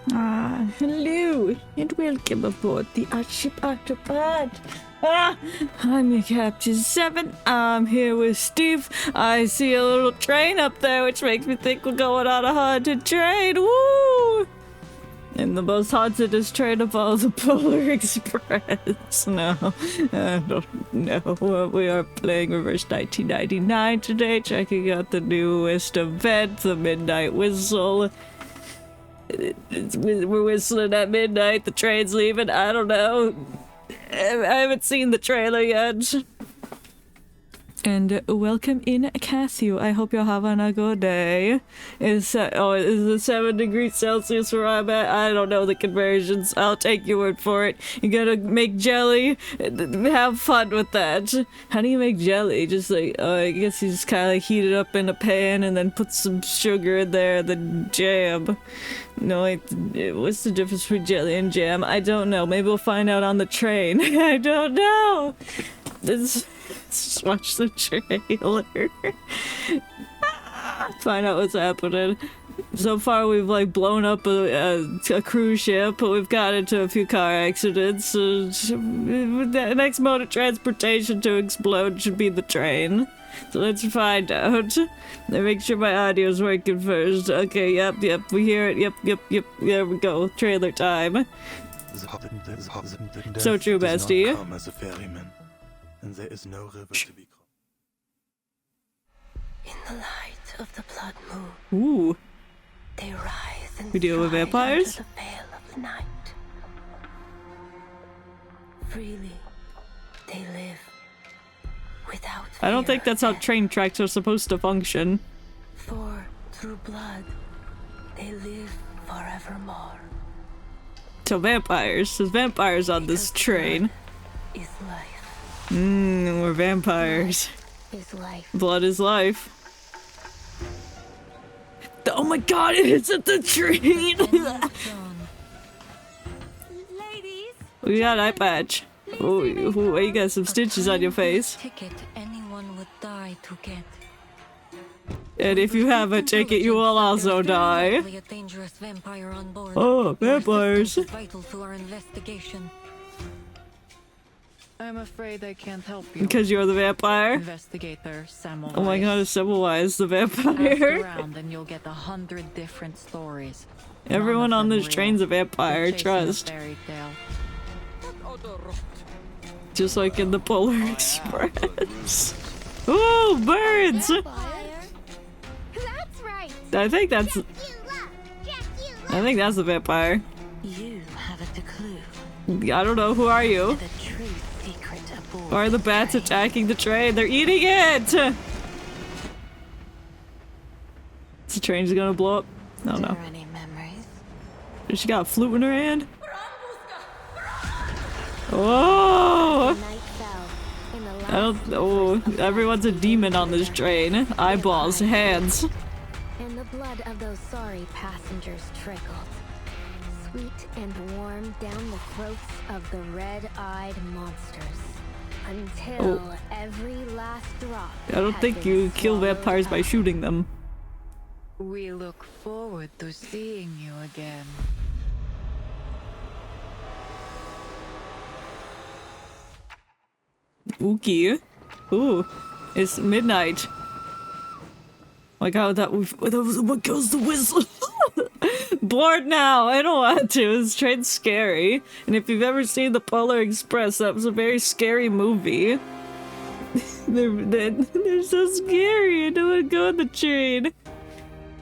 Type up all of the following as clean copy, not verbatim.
Hello, and welcome aboard the Ship Octopod. I'm your Captain 7. I'm here with Steve. I see a little train up there, which makes me think we're going on a haunted train. Woo! And the most hauntedest train of all, the Polar Express. No, I don't know. We are playing Reverse 1999 today, checking out the newest event, the Midnight Whistle. We're whistling at midnight, the train's leaving, I don't know. I haven't seen the trailer yet. And welcome in, Cassio. I hope you're having a good day. Is it 7 degrees Celsius where I'm at? I don't know the conversions. I'll take your word for it. You gotta make jelly. Have fun with that. How do you make jelly? Just like, I guess you just kind of like heat it up in a pan and then put some sugar in there, then jam. No, like, what's the difference between jelly and jam? I don't know. Maybe we'll find out on the train. I don't know. Let's just watch the trailer. Find out what's happening. So far, we've like blown up a cruise ship, but we've got into a few car accidents. The next mode of transportation to explode should be the train. So let's find out. Make sure my audio's working first. Okay, yep, we hear it. Yep. There we go. Trailer time. So true, bestie. And there is no river to be crossed. In the light of the blood moon, Ooh. they rise and We deal with stride vampires? under the veil of the night. Freely, they live without fear I don't think that's of how death. train tracks are supposed to function. For through blood, they live forevermore. So vampires. There's vampires on this Because train. blood is life. We're vampires. Is life. Blood is life. Oh my god, it's at the train! Ladies, We got eye patch. Oh, you got some stitches on your face. ticket anyone would die to get. And if you have a ticket, you will also die. A dangerous vampire on board. Oh, vampires. Your assistance is vital to our investigation. I'm afraid I can't help you. Because you're the vampire? Investigator Samuel. Oh my god, it's Semmelweis, the Ask vampire. around and you'll get 100 different stories. Everyone None of on them this real. train's a vampire, You're chasing a trust. fairy tale. Just like in the Polar Express. Ooh, birds! That's right. I think that's the vampire. You haven't a clue. I don't know, who are you? The true secret aboard. Why are the bats attacking the train? They're eating it! The train's gonna blow up? I don't know. Any memories? She got a flute in her hand? Oh! Night fell. In the I last don't. Oh, everyone's a demon on this train. Eyeballs, hands. and the blood of those sorry passengers trickled, sweet and warm down the throats of the red-eyed monsters, until every last drop. I don't had think been you kill swallowed vampires by up. shooting them. We look forward to seeing you again. Ookie. Ooh. It's midnight. Oh my god, what goes the whistle? Bored now. I don't want to. This train's scary. And if you've ever seen the Polar Express, that was a very scary movie. they're so scary. I don't want to go on the train.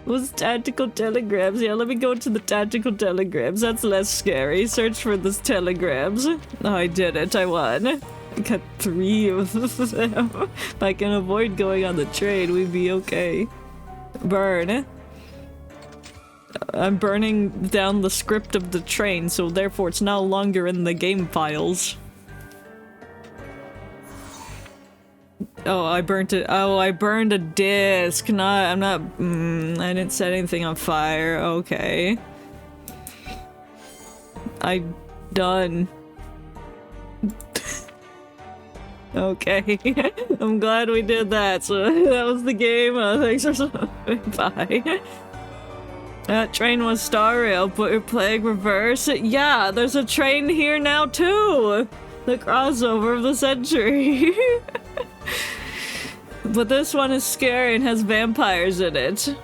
What's tactical telegrams? Yeah, let me go to the tactical telegrams. That's less scary. Search for the telegrams. Oh, I did it. I won. I got 3 of them. If I can avoid going on the train, we'd be okay. Burn. I'm burning down the script of the train, so therefore it's no longer in the game files. Oh, I burnt it. Oh, I burned a disc. I didn't set anything on fire. Okay. Done. Okay. I'm glad we did that. So that was the game. Thanks for bye. That train was Star Rail, but you're playing reverse. Yeah, there's a train here now too. The crossover of the century. But this one is scary and has vampires in it.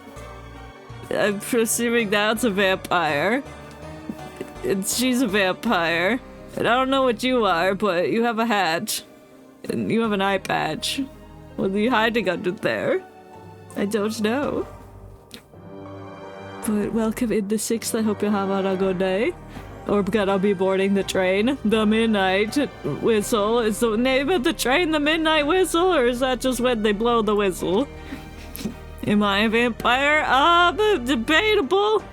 I'm presuming that's a vampire. She's a vampire. And I don't know what you are, but you have a hat. And you have an eye patch. What are you hiding under there? I don't know. But welcome in the 6th. I hope you have a good day. Or gonna be boarding the train. The Midnight Whistle. Is the name of the train the Midnight Whistle? Or is that just when they blow the whistle? Am I a vampire? Debatable.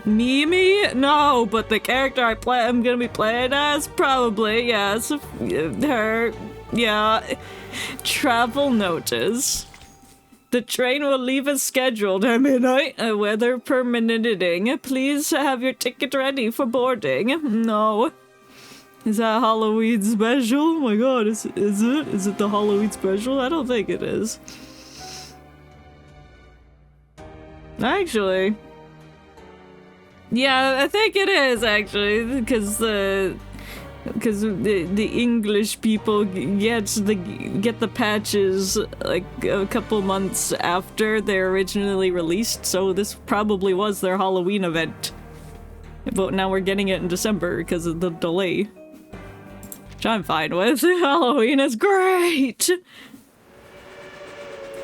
Mimi? No, but the character I'm gonna be playing as? Probably, yes. Her. Yeah. Travel notice. The train will leave as scheduled at midnight, weather permitting. Please have your ticket ready for boarding. No. Is that a Halloween special? Oh my god, is it? Is it the Halloween special? I don't think it is. Actually. Yeah, I think it is, actually, because the English people get the patches like a couple months after they're originally released, so this probably was their Halloween event. But now we're getting it in December because of the delay. Which I'm fine with. Halloween is great!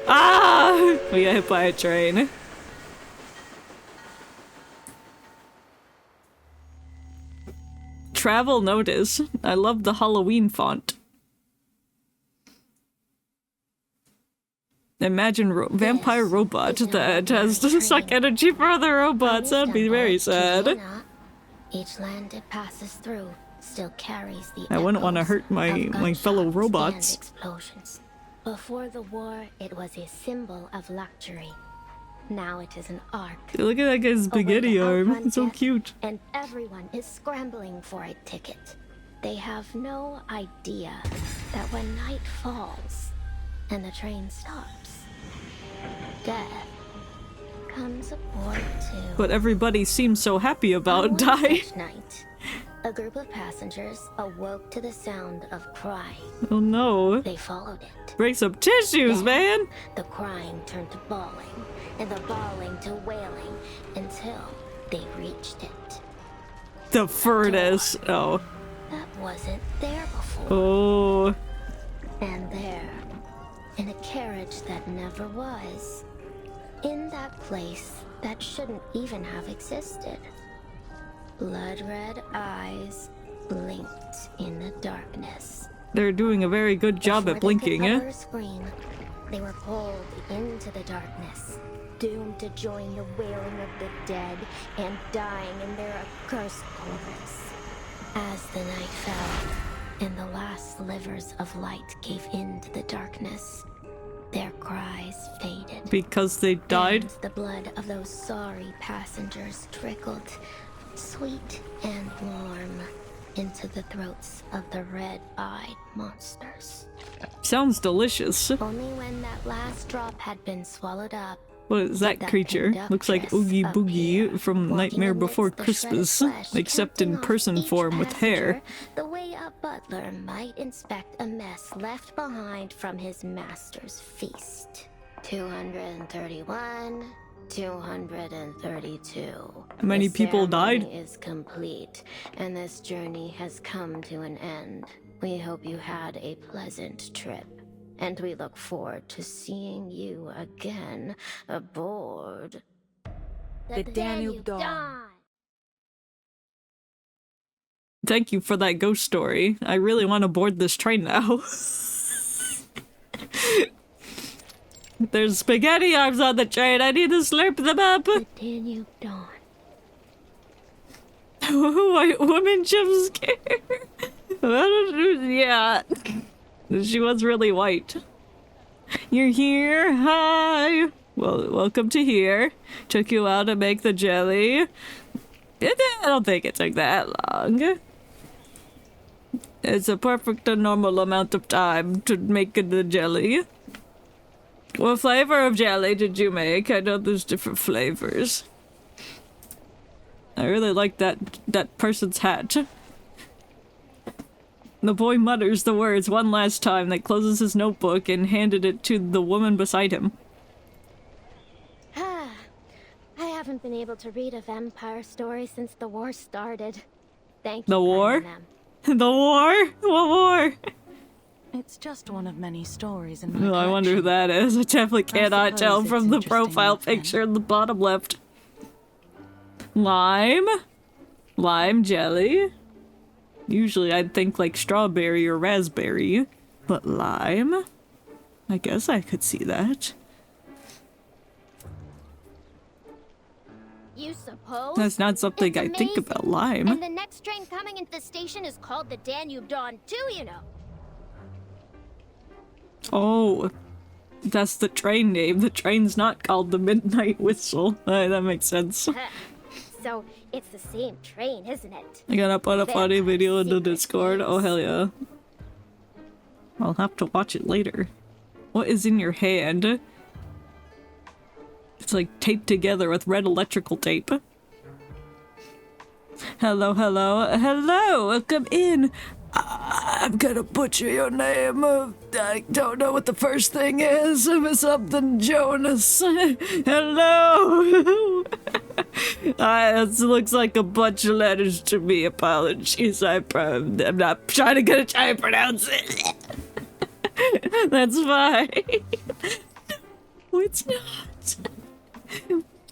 Ah! We got hit by a train. Travel notice. I love the Halloween font. Imagine vampire robot that has to suck energy for other robots. That'd be very sad. Each land it passes through still carries the I wouldn't want to hurt my fellow robots. Explosions. Before the war, it was a symbol of luxury. Now it is an arc. Look at that guy's spaghetti arm. It's so cute. And everyone is scrambling for a ticket. They have no idea that when night falls and the train stops, death comes aboard too. But everybody seems so happy about dying. Night, a group of passengers awoke to the sound of crying. Oh no. They followed it. Break some tissues, man! The crying turned to bawling, and the bawling to wailing, until they reached it. The furnace. Oh. That wasn't there before. Oh. And there, in a carriage that never was, in that place that shouldn't even have existed, blood-red eyes blinked in the darkness. They're doing a very good job at blinking, eh? Scream, they were pulled into the darkness, doomed to join the wailing of the dead and dying in their accursed chorus. As the night fell, and the last slivers of light gave into the darkness, their cries faded. Because they died? And the blood of those sorry passengers trickled, sweet and warm, into the throats of the red-eyed monsters. Sounds delicious. Only when that last drop had been swallowed up. What is that creature? Looks like Oogie Boogie from Nightmare Before Christmas, except in person form with hair. The way a butler might inspect a mess left behind from his master's feast. 231, 232. How many people died? The ceremony is complete, and this journey has come to an end. We hope you had a pleasant trip, and we look forward to seeing you again aboard The Danube Dawn. Thank you for that ghost story. I really want to board this train now. There's spaghetti arms on the train. I need to slurp them up. The Danube Dawn. White woman jump scare. Yeah. She was really white. You're here? Hi! Well, welcome to here. Took you out to make the jelly. I don't think it took that long. It's a perfect and normal amount of time to make the jelly. What flavor of jelly did you make? I know there's different flavors. I really like that person's hat. The boy mutters the words one last time, then closes his notebook and handed it to the woman beside him. I haven't been able to read a vampire story since the war started. Thank you. The war? Them. The war? What war? It's just one of many stories in my Oh, I wonder who collection. that is. I definitely cannot suppose tell it's from the interesting profile enough, then. picture in the bottom left. Lime? Lime jelly? Usually I'd think like strawberry or raspberry, but lime? I guess I could see that. You suppose? That's not something It's I think amazing. about lime. And the next train coming into the station is called the Danube Dawn too, you know. Oh, that's the train name. The train's not called the Midnight Whistle. That makes sense. So it's the same train, isn't it? I gotta put a funny Vampire video in the secret Discord. Oh, keys. hell yeah. I'll have to watch it later. What is in your hand? It's like taped together with red electrical tape. Hello, hello, hello! Welcome in! I'm gonna butcher your name. I don't know what the first thing is. It's something Jonas. Hello! It looks like a bunch of letters to me. Apologies. I'm not trying to pronounce it. That's fine. No, it's not.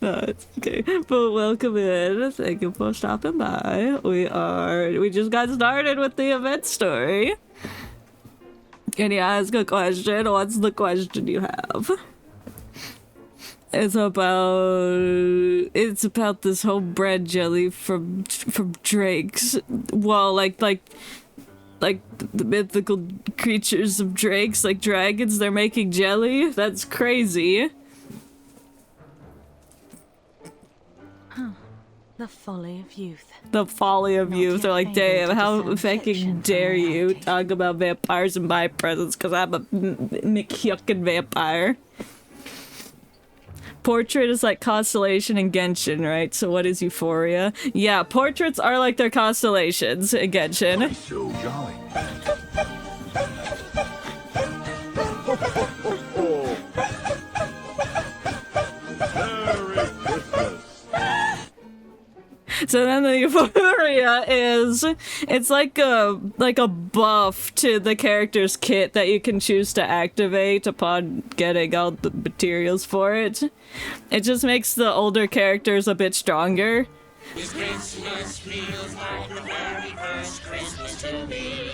No, it's okay. But welcome in. Thank you for stopping by. We just got started with the event story. Can you ask a question? What's the question you have? It's about this homebred jelly from drakes. Well, like the mythical creatures of drakes, like dragons, they're making jelly? That's crazy. The folly of youth. The folly of Not youth. yet They're like, able damn, to how discern fucking fiction dare from you reality." talk about vampires in my presence, because I'm a McHuckin vampire. Portrait is like constellation in Genshin, right? So what is Euphoria? Yeah, portraits are like their constellations in Genshin. So jolly. Merry Christmas. So then the Euphoria is, it's like a buff to the character's kit that you can choose to activate upon getting all the materials for it. It just makes the older characters a bit stronger. This Christmas feels like the very first Christmas to me.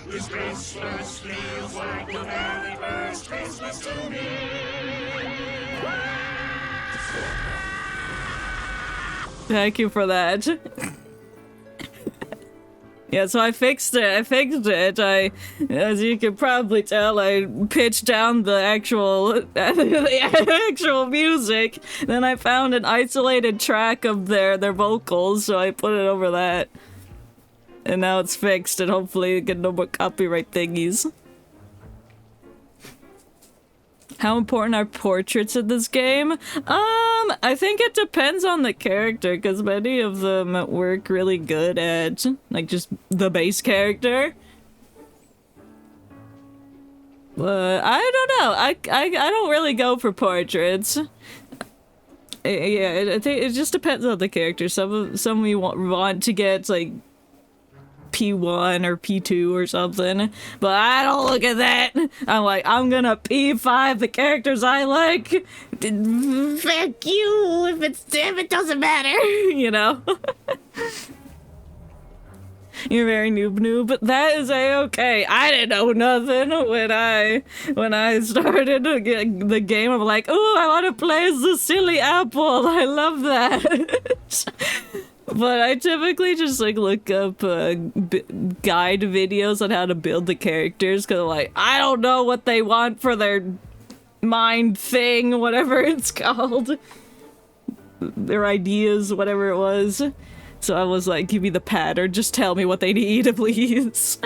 This Christmas feels like the very first Christmas to me. Thank you for that. Yeah, so I fixed it. As you can probably tell, I pitched down the actual music. Then I found an isolated track of their vocals, so I put it over that. And now it's fixed, and hopefully get no more copyright thingies. How important are portraits in this game? I think it depends on the character, because many of them work really good at, like, just the base character. But I don't know. I don't really go for portraits. Yeah, I think it just depends on the character. Some we want to get, like, P1 or P2 or something, but I don't look at that. I'm like, I'm gonna P5 the characters I like. Fuck you if it doesn't matter, you know. You're very noob, but that is a-okay. I didn't know nothing when I started the game. I'm like, oh, I want to play as the silly apple. I love that. But I typically just like look up guide videos on how to build the characters, because I'm like, I don't know what they want for their mind thing, whatever it's called. Their ideas, whatever it was. So I was like, give me the pattern, just tell me what they need, please.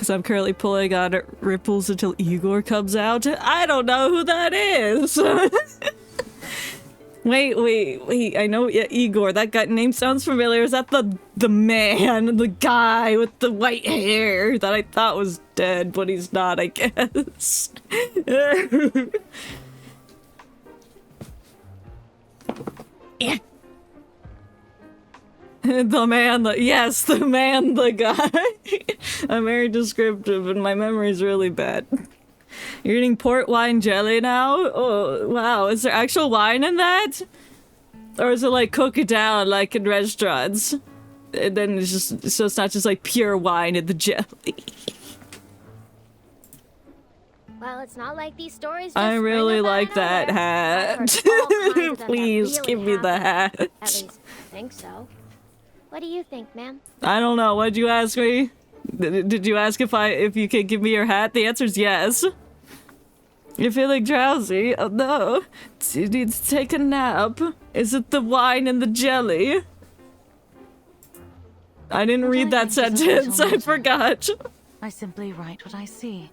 So I'm currently pulling on ripples until Igor comes out. I don't know who that is. Wait. I know Igor. That guy name sounds familiar. Is that the man, the guy with the white hair that I thought was dead, but he's not, I guess. Yeah. The man, the guy. I'm very descriptive and my memory's really bad. You're eating port wine jelly now? Oh, wow. Is there actual wine in that? Or is it like cook it down like in restaurants? And then it's just, so it's not just like pure wine in the jelly. Well, it's not like these stories. I really like that hat. Please give me the hat. At least I think so. What do you think, ma'am? I don't know. What'd you ask me? Did you ask if you can give me your hat? The answer's yes. You're feeling drowsy? Oh no. You need to take a nap. Is it the wine and the jelly? I didn't read that sentence. I forgot. I simply write what I see.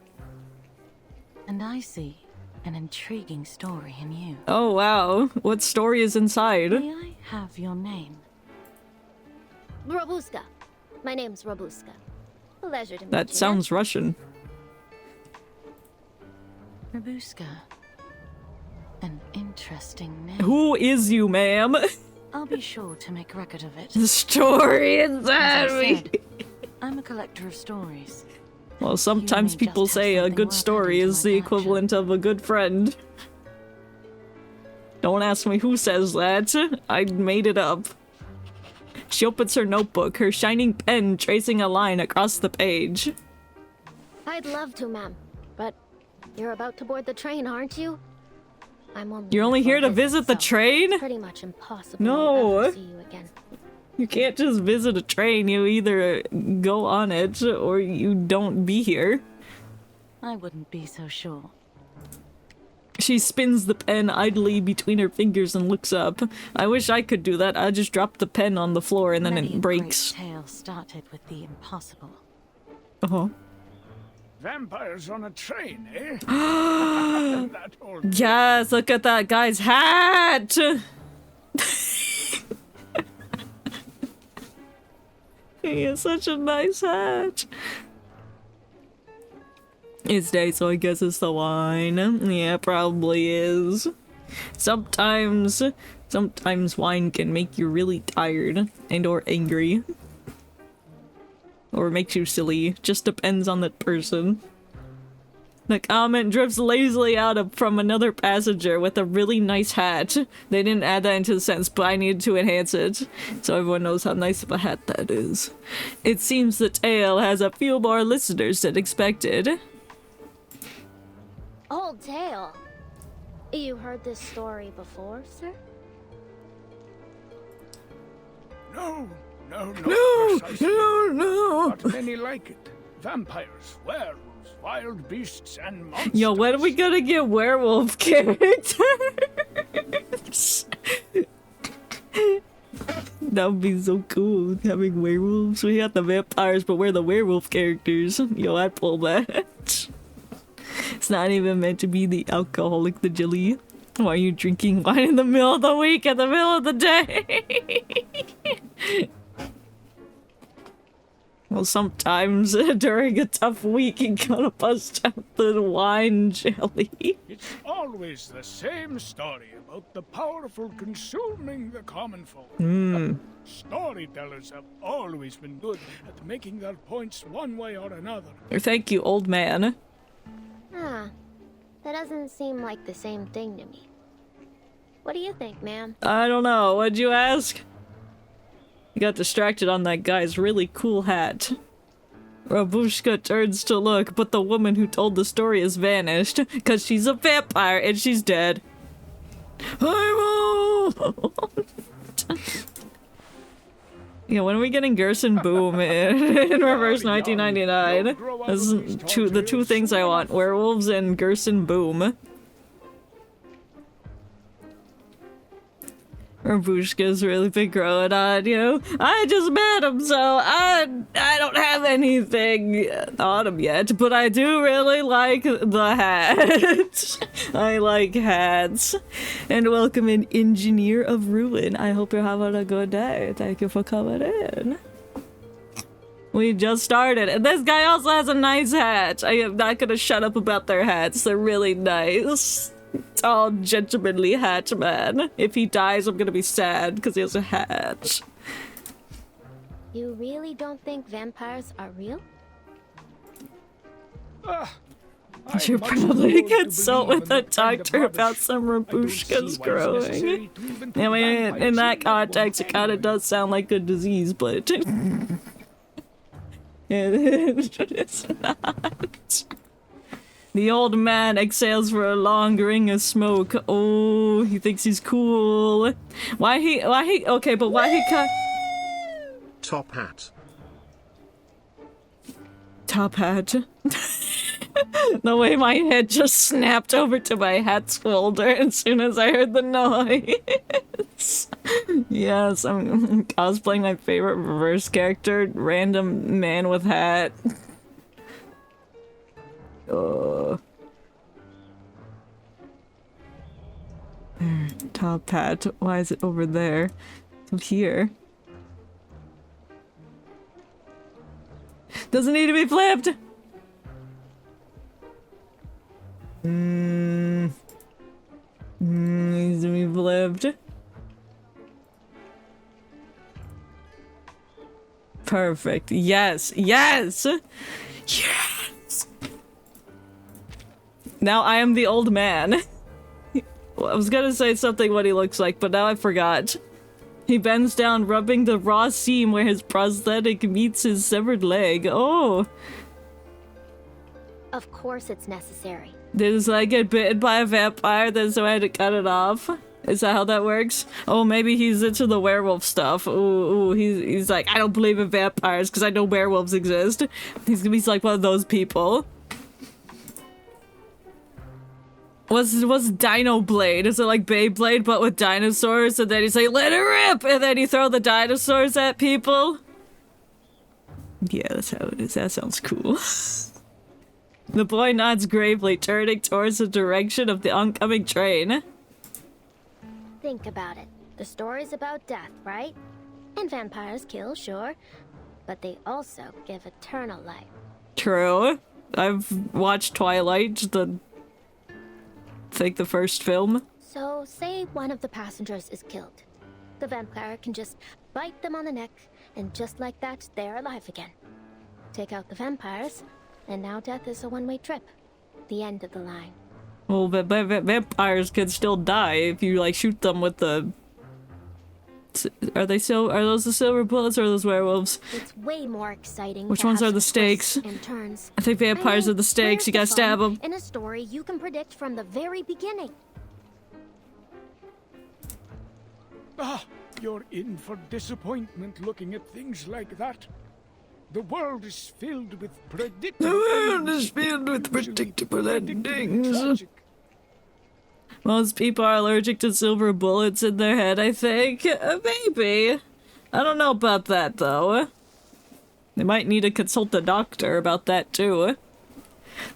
And I see an intriguing story in you. Oh wow. What story is inside? May I have your name? Robuska. My name's Robuska. Pleasure to meet you. That sounds Russian. Robuska. An interesting name. Who is you, ma'am? I'll be sure to make record of it. The story inside As I me. said, I'm a collector of stories. Well, sometimes may people just have say a something good worth story adding to is my the collection. equivalent of a good friend. Don't ask me who says that. I made it up. She opens her notebook, her shining pen tracing a line across the page. I'd love to, ma'am. But you're about to board the train, aren't you? I'm only You're only for a here to visit the so train? it's pretty much impossible No. I'll ever see you again. You can't just visit a train. You either go on it or you don't be here. I wouldn't be so sure. She spins the pen idly between her fingers and looks up. I wish I could do that. I just drop the pen on the floor and then Many it a breaks. great tale started with the impossible. Uh-huh. Vampires on a train, eh? That old Yes, look at that guy's hat! He has such a nice hat. It's day, so I guess it's the wine. Yeah, probably is. Sometimes wine can make you really tired and or angry. Or makes you silly. Just depends on the person. The comment drifts lazily out from another passenger with a really nice hat. They didn't add that into the sentence, but I needed to enhance it, so everyone knows how nice of a hat that is. It seems the tale has a few more listeners than expected. Old tale. You heard this story before, sir? No, No, precisely. no. Not many like it. Vampires, werewolves, wild beasts, and monsters. Yo, when are we gonna get werewolf characters? That would be so cool, having werewolves. We got the vampires, but we're the werewolf characters. Yo, I'd pull that. It's not even meant to be the alcoholic, the jelly. Why are you drinking wine in the middle of the week, in the middle of the day? Well, sometimes during a tough week, you gotta bust out the wine jelly. It's always the same story about the powerful consuming the common folk. Storytellers have always been good at making their points one way or another. Thank you, old man. Huh. That doesn't seem like the same thing to me. What do you think, ma'am? I don't know. What'd you ask? You got distracted on that guy's really cool hat. Robushka turns to look, but the woman who told the story has vanished, because she's a vampire and she's dead. I won't! Yeah, when are we getting Gerson Boom in reverse 1999? This is the two things I want. Werewolves and Gerson Boom. Rabushka's really been growing on you. I just met him, so I don't have anything on him yet, but I do really like the hat. I like hats. And welcome in Engineer of Ruin. I hope you're having a good day. Thank you for coming in. We just started, and this guy also has a nice hat. I am not gonna shut up about their hats. They're really nice. Tall, gentlemanly hat man. If he dies, I'm gonna be sad because he has a hat. You really don't think vampires are real? I Should much probably more to consult believe with in a that kind of doctor about rubbish. some I don't see rabushkas why it's growing. necessary to even put I mean, in vampires that context, one it kind of anyway. does sound like a disease, but it's not. The old man exhales for a long ring of smoke. Oh, he thinks he's cool. Okay, but why he cut Top hat. top hat? The way my head just snapped over to my hat's holder as soon as I heard the noise. Yes, I'm cosplaying my favorite reverse character, random man with hat. Top hat. Why is it over there? Up here. Doesn't need to be flipped! Needs to be flipped. Perfect. Yes. Yes! Yes! Now I am the old man. I was gonna say something what he looks like, but now I forgot. He bends down, rubbing the raw seam where his prosthetic meets his severed leg. Oh! Of course it's necessary. Does I get bitten by a vampire, then so I had to cut it off? Is that how that works? Oh, maybe he's into the werewolf stuff. Ooh, he's like, I don't believe in vampires because I know werewolves exist. He's like one of those people. What's Dino Blade? Is it like Beyblade but with dinosaurs? And then he's like, let it rip! And then you throw the dinosaurs at people? Yeah, that's how it is. That sounds cool. The boy nods gravely, turning towards the direction of the oncoming train. Think about it. The story's about death, right? And vampires kill, sure. But they also give eternal life. True. I've watched Twilight, the first film. So, say one of the passengers is killed. The vampire can just bite them on the neck, and just like that, they're alive again. Take out the vampires, and now death is a one-way trip. The end of the line. Well, vampires can still die if you, like, shoot them with the... Are those the silver bullets or are those werewolves? It's way more exciting. Which to ones have are the some stakes? twists and turns. I think vampires are the stakes. where's You gotta the stab fun them. in a story you can predict from the very beginning. Ah, you're in for disappointment looking at things like that. The world is filled with predictable endings. Tragic. Most people are allergic to silver bullets in their head, I think. Maybe. I don't know about that, though. They might need to consult a doctor about that, too.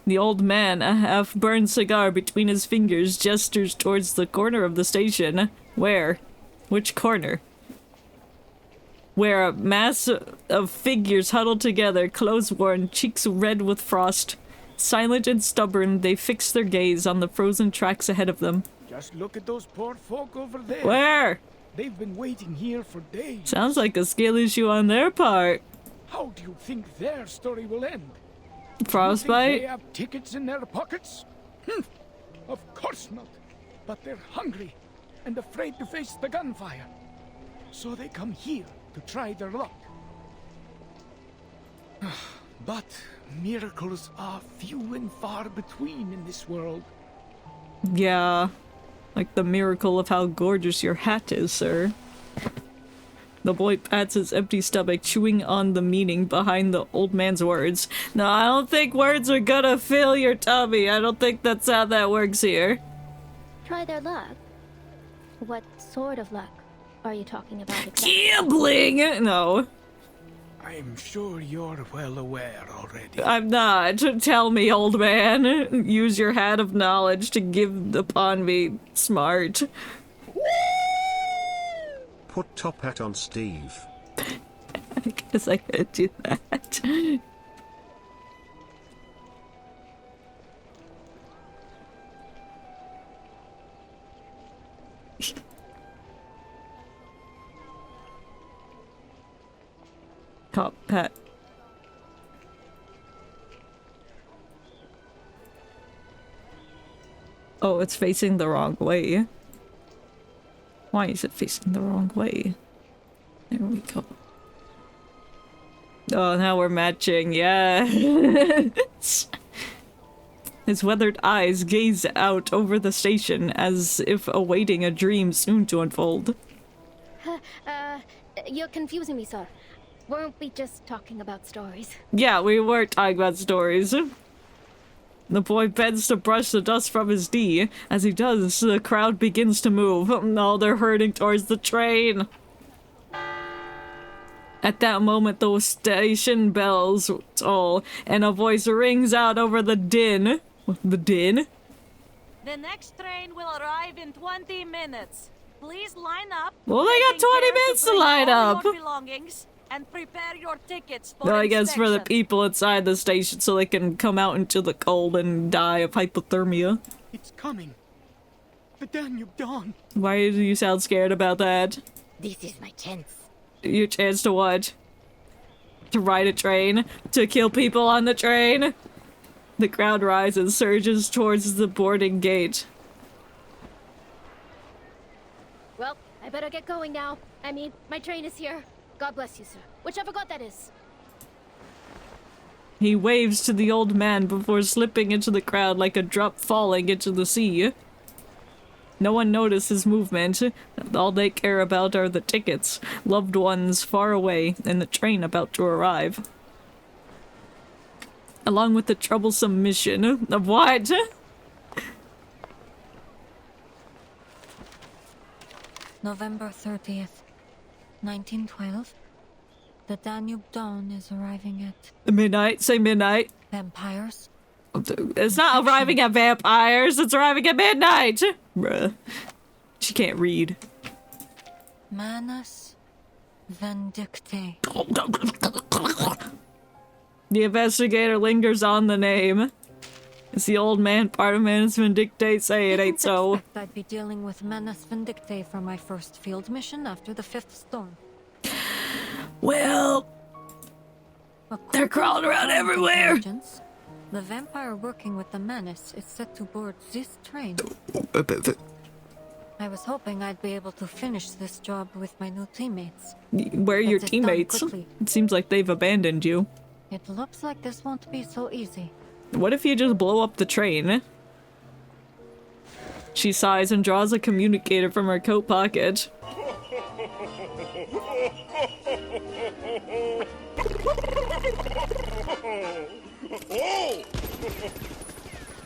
The old man, a half-burned cigar between his fingers, gestures towards the corner of the station. Where? Which corner? Where a mass of figures huddled together, clothes worn, cheeks red with frost. Silent and stubborn, they fix their gaze on the frozen tracks ahead of them. Just look at those poor folk over there. Where? They've been waiting here for days. Sounds like a skill issue on their part. How do you think their story will end? You Frostbite? think they have tickets in their pockets? Of course not. But they're hungry and afraid to face the gunfire. So they come here to try their luck. But miracles are few and far between in this world. Yeah. Like the miracle of how gorgeous your hat is, sir. The boy pats his empty stomach, chewing on the meaning behind the old man's words. No, I don't think words are gonna fill your tummy. I don't think that's how that works here. Try their luck. What sort of luck? are you talking about exactly? Gambling? No. I'm sure you're well aware already. I'm not. Tell me, old man. Use your hat of knowledge to give upon me smart. Put top hat on Steve. I guess I could do that. Top hat. Oh, it's facing the wrong way. Why is it facing the wrong way? There we go. Oh, now we're matching, yeah. His weathered eyes gaze out over the station as if awaiting a dream soon to unfold. You're confusing me, sir. Weren't we just talking about stories? Yeah, we were talking about stories. The boy bends to brush the dust from his knee. As he does, the crowd begins to move. Oh, they're hurrying towards the train. At that moment, the station bells toll, and a voice rings out over the din. The din? The next train will arrive in 20 minutes. Please line up. Well, they got 20 minutes to line up. Your belongings and prepare your tickets for No, I guess for the inspection. people inside the station so they can come out into the cold and die of hypothermia. It's coming. The Danube Dawn. Why do you sound scared about that? This is my chance. Your chance to what? To ride a train? To kill people on the train? The crowd rises, surges towards the boarding gate. Well, I better get going now. I mean, my train is here. God bless you, sir. Whichever god that is. He waves to the old man before slipping into the crowd like a drop falling into the sea. No one notices his movement. All they care about are the tickets, loved ones far away, and the train about to arrive. Along with the troublesome mission of what? November 30th, 1912. The Danube Dawn is arriving at Midnight? Say midnight. vampires. It's not arriving at vampires, it's arriving at midnight! Bruh. She can't read. Manus Vindictae. The investigator lingers on the name. Is the old man part of Manus Vindictae? Say it ain't so. Expect I'd be dealing with Manus Vindictae for my first field mission after the fifth storm. Well, they're crawling around everywhere. Intelligence, the vampire working with the Manus is set to board this train. I was hoping I'd be able to finish this job with my new teammates. Where are your Get this done teammates? quickly. It seems like they've abandoned you. It looks like this won't be so easy. What if you just blow up the train? She sighs and draws a communicator from her coat pocket.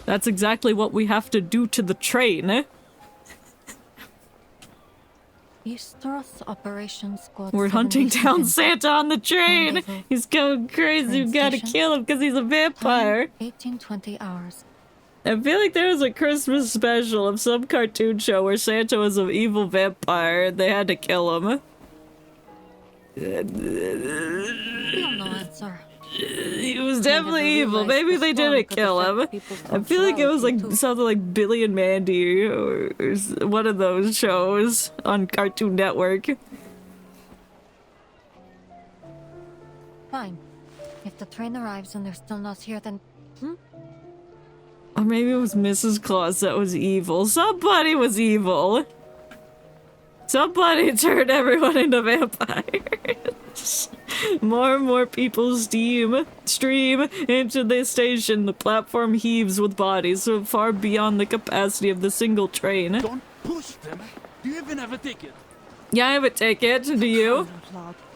That's exactly what we have to do to the train. Eastros Operations Squad. We're hunting 77. down Santa on the train. Rendezvous. He's going crazy. We Train gotta station. kill him because he's a vampire. 18-20 hours. I feel like there was a Christmas special of some cartoon show where Santa was an evil vampire and they had to kill him. Still no answer. He was I definitely never evil. realized Maybe the they storm didn't could kill affect him. people's I feel like it was like punctuality, too. something like Billy and Mandy or one of those shows on Cartoon Network. Fine. If the train arrives and they're still not here, then... Or maybe it was Mrs. Claus that was evil. Somebody was evil. Somebody turned everyone into vampires. More and more people stream into the station. The platform heaves with bodies so far beyond the capacity of the single train. Don't push them. Do you even have a ticket? Yeah, I have a ticket. Do you?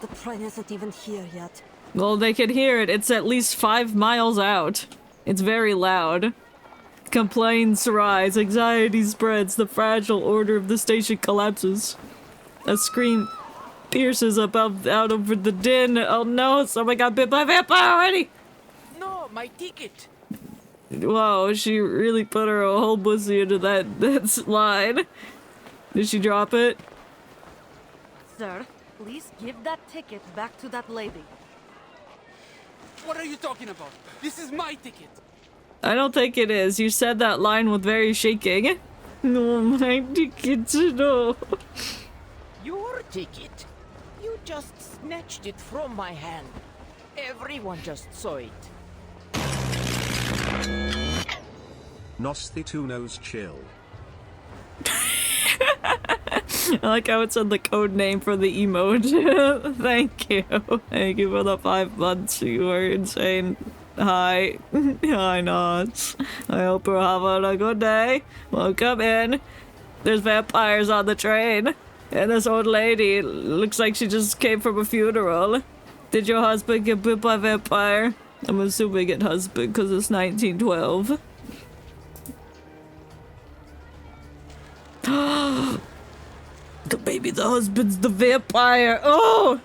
The train isn't even here yet. Well, they can hear it. It's at least 5 miles out. It's very loud. Complaints rise. Anxiety spreads. The fragile order of the station collapses. A scream pierces out over the din. Oh no, someone got bit by a vampire already! No, my ticket. Wow, she really put her whole pussy into that slide. Did she drop it? Sir, please give that ticket back to that lady. What are you talking about? This is my ticket. I don't think it is. You said that line with very shaking. No, my ticket, no. Your ticket? You just snatched it from my hand. Everyone just saw it. Nostituno's chill. I like how it said the code name for the emote. Thank you. Thank you for the 5 months. You were insane. Hi. Hi, Knots. I hope you're having a good day. Welcome in. There's vampires on the train. And this old lady looks like she just came from a funeral. Did your husband get bit by a vampire? I'm assuming it husband because it's 1912. Maybe the husband's the vampire. Oh!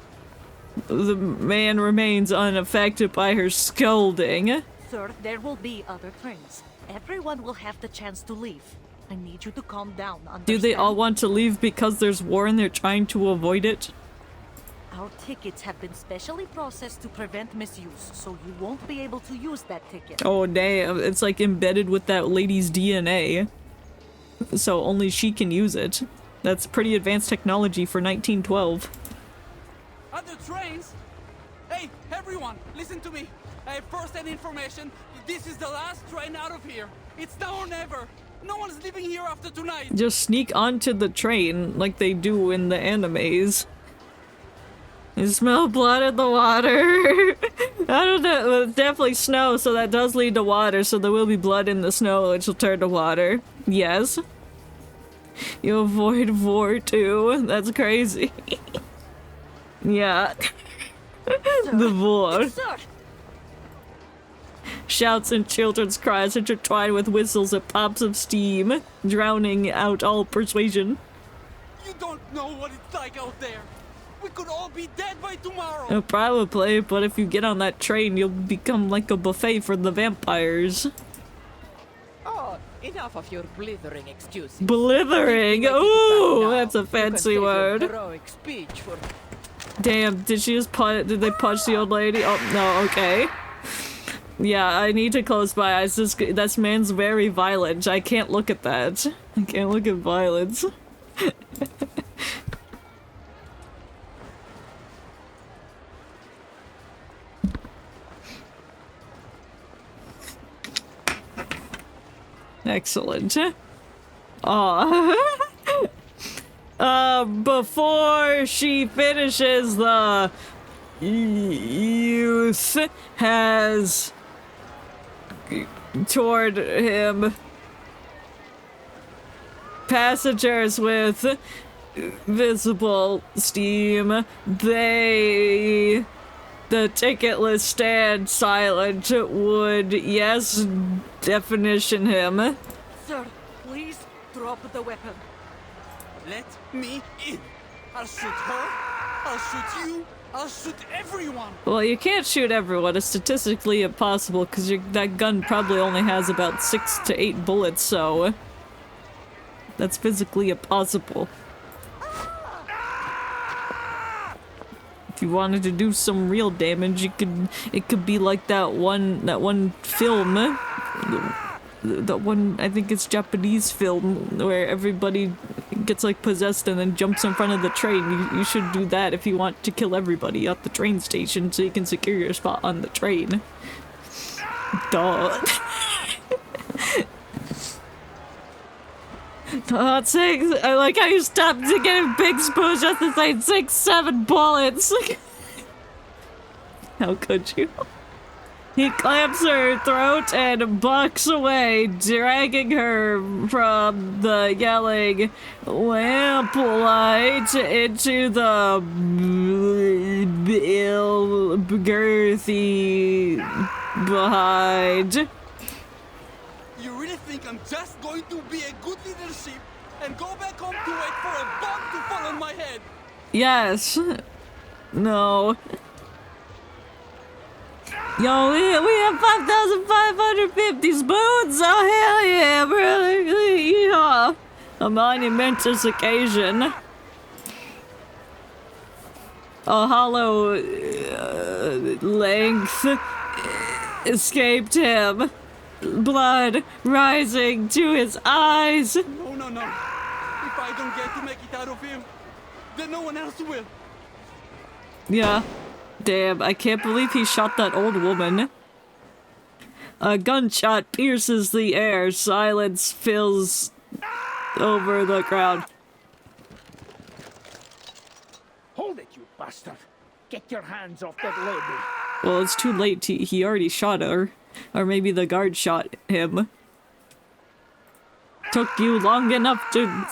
The man remains unaffected by her scolding. Sir, there will be other trains. Everyone will have the chance to leave. I need you to calm down, understand? Do they all want to leave because there's war and they're trying to avoid it? Our tickets have been specially processed to prevent misuse, so you won't be able to use that ticket. Oh damn, it's like embedded with that lady's DNA. So only she can use it. That's pretty advanced technology for 1912. Other trains? Hey, everyone, listen to me. I have first-hand information. This is the last train out of here. It's now or never. No one's leaving here after tonight. Just sneak onto the train like they do in the animes. You smell blood in the water. I don't know. Well, it's definitely snow, so that does lead to water, so there will be blood in the snow, which will turn to water. Yes. You avoid war too. That's crazy. Yeah. The war. Sir! Shouts and children's cries intertwined with whistles and pops of steam, drowning out all persuasion. You don't know what it's like out there. We could all be dead by tomorrow. Probably, but if you get on that train, you'll become like a buffet for the vampires. Oh, enough of your blithering excuses. Blithering? Ooh, that's a fancy word. Heroic speech for... Damn, did she just punch? Did they punch the old lady? Oh, no, okay. Yeah, I need to close my eyes. This man's very violent. I can't look at that. I can't look at violence. Excellent. Before she finishes, the youth has toward him passengers with visible steam. The ticketless stand silent would, yes, definition him. Sir, please drop the weapon. Let me in. I'll shoot her. I'll shoot you. I'll shoot everyone. Well, you can't shoot everyone. It's statistically impossible because that gun probably only has about 6 to 8 bullets, so that's physically impossible. If you wanted to do some real damage, it could be like that one film, that one, I think it's Japanese film, where everybody gets like possessed and then jumps in front of the train. You should do that if you want to kill everybody at the train station so you can secure your spot on the train. Duh. Hot 6. I like how you stopped to get a big spoon just to say 6, 7 bullets. How could you? He clamps her throat and bucks away, dragging her from the yelling lamplight into the girthy behind. You really think I'm just going to be a good leadership and go back home to wait for a bomb to fall on my head? Yes. No. Yo, we have 5,550 spoons! Oh, hell yeah, brother! Yeah. A monumentous occasion. A hollow length escaped him. Blood rising to his eyes. No. If I don't get to make it out of here, then no one else will. Yeah. Damn, I can't believe he shot that old woman. A gunshot pierces the air. Silence fills over the crowd. Hold it, you bastard! Get your hands off that lady! Well, it's too late. He already shot her. Or maybe the guard shot him. Took you long enough to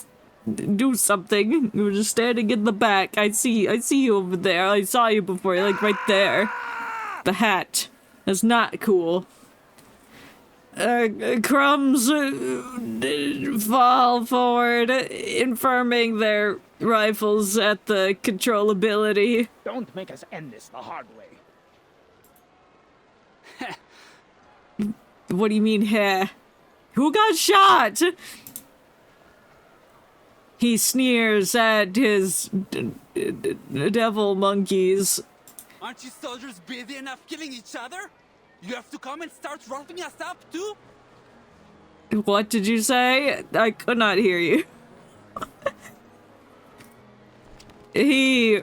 do something. You were just standing in the back. I see you over there. I saw you before, like right there. The hat. That's not cool. Crumbs fall forward, infirming their rifles at the controllability. Don't make us end this the hard way. What do you mean, heh? Who got shot? He sneers at his devil monkeys. Aren't you soldiers busy enough killing each other? You have to come and start roughing us up too? What did you say? I could not hear you. He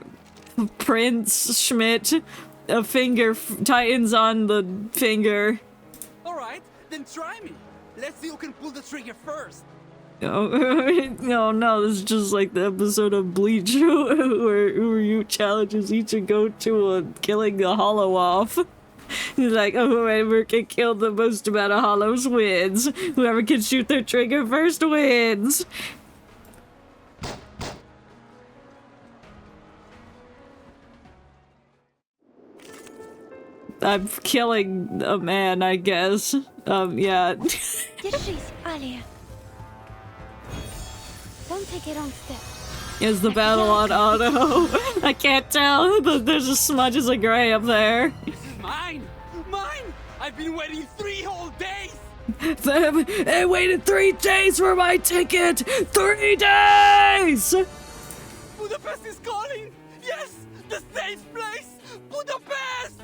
prints Schmidt a finger, tightens on the finger. Alright, then try me. Let's see who can pull the trigger first. No, this is just like the episode of Bleach where you challenges each and go to killing the hollow off. He's like, whoever can kill the most amount of hollows wins. Whoever can shoot their trigger first wins. I'm killing a man, I guess. Yeah. Don't take it on step. Is the battle on auto? I can't tell, but there's just smudges of gray up there. This is mine! Mine! I've been waiting 3 whole days! I waited 3 days for my ticket! 3 days! Budapest is calling! Yes! The safe place! Budapest!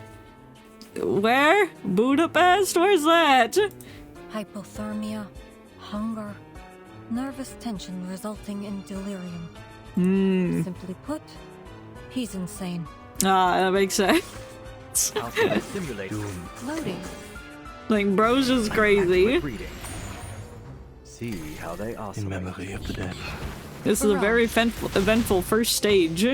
Where? Budapest? Where's that? Hypothermia, hunger, nervous tension resulting in delirium. Simply put, he's insane. Ah, that makes sense. Loading. Like, bro's just crazy. See how they are. In memory of the dead. This is a very eventful first stage.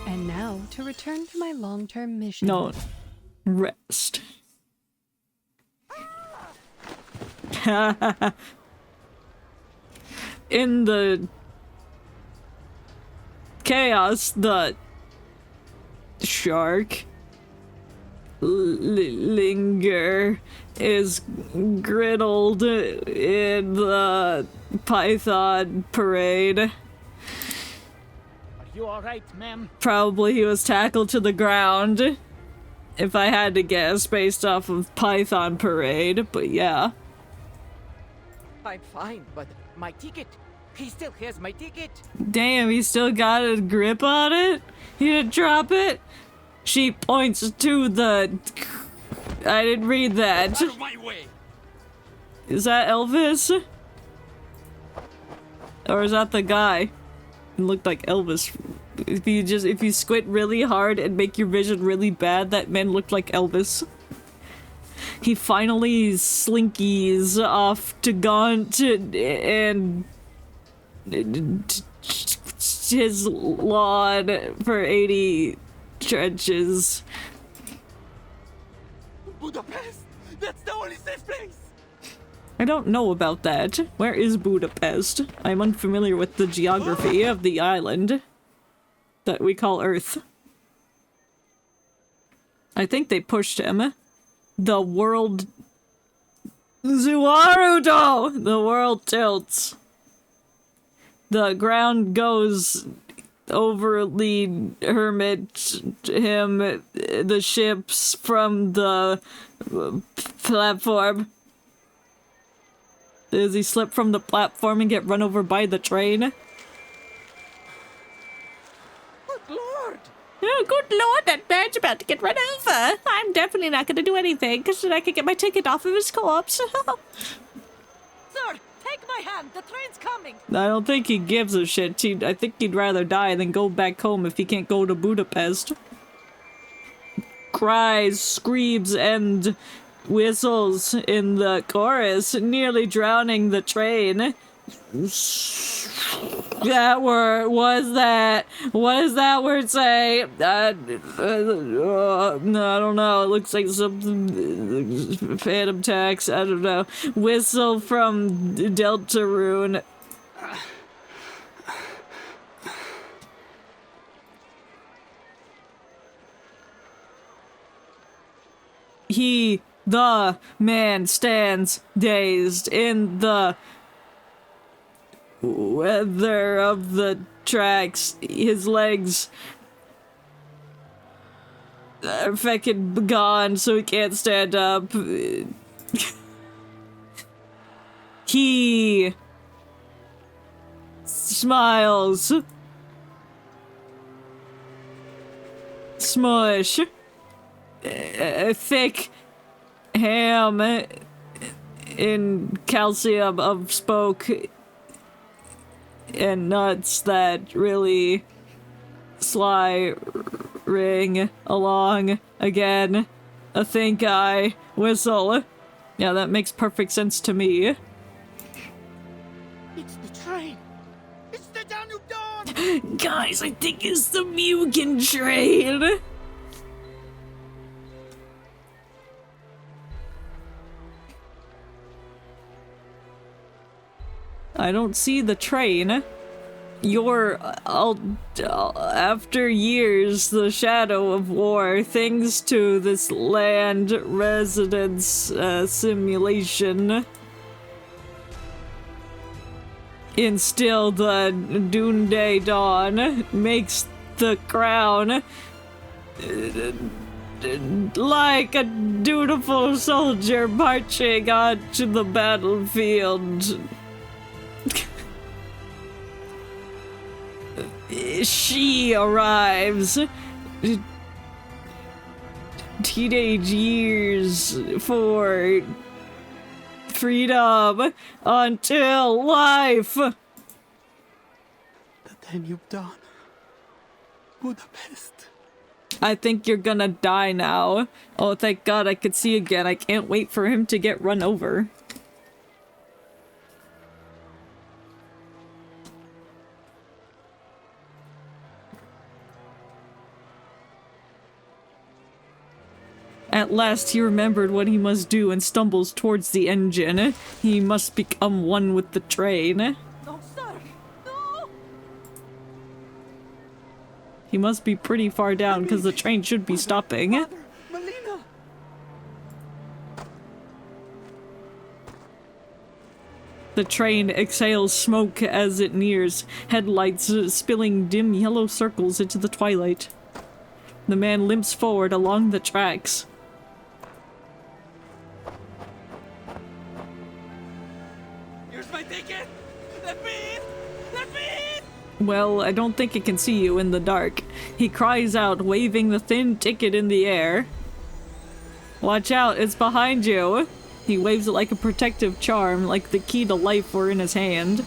And now, to return to my long-term mission. No. Rest. In the chaos, the shark linger is griddled in the python parade. Are you alright, ma'am? Probably he was tackled to the ground, if I had to guess, based off of Python Parade, but yeah. I'm fine, but my ticket. He still has my ticket. Damn, he still got a grip on it? He didn't drop it? She points to the... I didn't read that. Out of my way! Is that Elvis? Or is that the guy? It looked like Elvis. If you squint really hard and make your vision really bad, that man looked like Elvis. He finally slinkies off to Gaunt and his lawn for 80 trenches. Budapest! That's the only safe place! I don't know about that. Where is Budapest? I'm unfamiliar with the geography of the island that we call Earth. I think they pushed him. The world... Zuarudo! The world tilts. The ground goes overly hermit him, the ships from the platform. Does he slip from the platform and get run over by the train? Good lord! Oh, good lord, that man's about to get run over. I'm definitely not gonna do anything, because then I can get my ticket off of his corpse. Sir, take my hand. The train's coming. I don't think he gives a shit. I think he'd rather die than go back home if he can't go to Budapest. Cries, screams, and whistles in the chorus, nearly drowning the train. That word, what does that word say? No, I don't know, it looks like something, phantom tax, I don't know. Whistle from Deltarune. The man stands dazed in the weather of the tracks. His legs are fucking gone, so he can't stand up. He smiles. Smush. Thick ham in calcium of spoke and nuts that really sly ring along again. A think I whistle. Yeah, that makes perfect sense to me. It's the train! It's the Danube Dawn! Guys, I think it's the Mugen train! I don't see the train. After years, the shadow of war, thanks to this land residence simulation, instill the Noonday Dawn, makes the crown like a dutiful soldier marching onto the battlefield. She arrives. Teenage years for freedom until life. The Danube Dawn. Budapest. I think you're gonna die now. Oh, thank God I could see again. I can't wait for him to get run over. At last he remembered what he must do and stumbles towards the engine. He must become one with the train. No, sir! No! He must be pretty far down because the train should be stopping. Mother, Melina. The train exhales smoke as it nears, headlights spilling dim yellow circles into the twilight. The man limps forward along the tracks. Here's my ticket! Let me in! Let me in! Well, I don't think it can see you in the dark. He cries out, waving the thin ticket in the air. Watch out, it's behind you! He waves it like a protective charm, like the key to life were in his hand.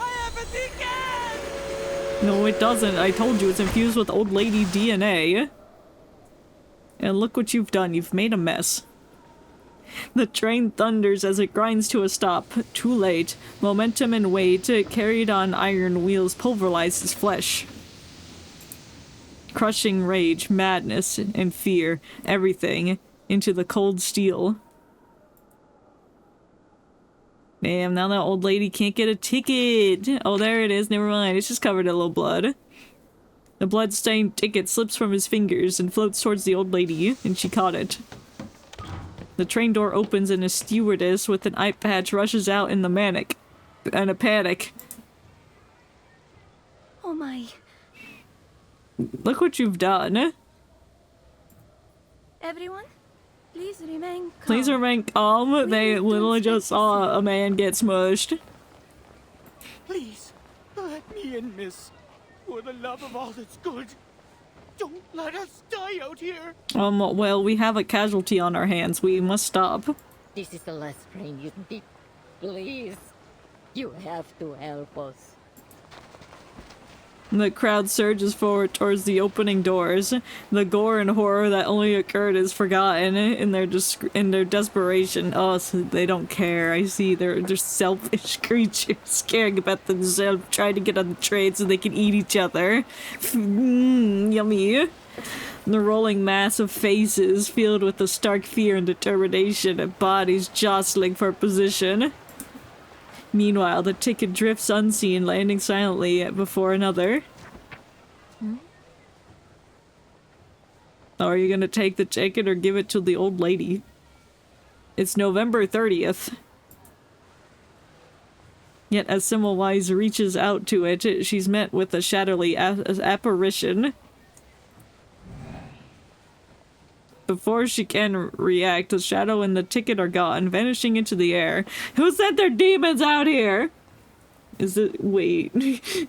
I have a ticket! No, it doesn't. I told you it's infused with old lady DNA. And look what you've done. You've made a mess. The train thunders as it grinds to a stop. Too late. Momentum and weight carried on iron wheels pulverize his flesh. Crushing rage, madness, and fear. Everything into the cold steel. Damn, now that old lady can't get a ticket. Oh, there it is. Never mind. It's just covered in a little blood. The blood-stained ticket slips from his fingers and floats towards the old lady, and she caught it. The train door opens and a stewardess with an eye patch rushes out in a panic. my... Look what you've done. Everyone, please remain calm. Please remain calm. They literally just saw a man get smushed. Please, let me in, miss. For the love of all that's good. Don't let us die out here. Well, we have a casualty on our hands. We must stop. This is the last train you need. Please. You have to help us. The crowd surges forward towards the opening doors. The gore and horror that only occurred is forgotten in their desperation. Oh, so they don't care. I see. They're selfish creatures caring about themselves, trying to get on the train so they can eat each other. Yummy. The rolling mass of faces filled with a stark fear and determination, and bodies jostling for position. Meanwhile, the ticket drifts unseen, landing silently before another. Are you gonna take the ticket or give it to the old lady? It's November 30th. Yet as Semmelweis reaches out to it, she's met with a shadowy apparition. Before she can react, the shadow and the ticket are gone, vanishing into the air. Who sent their demons out here? Is it- wait.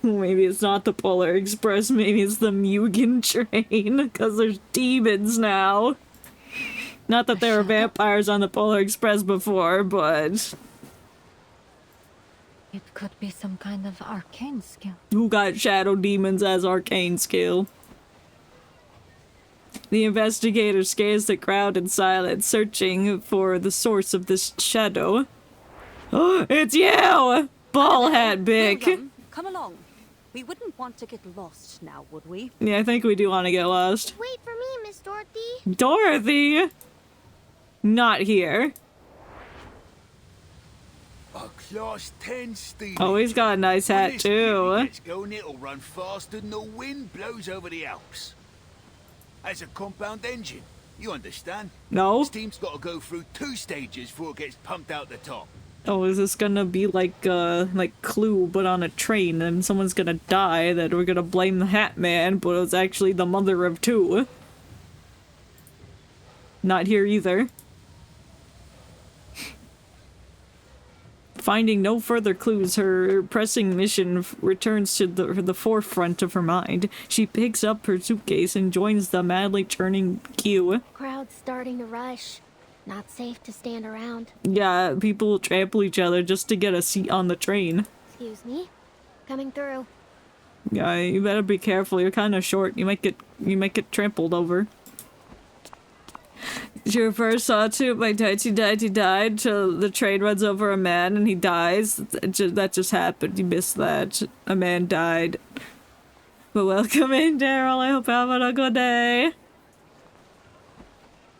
Maybe it's not the Polar Express, maybe it's the Mugen train, because there's demons now. Not that there were vampires on the Polar Express before, but... It could be some kind of arcane skill. Who got shadow demons as arcane skill? The investigator scares the crowd in silence, searching for the source of this shadow. Oh, it's you! Ball hat Bick! Come along. We wouldn't want to get lost now, would we? Yeah, I think we do want to get lost. Wait for me, Miss Dorothy. Dorothy! Not here. A class 10 steam. Oh, he's got a nice hat too. It's going, it'll run faster than the wind blows over the Alps. As a compound engine, you understand? No. Steam's got to go through 2 stages before it gets pumped out the top. Oh, is this gonna be like Clue, but on a train, and someone's gonna die, that we're gonna blame the Hat Man, but it was actually the mother of 2. Not here either. Finding no further clues, her pressing mission returns to the forefront of her mind. She picks up her suitcase and joins the madly churning queue. Crowd's starting to rush. Not safe to stand around. Yeah, people will trample each other just to get a seat on the train. Excuse me. Coming through. Yeah, you better be careful. You're kind of short. You might get trampled over. Your first saw to my he died till the train runs over a man and he dies. That just happened. You missed that. A man died. But welcome in, Daryl. I hope you're having a good day.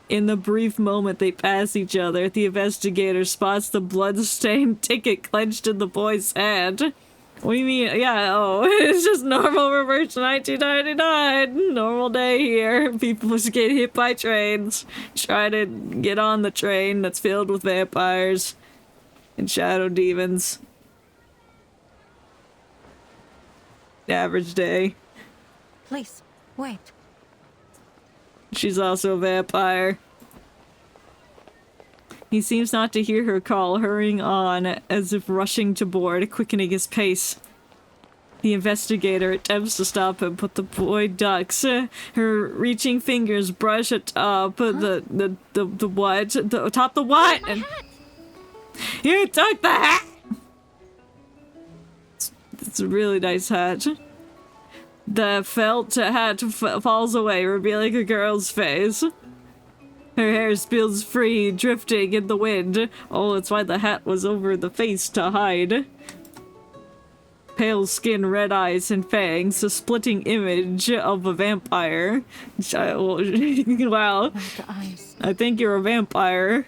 In the brief moment they pass each other, the investigator spots the blood-stained ticket clenched in the boy's hand. What do you mean? Yeah, oh, it's just normal reverse 1999. Normal day here. People just get hit by trains. Try to get on the train that's filled with vampires and shadow demons. Average day. Please, wait. She's also a vampire. He seems not to hear her call, hurrying on as if rushing to board, quickening his pace. The investigator attempts to stop him, but the boy ducks. Her reaching fingers brush atop the what? Atop the what? And you took the hat! It's a really nice hat. The felt hat falls away, revealing a girl's face. Her hair spills free, drifting in the wind. Oh, that's why the hat was over the face to hide. Pale skin, red eyes, and fangs, a splitting image of a vampire. Wow. I think you're a vampire.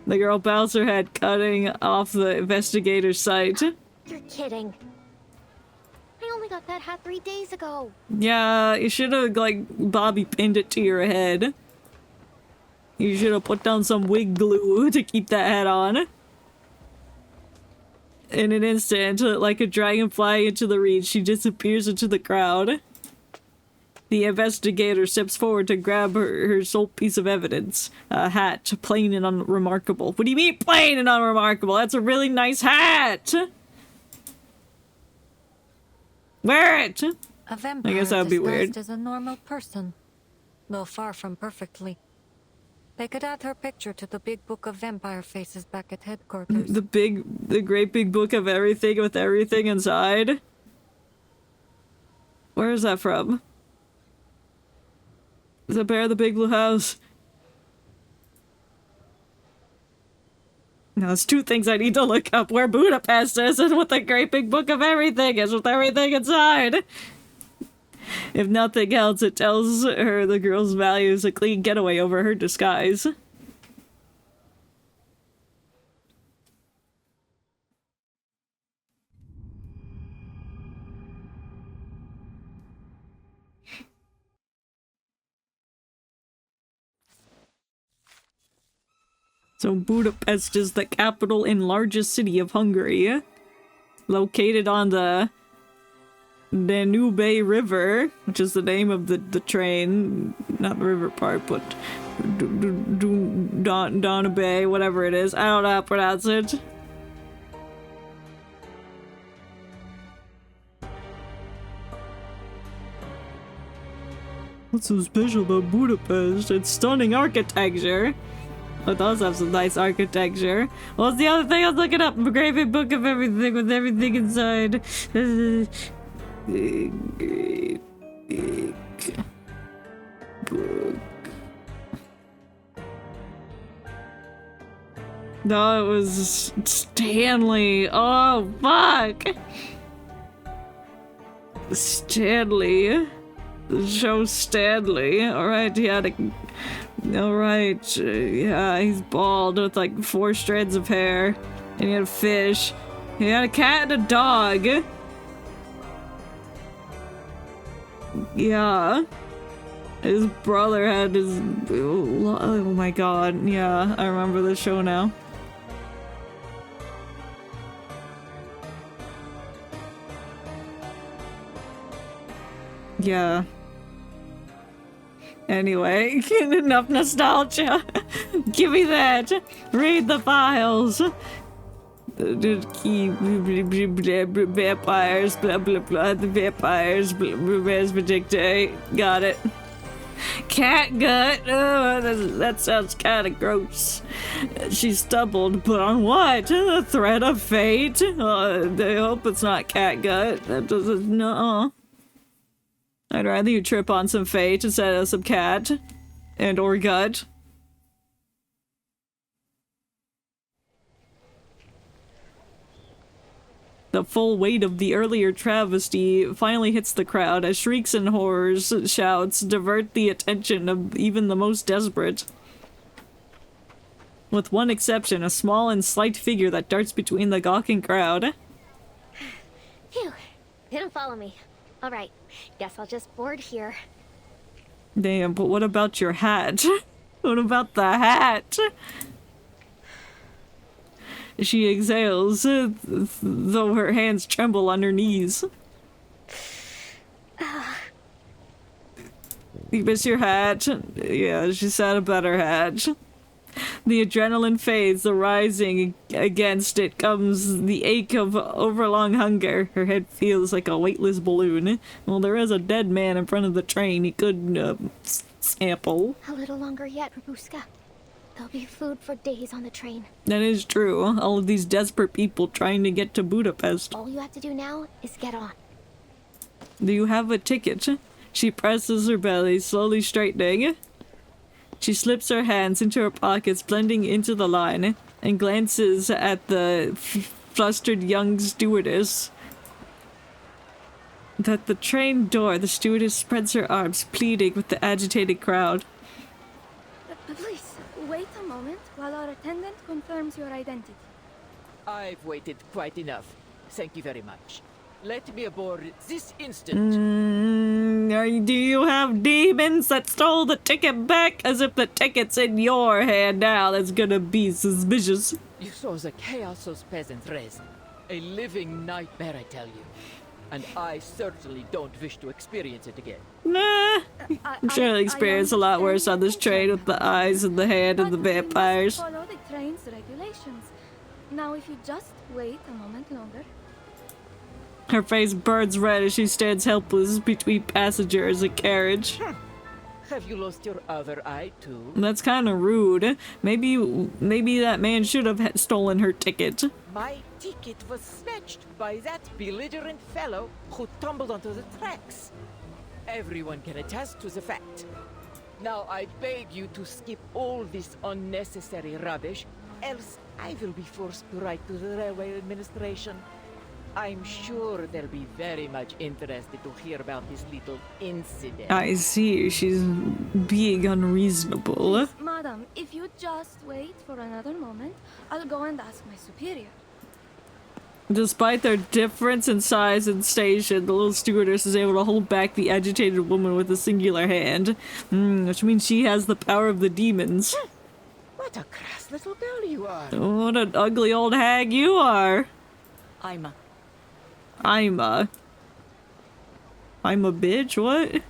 The girl bows her head, cutting off the investigator's sight. You're kidding. I only got that hat 3 days ago. Yeah, you should have, like, bobby pinned it to your head. You should have put down some wig glue to keep that hat on. In an instant, like a dragonfly into the reeds, she disappears into the crowd. The investigator steps forward to grab her sole piece of evidence. A hat, plain and unremarkable. What do you mean plain and unremarkable? That's a really nice hat! Wear it! A vampire I guess that would be weird. disguised as a normal person, though far from perfectly. They could add her picture to the big book of vampire faces back at headquarters. The great big book of everything with everything inside? Where is that from? The Bear of the Big Blue House. Now, there's two things I need to look up. Where Budapest is and what the Great Big Book of Everything is with everything inside. If nothing else, it tells her the girl's values a clean getaway over her disguise. So Budapest is the capital and largest city of Hungary, located on the Danube River, which is the name of the train, not the river part, but Danube, whatever it is. I don't know how to pronounce it. What's so special about Budapest? It's stunning architecture. It does have some nice architecture. What's the other thing I was looking up? A great big book of everything with everything inside. Great big book. No, it was Stanley. Oh, fuck. Stanley. The show Stanley. Alright, he had a... Alright, yeah, he's bald with like 4 strands of hair. And he had a fish. He had a cat and a dog. Yeah. His brother had his... Oh my god, yeah, I remember the show now. Yeah. Anyway, enough nostalgia. Give me that. Read the files. Vampires, blah blah blah. The vampires, predictate. Got it. Cat gut. Oh, that sounds kind of gross. She stumbled, but on what? The threat of fate? I hope it's not cat gut. That doesn't. No. I'd rather you trip on some fate instead of some cat. And or gut. The full weight of the earlier travesty finally hits the crowd as shrieks and horrors, shouts divert the attention of even the most desperate. With one exception, a small and slight figure that darts between the gawking crowd. Phew, didn't follow me. Alright, guess I'll just board here. Damn, but what about your hat? What about the hat? She exhales, though her hands tremble on her knees. You miss your hat? Yeah, she said about her hat. The adrenaline fades, the rising against it comes the ache of overlong hunger. Her head feels like a weightless balloon. Well, there is a dead man in front of the train he could, sample. A little longer yet, Rabuska. There'll be food for days on the train. That is true. All of these desperate people trying to get to Budapest. All you have to do now is get on. Do you have a ticket? She presses her belly, slowly straightening. She slips her hands into her pockets, blending into the line, and glances at the flustered young stewardess. At the train door, the stewardess spreads her arms, pleading with the agitated crowd. Please, wait a moment while our attendant confirms your identity. I've waited quite enough. Thank you very much. Let me aboard this instant. Do you have demons that stole the ticket back? As if the ticket's in your hand now, that's gonna be suspicious. You saw the chaos those peasants raised. A living nightmare, I tell you. And I certainly don't wish to experience it again. Nah. I'm sure I'll experience a lot worse on this train with the eyes and the head and the vampires. Follow the train's regulations. Now, if you just wait a moment longer. Her face burns red as she stands helpless between passengers and carriage. Have you lost your other eye too? That's kind of rude. Maybe that man should have stolen her ticket. My ticket was snatched by that belligerent fellow who tumbled onto the tracks. Everyone can attest to the fact. Now I beg you to skip all this unnecessary rubbish, else I will be forced to write to the Railway Administration. I'm sure they'll be very much interested to hear about this little incident. I see. She's being unreasonable. Madam, if you just wait for another moment, I'll go and ask my superior. Despite their difference in size and station, the little stewardess is able to hold back the agitated woman with a singular hand. Which means she has the power of the demons. What a crass little girl you are. What an ugly old hag you are. I'm a bitch? What?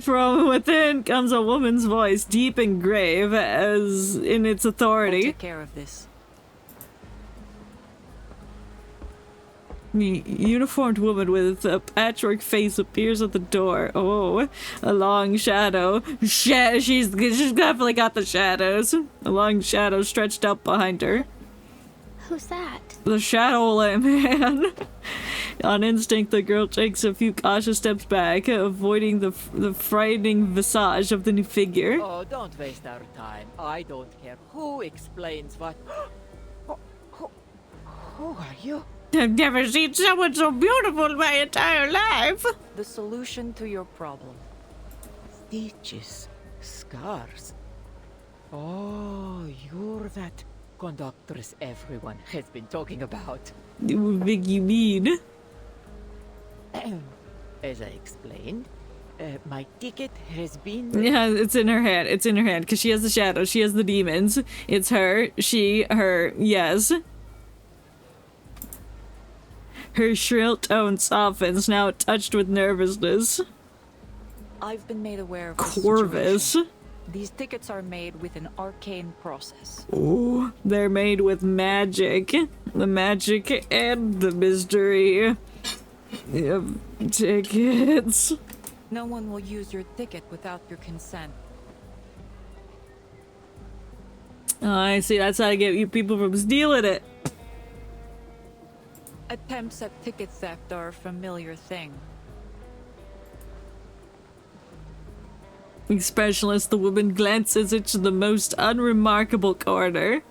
From within comes a woman's voice, deep and grave, as in its authority. I'll take care of this. The uniformed woman with a patchwork face appears at the door. Oh, a long shadow. She's definitely got the shadows. A long shadow stretched out behind her. Who's that? The shadow man. On instinct, the girl takes a few cautious steps back, avoiding the frightening visage of the new figure. Oh, don't waste our time. I don't care who explains what. Who are you? I've never seen someone so beautiful in my entire life. The solution to your problem. Stitches, scars. Oh, you're that conductress everyone has been talking about. What big you mean? As I explained, my ticket has been... Yeah, it's in her hand. It's in her hand, because she has the shadow. She has the demons. It's her. She, her. Yes. Her shrill tone softens, now touched with nervousness. I've been made aware of Corvus. These tickets are made with an arcane process. Ooh, they're made with magic. The magic and the mystery. Tickets. No one will use your ticket without your consent. Oh, I see. That's how to get you people from stealing it. Attempts at ticket theft are a familiar thing. Expressionless, the woman glances into the most unremarkable corner.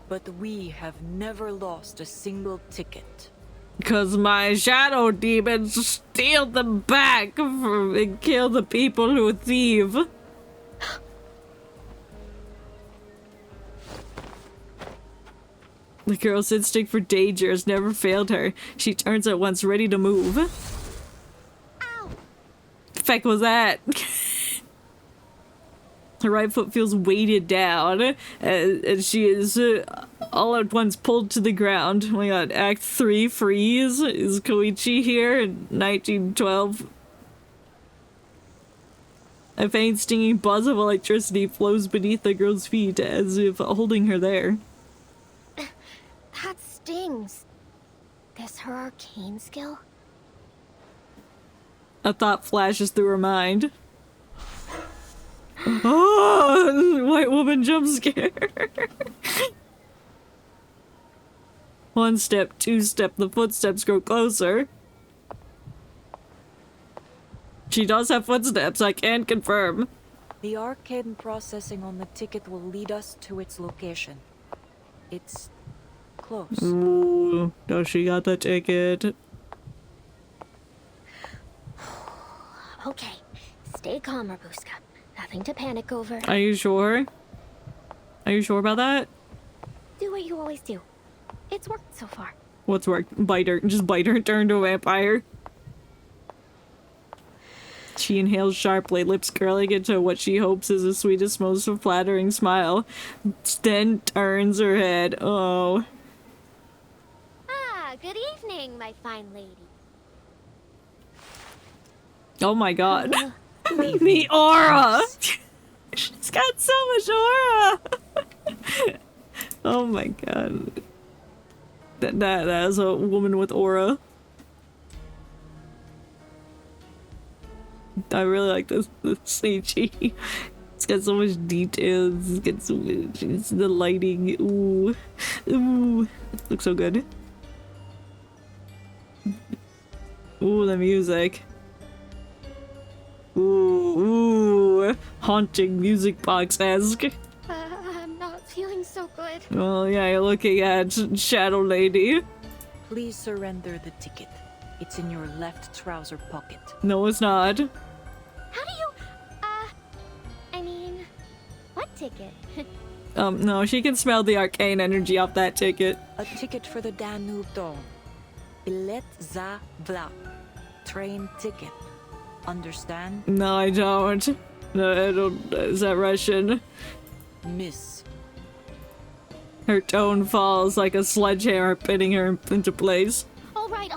But we have never lost a single ticket. Because my shadow demons steal them back and kill the people who thieve. The girl's instinct for danger has never failed her. She turns at once, ready to move. Ow! The heck was that? Her right foot feels weighted down, and she is all at once pulled to the ground. Oh my god, Act 3, freeze. Is Koichi here in 1912? A faint stinging buzz of electricity flows beneath the girl's feet, as if holding her there. That stings. This her arcane skill? A thought flashes through her mind. Oh, white woman jump scare. One step, two step, the footsteps grow closer. She does have footsteps, I can confirm. The arcane processing on the ticket will lead us to its location. It's close. Ooh, does she got the ticket? Okay, stay calm, Robuska. Nothing to panic over. Are you sure? Are you sure about that? Do what you always do. It's worked so far. What's worked? Bite her. Just bite her. Turn to a vampire. She inhales sharply, lips curling into what she hopes is the sweetest, most flattering smile. Then turns her head. Oh. Ah, Good evening, my fine lady. Oh my god. The aura! She's got so much aura! Oh my god. That is a woman with aura. I really like this CG. It's got so much details. It's got so much. It's the lighting. Ooh. Ooh. It looks so good. Ooh, the music. Ooh. Haunting music box-esque. I'm not feeling so good. Well, yeah, you're looking at Shadow Lady. Please surrender the ticket. It's in your left trouser pocket. No, it's not. How do you, I mean, what ticket? No, she can smell the arcane energy off that ticket. A ticket for the Danube Dawn. Bilet za vlak. Train ticket. Understand? No, I don't. No, I don't. Is that Russian? Miss. Her tone falls like a sledgehammer, pinning her into place. All right.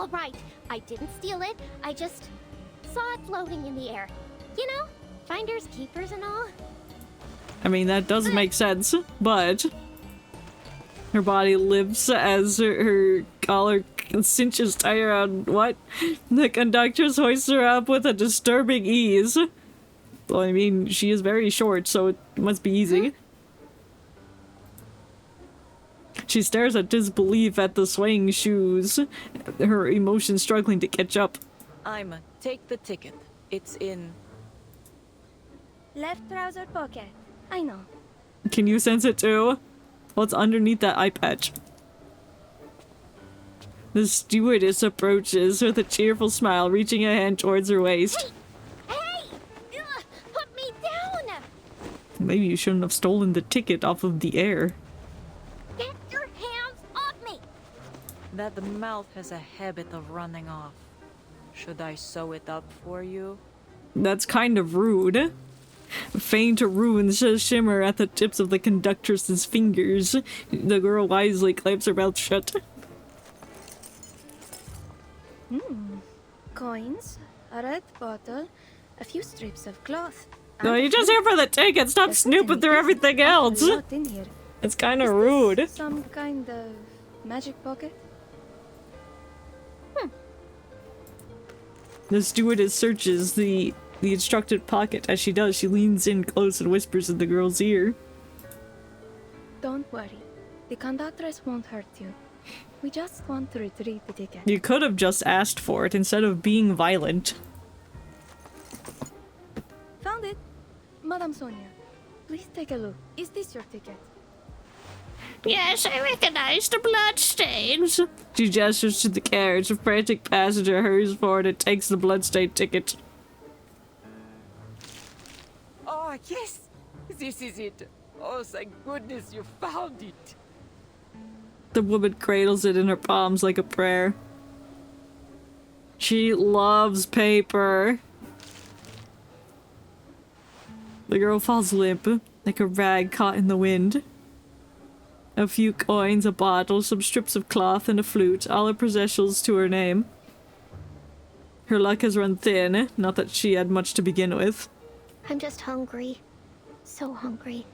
I didn't steal it. I just saw it floating in the air. You know, finders keepers and all. I mean, that does make sense, but her body lifts as her collar cinches tight around what? The conductress hoists her up with a disturbing ease. Well, I mean, she is very short, so it must be easy. She stares at disbelief at the swaying shoes, her emotions struggling to catch up. Ima, take the ticket. It's in... Left trouser pocket. I know. Can you sense it too? What's underneath that eye patch? The stewardess approaches with a cheerful smile, reaching a hand towards her waist. Hey! Put me down! Maybe you shouldn't have stolen the ticket off of the air. Get your hands off me! That mouth has a habit of running off. Should I sew it up for you? That's kind of rude. Faint runes shimmer at the tips of the conductress's fingers. The girl wisely clamps her mouth shut. Coins, a red bottle, a few strips of cloth. No, you're just here for the ticket. Stop snooping through everything else. It's kind of rude. Some kind of magic pocket? The stewardess searches the instructed pocket. As she does, she leans in close and whispers in the girl's ear. Don't worry. The conductress won't hurt you. We just want to retrieve the ticket. You could have just asked for it instead of being violent. Found it. Madame Sonia, please take a look. Is this your ticket? Yes, I recognize the bloodstains. She gestures to the carriage. A frantic passenger hurries forward and takes the bloodstained ticket. Oh, yes! This is it. Oh, thank goodness you found it. The woman cradles it in her palms like a prayer. She loves paper. The girl falls limp, like a rag caught in the wind. A few coins, a bottle, some strips of cloth, and a flute, all her possessions to her name. Her luck has run thin, not that she had much to begin with. I'm just hungry. So hungry.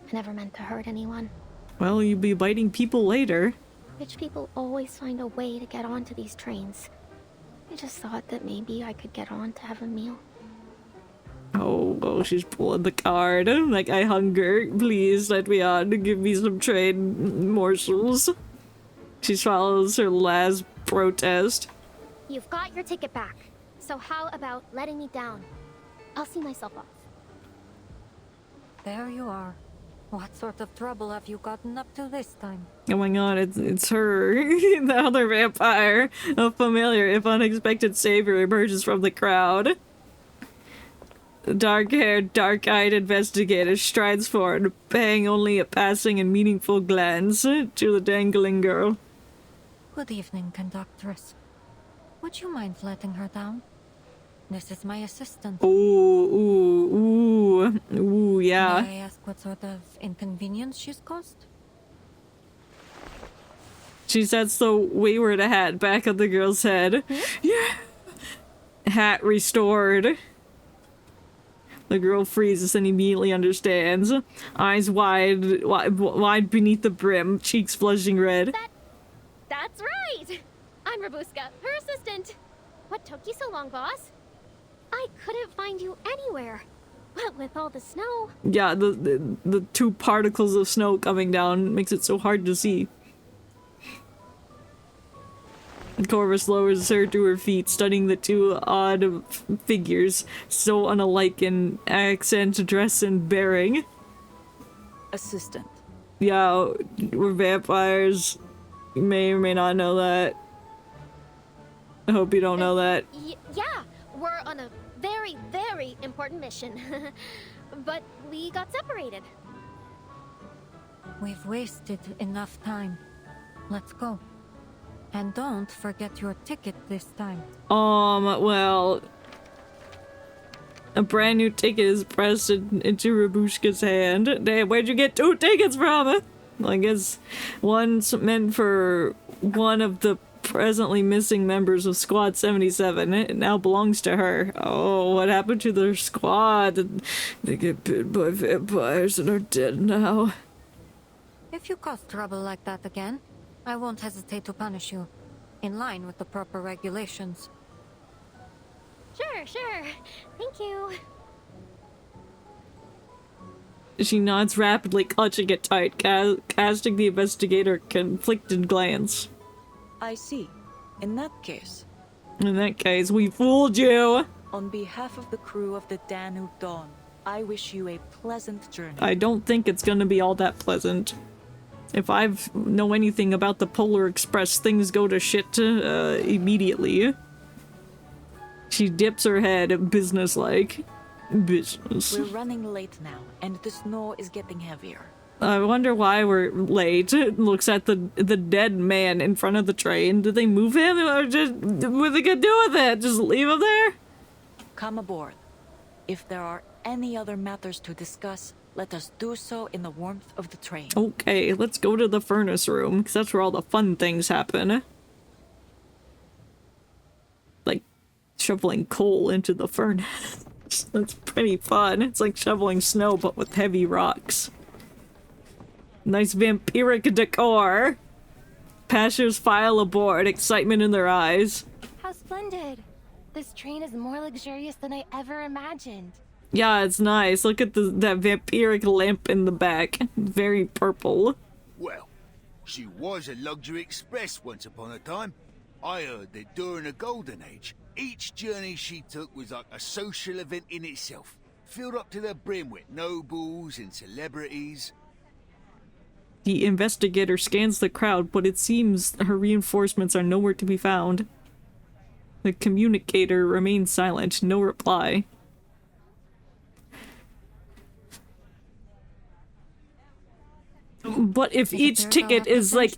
I never meant to hurt anyone. Well, you'll be biting people later. Rich people always find a way to get onto these trains. I just thought that maybe I could get on to have a meal. Oh, she's pulling the card. Like, I hunger. Please let me on. Give me some train morsels. She swallows her last protest. You've got your ticket back. So how about letting me down? I'll see myself off. There you are. What sort of trouble have you gotten up to this time? Oh my god, it's her. The other vampire. A familiar, if unexpected savior emerges from the crowd. The dark-haired, dark-eyed investigator strides forward, paying only a passing and meaningful glance to the dangling girl. Good evening, conductress. Would you mind letting her down? This is my assistant. Ooh, yeah. May I ask what sort of inconvenience she's caused? She sets the wayward hat back on the girl's head. Yeah! Hat restored. The girl freezes and immediately understands. Eyes wide beneath the brim, cheeks flushing red. That's right! I'm Rabuska, her assistant. What took you so long, boss? I couldn't find you anywhere. What with all the snow? Yeah, the two particles of snow coming down makes it so hard to see. Corvus lowers her to her feet, studying the two odd figures, so unalike in accent, dress, and bearing. Assistant. Yeah, we're vampires. You may or may not know that. I hope you don't know that. Yeah, we're on a very, very important mission. But we got separated. We've wasted enough time. Let's go. And don't forget your ticket this time. Well... A brand new ticket is pressed into Rabushka's hand. Damn, where'd you get 2 tickets from? I guess one's meant for one of the presently missing members of Squad 77. It now belongs to her. Oh, what happened to their squad? They get bit by vampires and are dead now. If you cause trouble like that again, I won't hesitate to punish you, in line with the proper regulations. Sure. Thank you. She nods rapidly, clutching it tight, casting the investigator a conflicted glance. I see. In that case, we fooled you! On behalf of the crew of the Danube Dawn, I wish you a pleasant journey. I don't think it's gonna be all that pleasant. If I know anything about the Polar Express, things go to shit immediately. She dips her head, businesslike. Business. We're running late now, and the snow is getting heavier. I wonder why we're late. Looks at the dead man in front of the train. Did they move him, or just what are they gonna do with it? Just leave him there? Come aboard. If there are any other matters to discuss, let us do so in the warmth of the train. Okay, let's go to the furnace room, because that's where all the fun things happen. Like, shoveling coal into the furnace. That's pretty fun. It's like shoveling snow, but with heavy rocks. Nice vampiric decor. Passers file aboard, excitement in their eyes. How splendid. This train is more luxurious than I ever imagined. Yeah, it's nice. Look at that vampiric lamp in the back. Very purple. Well, she was a luxury express once upon a time. I heard that during the Golden Age, each journey she took was like a social event in itself, filled up to the brim with nobles and celebrities. The investigator scans the crowd, but it seems her reinforcements are nowhere to be found. The communicator remains silent, no reply. But if each ticket is like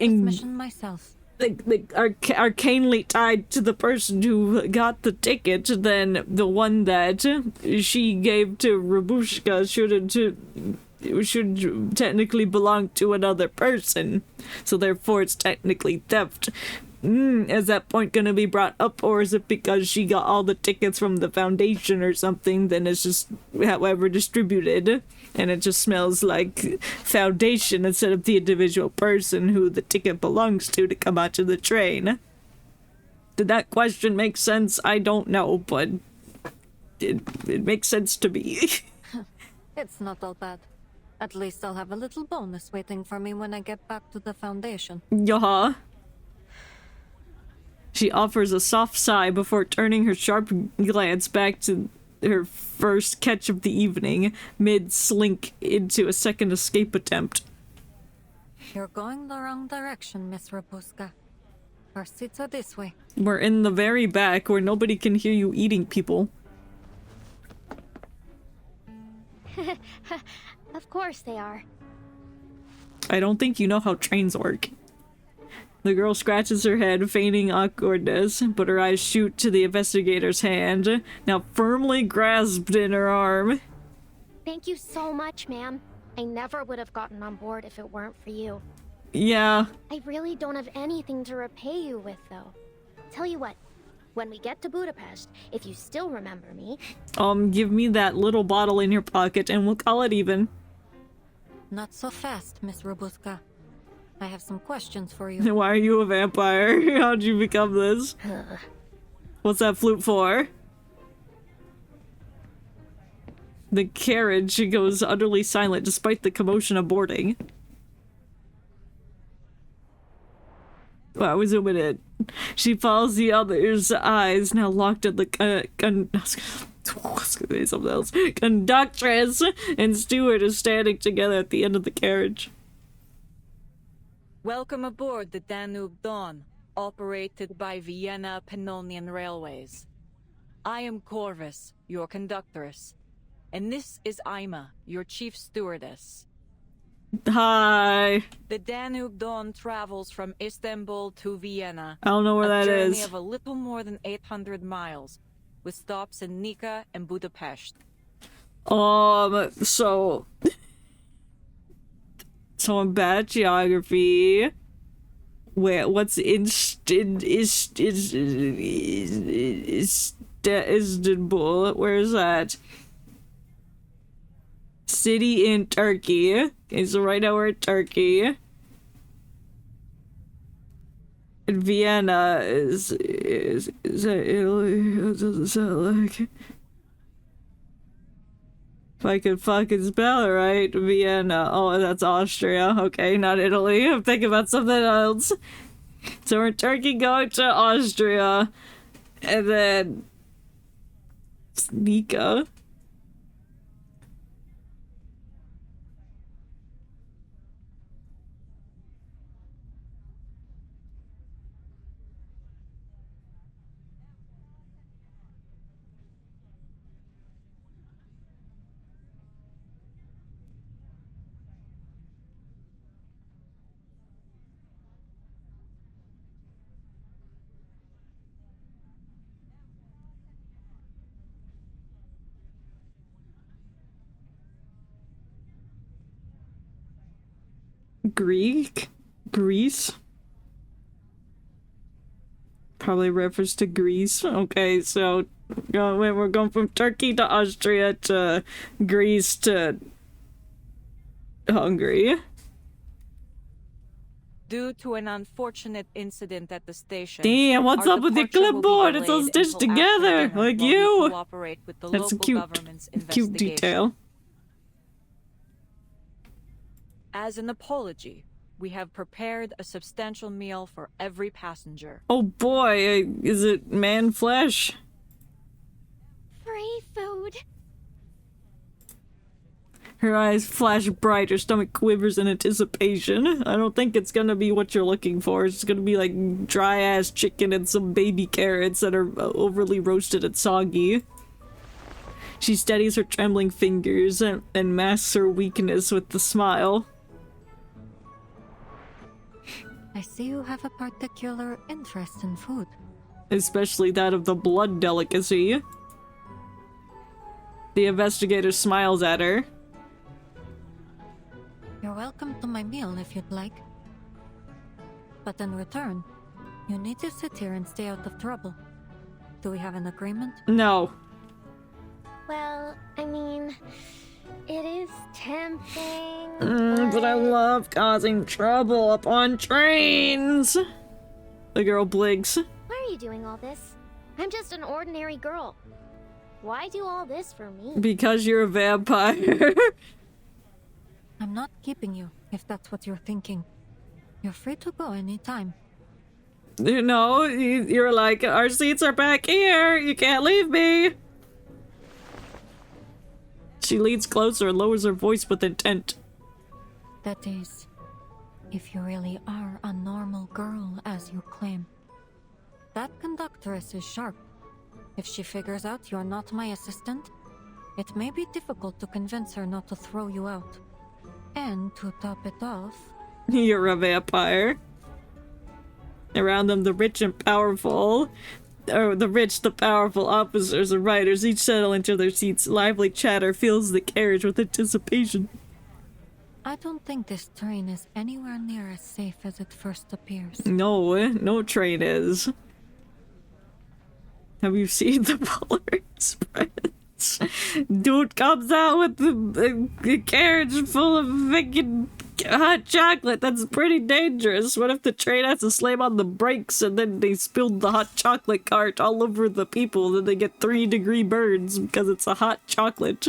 arcanely tied to the person who got the ticket, then the one that she gave to Rabushka should technically belong to another person. So therefore it's technically theft. Is that point gonna be brought up, or is it because she got all the tickets from the Foundation or something, then it's just however distributed, and it just smells like Foundation instead of the individual person who the ticket belongs to come onto the train? Did that question make sense? I don't know, but it makes sense to me. It's not all bad. At least I'll have a little bonus waiting for me when I get back to the Foundation. Yeah. She offers a soft sigh before turning her sharp glance back to her first catch of the evening, mid-slink into a second escape attempt. You're going the wrong direction, Miss Rabuska. Our seats are this way. We're in the very back where nobody can hear you eating people. Of course they are. I don't think you know how trains work. The girl scratches her head, feigning awkwardness, but her eyes shoot to the investigator's hand, now firmly grasped in her arm. Thank you so much, ma'am. I never would have gotten on board if it weren't for you. Yeah. I really don't have anything to repay you with, though. Tell you what, when we get to Budapest, if you still remember me... Give me that little bottle in your pocket and we'll call it even. Not so fast, Miss Robuska. I have some questions for you. Why are you a vampire? How'd you become this? What's that flute for? The carriage goes utterly silent despite the commotion of boarding. Wow, we zoom in. She follows the other's eyes, now locked at the something else. Conductress and steward is standing together at the end of the carriage. Welcome aboard the Danube Dawn, operated by Vienna Pannonian Railways. I am Corvus, your conductress, and this is Ima, your chief stewardess. Hi. The Danube Dawn travels from Istanbul to Vienna. I don't know where that is. A journey is. of a little more than 800 miles, with stops in Nika and Budapest. So I'm bad at geography. Where what's Istanbul? Where is that? City in Turkey. Okay, so right now we're in Turkey. And Vienna is that Italy? That doesn't sound like. If I could fucking spell it right, Vienna. Oh, that's Austria. Okay, not Italy. I'm thinking about something else. So we're in Turkey going to Austria. And then... Nika. Greece? Probably reference to Greece. Okay, so we're going from Turkey to Austria to Greece to Hungary. Due to an unfortunate incident at the station. Damn, what's up with your clipboard? It's all stitched together, like you. That's a cute detail. As an apology, we have prepared a substantial meal for every passenger. Oh boy, is it man flesh? Free food. Her eyes flash bright, her stomach quivers in anticipation. I don't think it's gonna be what you're looking for. It's gonna be like dry-ass chicken and some baby carrots that are overly roasted and soggy. She steadies her trembling fingers and masks her weakness with the smile. I see you have a particular interest in food. Especially that of the blood delicacy. The investigator smiles at her. You're welcome to my meal if you'd like. But in return, you need to sit here and stay out of trouble. Do we have an agreement? No. Well, I mean, it is tempting. But I love causing trouble up on trains. The girl blinks. Why are you doing all this? I'm just an ordinary girl. Why do all this for me? Because you're a vampire. I'm not keeping you, if that's what you're thinking. You're free to go anytime. You know, you're like, our seats are back here. You can't leave me. She leans closer and lowers her voice with intent. That is, if you really are a normal girl, as you claim. That conductress is sharp. If she figures out you're not my assistant, it may be difficult to convince her not to throw you out. And to top it off... You're a vampire. Around them, the rich and powerful... Or the rich, the powerful officers and riders each settle into their seats. Lively chatter fills the carriage with anticipation. I don't think this train is anywhere near as safe as it first appears. No, no train is. Have you seen the Polar Express? Dude comes out with the carriage full of freaking hot chocolate. That's pretty dangerous. What if the train has to slam on the brakes and then they spilled the hot chocolate cart all over the people? Then they get 3-degree burns because it's a hot chocolate.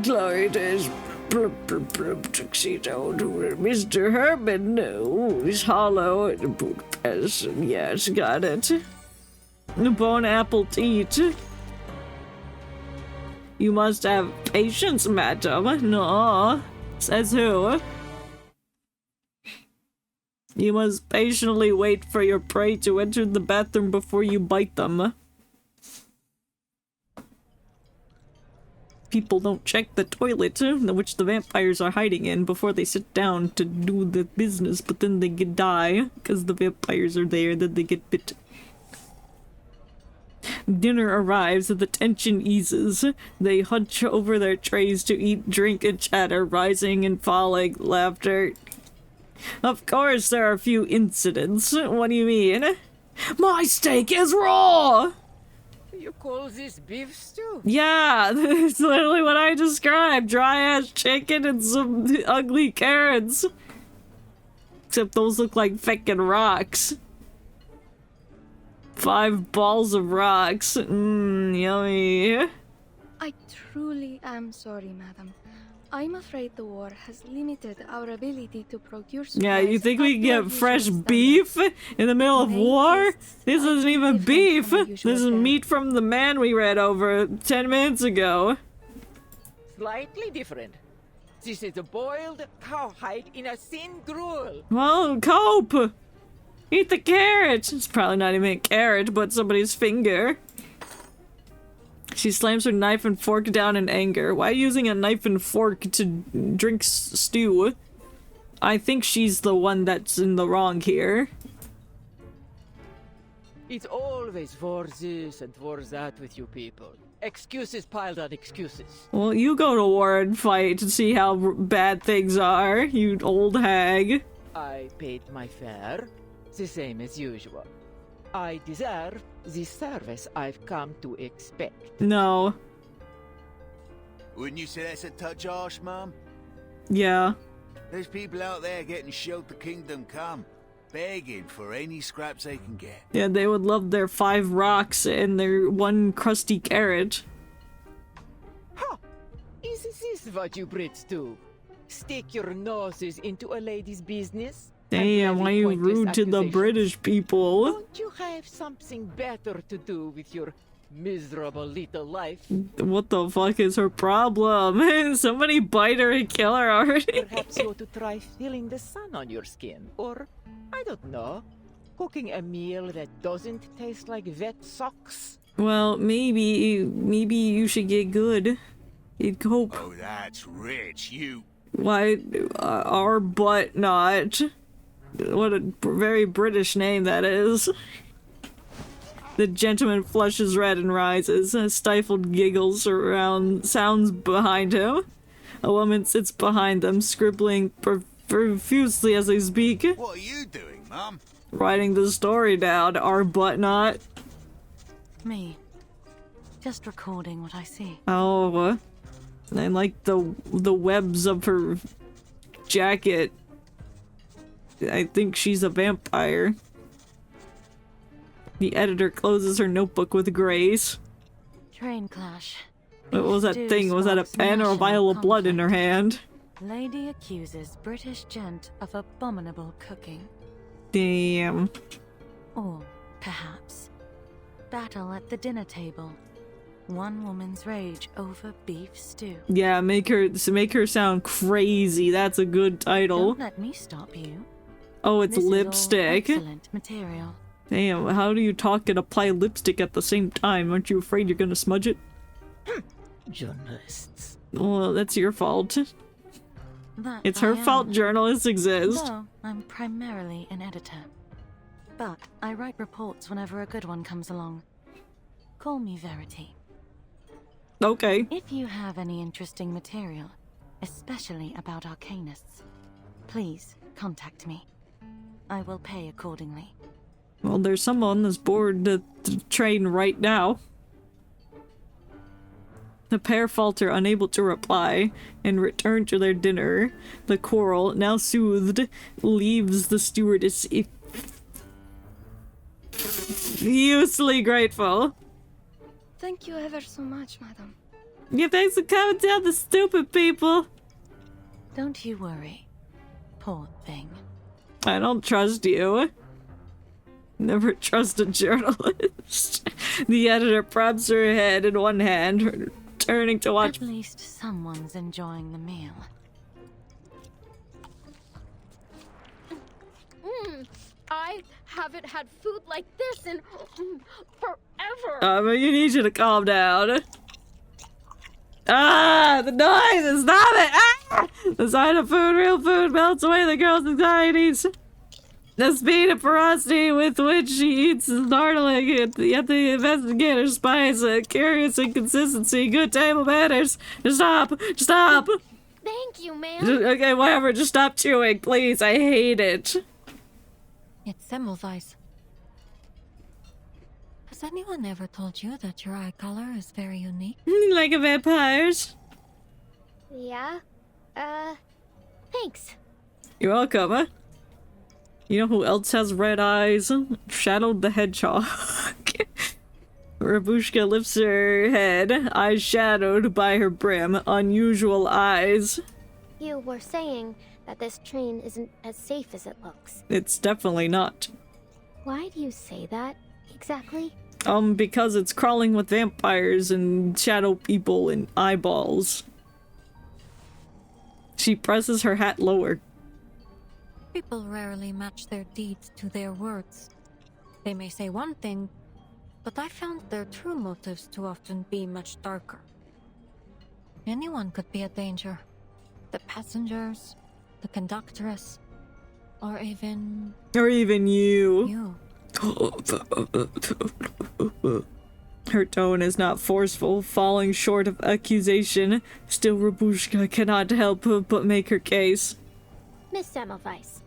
Glory days. Tuxedo. Mr. Herman. Oh, he's hollow. Yes, got it. Bone apple teat. You must have patience, madam. No. Says who? You must patiently wait for your prey to enter the bathroom before you bite them. People don't check the toilet, which the vampires are hiding in, before they sit down to do the business, but then they die, because the vampires are there, then they get bit. Dinner arrives, and the tension eases. They hunch over their trays to eat, drink, and chatter, rising and falling, laughter. Of course, there are a few incidents. What do you mean? My steak is raw! You call this beef stew? Yeah, it's literally what I described. Dry-ass chicken and some ugly carrots. Except those look like feckin' rocks. 5 balls of rocks. Yummy. I truly am sorry, madam. I'm afraid the war has limited our ability to procure supplies. Yeah, you think we can get fresh beef in the middle of war? This isn't even beef! This is meat from the man we read over 10 minutes ago. Slightly different. This is a boiled cowhide in a thin gruel. Well, cope! Eat the carrot! It's probably not even a carrot, but somebody's finger. She slams her knife and fork down in anger. Why using a knife and fork to drink stew? I think she's the one that's in the wrong here. It's always for this and for that with you people. Excuses piled on excuses. Well, you go to war and fight to see how bad things are, you old hag. I paid my fare, the same as usual. I deserve the service I've come to expect. No. Wouldn't you say that's a touch harsh, Mum? Yeah. There's people out there getting showed the kingdom come, begging for any scraps they can get. Yeah, they would love their 5 rocks and their 1 crusty carrot. Ha! Is this what you Brits do? Stick your noses into a lady's business? Damn, why are you rude to the British people? Don't you have something better to do with your miserable little life? What the fuck is her problem? Somebody bite her and kill her already? Perhaps you ought to try feeling the sun on your skin. Or, I don't know, cooking a meal that doesn't taste like wet socks. Well, maybe you should get good. You'd cope. Oh, that's rich, you... Why, our butt not? What a very British name that is. The gentleman flushes red and rises. A stifled giggles around sounds behind him. A woman sits behind them, scribbling profusely as they speak. What are you doing, Mum? Writing the story down, our butt not. Me. Just recording what I see. Oh, I like the webs of her jacket. I think she's a vampire. The editor closes her notebook with grace. Train clash. What was that thing? Was that a pen or a vial of blood in her hand? Lady accuses British gent of abominable cooking. Damn. Or, perhaps, battle at the dinner table. One woman's rage over beef stew. Yeah, make her sound crazy. That's a good title. Don't let me stop you. Oh, it's This lipstick. Is all excellent material. Damn, how do you talk and apply lipstick at the same time? Aren't you afraid you're gonna smudge it? Journalists. Well, that's your fault. That It's her I am. fault journalists exist. No, I'm primarily an editor. But I write reports whenever a good one comes along. Call me Verity. Okay. If you have any interesting material, especially about arcanists, please contact me. I will pay accordingly. Well, there's someone on this board the train right now. The pair falter, unable to reply, and return to their dinner. The coral, now soothed, leaves the stewardess uselessly grateful. Thank you ever so much, madam. Yeah, thanks for coming down the stupid people. Don't you worry, poor thing. I don't trust you. Never trust a journalist. The editor props her head in one hand, turning to watch. At least someone's enjoying the meal. I haven't had food like this in forever. You need you to calm down. Ah, the noise! Stop it! Ah! The sight of food, real food, melts away the girl's anxieties. The speed and ferocity with which she eats is startling, yet the investigator's spies a curious inconsistency. Good table manners. Just stop! Just stop! Thank you, ma'am. Okay, whatever. Just stop chewing, please. I hate it. It's Semmelweis. Has anyone ever told you that your eye color is very unique? Like a vampire's? Yeah? Thanks. You're welcome, huh? You know who else has red eyes? Shadowed the Hedgehog. Rabushka lifts her head, eyes shadowed by her brim. Unusual eyes. You were saying that this train isn't as safe as it looks. It's definitely not. Why do you say that, exactly? Because it's crawling with vampires and shadow people and eyeballs. She presses her hat lower. People rarely match their deeds to their words. They may say one thing, but I found their true motives to often be much darker. Anyone could be a danger. The passengers, the conductress, or even... you. Her tone is not forceful, falling short of accusation. Still, Rabushka cannot help but make her case. Miss Semmelweis,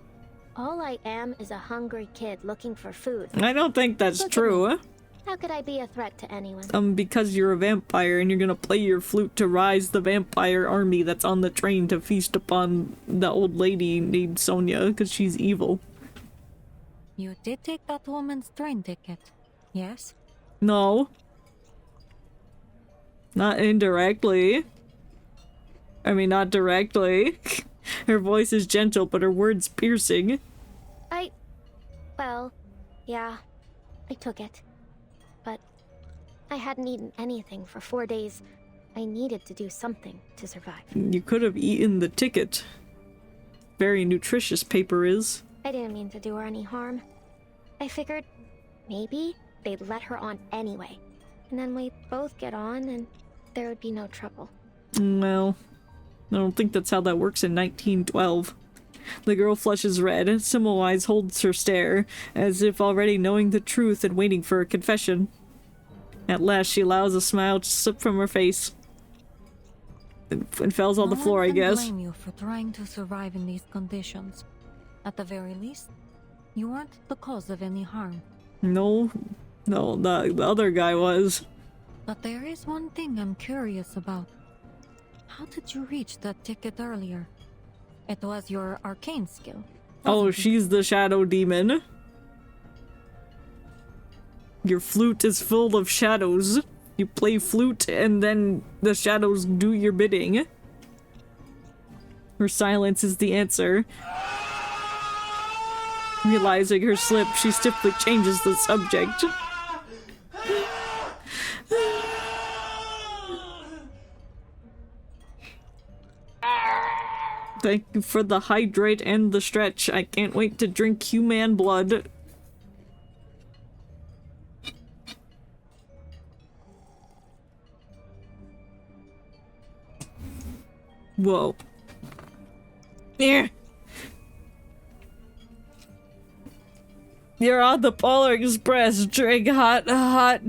all I am is a hungry kid looking for food. I don't think that's true. How could I be a threat to anyone? Because you're a vampire and you're gonna play your flute to rise the vampire army that's on the train to feast upon the old lady named Sonia, because she's evil. You did take that woman's train ticket, yes? No. Not indirectly. I mean, not directly. Her voice is gentle, but her words piercing. Well, yeah, I took it. But I hadn't eaten anything for 4 days. I needed to do something to survive. You could have eaten the ticket. Very nutritious paper is. I didn't mean to do her any harm. I figured maybe they'd let her on anyway. And then we'd both get on and there would be no trouble. Well, I don't think that's how that works in 1912. The girl flushes red. Semmelweis holds her stare, as if already knowing the truth and waiting for a confession. At last, she allows a smile to slip from her face. And falls on the floor, I guess. No one can blame you for trying to survive in these conditions. At the very least, you weren't the cause of any harm. No, the other guy was. But there is one thing I'm curious about. How did you reach that ticket earlier? It was your arcane skill. Oh, she's the shadow demon. Your flute is full of shadows. You play flute and then the shadows do your bidding. Her silence is the answer. Realizing her slip, she stiffly changes the subject. Thank you for the hydrate and the stretch. I can't wait to drink human blood. Whoa. Here. You're on the Polar Express. Drink hot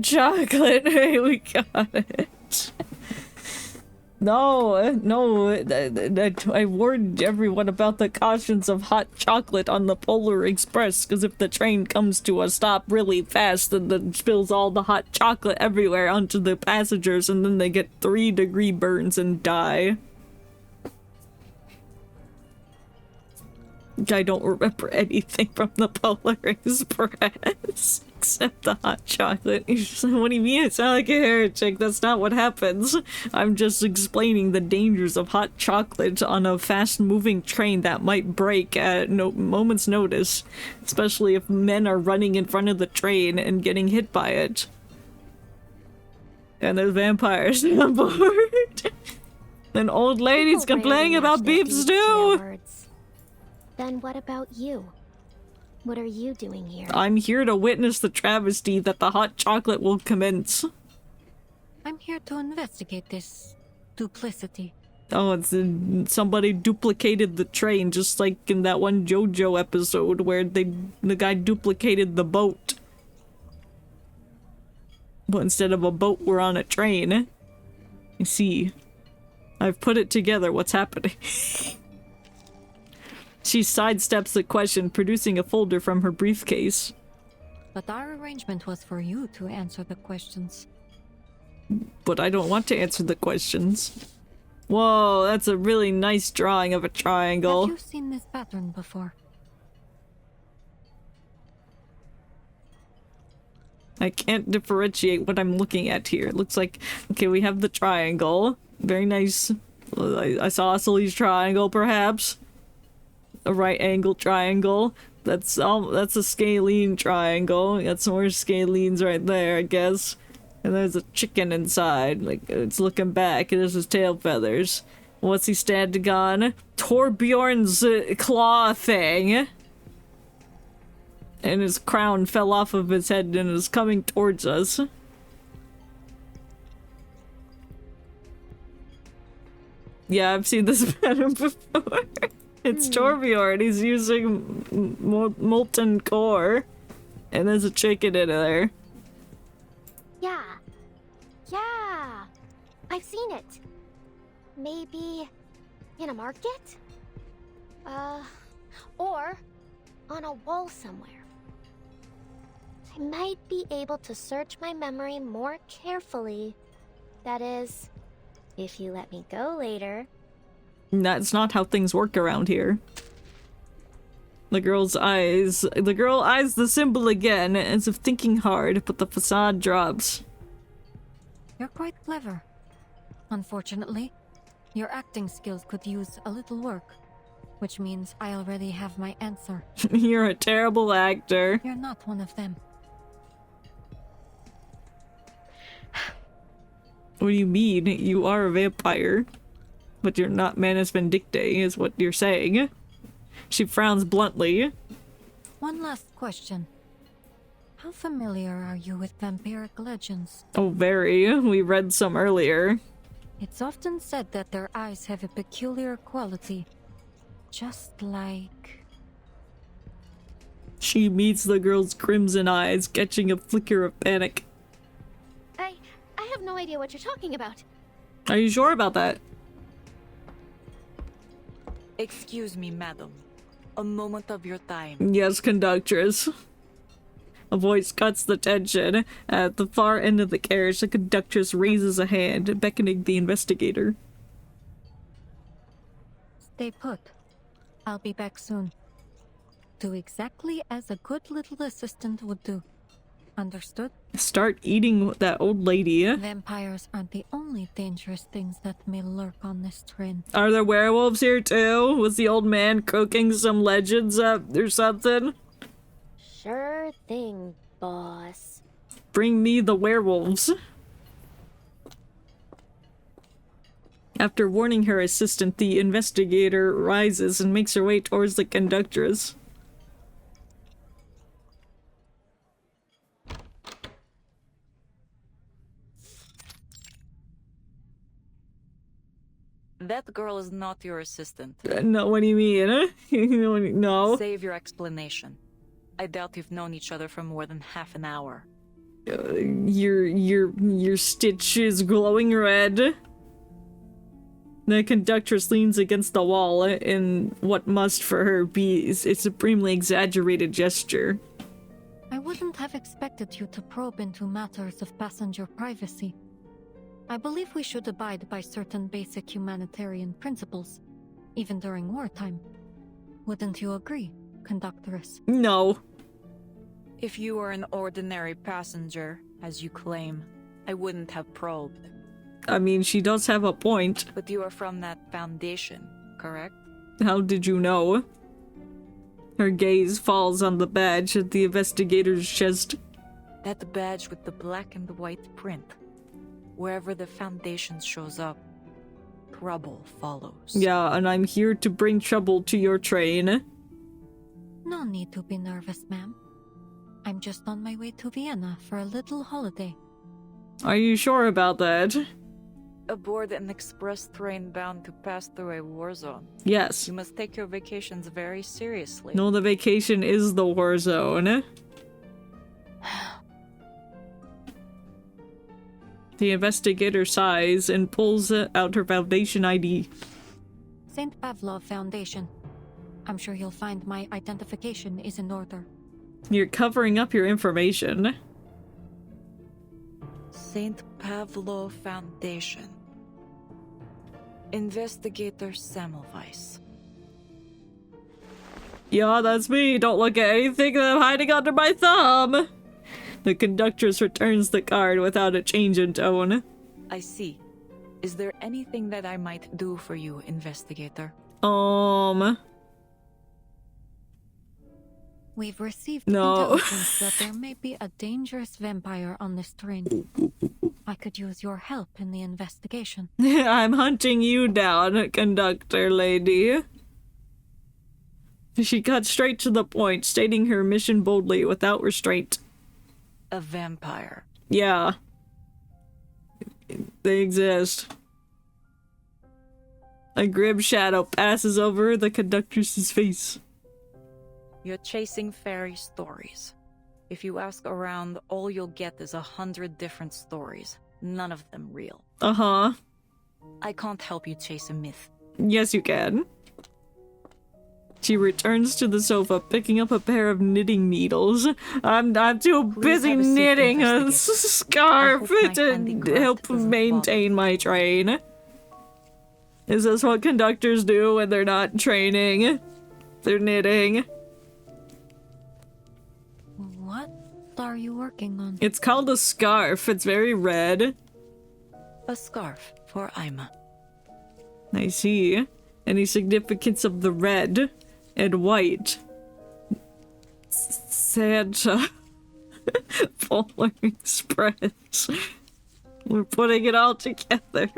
chocolate. Hey, we got it. No, I warned everyone about the cautions of hot chocolate on the Polar Express, because if the train comes to a stop really fast and then spills all the hot chocolate everywhere onto the passengers, and then they get 3-degree burns and die. I don't remember anything from the Polar Express except the hot chocolate. What do you mean? It's not like a heretic. That's not what happens. I'm just explaining the dangers of hot chocolate on a fast-moving train that might break at no moment's notice, especially if men are running in front of the train and getting hit by it. And there's vampires on board. And old ladies complaining about beef stew. Then what about you? What are you doing here? I'm here to witness the travesty that the hot chocolate will commence. I'm here to investigate this duplicity. Oh, it's somebody duplicated the train, just like in that one JoJo episode where the guy duplicated the boat. But instead of a boat, we're on a train. You see, I've put it together. What's happening? She sidesteps the question, producing a folder from her briefcase. But our arrangement was for you to answer the questions. But I don't want to answer the questions. Whoa, that's a really nice drawing of a triangle. Have you seen this pattern before? I can't differentiate what I'm looking at here. It looks like, okay, we have the triangle. Very nice. Isosceles triangle, perhaps. A right angle triangle. That's a scalene triangle. Got some more scalenes right there, I guess. And there's a chicken inside. Like, it's looking back. It has his tail feathers. What's he standing on? Torbjorn's claw thing. And his crown fell off of his head and is coming towards us. Yeah, I've seen this pattern before. It's Torbjorn. He's using molten core. And there's a chicken in there. Yeah. Yeah. I've seen it. Maybe in a market? Or on a wall somewhere. I might be able to search my memory more carefully. That is, if you let me go later. That's not how things work around here. The girl eyes the symbol again, as if thinking hard, but the facade drops. You're quite clever. Unfortunately, your acting skills could use a little work, which means I already have my answer. You're a terrible actor. You're not one of them. What do you mean? You are a vampire. But you're not Manus Vindictae, is what you're saying. She frowns bluntly. One last question. How familiar are you with vampiric legends? Oh, very. We read some earlier. It's often said that their eyes have a peculiar quality. Just like... She meets the girl's crimson eyes, catching a flicker of panic. I have no idea what you're talking about. Are you sure about that? Excuse me, madam. A moment of your time. Yes, conductress. A voice cuts the tension. At the far end of the carriage, the conductress raises a hand, beckoning the investigator. Stay put. I'll be back soon. Do exactly as a good little assistant would do. Understood? Start eating that old lady. Vampires aren't the only dangerous things that may lurk on this train. Are there werewolves here too? Was the old man cooking some legends up or something? Sure thing, boss. Bring me the werewolves. After warning her assistant, the investigator rises and makes her way towards the conductress. That girl is not your assistant. No, what do you mean? No. Save your explanation. I doubt you've known each other for more than half an hour. Your stitch is glowing red. The conductress leans against the wall in what must for her be a supremely exaggerated gesture. I wouldn't have expected you to probe into matters of passenger privacy. I believe we should abide by certain basic humanitarian principles, even during wartime. Wouldn't you agree, conductress? No. If you were an ordinary passenger, as you claim, I wouldn't have probed. I mean, she does have a point. But you are from that foundation, correct? How did you know? Her gaze falls on the badge at the investigator's chest. That badge with the black and white print. Wherever the foundation shows up, trouble follows. Yeah, and I'm here to bring trouble to your train. No need to be nervous, ma'am. I'm just on my way to Vienna for a little holiday. Are you sure about that? Aboard an express train bound to pass through a war zone. Yes. You must take your vacations very seriously. No, the vacation is the war zone. The investigator sighs and pulls out her foundation ID. St. Pavlov Foundation. I'm sure you'll find my identification is in order. You're covering up your information. St. Pavlov Foundation. Investigator Semmelweis. Yeah, that's me. Don't look at anything that I'm hiding under my thumb. The conductress returns the card without a change in tone. I see. Is there anything that I might do for you, investigator? We've received No. intelligence that there may be a dangerous vampire on this train. I could use your help in the investigation. I'm hunting you down, conductor lady. She cut straight to the point, stating her mission boldly without restraint. A vampire. Yeah. They exist. A grim shadow passes over the conductress's face. You're chasing fairy stories. If you ask around, all you'll get is 100 different stories. None of them real. Uh-huh. I can't help you chase a myth. Yes, you can. She returns to the sofa, picking up a pair of knitting needles. I'm too busy knitting a scarf to help maintain my train. Is this what conductors do when they're not training? They're knitting. What are you working on? It's called a scarf. It's very red. A scarf for Ima. I see. Any significance of the red and white? Santa. Polar Express. We're putting it all together.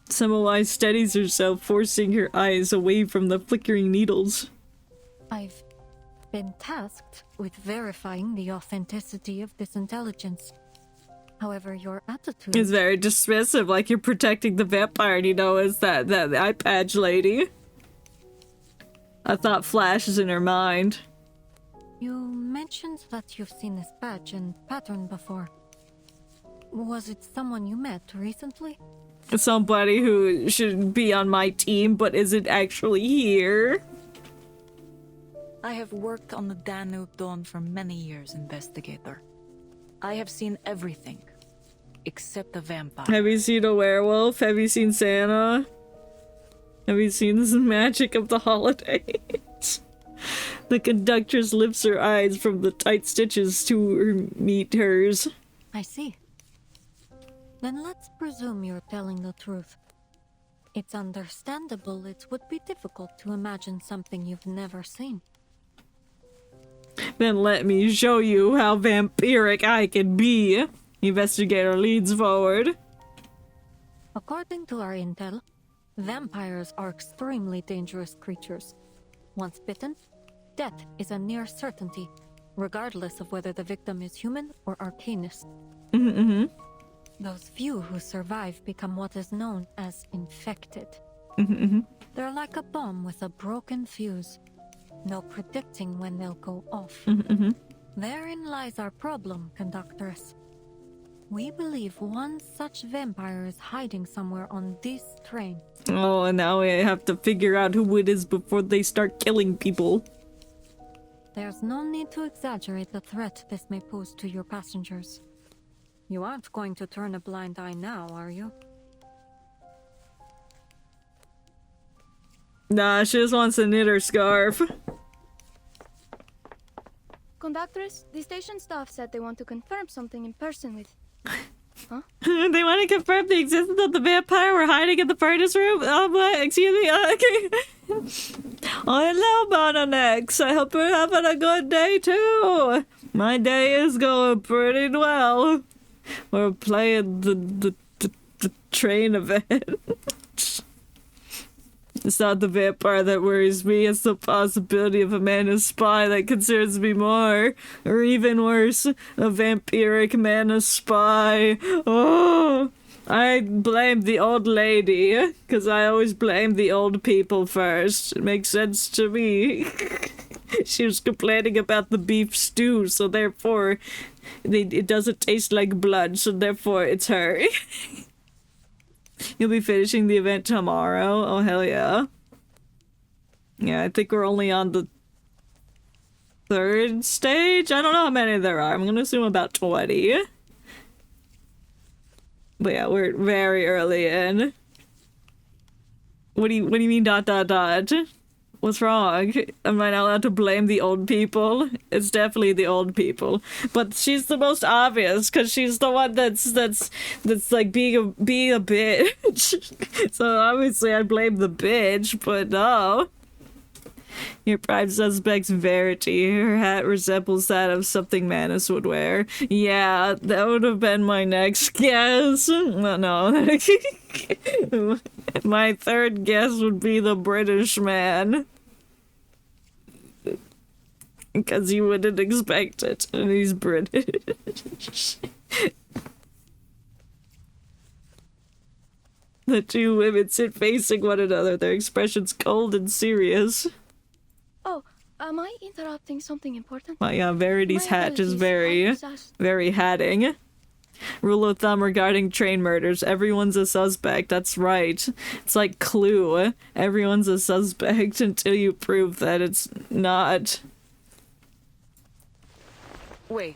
Semmelweis steadies herself, forcing her eyes away from the flickering needles. I've been tasked with verifying the authenticity of this intelligence. However, your attitude is very dismissive, like you're protecting the vampire, and you know, is that eye patch lady. I thought Flash is in her mind. You mentioned that you've seen this badge and pattern before. Was it someone you met recently? Somebody who should be on my team but isn't actually here. I have worked on the Danube Dawn for many years, investigator. I have seen everything, except a vampire. Have you seen a werewolf? Have you seen Santa? Have you seen the magic of the holidays? The conductress lifts her eyes from the tight stitches to meet hers. I see. Then let's presume you're telling the truth. It's understandable it would be difficult to imagine something you've never seen. Then let me show you how vampiric I can be. Investigator leans forward. According to our intel, vampires are extremely dangerous creatures. Once bitten, death is a near certainty, regardless of whether the victim is human or arcanist. Mm-hmm. Those few who survive become what is known as infected. Mm-hmm. They're like a bomb with a broken fuse. No predicting when they'll go off. Mm-hmm. Therein lies our problem, conductress. We believe one such vampire is hiding somewhere on this train. Oh, and now we have to figure out who it is before they start killing people. There's no need to exaggerate the threat this may pose to your passengers. You aren't going to turn a blind eye now, are you? Nah, she just wants to knit her scarf. Conductress, the station staff said they want to confirm something in person with... Huh? They want to confirm the existence of the vampire we're hiding in the furnace room? What? Excuse me? Okay. Oh, hello, Mononex. I hope you're having a good day, too. My day is going pretty well. We're playing the train event. It's not the vampire that worries me, it's the possibility of a mana spy that concerns me more. Or even worse, a vampiric mana spy. Oh, I blame the old lady, because I always blame the old people first. It makes sense to me. She was complaining about the beef stew, so therefore it doesn't taste like blood, so therefore it's her. You'll be finishing the event tomorrow? Oh, hell yeah. Yeah, I think we're only on the 3rd stage? I don't know how many there are. I'm gonna assume about 20. But yeah, we're very early in. What do you mean ... What's wrong? Am I not allowed to blame the old people? It's definitely the old people. But she's the most obvious, because she's the one that's like being a bitch. So obviously I blame the bitch, but no. Your prime suspect's Verity. Her hat resembles that of something Manus would wear. Yeah, that would have been my next guess. No. My 3rd guess would be the British man. Because you wouldn't expect it, and he's British. The two women sit facing one another, their expressions cold and serious. Oh, am I interrupting something important? Well, yeah, Verity's My hat is apologies, very hatting. Rule of thumb regarding train murders. Everyone's a suspect. That's right. It's like Clue. Everyone's a suspect until you prove that it's not. Wait.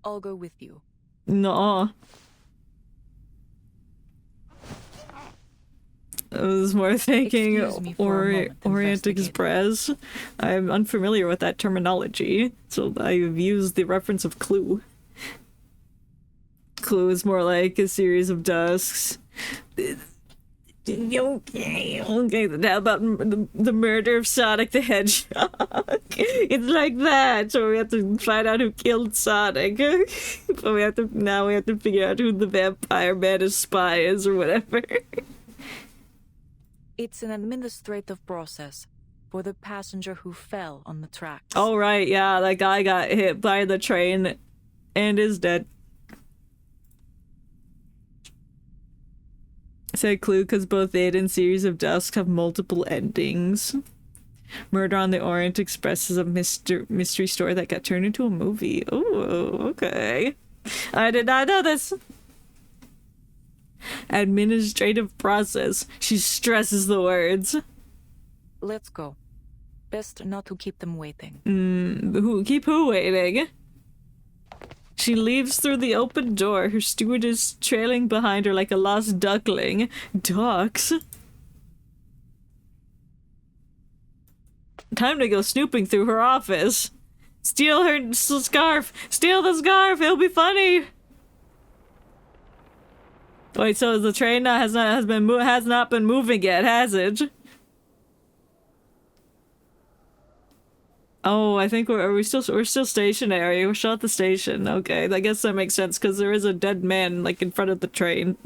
I'll go with you. No. I was more thinking Orient Express. I'm unfamiliar with that terminology, so I've used the reference of Clue. Clue is more like a series of dusks. Okay, now about the murder of Sonic the Hedgehog. It's like that, so we have to find out who killed Sonic. But we have to figure out who the vampire man spy is or whatever. It's an administrative process for the passenger who fell on the tracks. Oh right, yeah, that guy got hit by the train and is dead. Said Clue because both it and Series of Dusk have multiple endings. Murder on the Orient Express is a mystery story that got turned into a movie. Oh, okay. I did not know this. Administrative process. She stresses the words. Let's go. Best not to keep them waiting. Keep who waiting? She leaves through the open door, her stewardess trailing behind her like a lost duckling. Ducks? Time to go snooping through her office. Steal her scarf! Steal the scarf! It'll be funny! Wait, so the train has not been moving yet, has it? Oh, I think we're still stationary. We're still at the station. Okay, I guess that makes sense because there is a dead man like in front of the train.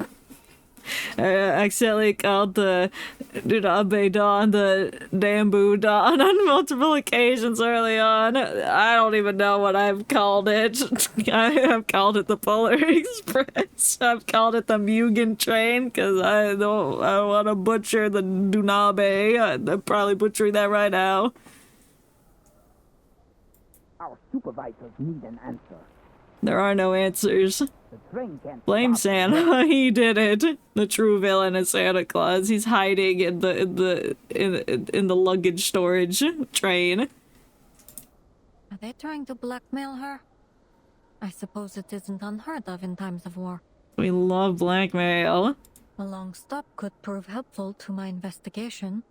I accidentally called the Abe Dawn the Bamboo Dawn on multiple occasions early on. I don't even know what I've called it. I have called it the Polar Express. I've called it the Mugen train because I want to butcher the Dunabe. I'm probably butchering that right now. Our supervisors need an answer. There are no answers. Blame Santa. He did it. The true villain is Santa Claus. He's hiding in the luggage storage train. Are they trying to blackmail her? I suppose it isn't unheard of in times of war. We love blackmail. A long stop could prove helpful to my investigation.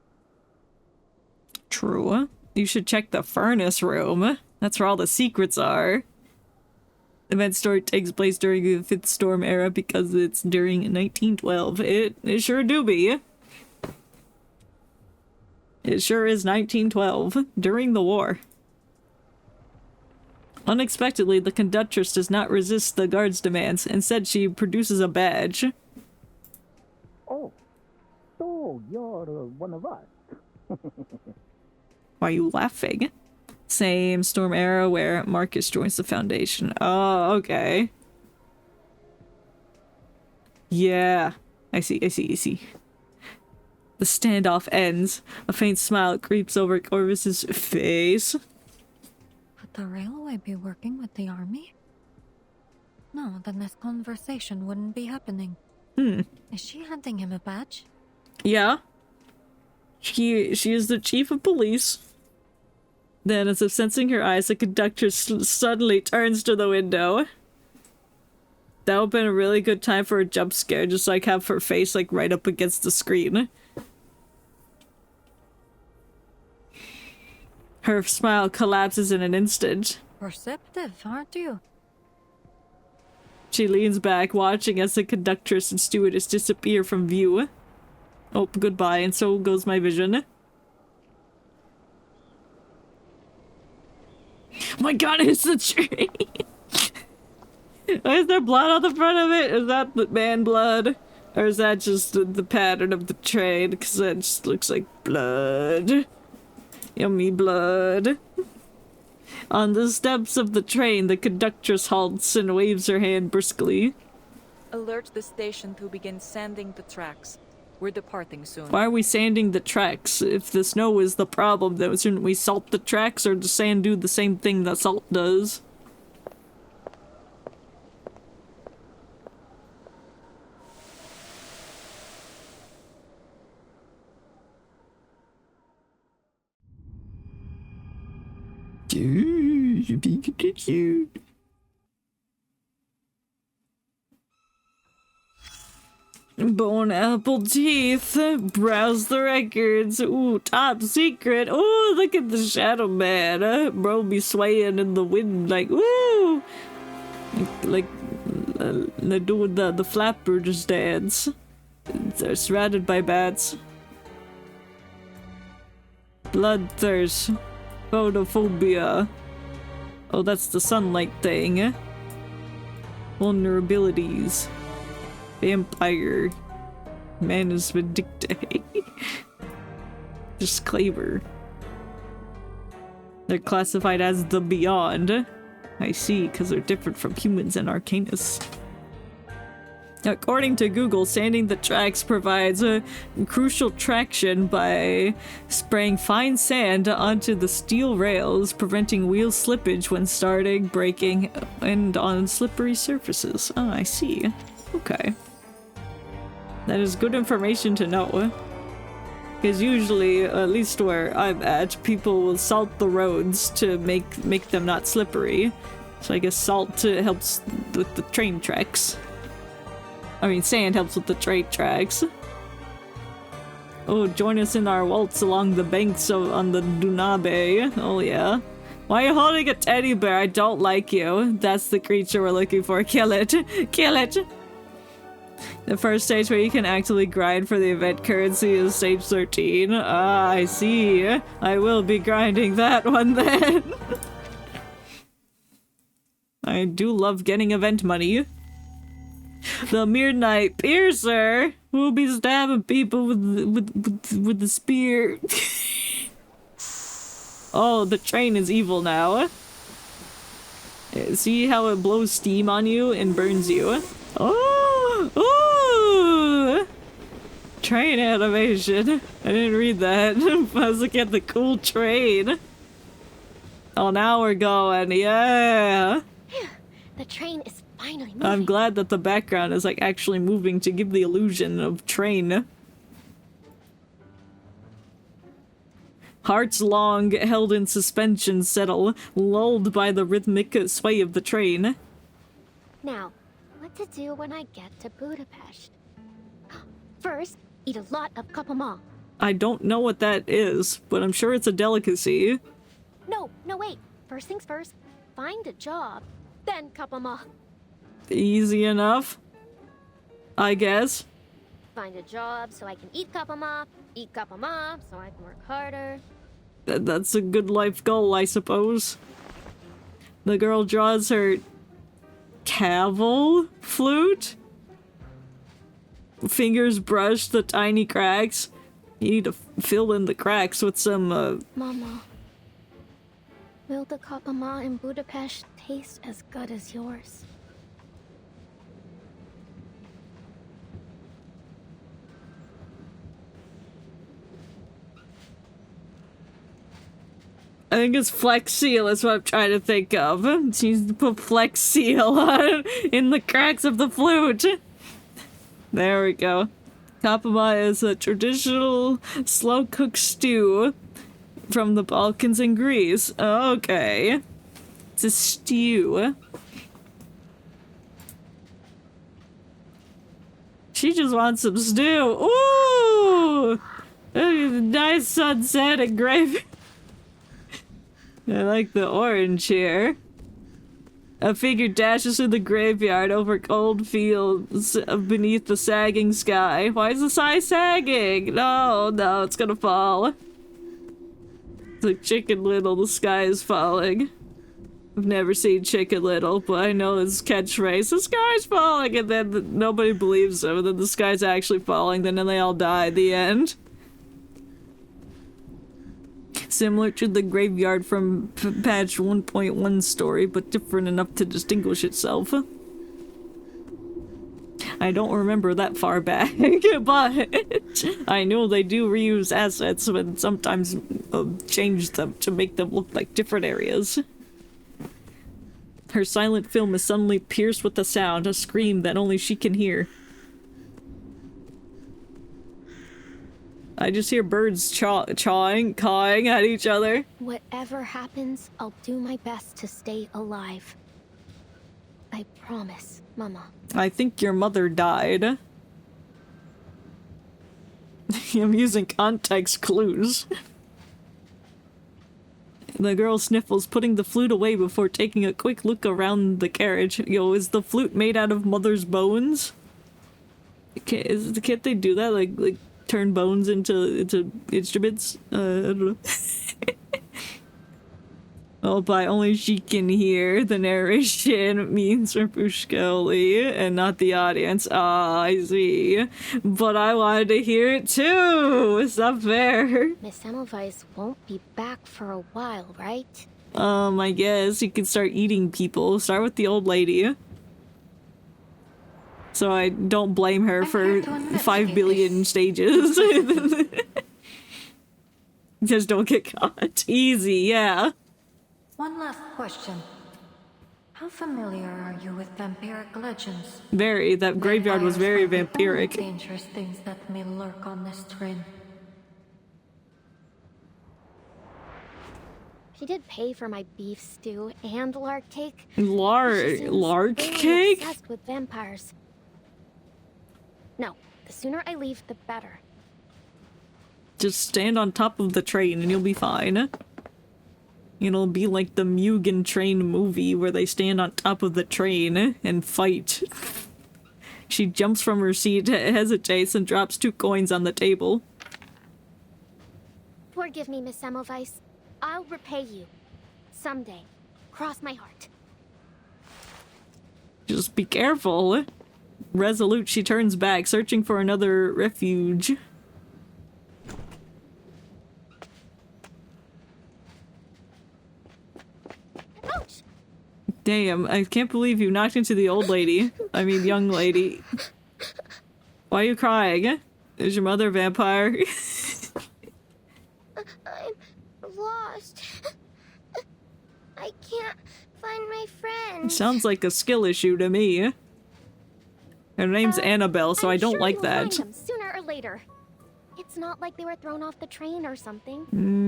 True. You should check the furnace room. That's where all the secrets are. The event story takes place during the 5th Storm era because it's during 1912. It sure do be. It sure is 1912, during the war. Unexpectedly, the conductress does not resist the guard's demands. Instead, she produces a badge. Oh, so you're one of us. Why are you laughing? Same Storm era where Marcus joins the Foundation. Oh, okay. Yeah. I see. The standoff ends. A faint smile creeps over Corvus's face. Would the railway be working with the army? No, then this conversation wouldn't be happening. Is she handing him a badge? Yeah. She is the chief of police. Then, as if sensing her eyes, the conductor suddenly turns to the window. That would have been a really good time for a jump scare, just like have her face like right up against the screen. Her smile collapses in an instant. Perceptive, aren't you? She leans back, watching as the conductress and stewardess disappear from view. Oh, goodbye, and so goes my vision. My god, it's the train! Why is there blood on the front of it? Is that the man blood? Or is that just the pattern of the train? Because that just looks like blood. Yummy blood. On the steps of the train, the conductress halts and waves her hand briskly. Alert the station to begin sanding the tracks. We're departing soon. Why are we sanding the tracks? If the snow is the problem, then shouldn't we salt the tracks, or does sand do the same thing that salt does? Bone apple teeth. Browse the records. Ooh, top secret. Ooh, look at the shadow man. Bro be swaying in the wind like, ooh. Like they're doing the flappers dance. They're surrounded by bats. Bloodthirst. Photophobia. Oh, that's the sunlight thing. Vulnerabilities. Vampire. Man is vindictive. Disclaimer. They're classified as the Beyond. I see, because they're different from humans and Arcanus. According to Google, sanding the tracks provides a crucial traction by spraying fine sand onto the steel rails, preventing wheel slippage when starting, braking, and on slippery surfaces. Oh, I see. Okay. That is good information to know. Because usually, at least where I'm at, people will salt the roads to make them not slippery. So I guess salt helps with the train tracks. I mean, sand helps with the train tracks. Oh, join us in our waltz along the banks on the Dunabe. Oh yeah. Why are you holding a teddy bear? I don't like you. That's the creature we're looking for. Kill it. Kill it! The first stage where you can actively grind for the event currency is stage 13. Ah, I see. I will be grinding that one then. I do love getting event money. The Midnight Piercer will be stabbing people with the spear. Oh, the train is evil now. See how it blows steam on you and burns you? Oh! Ooh! Train animation. I didn't read that. I was looking at the cool train. Oh, now we're going. Yeah! The train is finally moving. I'm glad that the background is like actually moving to give the illusion of train. Hearts long, held in suspension, settle, lulled by the rhythmic sway of the train. Now, what to do when I get to Budapest? First, eat a lot of kapama. I don't know what that is, but I'm sure it's a delicacy. No, wait. First things first, find a job, then kapama. Easy enough, I guess. Find a job so I can eat kapama so I can work harder. That's a good life goal, I suppose. The girl draws her cavil flute. Fingers brush the tiny cracks. You need to fill in the cracks with some, Mama, will the kapama in Budapest taste as good as yours? I think it's Flex Seal is what I'm trying to think of. She needs to put Flex Seal on in the cracks of the flute. There we go. Kapama is a traditional slow-cooked stew from the Balkans and Greece. Okay. It's a stew. She just wants some stew. Ooh! Nice sunset and gravy. I like the orange here. A figure dashes through the graveyard over cold fields beneath the sagging sky. Why is the sky sagging? No, it's gonna fall. It's like Chicken Little, the sky is falling. I've never seen Chicken Little, but I know his catchphrase, the sky's falling, and then nobody believes him, and then the sky's actually falling, then they all die at the end. Similar to the graveyard from patch 1.1 story, but different enough to distinguish itself. I don't remember that far back, but I know they do reuse assets and sometimes change them to make them look like different areas. Her silent film is suddenly pierced with a sound, a scream that only she can hear. I just hear birds cawing at each other. Whatever happens, I'll do my best to stay alive. I promise, Mama. I think your mother died. I'm using context clues. The girl sniffles, putting the flute away before taking a quick look around the carriage. Yo, is the flute made out of mother's bones? Can't they do that? Like turn bones into instruments? I don't know. Oh, by only she can hear, the narration means Rapushka and not the audience. Ah, I see. But I wanted to hear it too! Is that fair? Miss Semmelweis won't be back for a while, right? I guess you can start eating people. Start with the old lady. So I don't blame her for 5 billion stages. Just don't get caught. Easy, yeah. One last question. How familiar are you with vampiric legends? Very. That graveyard was very vampiric. Dangerous things that may lurk on this train. She did pay for my beef stew and lark cake. Lark cake? Obsessed with vampires. No, the sooner I leave, the better. Just stand on top of the train and you'll be fine. It'll be like the Mugen Train movie where they stand on top of the train and fight. She jumps from her seat, hesitates, and drops 2 coins on the table. Forgive me, Miss Semmelweis. I'll repay you. Someday. Cross my heart. Just be careful. Resolute, she turns back, searching for another refuge. Ouch! Damn, I can't believe you knocked into the old lady. I mean, young lady. Why are you crying? Is your mother a vampire? I'm lost. I can't find my my friend. Sounds like a skill issue to me. Her name's Annabelle, so I don't sure like you'll that. find them sooner or later. It's not like they were thrown off the train or something.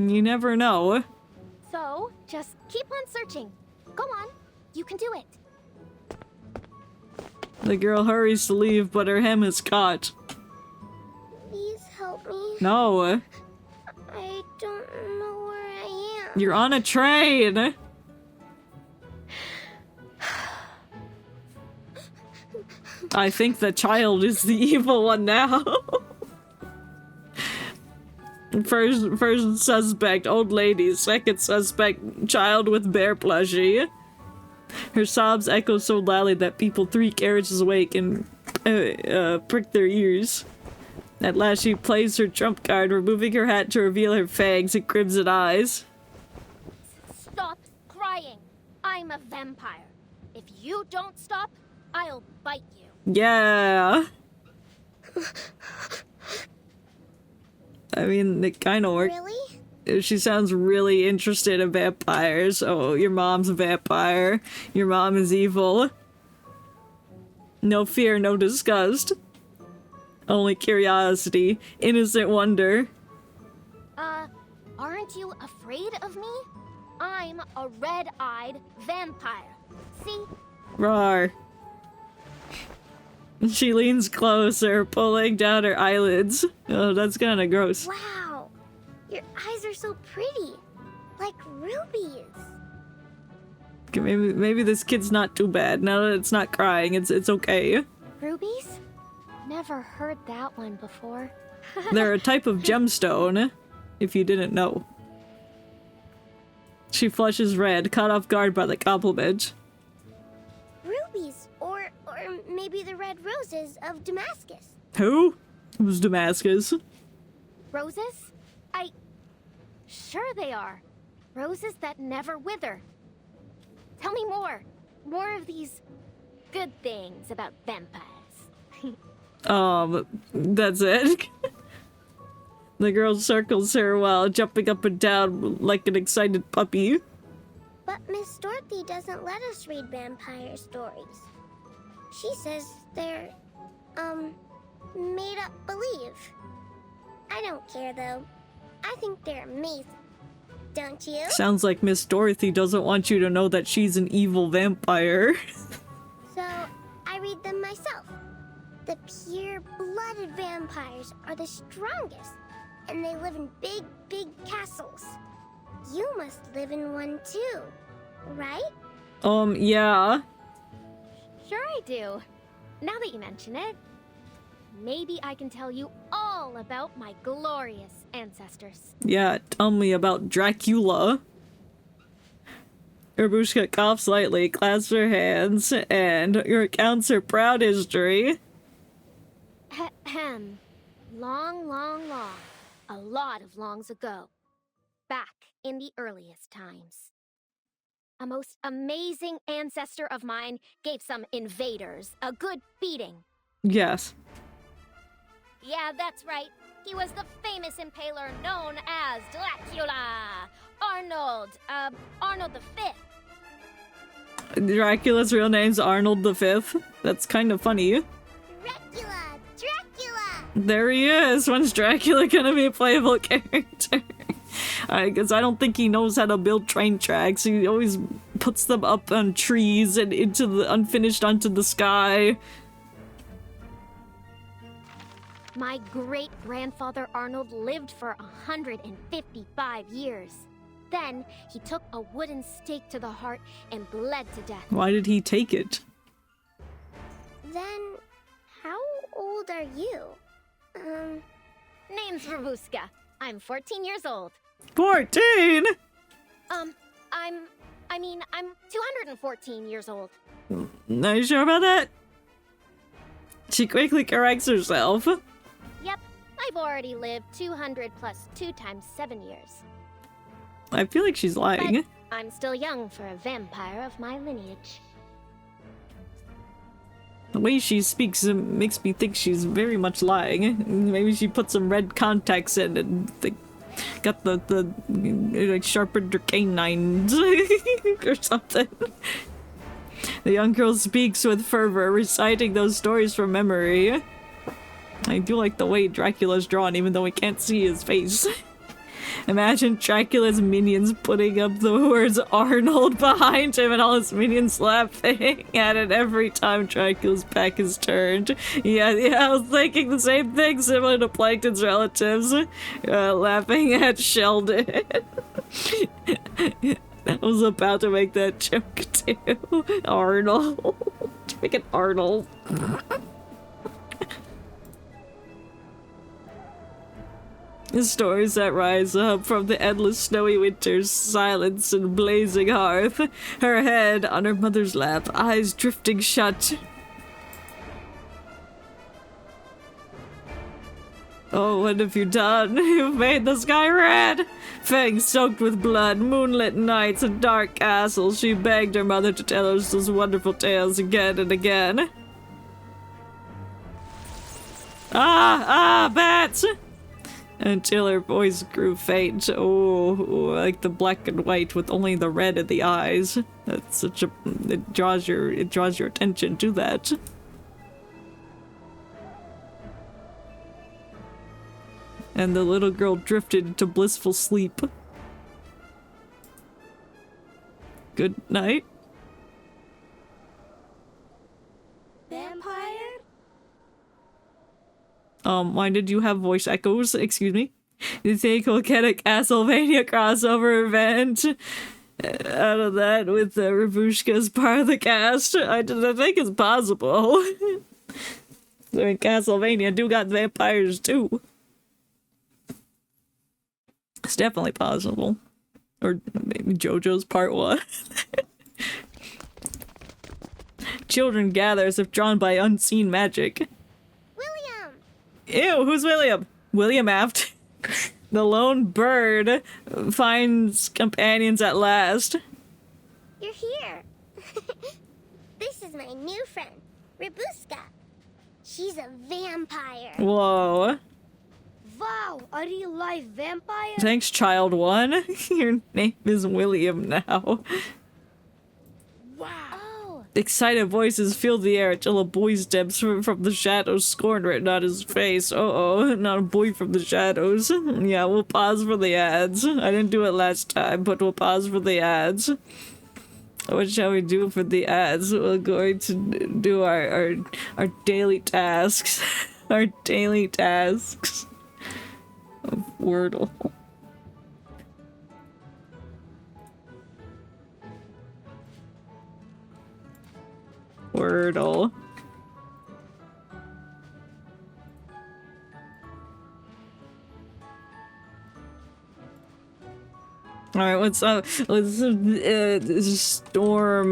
You never know. So, just keep on searching. Go on. You can do it. The girl hurries to leave, but her hem is caught. Please help me. No. I don't know where I am. You're on a train! I think the child is the evil one now. First suspect, old lady. Second suspect, child with bear plushie. Her sobs echo so loudly that people 3 carriages away can prick their ears. At last she plays her trump card, removing her hat to reveal her fangs and crimson eyes. Stop crying. I'm a vampire. If you don't stop, I'll bite you. Yeah. I mean, it kind of worked. Really? She sounds really interested in vampires. Oh, your mom's a vampire. Your mom is evil. No fear, no disgust. Only curiosity, innocent wonder. Aren't you afraid of me? I'm a red-eyed vampire. See? Rawr. She leans closer, pulling down her eyelids. Oh, that's kind of gross. Wow. Your eyes are so pretty. Like rubies. Okay, maybe this kid's not too bad. Now that it's not crying, it's okay. Rubies? Never heard that one before. They're a type of gemstone, if you didn't know. She flushes red, caught off guard by the compliment. Rubies, or maybe the red roses of Damascus. Who? Who's Damascus? Roses? Sure they are. Roses that never wither. Tell me more. More of these good things about vampires. That's it. The girl circles her while jumping up and down like an excited puppy. But Miss Dorothy doesn't let us read vampire stories. She says they're, made up believe. I don't care though. I think they're amazing. Don't you? Sounds like Miss Dorothy doesn't want you to know that she's an evil vampire. So, I read them myself. The pure-blooded vampires are the strongest, and they live in big, big castles. You must live in one too, right? Yeah. Sure I do. Now that you mention it, maybe I can tell you all about my glorious ancestors. Yeah, tell me about Dracula. Urbushka coughs lightly, clasps her hands, and recounts her proud history. Ahem. Long, long, long. A lot of longs ago. Back in the earliest times. A most amazing ancestor of mine gave some invaders a good beating. Yes. Yeah, that's right. He was the famous impaler known as Dracula. Arnold V. Dracula's real name's Arnold V. That's kind of funny. Dracula! There he is. When's Dracula gonna be a playable character? Because I don't think he knows how to build train tracks. He always puts them up on trees and into the unfinished onto the sky. My great-grandfather Arnold lived for 155 years. Then, he took a wooden stake to the heart and bled to death. Why did he take it? Then, how old are you? Name's Ravuska. I'm 14 years old. 14? I'm 214 years old. Are you sure about that? She quickly corrects herself. Yep, I've already lived 200 plus 2 times 7 years. I feel like she's lying. But I'm still young for a vampire of my lineage. The way she speaks makes me think she's very much lying. Maybe she put some red contacts in and they got the like sharpened her canines or something. The young girl speaks with fervor, reciting those stories from memory. I do like the way Dracula's drawn, even though we can't see his face. Imagine Dracula's minions putting up the words Arnold behind him and all his minions laughing at it every time Dracula's back is turned. Yeah, I was thinking the same thing, similar to Plankton's relatives, laughing at Sheldon. I was about to make that joke too. Arnold. Make it Arnold. The stories that rise up from the endless snowy winter's silence and blazing hearth, her head on her mother's lap, eyes drifting shut. Oh, what have you done? You've made the sky red! Fangs soaked with blood, moonlit nights, and dark castles, she begged her mother to tell us those wonderful tales again and again. Bats! Until her voice grew faint. Oh, like the black and white with only the red in the eyes. That's such a... It draws your attention to that. And the little girl drifted into blissful sleep. Good night. Vampire? Why did you have voice echoes? Excuse me? The Volcanic Castlevania crossover event. Out of that with Rabushka as part of the cast. I think it's possible. I mean, Castlevania do got vampires too. It's definitely possible. Or maybe JoJo's part 1. Children gather as if drawn by unseen magic. Ew, who's William? William Aft. The lone bird finds companions at last. You're here. This is my new friend, Rabushka. She's a vampire. Whoa. Wow, a real life vampire? Thanks, Child 1. Your name is William now. Excited voices fill the air until a boy steps from the shadows, scorn written on his face. Uh-oh, not a boy from the shadows. Yeah, we'll pause for the ads. I didn't do it last time, but we'll pause for the ads. What shall we do for the ads? We're going to do our daily tasks. Our daily tasks of Wordle. Wordle. Alright, what's up? Storm.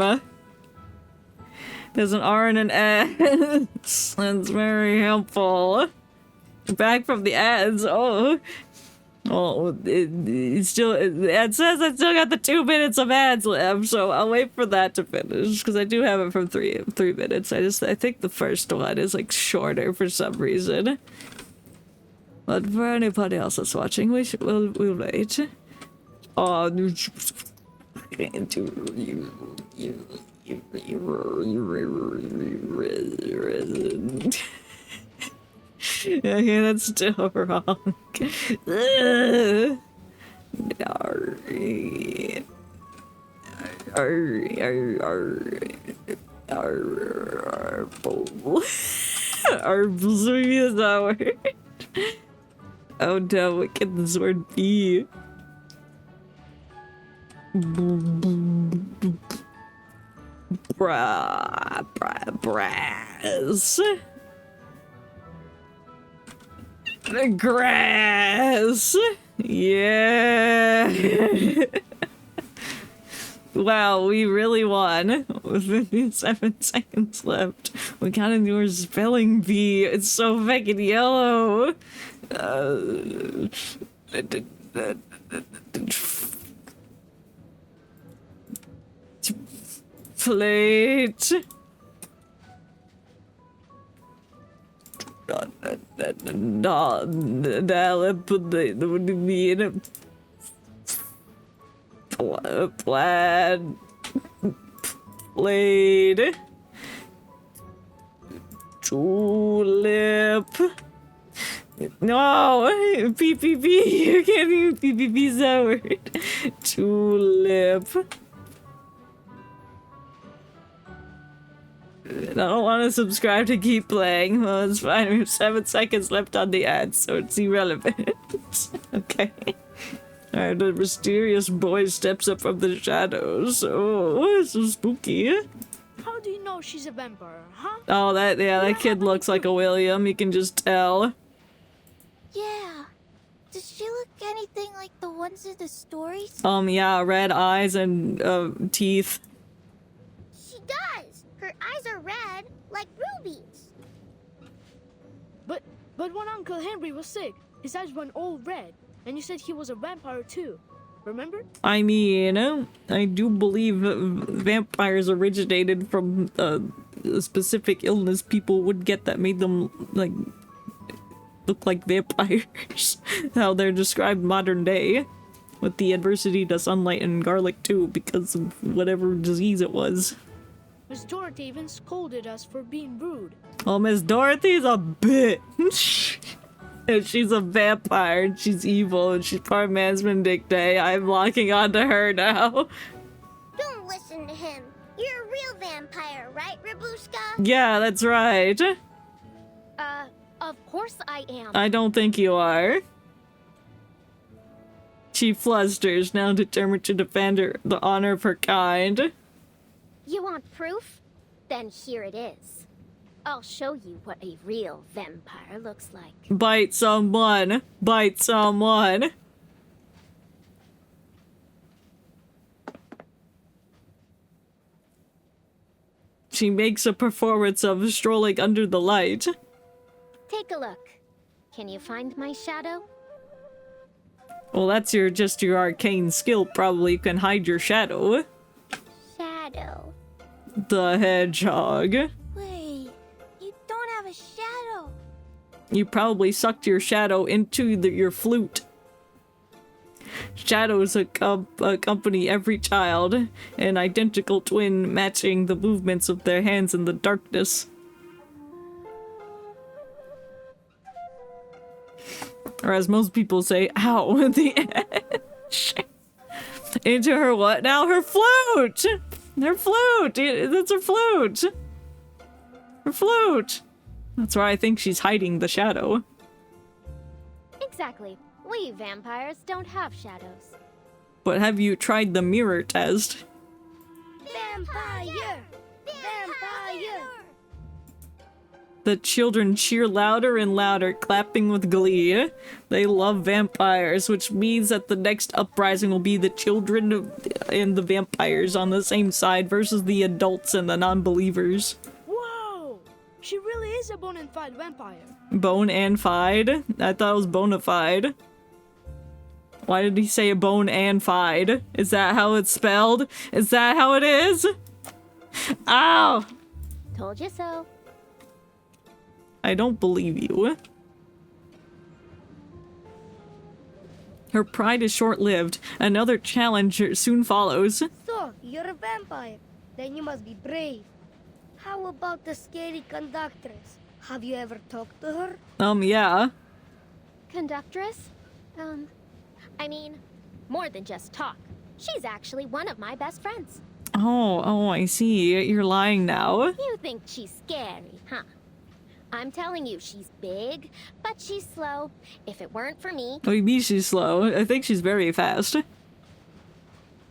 There's an R and an S. That's very helpful. Back from the ads. Oh. Well, it says I still got the 2 minutes of ads left, so I'll wait for that to finish, because I do have it from 3 minutes. I think the first one is like shorter for some reason. But for anybody else that's watching, we'll wait. Oh, okay, that's still wrong. Maybe that word. Oh no, what can this word be? Brass. The grass! Yeah! Wow, we really won. With 7 seconds left. We gotta do our spelling bee. It's so fucking yellow. Plate. Blade. Tulip. No! PPP! You can't even PPP that word. Tulip. I don't want to subscribe to keep playing. Well, it's fine. We have 7 seconds left on the ad, so it's irrelevant. Okay. Alright, the mysterious boy steps up from the shadows. Oh, it's so spooky. How do you know she's a vampire, huh? Oh, that kid looks like a William. You can just tell. Yeah. Does she look anything like the ones in the stories? Yeah, red eyes and teeth. She does. Her eyes are red, like rubies. But when Uncle Henry was sick, his eyes went all red, and you said he was a vampire too. Remember? I mean, I do believe vampires originated from a specific illness people would get that made them, like, look like vampires. How they're described modern day. With the adversity to sunlight and garlic too, because of whatever disease it was. Miss Dorothy even scolded us for being rude. Well, Miss Dorothy's a bitch. And she's a vampire, and she's evil, and she's part Mansman Dick Day. I'm locking onto her now. Don't listen to him. You're a real vampire, right, Rabushka? Yeah, that's right. Of course I am. I don't think you are. She flusters, now determined to defend the honor of her kind. You want proof? Then here it is. I'll show you what a real vampire looks like. Bite someone. Bite someone. She makes a performance of strolling under the light. Take a look. Can you find my shadow? Well, that's just your arcane skill. Probably you can hide your shadow. Shadow. The hedgehog. Wait, you don't have a shadow. You probably sucked your shadow into your flute. Shadows accompany every child, an identical twin matching the movements of their hands in the darkness. Or as most people say, ow, at the edge. Into her what now? Her flute! Her flute! That's her flute! Her flute! That's why I think she's hiding the shadow. Exactly. We vampires don't have shadows. But have you tried the mirror test? Vampire! Vampire! The children cheer louder and louder, clapping with glee. They love vampires, which means that the next uprising will be the children and the vampires on the same side versus the adults and the non-believers. Whoa! She really is a bona fide vampire. Bone and fide? I thought it was bona fide. Why did he say bone and fide? Is that how it's spelled? Is that how it is? Ow! Told you so. I don't believe you. Her pride is short-lived. Another challenge soon follows. So, you're a vampire. Then you must be brave. How about the scary conductress? Have you ever talked to her? Yeah. Conductress? I mean, more than just talk. She's actually one of my best friends. Oh, I see. You're lying now. You think she's scary, huh? I'm telling you, she's big, but she's slow. If it weren't for me... What do you mean she's slow? I think she's very fast.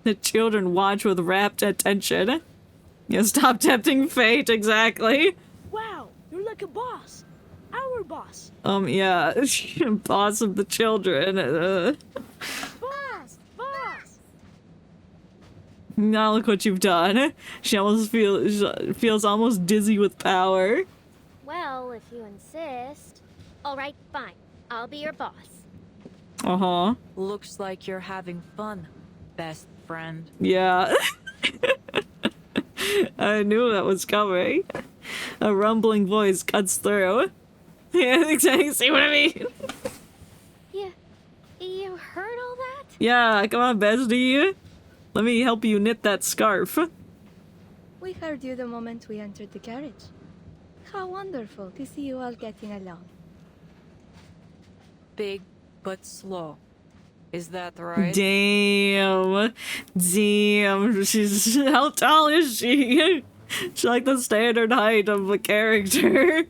The children watch with rapt attention. You stop tempting fate, exactly. Wow, you're like a boss. Our boss. Yeah. Boss of the children. Boss! Now look what you've done. She almost feels almost dizzy with power. Well, if you insist. Alright, fine. I'll be your boss. Uh-huh. Looks like you're having fun, best friend. Yeah. I knew that was coming. A rumbling voice cuts through. Yeah, exactly. See what I mean? You heard all that? Yeah, come on, bestie. Let me help you knit that scarf. We heard you the moment we entered the carriage. How wonderful to see you all getting along. Big but slow. Is that right? Damn. Damn. She's... How tall is she? She's like the standard height of a character.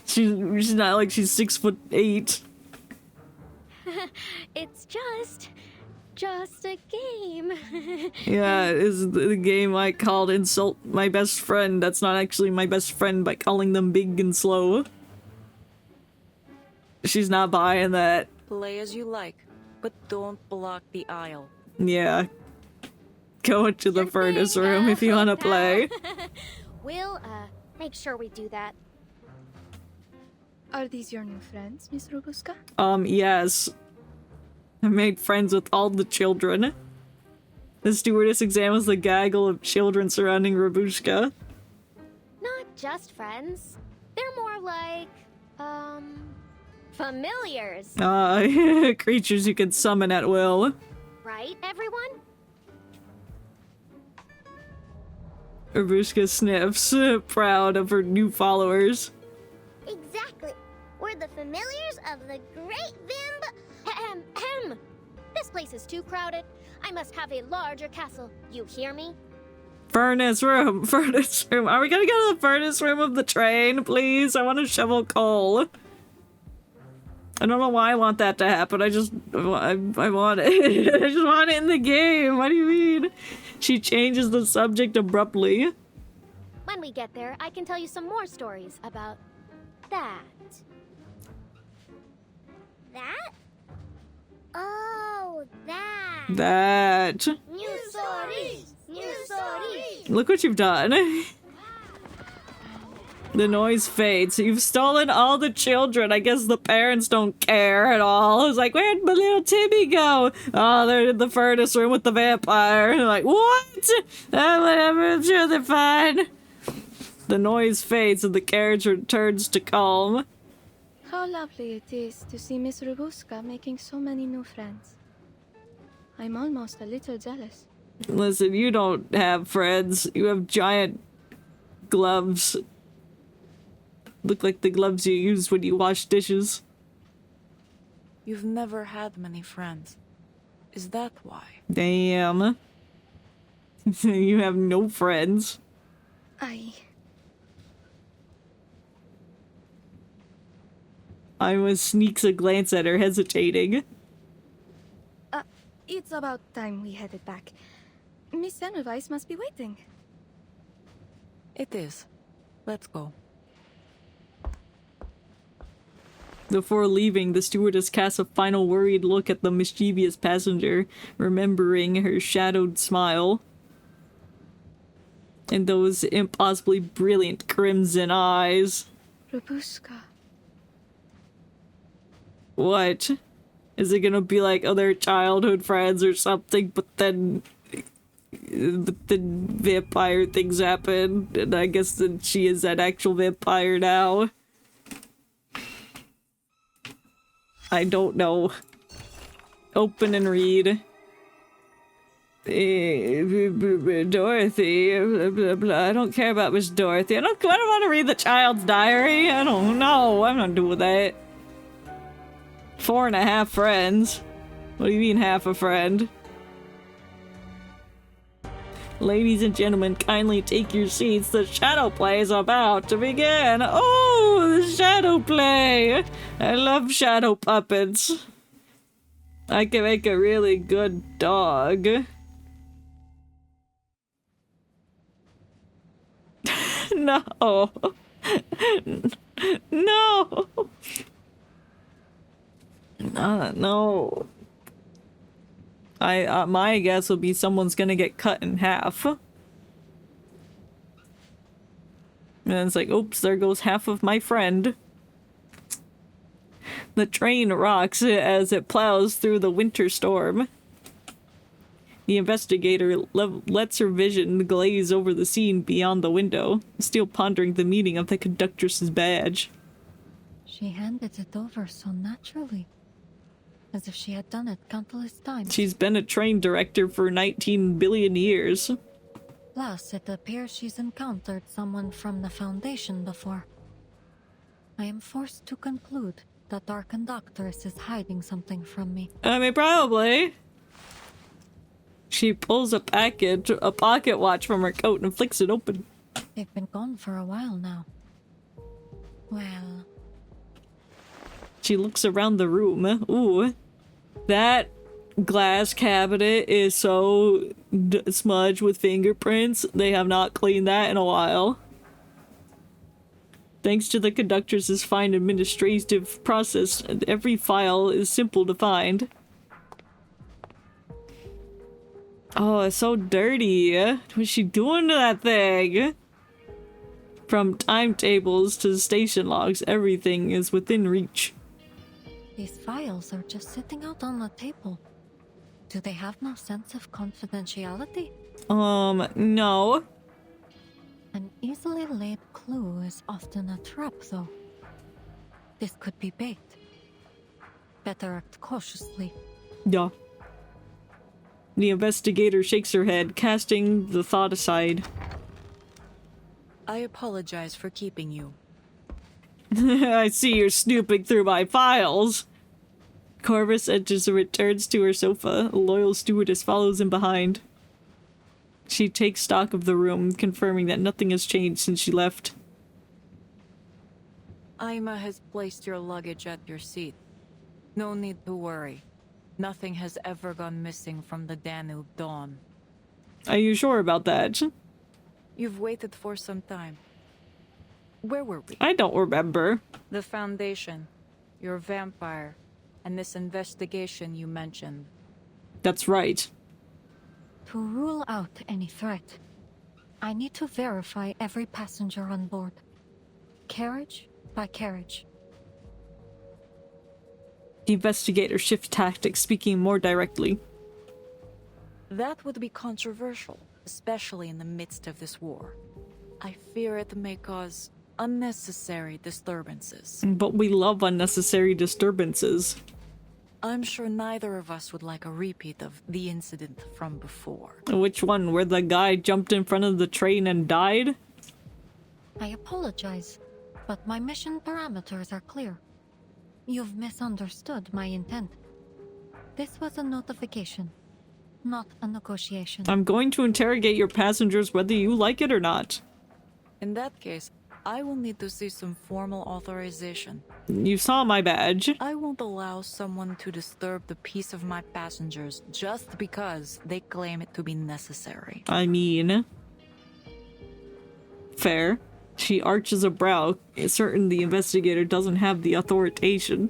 She's not like she's 6'8". It's just a game. Yeah, is the game I called Insult My Best Friend. That's not actually my best friend by calling them big and slow. She's not buying that. Play as you like, but don't block the aisle. Yeah. Go into the furnace room if you want to play. We'll, make sure we do that. Are these your new friends, Miss Robuska? Yes. I made friends with all the children. The stewardess examines the gaggle of children surrounding Robushka. Not just friends. They're more like, familiars. Creatures you can summon at will. Right, everyone? Robushka sniffs, proud of her new followers. Exactly. We're the familiars of the great Vimb. This place is too crowded. I must have a larger castle. You hear me? Furnace room. Furnace room. Are we gonna go to the furnace room of the train, please? I want to shovel coal. I don't know why I want that to happen. I want it. I just want it in the game. What do you mean? She changes the subject abruptly. When we get there, I can tell you some more stories about that. That? Oh, that. That. New stories. New stories. Look what you've done. The noise fades. You've stolen all the children. I guess the parents don't care at all. It's like, where'd my little Timmy go? Oh, they're in the furnace room with the vampire. They're like, what? Whatever, I'm sure they're fine. The noise fades and the carriage returns to calm. How lovely it is to see Miss Robuska making so many new friends. I'm almost a little jealous. Listen, you don't have friends. You have giant gloves. Look like the gloves you use when you wash dishes. You've never had many friends. Is that why? Damn. You have no friends. Ima sneaks a glance at her, hesitating. It's about time we headed back. Miss Semmelweis must be waiting. It is. Let's go. Before leaving, the stewardess casts a final worried look at the mischievous passenger, remembering her shadowed smile. And those impossibly brilliant crimson eyes. Robuska. What? Is it gonna be like other childhood friends or something, but then vampire things happen, and I guess that she is an actual vampire now? I don't know. Open and read. Dorothy, blah, blah, blah. I don't care about Miss Dorothy. I don't want to read the child's diary. I don't know. I'm not doing that. 4.5 friends. What do you mean half a friend? Ladies and gentlemen, kindly take your seats. The shadow play is about to begin. Oh, the shadow play! I love shadow puppets. I can make a really good dog. No. No. No. My guess would be someone's gonna get cut in half. And it's like, oops, there goes half of my friend. The train rocks as it plows through the winter storm. The investigator lets her vision glaze over the scene beyond the window, still pondering the meaning of the conductress's badge. She handed it over so naturally. As if she had done it countless times. She's been a train director for 19 billion years. Plus, it appears she's encountered someone from the Foundation before. I am forced to conclude that our conductress is hiding something from me. I mean, probably. She pulls a pocket watch from her coat and flicks it open. They've been gone for a while now. Well... She looks around the room. Ooh. That glass cabinet is so smudged with fingerprints. They have not cleaned that in a while. Thanks to the conductor's fine administrative process, every file is simple to find. Oh, it's so dirty. What's she doing to that thing? From timetables to station logs, everything is within reach. These files are just sitting out on the table. Do they have no sense of confidentiality? No. An easily laid clue is often a trap, though. This could be bait. Better act cautiously. Yeah. The investigator shakes her head, casting the thought aside. I apologize for keeping you. I see you're snooping through my files. Corvus enters and returns to her sofa. A loyal stewardess follows him behind. She takes stock of the room, confirming that nothing has changed since she left. Ima has placed your luggage at your seat. No need to worry. Nothing has ever gone missing from the Danube Dawn. Are you sure about that? You've waited for some time. Where were we? I don't remember. The Foundation, your vampire, and this investigation you mentioned. That's right. To rule out any threat, I need to verify every passenger on board. Carriage by carriage. The investigator shifts tactics, speaking more directly. That would be controversial, especially in the midst of this war. I fear it may cause unnecessary disturbances. But we love unnecessary disturbances. I'm sure neither of us would like a repeat of the incident from before. Which one? Where the guy jumped in front of the train and died? I apologize, but my mission parameters are clear. You've misunderstood my intent. This was a notification, not a negotiation. I'm going to interrogate your passengers whether you like it or not. In that case, I will need to see some formal authorization. You saw my badge. I won't allow someone to disturb the peace of my passengers just because they claim it to be necessary. I mean... Fair. She arches a brow, certain the investigator doesn't have the authorization.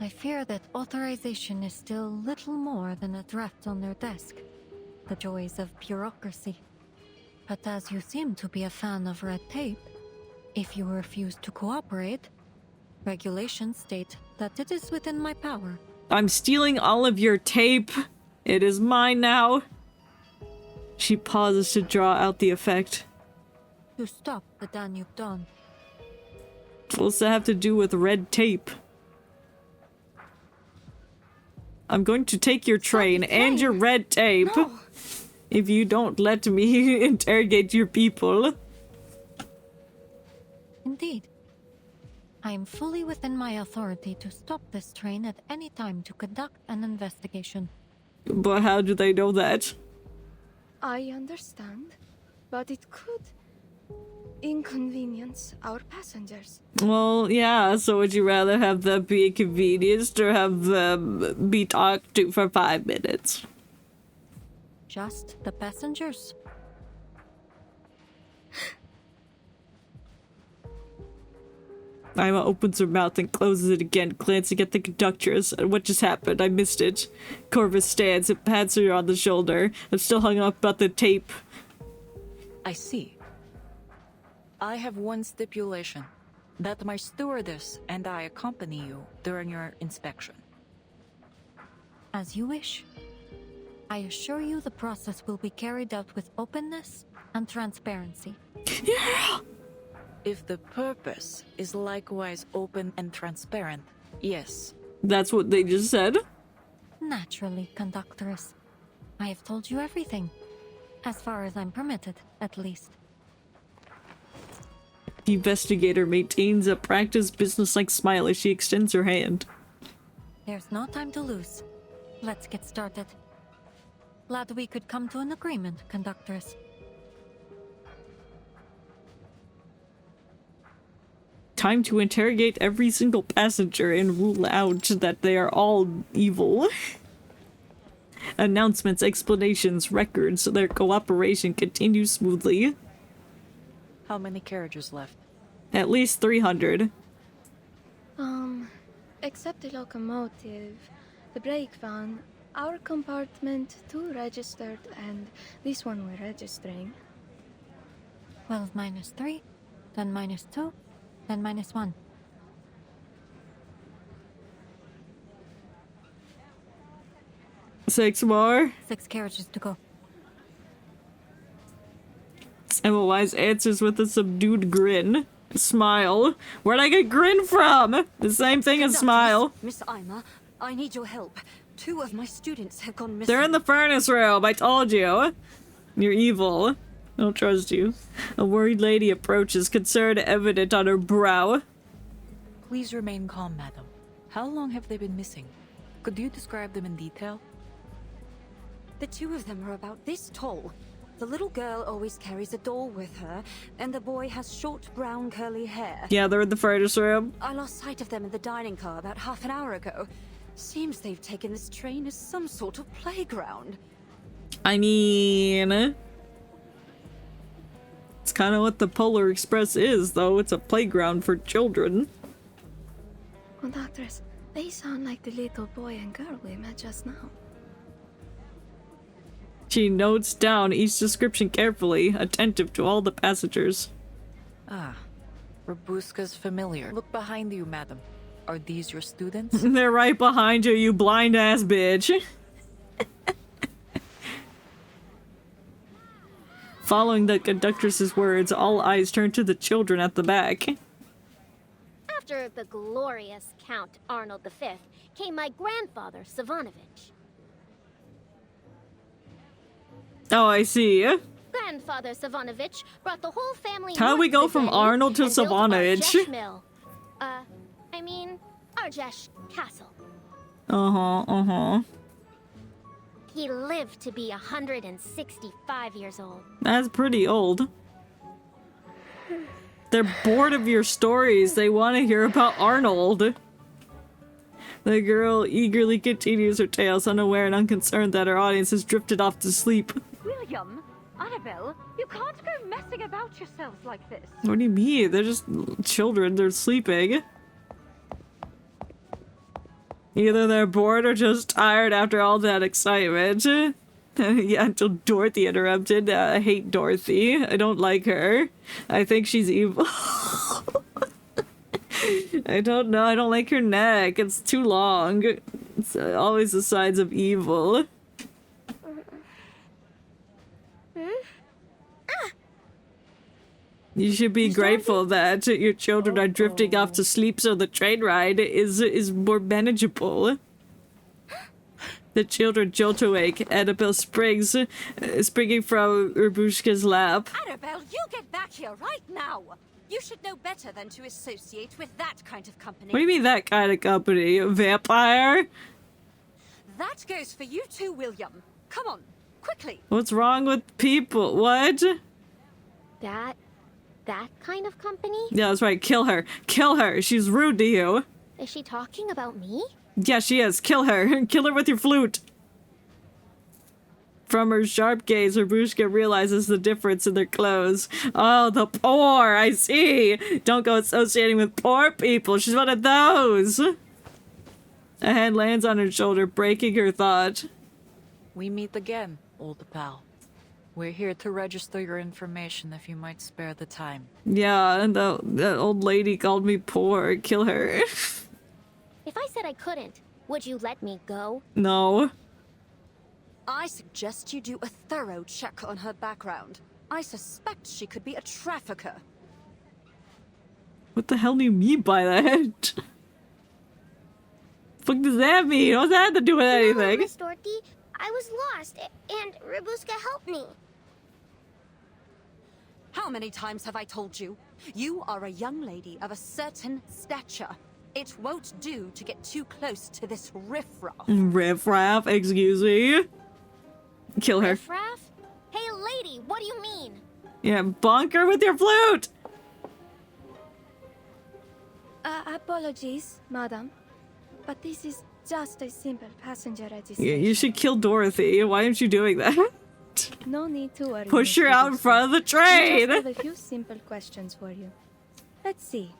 I fear that authorization is still little more than a draft on their desk. The joys of bureaucracy. But as you seem to be a fan of red tape, if you refuse to cooperate, regulations state that it is within my power. I'm stealing all of your tape. It is mine now. She pauses to draw out the effect. To stop the Danube Dawn. What's that have to do with red tape? I'm going to take your train and your red tape if you don't let me interrogate your people. Indeed. I am fully within my authority to stop this train at any time to conduct an investigation. But how do they know that? I understand, but it could inconvenience our passengers. Well, yeah, so would you rather have them be inconvenienced or have them be talked to for 5 minutes? Just the passengers? Ima opens her mouth and closes it again, glancing at the conductress. What just happened? I missed it. Corvus stands and pats her on the shoulder. I'm still hung up about the tape. I see. I have one stipulation. That my stewardess and I accompany you during your inspection. As you wish. I assure you the process will be carried out with openness and transparency. Yeah! If the purpose is likewise open and transparent, yes. That's what they just said? Naturally, conductress. I have told you everything. As far as I'm permitted, at least. The investigator maintains a practiced business-like smile as she extends her hand. There's no time to lose. Let's get started. Glad we could come to an agreement, conductress. Time to interrogate every single passenger and rule out that they are all evil. Announcements, explanations, records, their cooperation continues smoothly. How many carriages left? At least 300. Except the locomotive, the brake van, our compartment, 2 registered, and this one we're registering. 12 minus 3, then minus 2, then minus 1. Six more. 6 carriages to go. Semmelweis answers with a subdued grin. Smile. Where'd I get grin from? The same thing as smile. Miss Ima, I need your help. 2 of my students have gone missing. They're in the furnace room, I told you. You're evil. I don't trust you. A worried lady approaches, concern evident on her brow. Please remain calm, madam. How long have they been missing? Could you describe them in detail? The 2 of them are about this tall. The little girl always carries a doll with her, and the boy has short brown curly hair. Yeah, they're in the furnace room. I lost sight of them in the dining car about half an hour ago. Seems they've taken this train as some sort of playground. I mean... it's kind of what the Polar Express is, though. It's a playground for children. Conductress, they sound like the little boy and girl we met just now. She notes down each description carefully, attentive to all the passengers. Ah, Rabuska's familiar. Look behind you, madam. Are these your students? They're right behind you, you blind-ass bitch. Following the conductress's words, all eyes turn to the children at the back. After the glorious Count Arnold V came my grandfather, Savanovich. Oh, I see. Grandfather Savanovich brought the whole family. How do we go from Arnold to Savanovich? I mean, Arjesh Castle. Uh-huh. He lived to be 165 years old. That's pretty old. They're bored of your stories. They want to hear about Arnold. The girl eagerly continues her tales, unaware and unconcerned that her audience has drifted off to sleep. William, Annabelle, you can't go messing about yourselves like this. What do you mean? They're just children. They're sleeping. Either they're bored or just tired after all that excitement. Yeah, until Dorothy interrupted. I hate Dorothy. I don't like her. I think she's evil. I don't know. I don't like her neck. It's too long. It's always the signs of evil. You should be grateful that your children are drifting off to sleep so the train ride is more manageable. The children jolt awake. Annabelle springs, springing from Rabushka's lap. Annabelle, you get back here right now! You should know better than to associate with that kind of company. What do you mean that kind of company? A vampire? That goes for you too, William. Come on, quickly. What's wrong with people? What? That kind of company? Yeah, that's right. Kill her. Kill her. She's rude to you. Is she talking about me? Yeah, she is. Kill her. Kill her with your flute. From her sharp gaze, Rabushka realizes the difference in their clothes. Oh, the poor. I see. Don't go associating with poor people. She's one of those. A hand lands on her shoulder, breaking her thought. We meet again, old pal. We're here to register your information if you might spare the time. Yeah, and that old lady called me poor. Kill her. If I said I couldn't, would you let me go? No. I suggest you do a thorough check on her background. I suspect she could be a trafficker. What the hell do you mean by that? What does that mean? What's that have to do with anything? Miss Dorothy, I was lost, and Rabuska helped me. How many times have I told you? You are a young lady of a certain stature. It won't do to get too close to this riffraff. Riffraff, excuse me. Kill her. Riffraff? Hey, lady, what do you mean? Yeah, bonk her with your flute! Apologies, madam. But this is just a simple passenger Yeah, registration. you should kill Dorothy. Why aren't you doing that? No need to worry. Push her Mr. out in Dixon. front of the I train! just have a few simple questions for you. Let's see.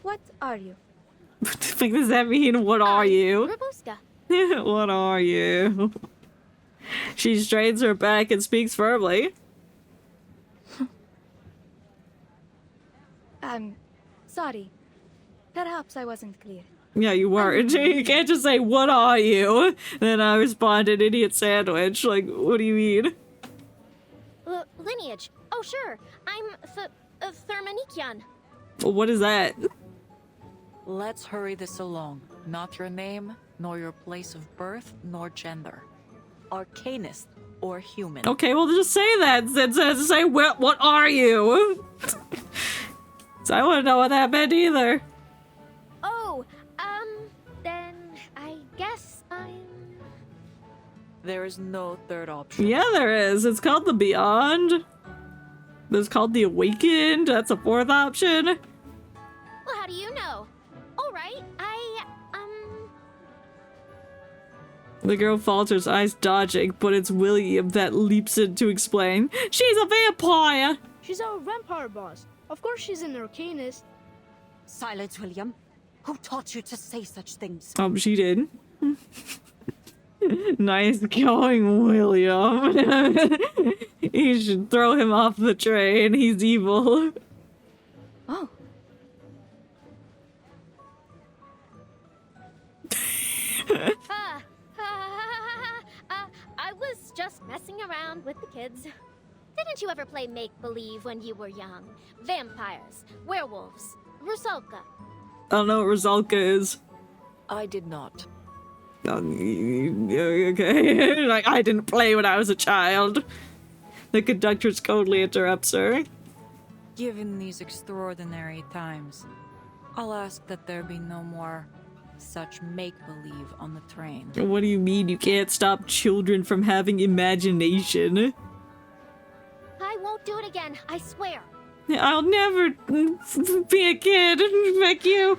What are you? What the fuck does that mean? What are you? Robusta. What are you? She straightens her back and speaks firmly. Sorry. Perhaps I wasn't clear. Yeah, you weren't. You can't just say, what are you? Then I responded, idiot sandwich. Like, what do you mean? Lineage. Oh, sure. I'm Thermanikian. What is that? Let's hurry this along. Not your name, nor your place of birth, nor gender. Arcanist or human. Okay, well, just say that. Say, what are you? So I wouldn't know what that meant either. Oh, then I guess I'm... There is no third option. Yeah, there is. It's called the Beyond. It's called the Awakened. That's a fourth option. Well, how do you know? All right, The girl falters, eyes dodging, but it's William that leaps in to explain. She's a vampire! She's our vampire boss. Of course she's an arcanist. Silence, William. Who taught you to say such things? She did. Nice going, William. You should throw him off the train. He's evil. Oh. I was just messing around with the kids. Didn't you ever play make-believe when you were young? Vampires, werewolves, Rusalka. I don't know what Rosalka is. I did not. Okay. Like, I didn't play when I was a child. The conductress coldly interrupts her. Given these extraordinary times, I'll ask that there be no more such make-believe on the train. What do you mean you can't stop children from having imagination? I won't do it again, I swear. I'll never be a kid. Fuck you.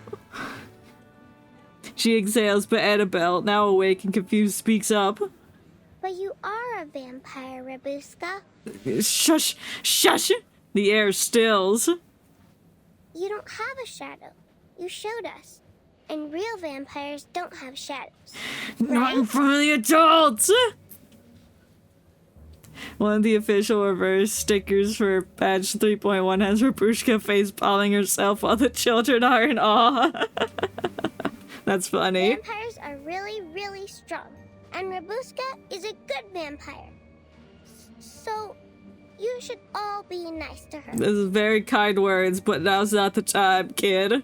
She exhales, but Annabelle, now awake and confused, speaks up. But you are a vampire, Rabuska. Shush! Shush! The air stills. You don't have a shadow. You showed us. And real vampires don't have shadows. Not in front of the adults! One of the official reverse stickers for patch 3.1 has Rabushka face palming herself while the children are in awe. That's funny. Vampires are really, really strong. And Rabuska is a good vampire. So, you should all be nice to her. This is very kind words, but now's not the time, kid.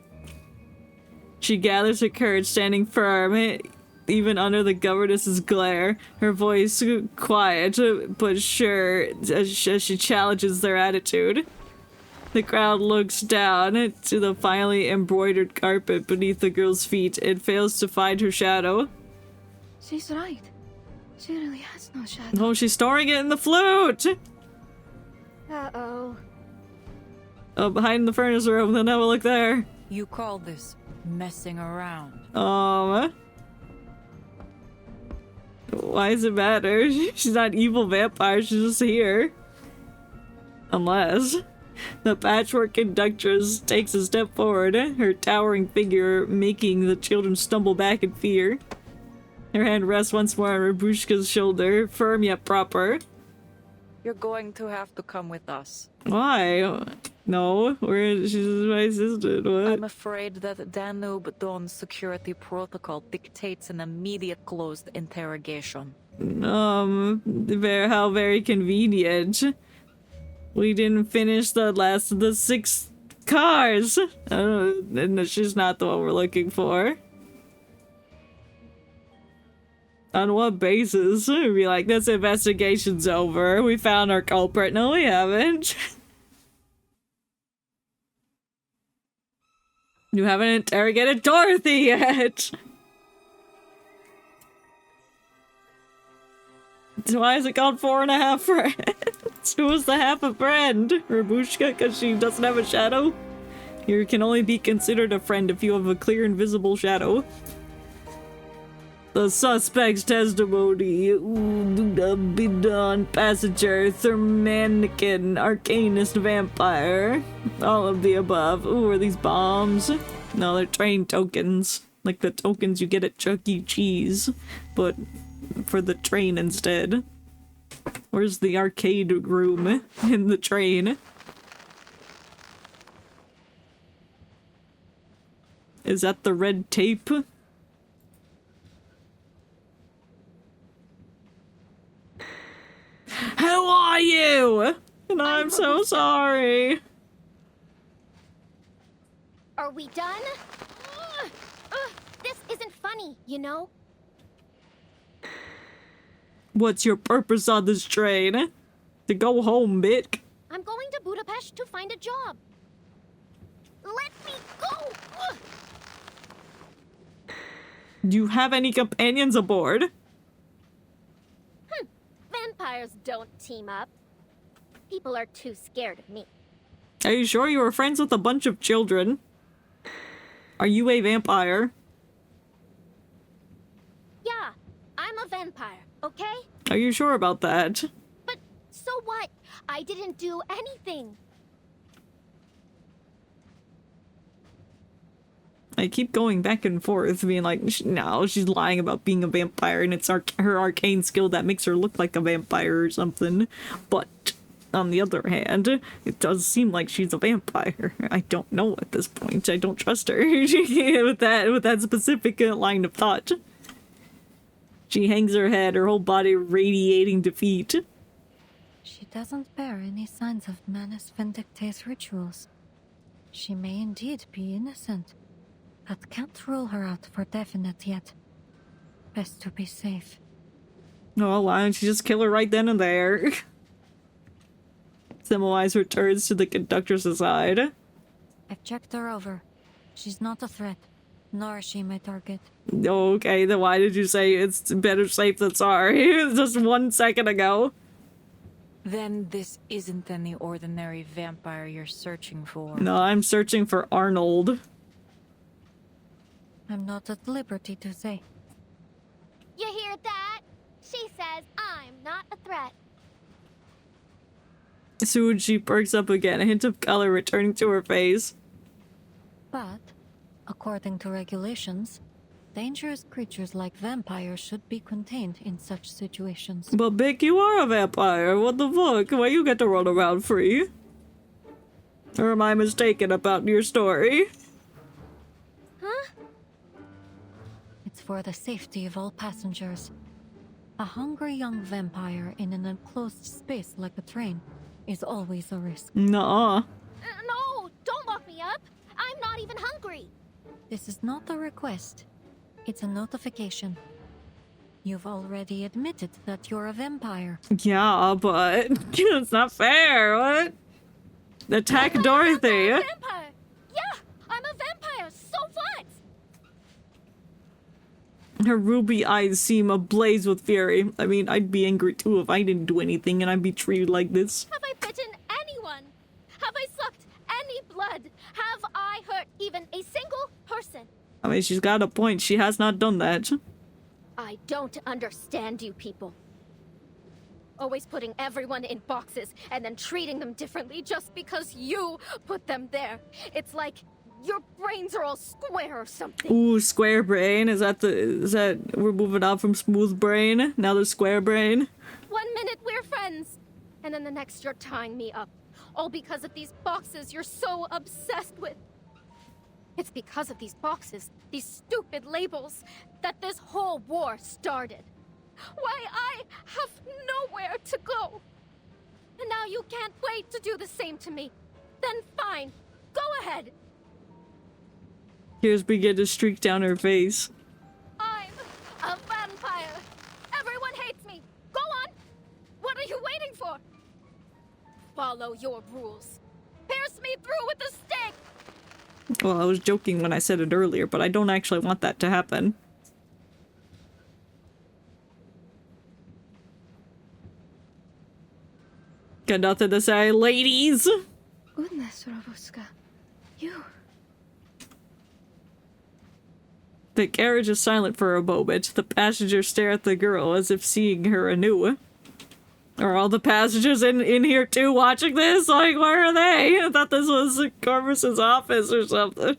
She gathers her courage, standing firm, even under the governess's glare. Her voice quiet, but sure, as she challenges their attitude. The crowd looks down to the finely embroidered carpet beneath the girl's feet and fails to find her shadow. She's right. She really has no shadow. Oh, she's storing it in the flute! Uh-oh. Oh, behind the furnace room, then have a look there. You call this messing around? Why does it matter? She's not an evil vampire, she's just here. Unless... The patchwork conductress takes a step forward, her towering figure making the children stumble back in fear. Her hand rests once more on Rabushka's shoulder, firm yet proper. You're going to have to come with us. Why? No, she's my assistant, what? I'm afraid that Danube Dawn's security protocol dictates an immediate closed interrogation. How very convenient. We didn't finish the last of the 6 cars. And she's not the one we're looking for. On what basis? We'd be like, this investigation's over. We found our culprit. No, we haven't. You haven't interrogated Dorothy yet. So why is it called 4.5 friends? Who was the half a friend? Rabushka, because she doesn't have a shadow? You can only be considered a friend if you have a clear invisible shadow. The suspect's testimony. Bidon, passenger, thermannikin, arcanist, vampire. All of the above. Ooh, are these bombs? No, they're train tokens. Like the tokens you get at Chuck E. Cheese. But for the train instead. Where's the arcade room in the train? Is that the red tape? Who are you? And I'm so sorry. Are we done? This isn't funny, you know? What's your purpose on this train? To go home, Mick. I'm going to Budapest to find a job. Let me go! Do you have any companions aboard? Vampires don't team up. People are too scared of me. Are you sure you were friends with a bunch of children? Are you a vampire? Yeah, I'm a vampire, okay? Are you sure about that? But so what? I didn't do anything. I keep going back and forth, being like, no, she's lying about being a vampire, and it's her arcane skill that makes her look like a vampire or something. But on the other hand, it does seem like she's a vampire. I don't know at this point. I don't trust her with that specific line of thought. She hangs her head, her whole body radiating defeat. She doesn't bear any signs of Manus Vindictae's rituals. She may indeed be innocent, but can't rule her out for definite yet. Best to be safe. Oh, why don't you just kill her right then and there? Semmelweis returns to the conductor's side. I've checked her over. She's not a threat, nor is she my target. Okay, then why did you say it's better safe than sorry? Just 1 second ago. Then this isn't any ordinary vampire you're searching for. No, I'm searching for Arnold. I'm not at liberty to say. You hear that? She says I'm not a threat. Soon she perks up again, a hint of color returning to her face. But, according to regulations, dangerous creatures like vampires should be contained in such situations. But Bick, you are a vampire. What the fuck? Why you get to run around free? Or am I mistaken about your story? Huh? It's for the safety of all passengers. A hungry young vampire in an enclosed space like a train is always a risk. Nuh-uh. No, don't lock me up. I'm not even hungry. This is not a request. It's a notification. You've already admitted that you're a vampire. Yeah, but it's not fair. What? Attack Dorothy. I'm a vampire. Yeah, I'm a vampire. So what? Her ruby eyes seem ablaze with fury. I mean, I'd be angry too if I didn't do anything and I'd be treated like this. Have I bitten anyone? Have I sucked any blood? Have I hurt even a single person? I mean, she's got a point. She has not done that. I don't understand you people. Always putting everyone in boxes and then treating them differently just because you put them there. It's like your brains are all square or something. Ooh, square brain. Is that we're moving on from smooth brain? Now there's square brain. 1 minute we're friends, and then the next you're tying me up. All because of these boxes you're so obsessed with. It's because of these boxes, these stupid labels, that this whole war started. Why, I have nowhere to go. And now you can't wait to do the same to me. Then fine, go ahead. Tears begin to streak down her face. I'm a vampire. follow your rules. Pierce me through with the stick! Well, I was joking when I said it earlier, but I don't actually want that to happen. Got nothing to say, ladies! Goodness, Robuska. You... The carriage is silent for a moment. The passengers stare at the girl as if seeing her anew. Are all the passengers in here too watching this? Like, where are they? I thought this was Corvus's office or something.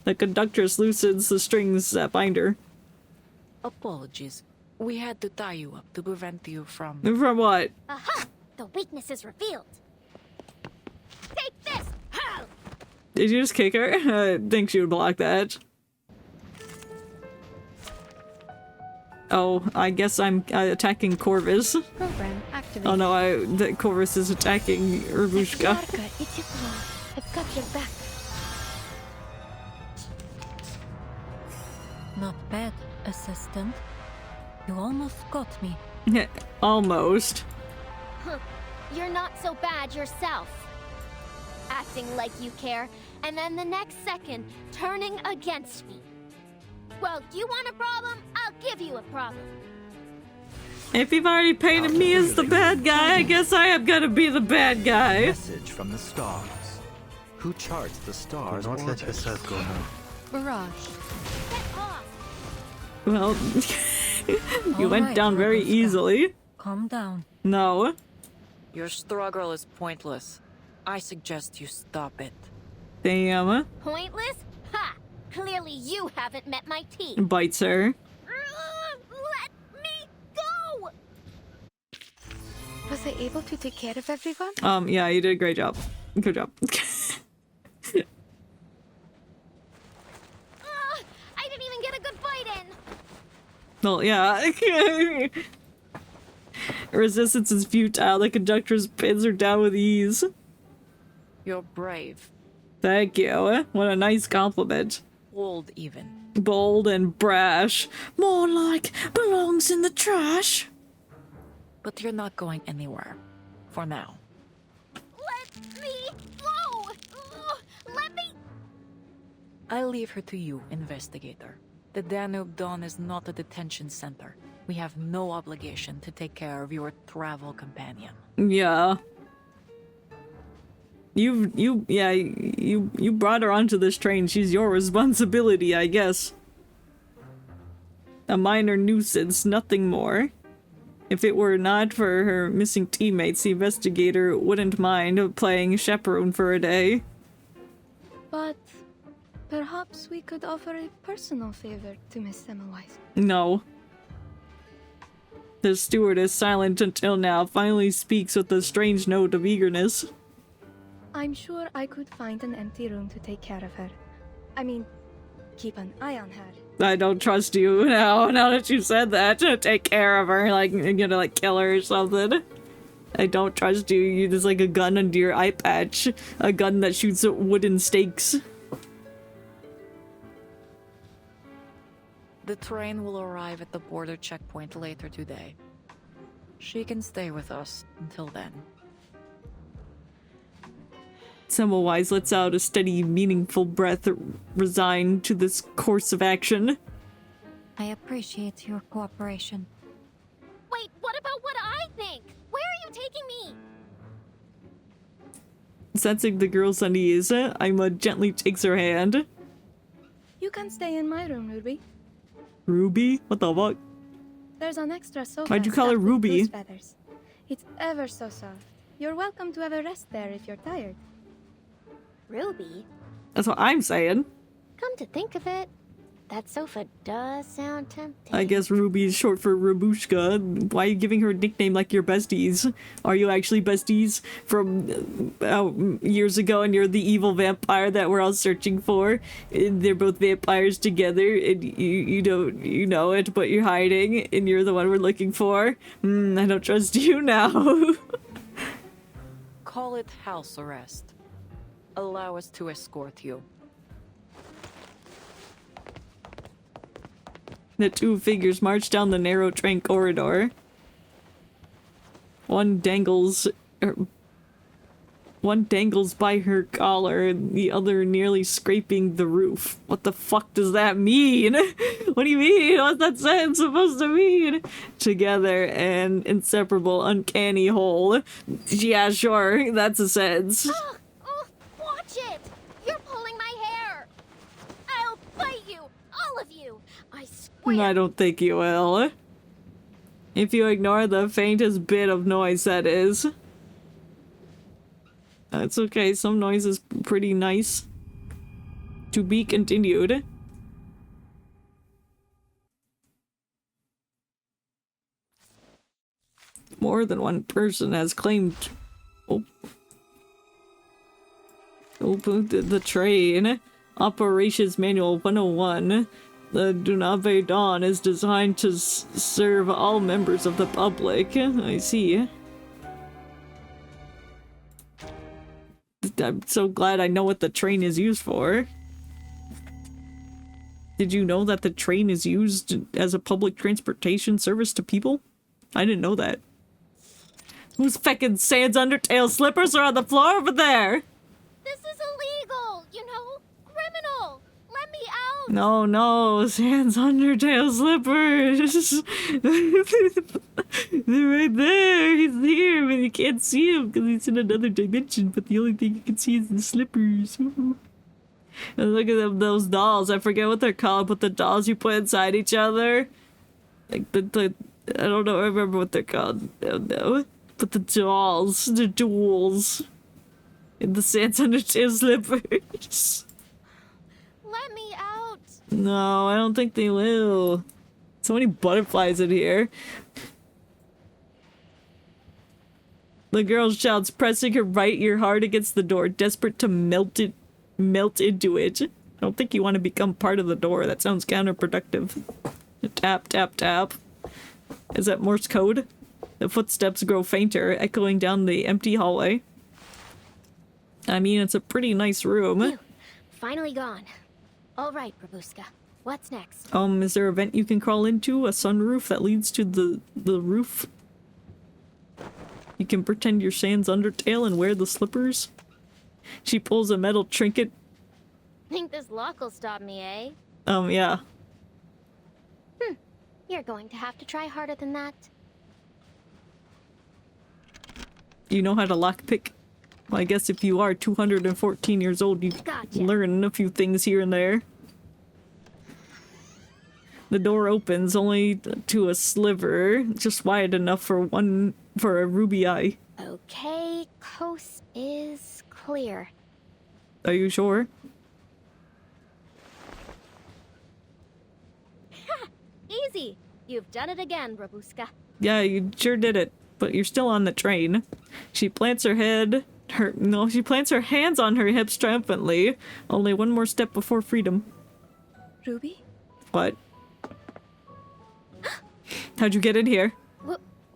The conductress loosens the strings that bind her. Apologies. We had to tie you up to prevent you from... From what? Aha! The weakness is revealed. Take this! How? Did you just kick her? I think she would block that. Oh, I guess I'm attacking Corvus. Program activated. Oh no, Corvus is attacking Urbushka. I've got your back. Not bad, assistant. You almost got me. Almost. Huh. You're not so bad yourself. Acting like you care, and then the next second, turning against me. Well, you want a problem? I'll give you a problem. If you've already painted me as the bad guy, I guess I am gonna be the bad guy. Message from the stars. Who charts the stars? Do not let yourself go now. Barrage. Get off! Well, you went Alright, down very Robuska. easily. Calm down. No. Your struggle is pointless. I suggest you stop it. Damn. Pointless? Ha! Clearly you haven't met my teeth. Bites her. Let me go! Was I able to take care of everyone? Yeah, you did a great job. Good job. I didn't even get a good bite in. Well, yeah. Resistance is futile. The conductress pins her down with ease. You're brave. Thank you. What a nice compliment. Bold, even. Bold and brash. More like belongs in the trash. But you're not going anywhere. For now. Let me go! Let me... I leave her to you, investigator. The Danube Dawn is not a detention center. We have no obligation to take care of your travel companion. Yeah. You brought her onto this train. She's your responsibility, I guess. A minor nuisance, nothing more. If it were not for her missing teammates, the investigator wouldn't mind playing chaperone for a day. But perhaps we could offer a personal favor to Miss Semmelweis. No. The stewardess, silent until now, finally speaks with a strange note of eagerness. I'm sure I could find an empty room to take care of her. I mean, keep an eye on her. I don't trust you now that you said that. Take care of her, like, you're gonna, like, kill her or something. I don't trust you. You just, like, a gun under your eye patch. A gun that shoots at wooden stakes. The train will arrive at the border checkpoint later today. She can stay with us until then. Semmelweis lets out a steady, meaningful breath, resigned to this course of action. I appreciate your cooperation. Wait, what about what I think? Where are you taking me? Sensing the girl's unease, Ima gently takes her hand. You can stay in my room, Ruby. Ruby? What the fuck? There's an extra sofa. Why'd you call her stuffed with Ruby? goose feathers. It's ever so soft. You're welcome to have a rest there if you're tired. Ruby? That's what I'm saying. Come to think of it, that sofa does sound tempting. I guess Ruby is short for Rabushka. Why are you giving her a nickname like your besties? Are you actually besties from years ago and you're the evil vampire that we're all searching for? And they're both vampires together and you know it, but you're hiding and you're the one we're looking for? I don't trust you now. Call it house arrest. Allow us to escort you. The two figures march down the narrow train corridor. One dangles One dangles by her collar, the other nearly scraping the roof. What the fuck does that mean? What do you mean? What's that sentence supposed to mean? Together and inseparable, uncanny whole. Yeah, sure, that's a sentence. Oh, watch it! You're pulling my hair! I'll bite you! All of you! I swear! I don't think you will. If you ignore the faintest bit of noise, that is. It's okay, some noise is pretty nice. To be continued. More than one person has claimed... Open the train. Operations Manual 101. The Dunave Dawn is designed to serve all members of the public. I see. I'm so glad I know what the train is used for. Did you know that the train is used as a public transportation service to people? I didn't know that. Whose feckin' Sans Undertale slippers are on the floor over there? This is illegal, you know? Criminal! Let me out! No, Sans Undertale slippers! They're right there! He's here, but you can't see him because he's in another dimension, but the only thing you can see is the slippers. And look at them, those dolls. I forget what they're called, but the dolls you put inside each other. Like the I don't know, I remember what they're called. Oh no. But the dolls, the jewels. In the Sans Undertale slippers. Let me out! No, I don't think they will. So many butterflies in here. The girl shouts, pressing her right ear hard against the door, desperate to melt into it. I don't think you want to become part of the door. That sounds counterproductive. Tap, tap, tap. Is that Morse code? The footsteps grow fainter, echoing down the empty hallway. I mean, it's a pretty nice room. Phew. Finally gone. All right, Babushka. What's next? Is there a vent you can crawl into? A sunroof that leads to the roof? You can pretend you're Sans Undertale and wear the slippers? She pulls a metal trinket. Think this lock will stop me, eh? Yeah. You're going to have to try harder than that. You know how to lockpick? Well, I guess if you are 214 years old, you learn a few things here and there. The door opens only to a sliver, just wide enough for a ruby eye. Okay, coast is clear. Are you sure? Easy. You've done it again, Babushka. Yeah, you sure did it. But you're still on the train. She plants her she plants her hands on her hips triumphantly. Only one more step before freedom. Ruby? What? How'd you get in here?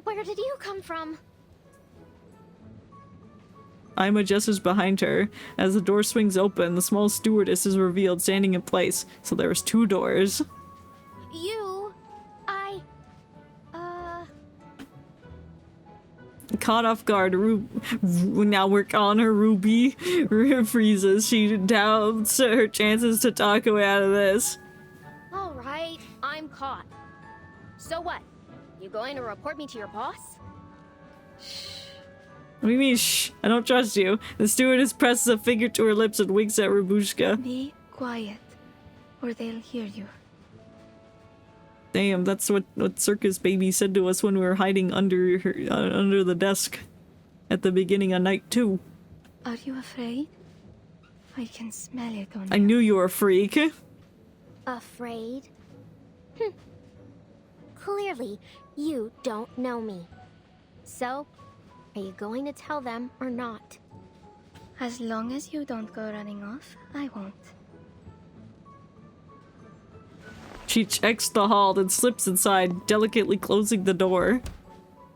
Where did you come from? Ima gestures behind her. As the door swings open, the small stewardess is revealed standing in place. So there's two doors. Caught off guard, now we're calling her Ruby. Freezes. She doubts her chances to talk her way out of this. All right, I'm caught. So what? You going to report me to your boss? What do you mean, shh? I don't trust you. The stewardess presses a finger to her lips and winks at Rabushka. Be quiet, or they'll hear you. Damn, that's what Circus Baby said to us when we were hiding under the desk at the beginning of night 2. Are you afraid? I can smell it on you. I knew you were a freak. Afraid? Clearly, you don't know me. So, are you going to tell them or not? As long as you don't go running off, I won't. She checks the hall, then slips inside, delicately closing the door.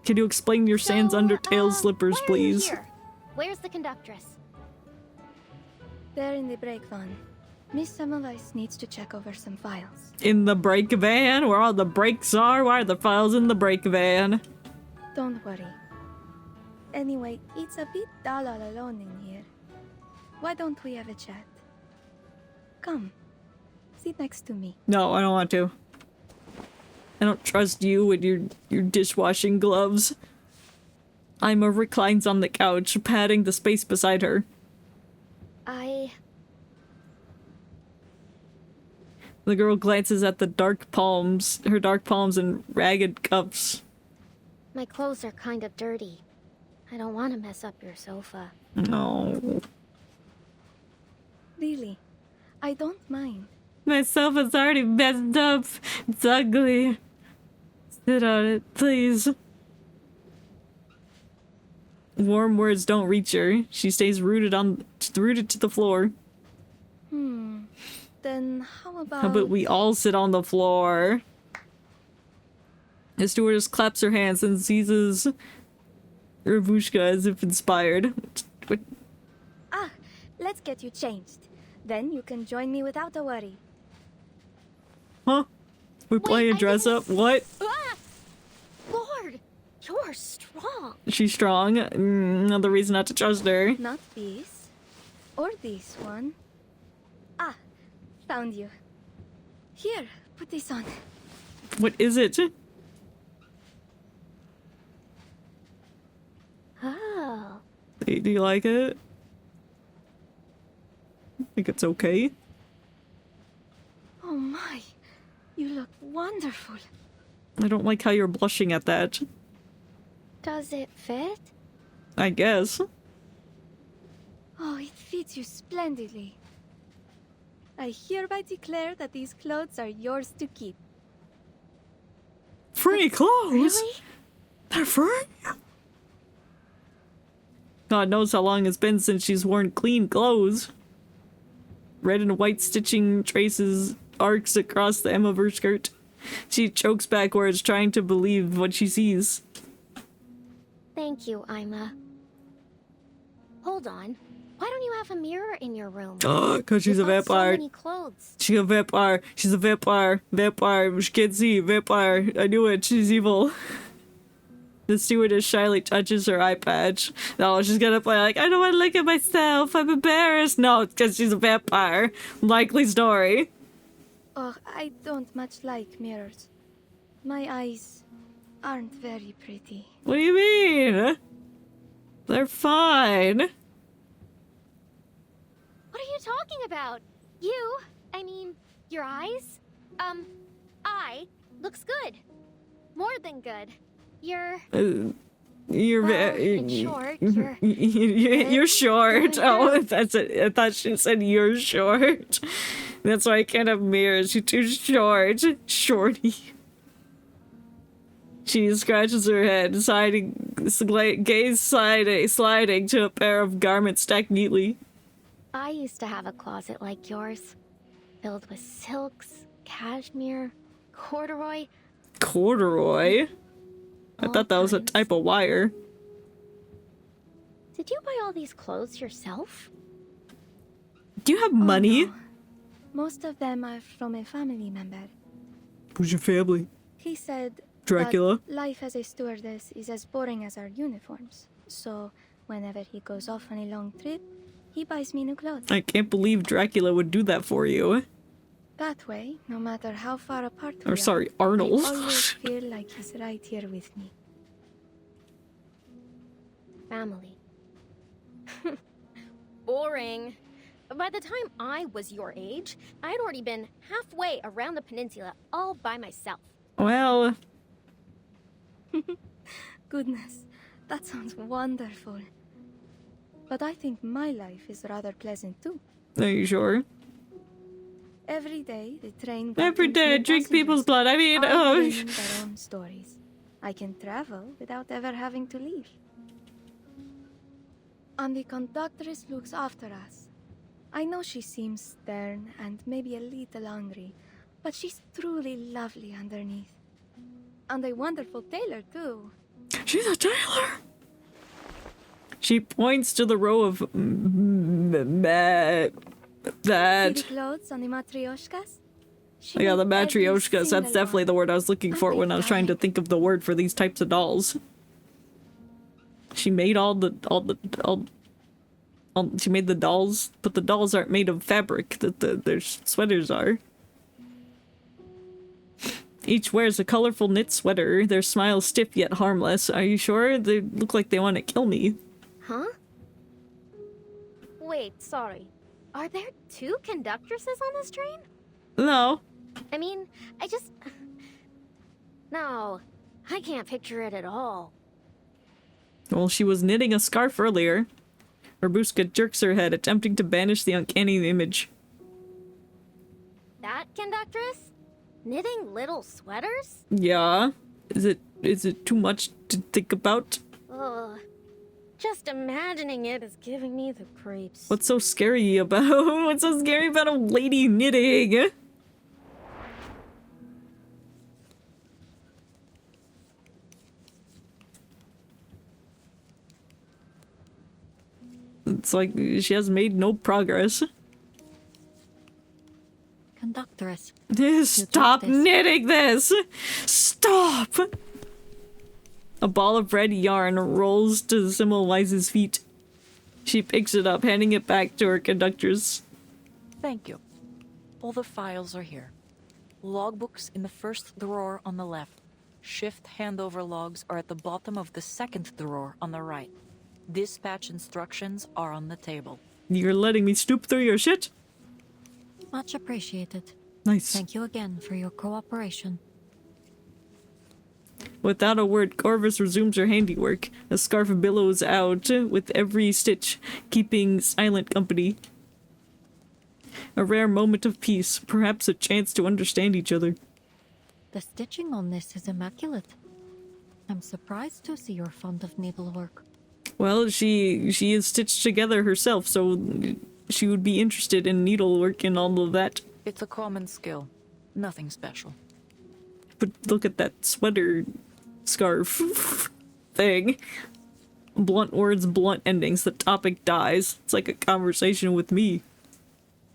Can you explain your Sans Undertale slippers, please? Here. Where's the conductress? They're in the break van. Miss Semmelweis needs to check over some files. In the break van? Where all the brakes are? Why are the files in the break van? Don't worry. Anyway, it's a bit dull all alone in here. Why don't we have a chat? Come, sit next to me. No, I don't want to. I don't trust you with your dishwashing gloves. Ima reclines on the couch, patting the space beside her. The girl glances at the dark palms, her dark palms and ragged cuffs. My clothes are kind of dirty. I don't want to mess up your sofa. No. Really, I don't mind. My sofa's already messed up. It's ugly. Sit on it, please. Warm words don't reach her. She stays rooted to the floor. Then how about... How about we all sit on the floor? The stewardess claps her hands and seizes Ravushka as if inspired. What? Ah, let's get you changed. Then you can join me without a worry. Huh? We're playing dress up? What? Ah! Lord, you're strong. She's strong. Another reason not to trust her. Not this. Or this one. Ah, found you. Here, put this on. What is it? Oh. Do you like it? I think it's okay. Oh my, you look wonderful. I don't like how you're blushing at that. Does it fit? I guess. Oh, it fits you splendidly. I hereby declare that these clothes are yours to keep. Free clothes? Really? They're free? God knows how long it's been since she's worn clean clothes. Red and white stitching traces arcs across the hem of her skirt. She chokes backwards, trying to believe what she sees. Thank you, Ima. Hold on. Why don't you have a mirror in your room? Cause she's a vampire. So many clothes. She's a vampire. She's a vampire. Vampire. She can't see. Vampire. I knew it. She's evil. The stewardess shyly touches her eye patch. No, she's gonna play like, I don't want to look at myself. I'm embarrassed. No, it's because she's a vampire. Likely story. Oh, I don't much like mirrors. My eyes aren't very pretty. What do you mean? They're fine. What are you talking about? I mean, your eyes? Eye looks good. More than good. You're short. You're short. Oh, that's it. I thought she said you're short. That's why I can't have mirrors. You're too short. Shorty. She scratches her head, gaze sliding to a pair of garments stacked neatly. I used to have a closet like yours, filled with silks, cashmere, corduroy. Corduroy? I thought that was a type of wire. Did you buy all these clothes yourself? Do you have money? No. Most of them are from a family member. Who's your family? He said Dracula? that life as a stewardess is as boring as our uniforms. So, whenever he goes off on a long trip, he buys me new clothes. I can't believe Dracula would do that for you. That way, no matter how far apart we Or are, sorry, Arnold. I always feel like he's right here with me. Family. Boring. By the time I was your age, I had already been halfway around the peninsula all by myself. Well... Goodness, that sounds wonderful. But I think my life is rather pleasant too. Are you sure? Every day, the train... Every day, drink people's blood. I mean, all bringing their own stories. I can travel without ever having to leave. And the conductress looks after us. I know she seems stern and maybe a little angry, but she's truly lovely underneath. And a wonderful tailor, too. She's a tailor! She points to the row of... that... See the clothes on the matryoshkas? Yeah, the matryoshkas. That's definitely the word I was looking for when I was trying to think of the word for these types of dolls. She made she made the dolls, but the dolls aren't made of fabric that their sweaters are. Each wears a colorful knit sweater, their smile stiff yet harmless. Are you sure? They look like they want to kill me. Huh? Wait, sorry. Are there 2 conductresses on this train? No. I mean, No, I can't picture it at all. Well, she was knitting a scarf earlier. Rabuska jerks her head, attempting to banish the uncanny image. That conductress? Knitting little sweaters? Yeah. Is it too much to think about? Ugh. Just imagining it is giving me the creeps. What's so scary about a lady knitting? It's like she has made no progress. Conductress. Stop knitting this! Stop! A ball of red yarn rolls to Semmelweis's feet. She picks it up, handing it back to her conductress. Thank you. All the files are here. Logbooks in the first drawer on the left. Shift handover logs are at the bottom of the second drawer on the right. Dispatch instructions are on the table. You're letting me snoop through your shit? Much appreciated. Nice. Thank you again for your cooperation. Without a word, Corvus resumes her handiwork. The scarf billows out with every stitch, keeping silent company. A rare moment of peace, perhaps a chance to understand each other. The stitching on this is immaculate. I'm surprised to see you're fond of needlework. Well, she is stitched together herself, so she would be interested in needlework and all of that. It's a common skill. Nothing special. But look at that sweater scarf thing. Blunt words, blunt endings. The topic dies. It's like a conversation with me.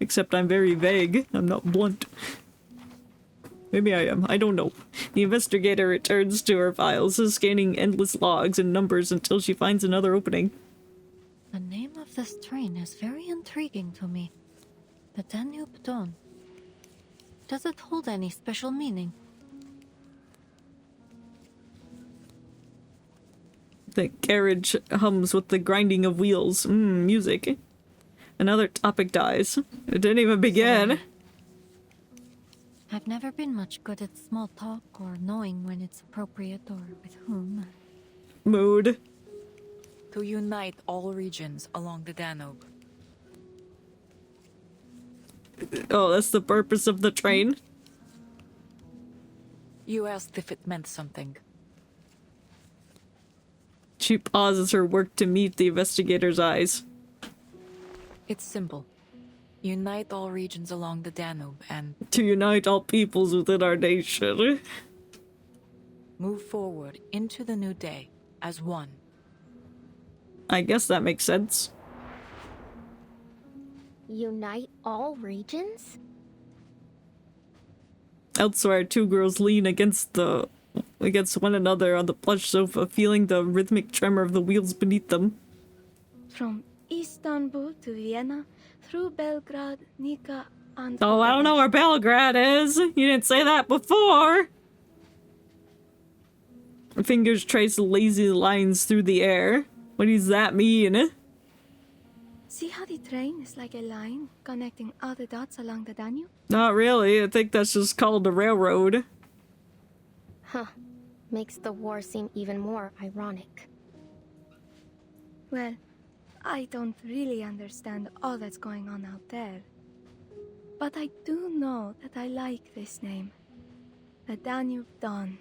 Except I'm very vague. I'm not blunt. Maybe I am. I don't know. The investigator returns to her files, scanning endless logs and numbers until she finds another opening. The name of this train is very intriguing to me. The Danube Dawn. Does it hold any special meaning? The carriage hums with the grinding of wheels. Music. Another topic dies. It didn't even begin. Sorry. I've never been much good at small talk or knowing when it's appropriate or with whom. Mood. To unite all regions along the Danube. Oh, that's the purpose of the train? You asked if it meant something. She pauses her work to meet the investigator's eyes. It's simple. Unite all regions along the Danube and... To unite all peoples within our nation. Move forward into the new day as one. I guess that makes sense. Unite all regions? Elsewhere, 2 girls lean against one another on the plush sofa, feeling the rhythmic tremor of the wheels beneath them. From Istanbul to Vienna, through Belgrade, Nika, and... Oh, I don't know where Belgrade is! You didn't say that before! Her fingers trace lazy lines through the air. What does that mean? See how the train is like a line connecting all the dots along the Danube? Not really. I think that's just called a railroad. Huh. Makes the war seem even more ironic. Well, I don't really understand all that's going on out there. But I do know that I like this name. The Danube Dawn.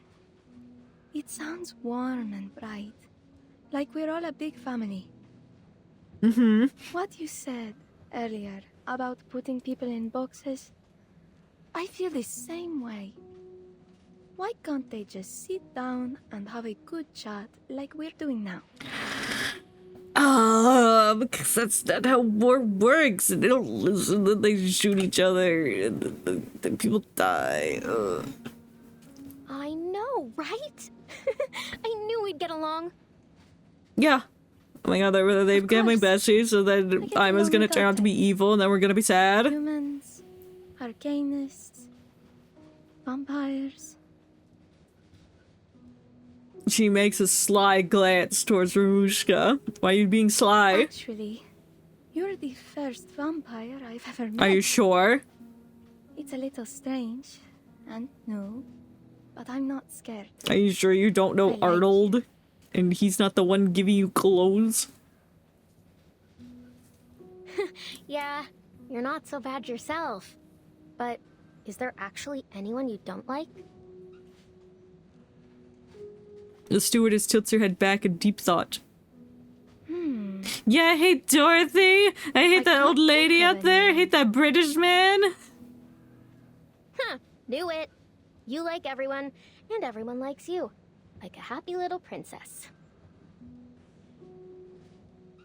It sounds warm and bright. Like we're all a big family. Mm-hmm. What you said earlier about putting people in boxes, I feel the same way. Why can't they just sit down and have a good chat like we're doing now? Because that's not how war works. They don't listen, and they shoot each other, and then people die. I know, right? I knew we'd get along. Yeah. Oh my god, they became my besties, so then Ima's gonna turn out to be evil, and then we're gonna be sad. Humans, arcanists, vampires. She makes a sly glance towards Ramushka. Why are you being sly? Actually, you're the first vampire I've ever met. Are you sure? It's a little strange and new, but I'm not scared. Are you sure you don't know Arnold? And he's not the one giving you clothes? Yeah, you're not so bad yourself. But is there actually anyone you don't like? The stewardess tilts her head back in deep thought. Yeah, I hate Dorothy. I hate that old lady out there. I hate that British man. Huh, knew it. You like everyone, and everyone likes you. Like a happy little princess.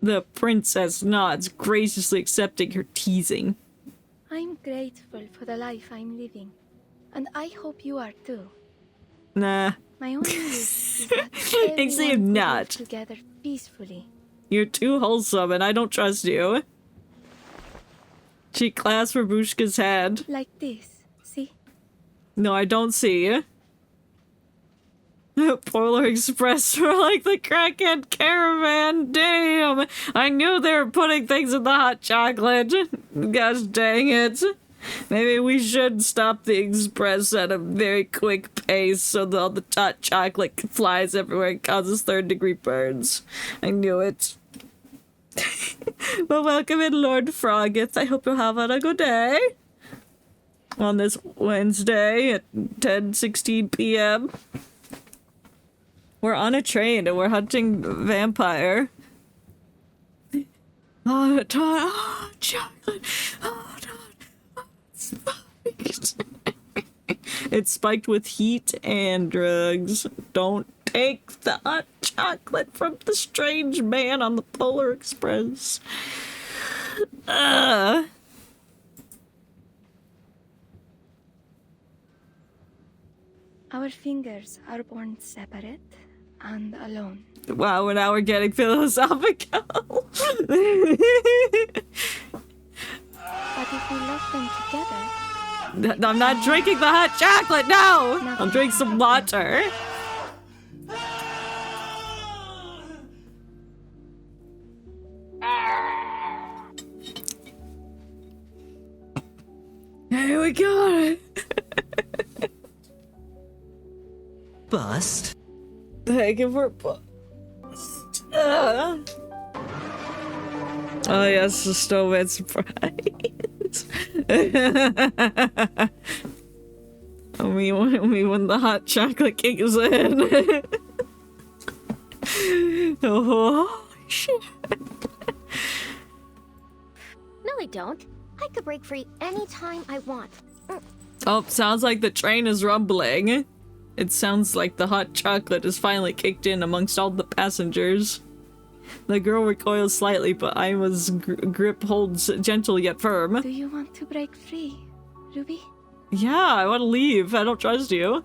The princess nods, graciously accepting her teasing. I'm grateful for the life I'm living, and I hope you are too. Nah. My only wish is that Except everyone could not. live together peacefully. You're too wholesome, and I don't trust you. She clasps Rabushka's hand. Like this, see? No, I don't see. Polar Express were like the crackhead caravan. Damn! I knew they were putting things in the hot chocolate. Gosh dang it. Maybe we should stop the express at a very quick pace so that all the hot chocolate flies everywhere and causes third-degree burns. I knew it. Well, welcome in, Lord Froggith. I hope you're having a good day. On this Wednesday at 10:16 p.m. We're on a train and we're hunting vampire. Oh, chocolate. Oh, it's spiked. It's spiked with heat and drugs. Don't take the hot chocolate from the strange man on the Polar Express. Our fingers are born separate and alone. Wow, and now we're getting philosophical. But if we love them together... I'm not drinking the hot chocolate, no! I'll drink some water. Here we go. Bust? Thank you for bust. Oh yes, the snowman surprise. only when the hot chocolate kicks in. Oh shit. No, I don't. I could break free anytime I want. Oh, sounds like the train is rumbling. It sounds like the hot chocolate is finally kicked in amongst all the passengers. The girl recoils slightly, but Ima's grip holds gentle yet firm. Do you want to break free, Ruby? Yeah, I want to leave. I don't trust you.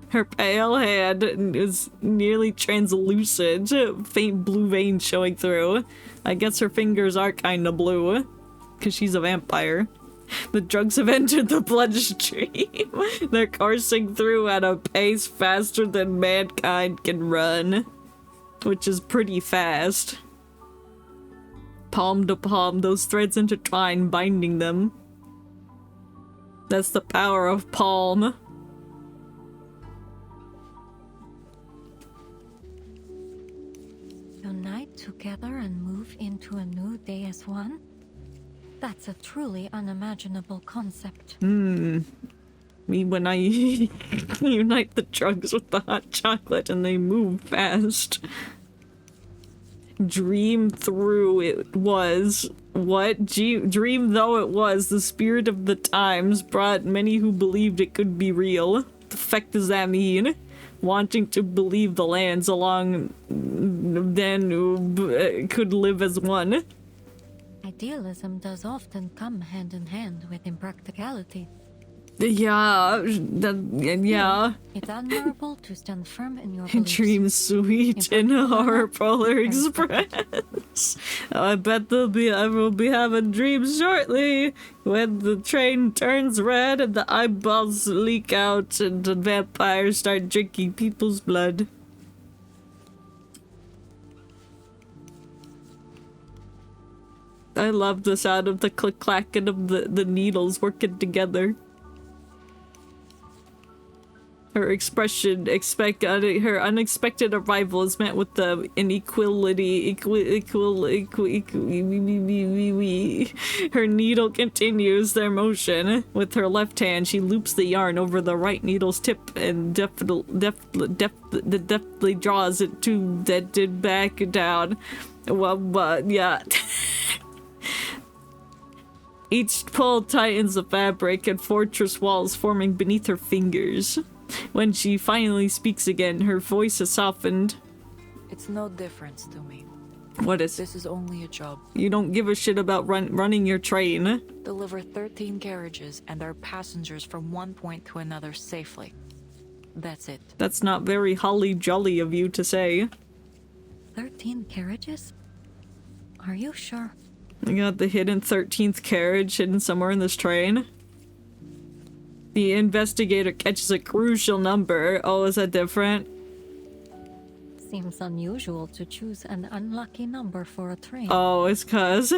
Her pale hand is nearly translucent, faint blue veins showing through. I guess her fingers are kinda blue, because she's a vampire. The drugs have entered the bloodstream. They're coursing through at a pace faster than mankind can run, which is pretty fast. Palm to palm, those threads intertwine, binding them. That's the power of palm. Unite together and move into a new day as one? That's a truly unimaginable concept. Me when I unite the drugs with the hot chocolate and they move fast. Dream through it was. What? Dream though it was, the spirit of the times brought many who believed it could be real. The feck does that mean? Wanting to believe the lands along then could live as one. Idealism does often come hand in hand with impracticality. Yeah, yeah. It's admirable to stand firm in your beliefs. Dream sweet in Horror Polar Express. I bet I will be having dreams shortly when the train turns red and the eyeballs leak out and the vampires start drinking people's blood. I love the sound of the click-clacking of the needles working together. Her expression, her unexpected arrival is met with the inequality, Her needle continues their motion. With her left hand, she loops the yarn over the right needle's tip and deftly draws it to dented back down. Well, yeah. Each pull tightens the fabric and fortress walls forming beneath her fingers. When she finally speaks again, her voice is softened. It's no difference to me. What is? This is only a job. You don't give a shit about running your train. Deliver 13 carriages and our passengers from one point to another safely. That's it. That's not very holly jolly of you to say. 13 carriages? Are you sure? You got the hidden 13th carriage hidden somewhere in this train. The investigator catches a crucial number. Oh, is that different? Seems unusual to choose an unlucky number for a train. Oh, it's cuz.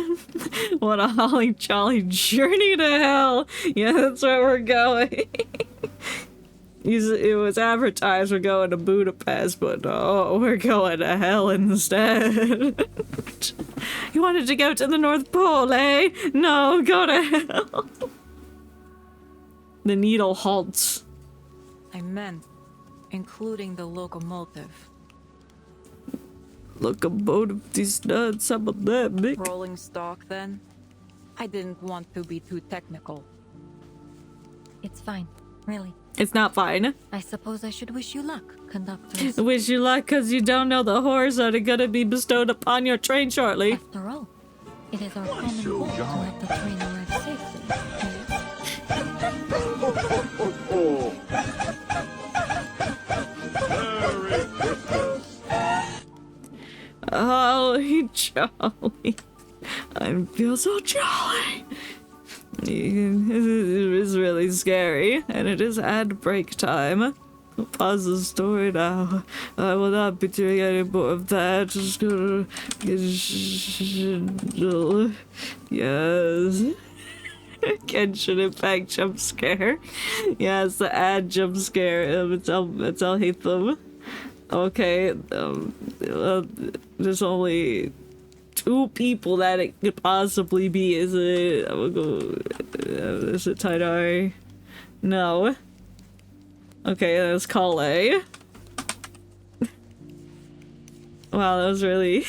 What a holly jolly journey to hell. Yeah, that's where we're going. It was advertised we're going to Budapest, but oh, we're going to hell instead. You wanted to go to the North Pole, eh? No, go to hell. The needle halts. I meant, including the locomotive. Locomotive, these nuts, some of them, Nick. Rolling stock, then? I didn't want to be too technical. It's fine, really. It's not fine. I suppose I should wish you luck, conductors. Wish you luck because you don't know the horrors that are gonna be bestowed upon your train shortly. After all, it is our common goal to have the train arrive safely. Holly jolly. I feel so jolly. It is really scary, and it is ad break time. I'll pause the story now. I will not be doing any more of that. Just gonna get yes. Genshin Impact jump scare. Yeah, it's the ad jump scare. It's I'll hate them. Okay, there's only 2 people that it could possibly be. Is it? I'm gonna go. Is it Taidari? No. Okay, that's Kale. Wow, that was really.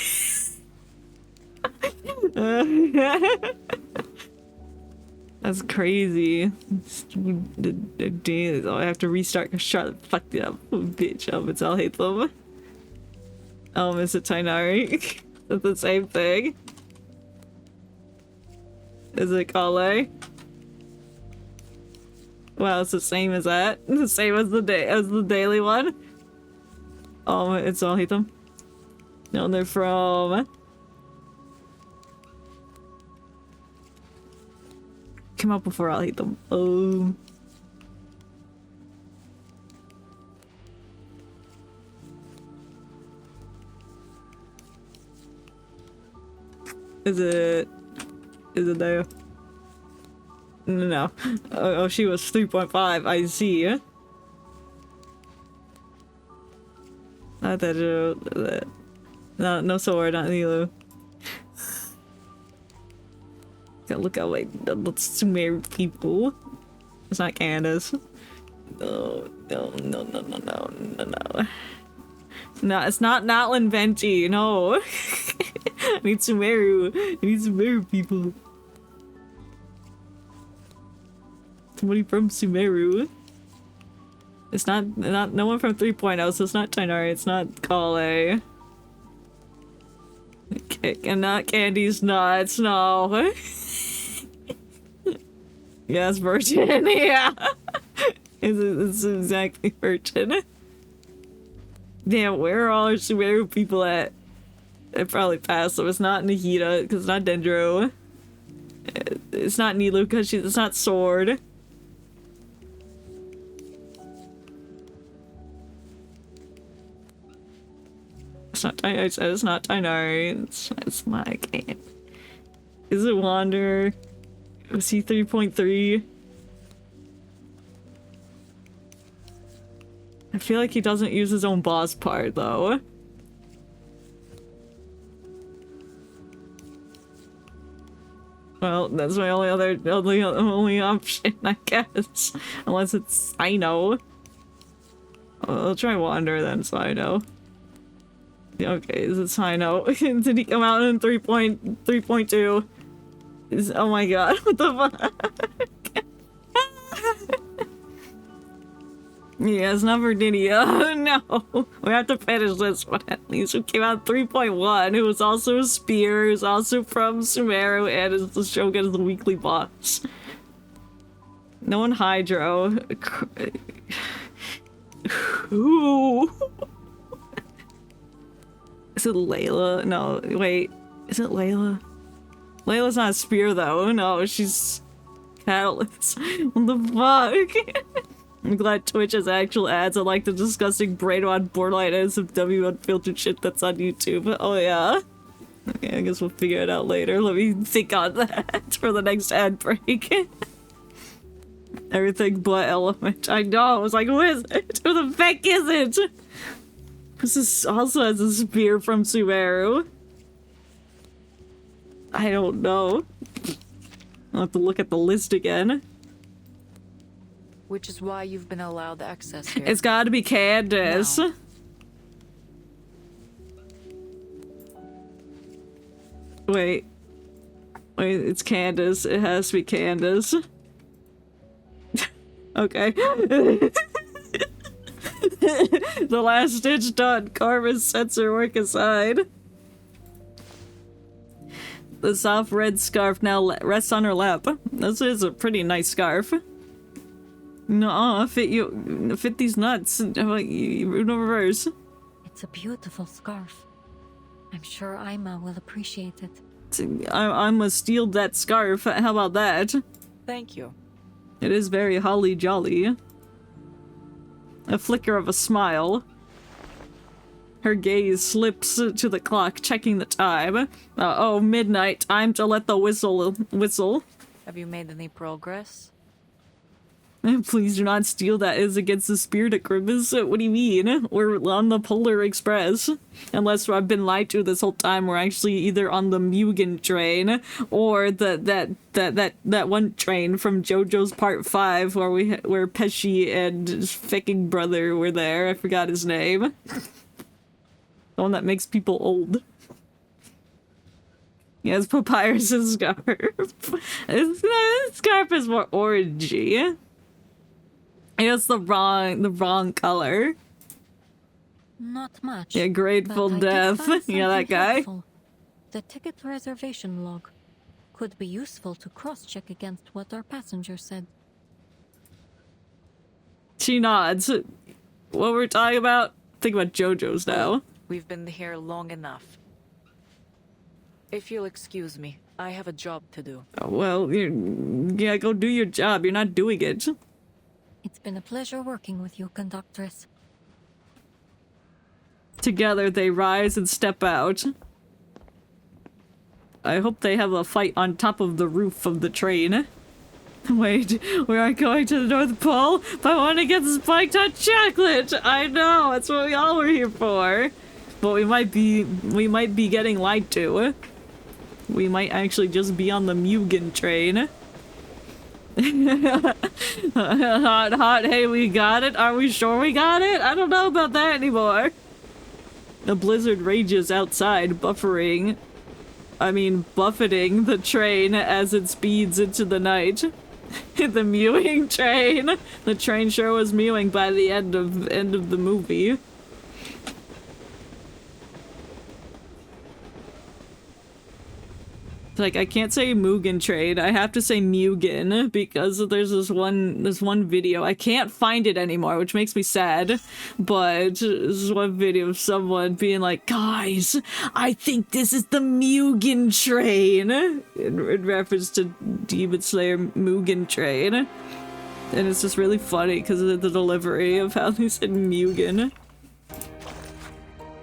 That's crazy. Oh, I have to restart. Shut the fuck up, bitch. It's I'll hate them. Is it Tainari? That's the same thing. Is it Kale? Wow, it's the same as that. The same as the daily one. Oh, it's I'll hate them. No, they're from. Come out before I'll hate them. Oh. Is it there? No. Oh, she was 3.5. I see. Not that. No sword, not Nilu. Gotta look out, like, that's too many people. It's not Candace. No. No, it's not Natlan Venti, no. I need Sumeru. I need Sumeru people. Somebody from Sumeru. It's not no one from 3.0, so it's not Tainari, it's not Kale. Okay, and not Candy's nuts, no. Yes, virgin. Yeah. It's exactly virgin. Damn, where are all our Sumeru people at? They probably passed, so it's not Nahida, because it's not Dendro. It's not Nilu, because it's not Sword. It's not I said it's not Tainari. It's my game. Is it Wander? Was he 3.3? I feel like he doesn't use his own boss part, though. Well, that's my only option, I guess. Unless it's Sino. I'll try Wander then, Sino. Okay, is it Sino? Did he come out in 3.2? Oh my god, what the fuck? Yeah, it's not Virginia. No, we have to finish this one at least. We came out 3.1, who was also a spear, who's also from Sumeru, and is the Shogun's weekly boss. No one Hydro. Who? Is it Layla? No, wait. Is it Layla? Layla's not a spear though. No, she's Catalyst. What the fuck? I'm glad Twitch has actual ads. I like the disgusting brain-on borderline ads of unfiltered shit that's on YouTube. Oh yeah? Okay, I guess we'll figure it out later. Let me think on that for the next ad break. Everything but Element. I know, I was like, who is it? Who the fuck is it? This also has a spear from Sumeru. I don't know. I'll have to look at the list again. Which is why you've been allowed access here. It's gotta be Candace. No. Wait, it's Candace. It has to be Candace. Okay. The last stitch done. Carmen's sets her work aside. The soft red scarf now rests on her lap. This is a pretty nice scarf. No, fit these nuts. How about you reverse? It's a beautiful scarf. I'm sure Ima will appreciate it. I'm gonna steal that scarf. How about that? Thank you. It is very holly jolly. A flicker of a smile. Her gaze slips to the clock, checking the time. Oh, midnight. Time to let the whistle. Have you made any progress? Please do not steal that. It is against the spirit of Grimace. What do you mean? We're on the Polar Express. Unless I've been lied to this whole time, we're actually either on the Mugen train or that one train from JoJo's Part 5 where Pesci and his fucking brother were there. I forgot his name. The one that makes people old. Yes, Papyrus' scarf. This scarf is more orangey. It's the wrong color. Not much. Yeah, Grateful Death. Yeah, that guy. Helpful. The ticket reservation log could be useful to cross-check against what our passenger said. She nods. What we're talking about? Think about JoJo's now. We've been here long enough. If you'll excuse me, I have a job to do. Well, yeah, go do your job. You're not doing it. It's been a pleasure working with you, Conductress. Together, they rise and step out. I hope they have a fight on top of the roof of the train. Wait, we aren't going to the North Pole, but I want to get spiked hot chocolate! I know, that's what we all were here for. But we might be getting lied to. We might actually just be on the Mugen train. hot, hey, we got it? Are we sure we got it? I don't know about that anymore. The blizzard rages outside, buffeting the train as it speeds into the night. The mewing train. The train sure was mewing by the end of the movie. Like, I can't say Mugen train, I have to say Mugen, because there's this one video, I can't find it anymore, which makes me sad, but there's one video of someone being like, guys, I think this is the Mugen train, in reference to Demon Slayer Mugen train, and it's just really funny because of the delivery of how they said Mugen.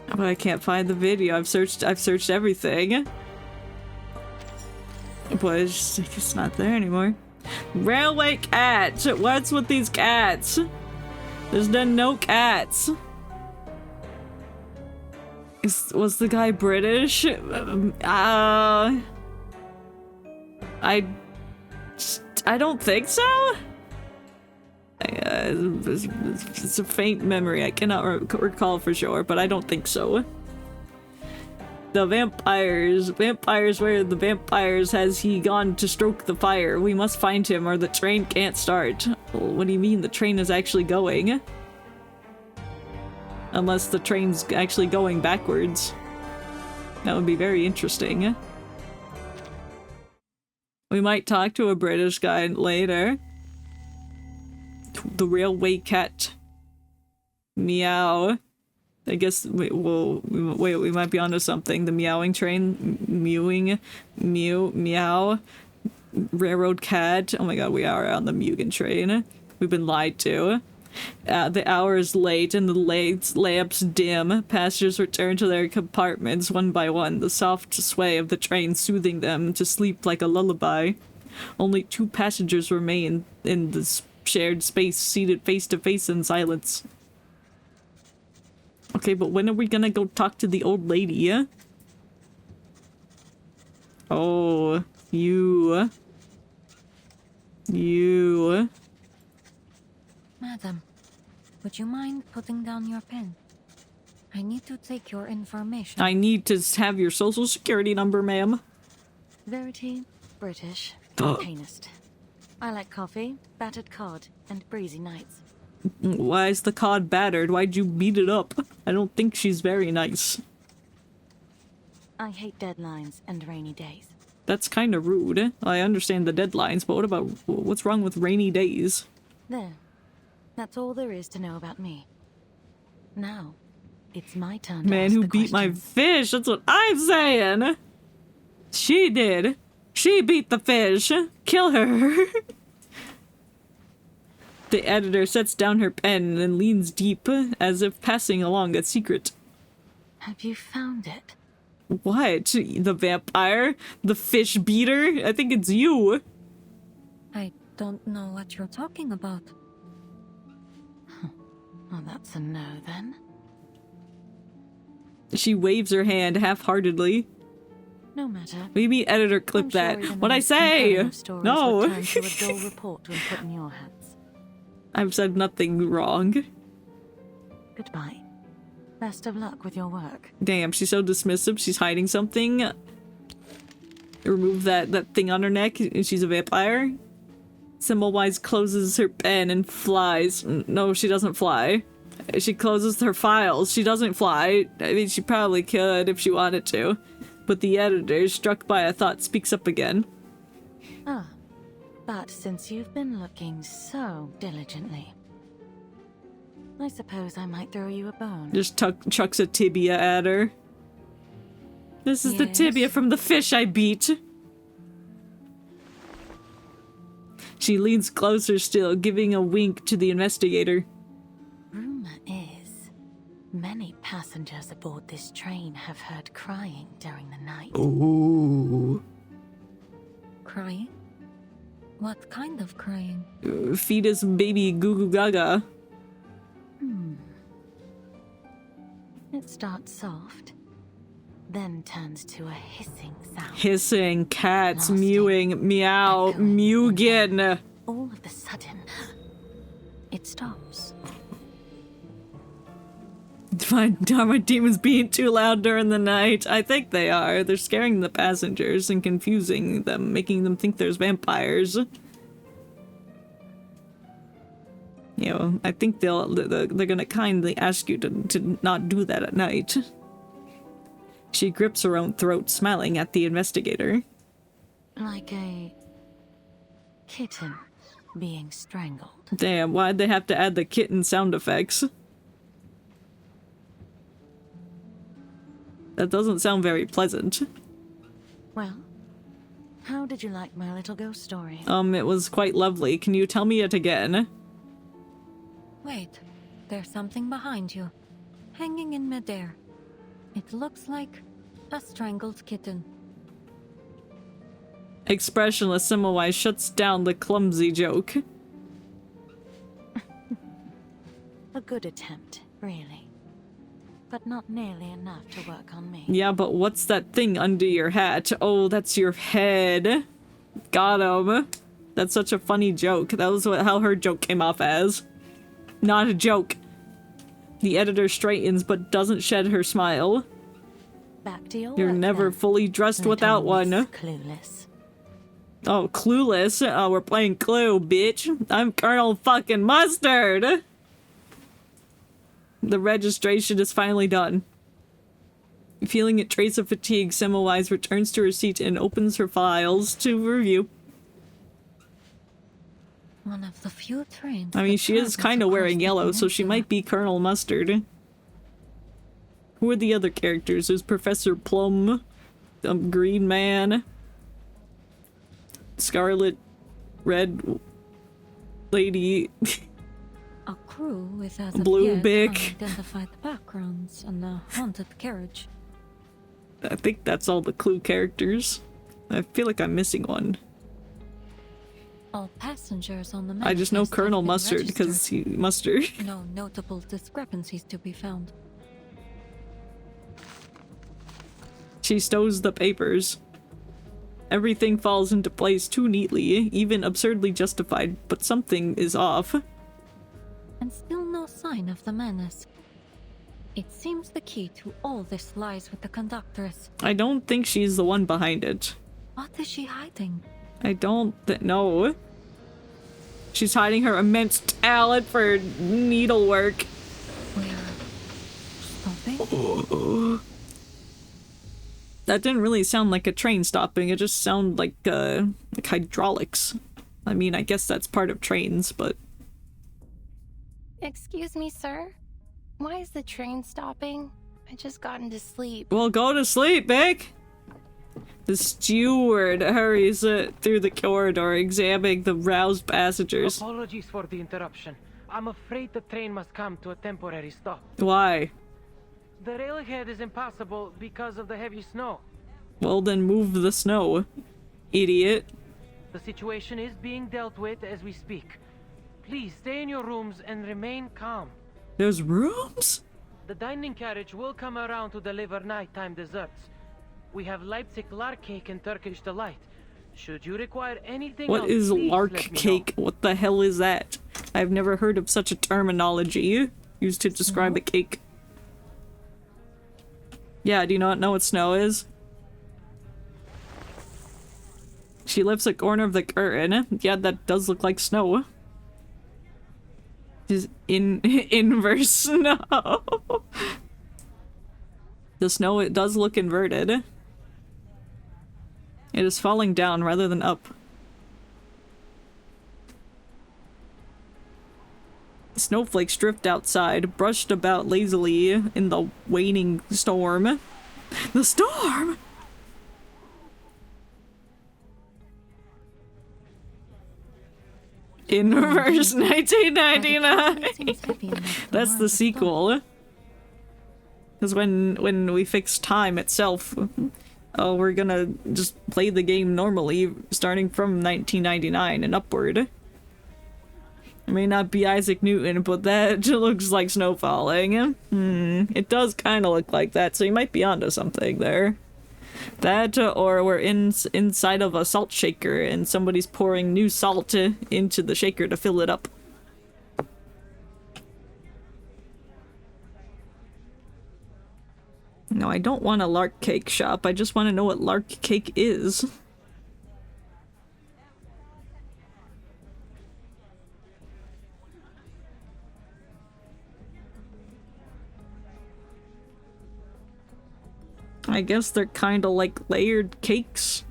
But I can't find the video, I've searched everything. But it's not there anymore. Railway cat! What's with these cats? There's no cats. Was the guy British? I don't think so. It's a faint memory. I cannot recall for sure, but I don't think so. The vampires. Where are the vampires? Has he gone to stroke the fire? We must find him or the train can't start. Well, what do you mean the train is actually going? Unless the train's actually going backwards. That would be very interesting. We might talk to a British guy later. The railway cat. Meow. I guess we might be onto something. The meowing train, mewing, meow, railroad cat. Oh my god, we are on the Mugen train. We've been lied to. The hour is late and the lamps dim. Passengers return to their compartments one by one, the soft sway of the train soothing them to sleep like a lullaby. Only 2 passengers remain in the shared space, seated face to face in silence. Okay, but when are we gonna go talk to the old lady, yeah? Oh, you. Madam, would you mind putting down your pen? I need to take your information. I need to have your social security number, ma'am. Verity, British, arcanist. I like coffee, battered cod, and breezy nights. Why is the cod battered? Why'd you beat it up? I don't think she's very nice. I hate deadlines and rainy days. That's kind of rude. I understand the deadlines, but what's wrong with rainy days? There. That's all there is to know about me. Now, it's my turn to Man who beat my fish, that's what I'm saying! She did. She beat the fish. Kill her. The editor sets down her pen and leans deep, as if passing along a secret. Have you found it? What? The vampire? The fish beater? I think it's you. I don't know what you're talking about. Well, that's a no, then. She waves her hand half-heartedly. No matter. Maybe editor clip that. What'd I say? No. Report when put in your hands. I've said nothing wrong. Goodbye. Best of luck with your work. Damn, she's so dismissive. She's hiding something. Remove that thing on her neck. She's a vampire. Symbolwise closes her pen and flies. No, she doesn't fly. She closes her files. She doesn't fly. I mean, she probably could if she wanted to. But the editor, struck by a thought, speaks up again. Ah. But since you've been looking so diligently, I suppose I might throw you a bone. Just chucks a tibia at her. This is the tibia from the fish I beat. She leans closer still, giving a wink to the investigator. Rumor is, many passengers aboard this train have heard crying during the night. Ooh. Crying? What kind of crying? Fetus baby goo goo gaga. It starts soft, then turns to a hissing sound. Hissing, cats, mewing, meow, Mugen. All of a sudden, it stops. Are my demons being too loud during the night? I think they are. They're scaring the passengers and confusing them, making them think there's vampires. You know, I think they're gonna kindly ask you to not do that at night. She grips her own throat, smiling at the investigator. Like a kitten being strangled. Damn, why'd they have to add the kitten sound effects? That doesn't sound very pleasant. Well, how did you like my little ghost story? It was quite lovely. Can you tell me it again? Wait, there's something behind you, hanging in midair. It looks like a strangled kitten. Expressionless Semmelweis shuts down the clumsy joke. A good attempt, really. But not nearly enough to work on me. Yeah, but what's that thing under your hat? Oh, that's your head. Got him. That's such a funny joke. That was how her joke came off as. Not a joke. The editor straightens but doesn't shed her smile. Back to your You're work, never then. fully dressed Little without one. Miss Clueless. Oh, clueless? Oh, we're playing Clue, bitch. I'm Colonel fucking Mustard! The registration is finally done. Feeling a trace of fatigue, Semmelweis returns to her seat and opens her files to review. One of the few trains. I mean, she is kind of wearing yellow, so she might be Colonel Mustard. Who are the other characters? There's Professor Plum, Green Man, Scarlet, Red Lady, A crew with as of Blue yet Bick. unidentified backgrounds and a haunted carriage. I think that's all the Clue characters. I feel like I'm missing one. All passengers on the I just know manifest have Colonel been Mustard registered. because he Mustard. No notable discrepancies to be found. She stows the papers. Everything falls into place too neatly, even absurdly justified, but something is off. And still no sign of the menace. It seems the key to all this lies with the conductress. I don't think she's the one behind it. What is she hiding? I don't know. She's hiding her immense talent for needlework. Stopping? That didn't really sound like a train stopping, it just sounded like hydraulics. I mean, I guess that's part of trains, but... Excuse me, sir? Why is the train stopping? I just got into sleep. Well, go to sleep, Vic! The steward hurries through the corridor, examining the roused passengers. Apologies for the interruption. I'm afraid the train must come to a temporary stop. Why? The railhead is impassable because of the heavy snow. Well, then move the snow, idiot. The situation is being dealt with as we speak. Please stay in your rooms and remain calm. There's rooms? The dining carriage will come around to deliver nighttime desserts. We have Leipzig lark cake and Turkish delight. Should you require anything What else, is please lark let me cake? What the hell is that? I've never heard of such a terminology used to describe a cake. Yeah, do you not know what snow is? She lifts a corner of the curtain. Yeah, that does look like snow. Just inverse snow. The snow, it does look inverted. It is falling down rather than up. Snowflakes drift outside, brushed about lazily in the waning storm. The storm! Inverse 1999! That's the sequel. Because when we fix time itself, we're gonna just play the game normally, starting from 1999 and upward. It may not be Isaac Newton, but that looks like snow falling. It does kind of look like that, so you might be onto something there. That, or we're inside of a salt shaker and somebody's pouring new salt into the shaker to fill it up. No, I don't want a lark cake shop. I just want to know what lark cake is. I guess they're kind of like layered cakes.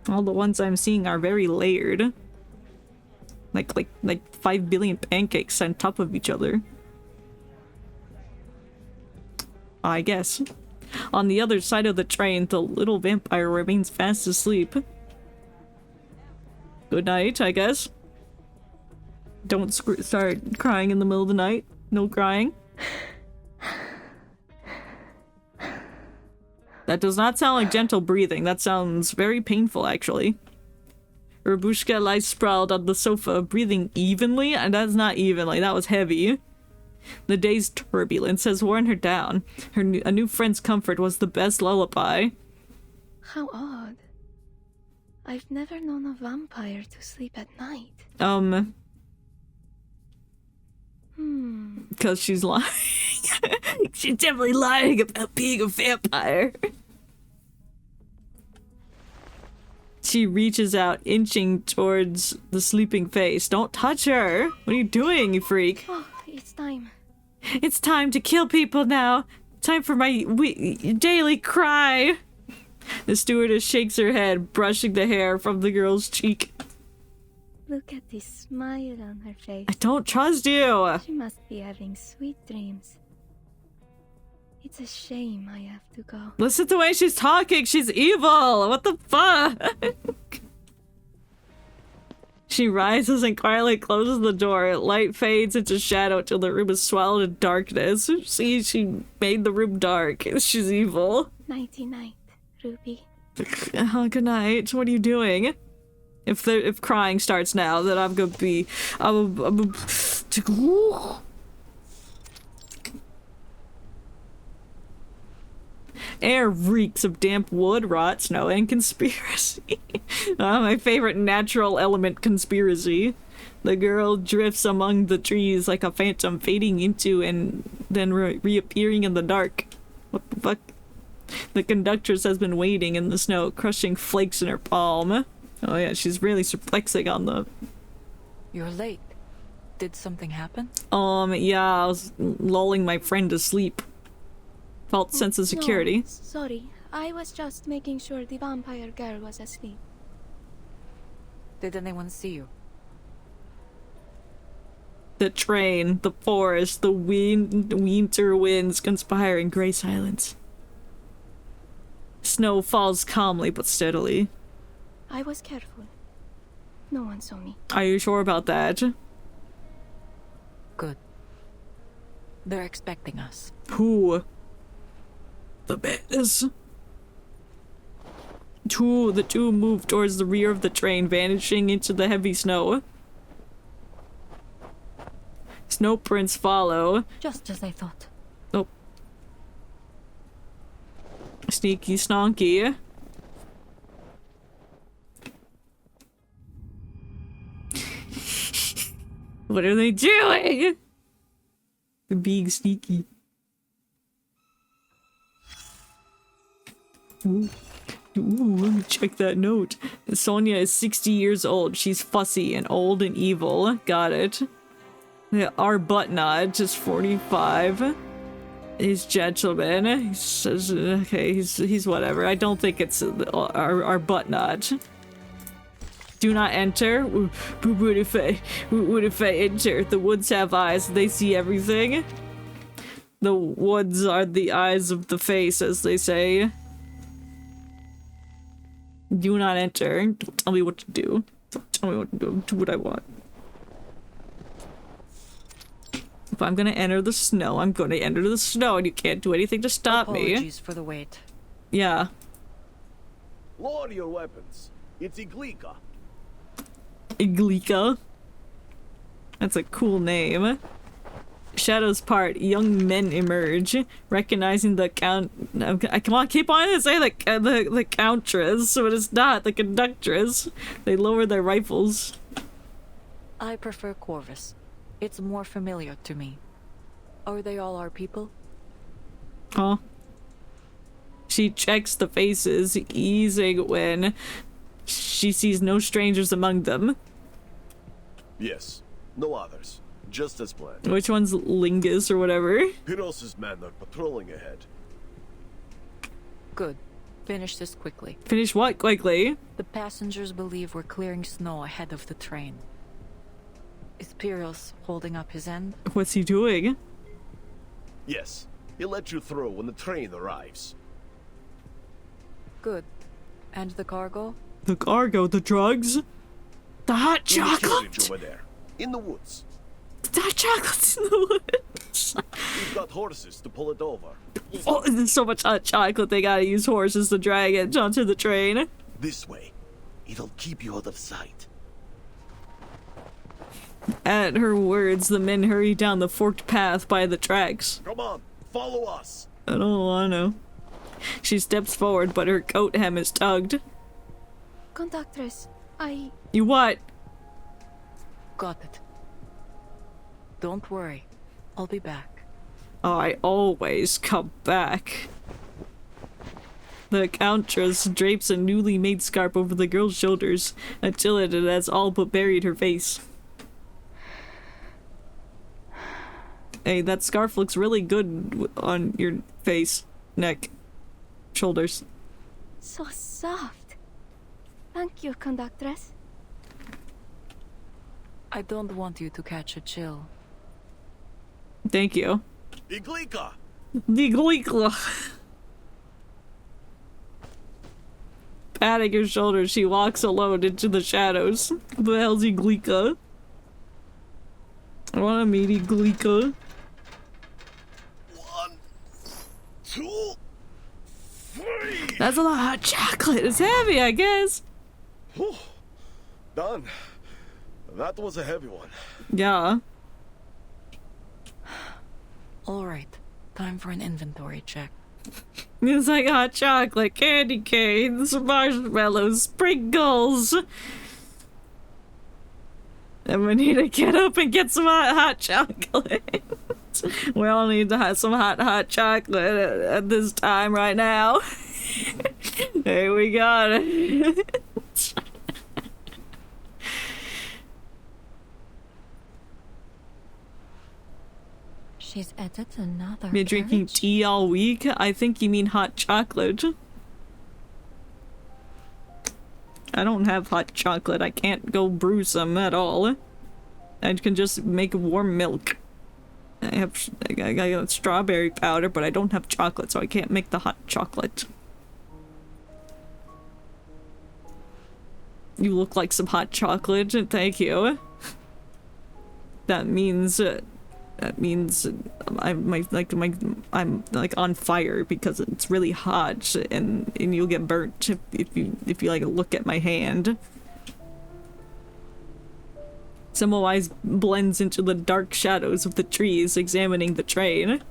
All the ones I'm seeing are very layered. Like 5 billion pancakes on top of each other. I guess. On the other side of the train, the little vampire remains fast asleep. Good night, I guess. Don't start crying in the middle of the night. No crying. That does not sound like gentle breathing. That sounds very painful, actually. Rabushka lies sprawled on the sofa, breathing evenly, and that's not evenly. That was heavy. The day's turbulence has worn her down. A new friend's comfort was the best lullaby. How odd. I've never known a vampire to sleep at night. Because she's lying. She's definitely lying about being a vampire. She reaches out, inching towards the sleeping face. Don't touch her! What are you doing, you freak? Oh, it's time. It's time to kill people now! Time for my daily cry! The stewardess shakes her head, brushing the hair from the girl's cheek. Look at this smile on her face. I don't trust you! She must be having sweet dreams. It's a shame I have to go. Listen to the way she's talking! She's evil! What the fuck? She rises and quietly closes the door. Light fades into shadow till the room is swallowed in darkness. See, she made the room dark. She's evil. Nighty-night, Ruby. Oh, good night. What are you doing? If crying starts now, then I'm gonna be... Air reeks of damp wood, rot, snow, and conspiracy. My favorite natural element, conspiracy. The girl drifts among the trees like a phantom, fading into and then reappearing in the dark. What the fuck? The conductress has been waiting in the snow, crushing flakes in her palm. Oh yeah, she's really flexing on the... You're late. Did something happen? Yeah, I was lulling my friend to sleep. Felt sense of security. No, sorry, I was just making sure the vampire girl was asleep. Did anyone see you? The train, the forest, the winter winds conspire in grey silence. Snow falls calmly but steadily. I was careful. No one saw me. Are you sure about that? Good. They're expecting us. Who? The bandits. The two move towards the rear of the train, vanishing into the heavy snow. Snow prints follow. Just as I thought. Oh. Sneaky stonky. What are they doing? They're being sneaky. Ooh, let me check that note. Sonia is 60 years old. She's fussy and old and evil. Got it. Arbuthnot is 45. He's gentleman. He says, okay, he's whatever. I don't think it's Arbuthnot. Do not enter. What if I enter? The woods have eyes. They see everything. The woods are the eyes of the face, as they say. Do not enter. Don't tell me what to do. Don't tell me what to do. Do what I want. If I'm gonna enter the snow, I'm gonna enter the snow, and you can't do anything to stop me. Apologies for the wait. Yeah. Lower your weapons. It's Iglika. Iglika? That's a cool name. Shadows part. Young men emerge, recognizing the count. I keep on to say the countess, but it's not the conductress. They lower their rifles. I prefer Corvus. It's more familiar to me. Are they all our people? Huh? She checks the faces, easing when she sees no strangers among them. Yes, no others. Just as planned. Which one's Lingus or whatever? Pyros' men are patrolling ahead. Good. finish this quickly. Finish what quickly? The passengers believe we're clearing snow ahead of the train. Is Pyros holding up his end? What's he doing? Yes, he'll let you through when the train arrives. Good. And the cargo? The cargo, the drugs? The hot In the chocolate? carriage over there, in the woods. The hot chocolate's in the woods. We've got horses to pull it over. Oh, there's so much hot chocolate they gotta use horses to drag it onto the train. This way. It'll keep you out of sight. At her words, the men hurry down the forked path by the tracks. Come on, follow us. I don't wanna. She steps forward, but her coat hem is tugged. Conductress, You what? Got it. Don't worry. I'll be back. I always come back. The Countess drapes a newly made scarf over the girl's shoulders until it has all but buried her face. Hey, that scarf looks really good on your face, neck, shoulders. so soft. Thank you, conductress. I don't want you to catch a chill. Thank you. Iglika! Iglika! Patting her shoulders, she walks alone into the shadows. Who the hell's Iglika? I wanna meet Iglika. 1, 2, 3. That's a lot of hot chocolate. It's heavy, I guess. Whew. Done. That was a heavy one. Yeah. Alright, time for an inventory check. It's like hot chocolate, candy canes, marshmallows, sprinkles. And we need to get up and get some hot chocolate. We all need to have some hot chocolate at this time right now. Hey, we got it. She's added another. Been drinking tea all week? I think you mean hot chocolate. I don't have hot chocolate. I can't go brew some at all. I can just make warm milk. I got strawberry powder, but I don't have chocolate, so I can't make the hot chocolate. You look like some hot chocolate. Thank you. That means I'm like on fire because it's really hot and you'll get burnt if you like look at my hand. Semmelweis blends into the dark shadows of the trees, examining the train.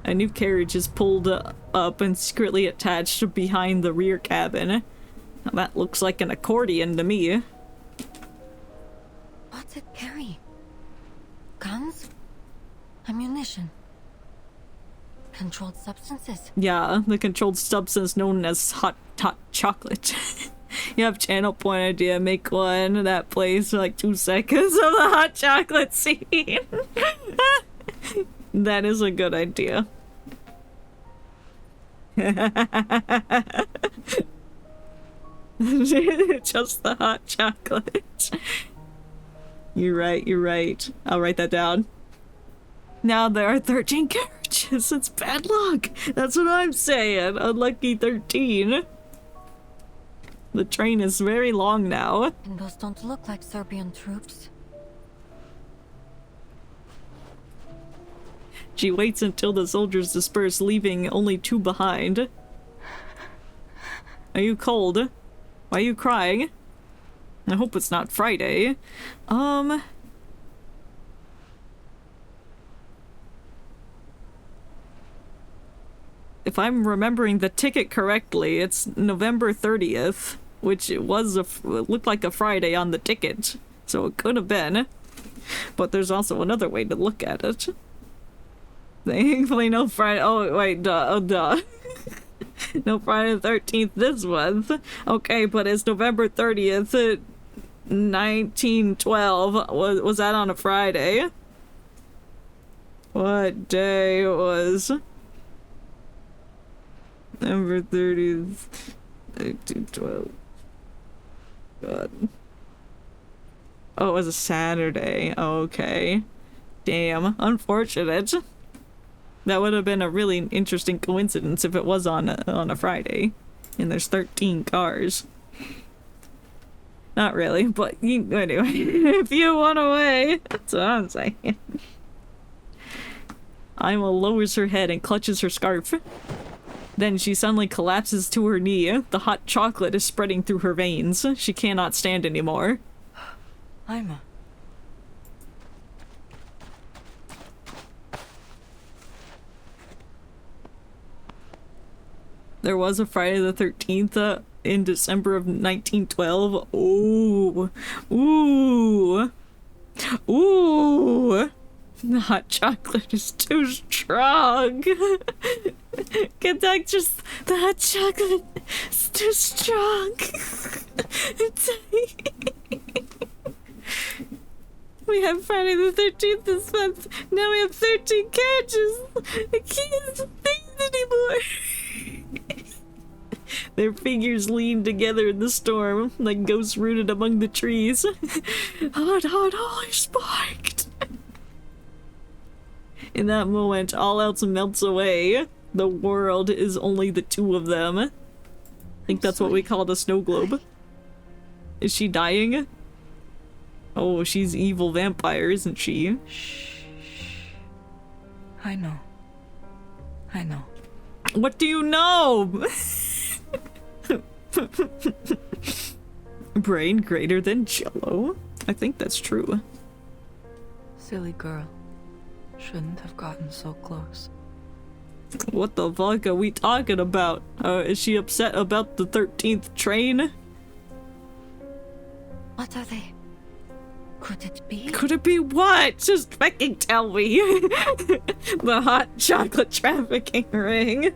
A new carriage is pulled up and secretly attached behind the rear cabin. Now that looks like an accordion to me. What's it carry? Guns? Ammunition? Controlled substances? Yeah, the controlled substance known as hot chocolate. You have channel point idea, make one that plays for like 2 seconds of the hot chocolate scene. That is a good idea. Just the hot chocolate. You're right. I'll write that down. Now there are 13 carriages. It's bad luck. That's what I'm saying. Unlucky 13. The train is very long now. And those don't look like Serbian troops. She waits until the soldiers disperse, leaving only 2 behind. Are you cold? Why are you crying? I hope it's not Friday. If I'm remembering the ticket correctly, it's November 30th, which it looked like a Friday on the ticket, so it could have been. But there's also another way to look at it. Thankfully no Friday- oh wait, duh. No Friday the 13th this month. Okay, but it's November 30th, 1912. Was that on a Friday? What day was November 30th, 1912. God. Oh, it was a Saturday. Okay. Damn. Unfortunate. That would have been a really interesting coincidence if it was on a Friday. And there's 13 cars. Not really, but anyway. If you want away, that's what I'm saying. Ima lowers her head and clutches her scarf. Then she suddenly collapses to her knee. The hot chocolate is spreading through her veins. She cannot stand anymore. Ima. There was a Friday the 13th in December of 1912. Ooh. Ooh. Ooh. The hot chocolate is too strong. Conductress, the hot chocolate is too strong. We have Friday the 13th this month. Now we have 13 carriages. I can't think anymore. Their figures lean together in the storm, like ghosts rooted among the trees. Hot, hot, holy sparked. In that moment, all else melts away. The world is only the two of them. I think that's what we call the snow globe. Is she dying? Oh, she's evil vampire, isn't she? Shh. I know. I know. What do you know? Brain greater than Jello? I think that's true. Silly girl. Shouldn't have gotten so close. What the fuck are we talking about? Is she upset about the 13th train? What are they? Could it be? Could it be what? Just fucking tell me. The hot chocolate trafficking ring.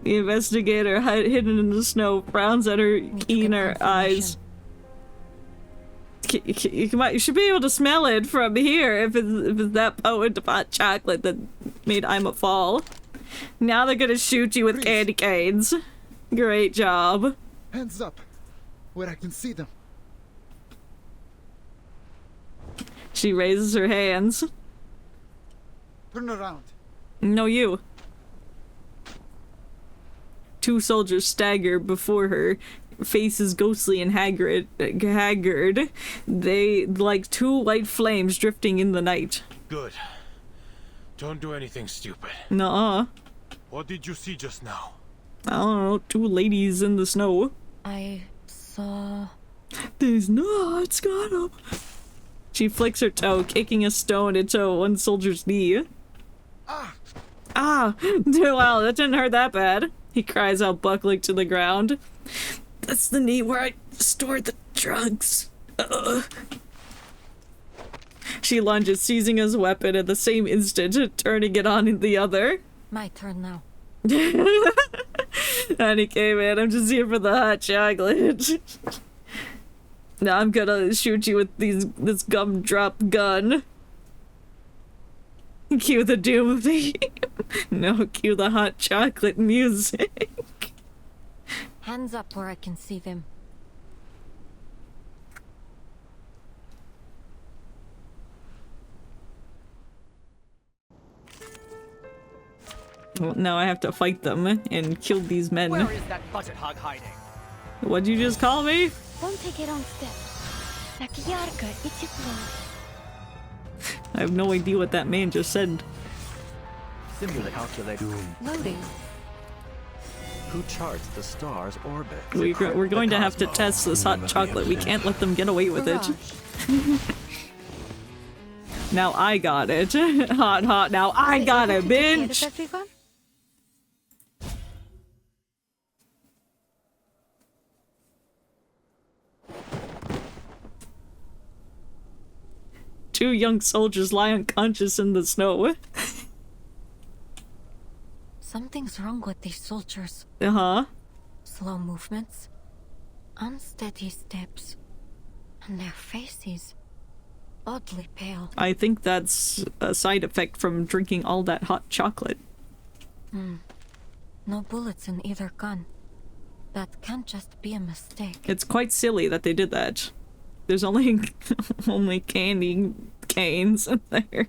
The investigator, hidden in the snow, frowns at her keener eyes. You should be able to smell it from here if it's that potent of hot chocolate that made Ima fall. Now they're gonna shoot you with candy canes. Great job. Hands up, where I can see them. She raises her hands. Turn around. No, you. Two soldiers stagger before her, faces ghostly and haggard. They like two white flames drifting in the night. Good. Don't do anything stupid. Nuh-uh. What did you see just now? I don't know, two ladies in the snow. I saw... There's nuts got up. She flicks her toe, kicking a stone into one soldier's knee. Ah! Wow, that didn't hurt that bad. He cries out, buckling to the ground. That's the knee where I stored the drugs. She lunges, seizing his weapon at the same instant, turning it on in the other. My turn now. And he came in. I'm just here for the hot chocolate. Now I'm gonna shoot you with this gumdrop gun. Cue the doom theme. No, cue the hot chocolate music. Hands up where I can see them. Well, now I have to fight them and kill these men. Where is that budget hog hiding? What'd you just call me? Don't take it on step. I have no idea what that man just said. Simulate calculate. Loading. Who charts the star's orbit? We're going to have to test this hot chocolate. We can't let them get away with it. Now I got it. Hot, hot. Now I got it, bitch. Two young soldiers lie unconscious in the snow. Something's wrong with these soldiers. Uh-huh. Slow movements, unsteady steps, and their faces. oddly pale. I think that's a side effect from drinking all that hot chocolate. No bullets in either gun. That can't just be a mistake. It's quite silly that they did that. There's only only candy canes in there.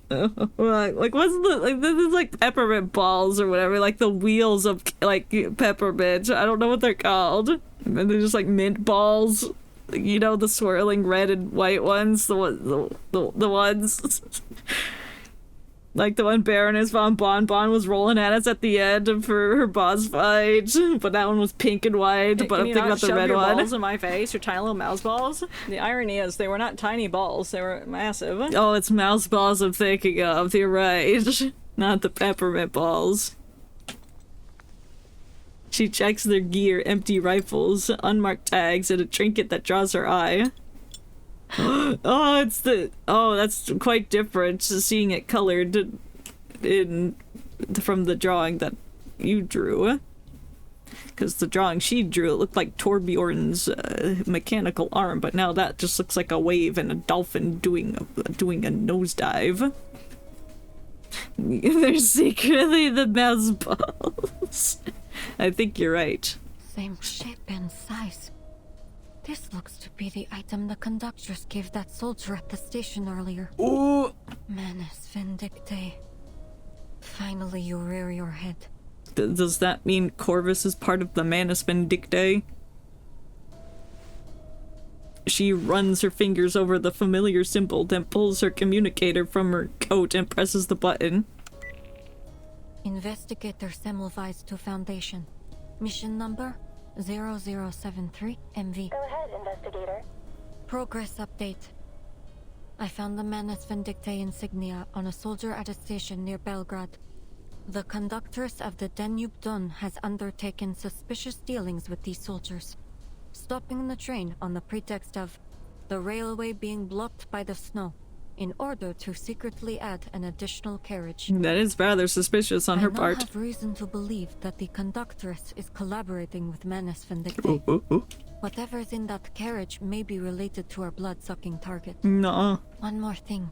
Like what's the like? This is like peppermint balls or whatever. Like the wheels of like peppermint. I don't know what they're called. And then they're just like mint balls. You know, the swirling red and white ones. The ones. Like the one Baroness von Bonbon was rolling at us at the end for her boss fight, but that one was pink and white. But I'm thinking about the red one. Balls in my face, your tiny little mouse balls. The irony is they were not tiny balls; they were massive. Oh, it's mouse balls I'm thinking of. You're right, not the peppermint balls. She checks their gear: empty rifles, unmarked tags, and a trinket that draws her eye. Oh, it's the... Oh, that's quite different, seeing it colored from the drawing that you drew. Because the drawing she drew, it looked like Torbjorn's mechanical arm, but now that just looks like a wave and a dolphin doing a nosedive. They're secretly the mouse balls. I think you're right. Same shape and size. This looks to be the item the conductress gave that soldier at the station earlier. Ooh! Manus Vindictae. Finally you rear your head. Does that mean Corvus is part of the Manus Vindictae? She runs her fingers over the familiar symbol, then pulls her communicator from her coat and presses the button. Investigator Semmelweis to Foundation. Mission number 0073 MV. Go ahead, investigator. Progress update. I found the Manus Vindictae insignia on a soldier at a station near Belgrade. The conductress of the Danube Don has undertaken suspicious dealings with these soldiers, stopping the train on the pretext of the railway being blocked by the snow in order to secretly add an additional carriage. That is rather suspicious on her part. I have reason to believe that the conductress is collaborating with Manus Vindictae. Whatever's in that carriage may be related to our blood-sucking target. Nuh-uh. One more thing.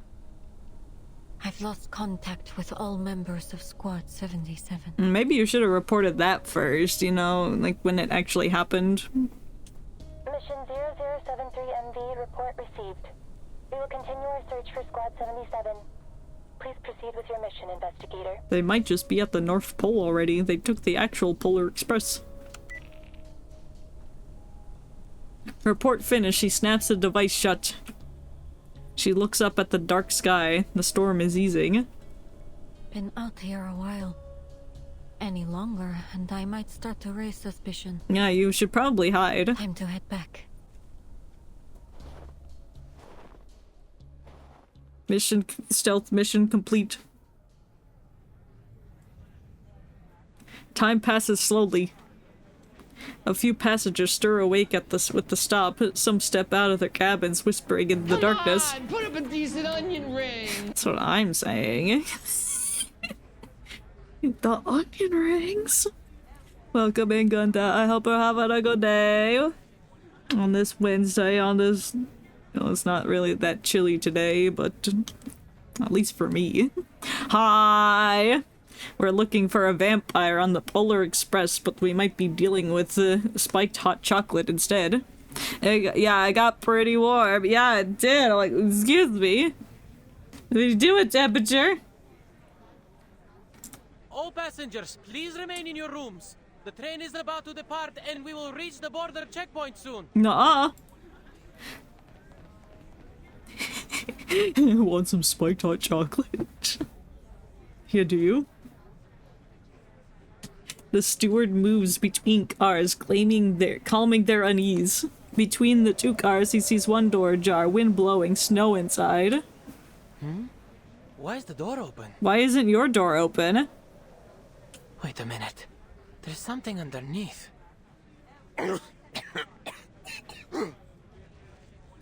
I've lost contact with all members of Squad 77. Maybe you should have reported that first, you know, like when it actually happened. Mission 0073 MV, report received. We will continue our search for Squad 77. Please proceed with your mission, investigator. They might just be at the North Pole already. They took the actual Polar Express. Report finished. She snaps the device shut. She looks up at the dark sky. The storm is easing. Been out here a while. Any longer, and I might start to raise suspicion. Yeah, you should probably hide. Time to head back. Stealth mission complete. Time passes slowly. A few passengers stir awake at with the stop. Some step out of their cabins, whispering in the darkness. Come on, put up a decent onion ring. That's what I'm saying. The onion rings. Welcome in, Gunda. I hope you're having a good day. On this Wednesday, on this... Well, it's not really that chilly today, but at least for me. Hi! We're looking for a vampire on the Polar Express, but we might be dealing with spiked hot chocolate instead. Yeah, I got pretty warm. Yeah, it did. Like, excuse me. Did you do a temperature? All passengers, please remain in your rooms. The train is about to depart and we will reach the border checkpoint soon. Nuh-uh. Want some spiked hot chocolate? Here, do you? The steward moves between cars, calming their unease. Between the two cars, he sees one door ajar, wind blowing, snow inside. Why is the door open? Why isn't your door open? Wait a minute. There's something underneath.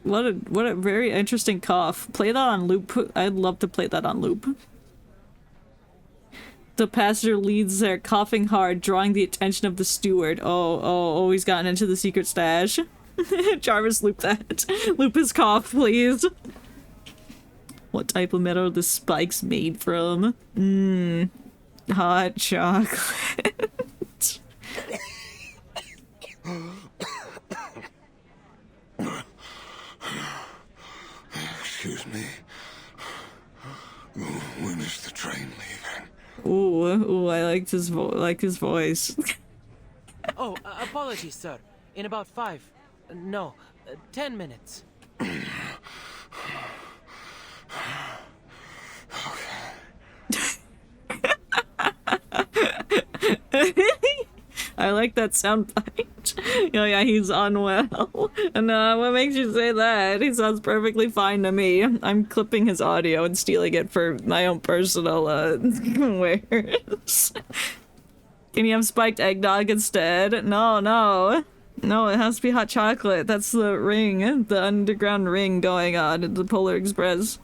What a very interesting cough. Play that on loop. I'd love to play that on loop. The passenger leads there, coughing hard, drawing the attention of the steward. Oh, he's gotten into the secret stash. Jarvis, loop that. Loop his cough, please. What type of metal are the spikes made from? Hot chocolate. Excuse me. When is the train leaving? Ooh, I liked his voice. Oh, apologies, sir. In about 10 minutes. I like that sound bite. Oh yeah, he's unwell. And what makes you say that? He sounds perfectly fine to me. I'm clipping his audio and stealing it for my own personal wares. Can you have spiked eggnog instead? No, it has to be hot chocolate. That's the ring, the underground ring going on at the Polar Express.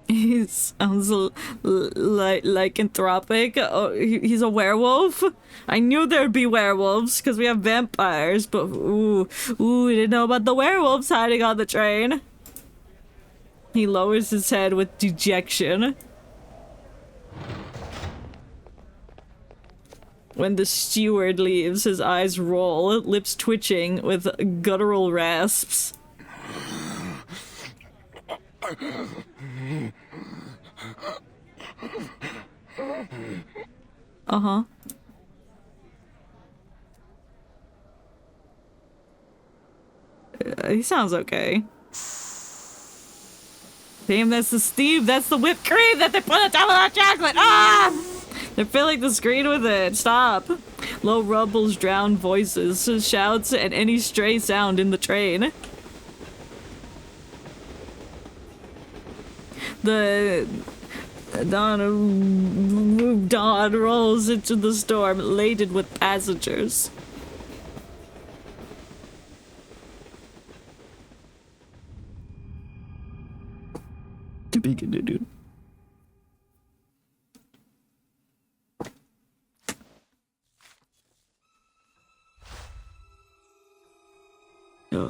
He sounds lycanthropic. Oh, he's a werewolf? I knew there'd be werewolves, because we have vampires, but ooh, we didn't know about the werewolves hiding on the train. He lowers his head with dejection. When the steward leaves, his eyes roll, lips twitching with guttural rasps. Uh-huh. He sounds okay. Damn, that's the Steve. That's the whipped cream that they put on top of that chocolate. Ah! They're filling the screen with it. Stop. Low rumbles drown voices, shouts, and any stray sound in the train. Dawn rolls into the storm, laden with passengers. Dude.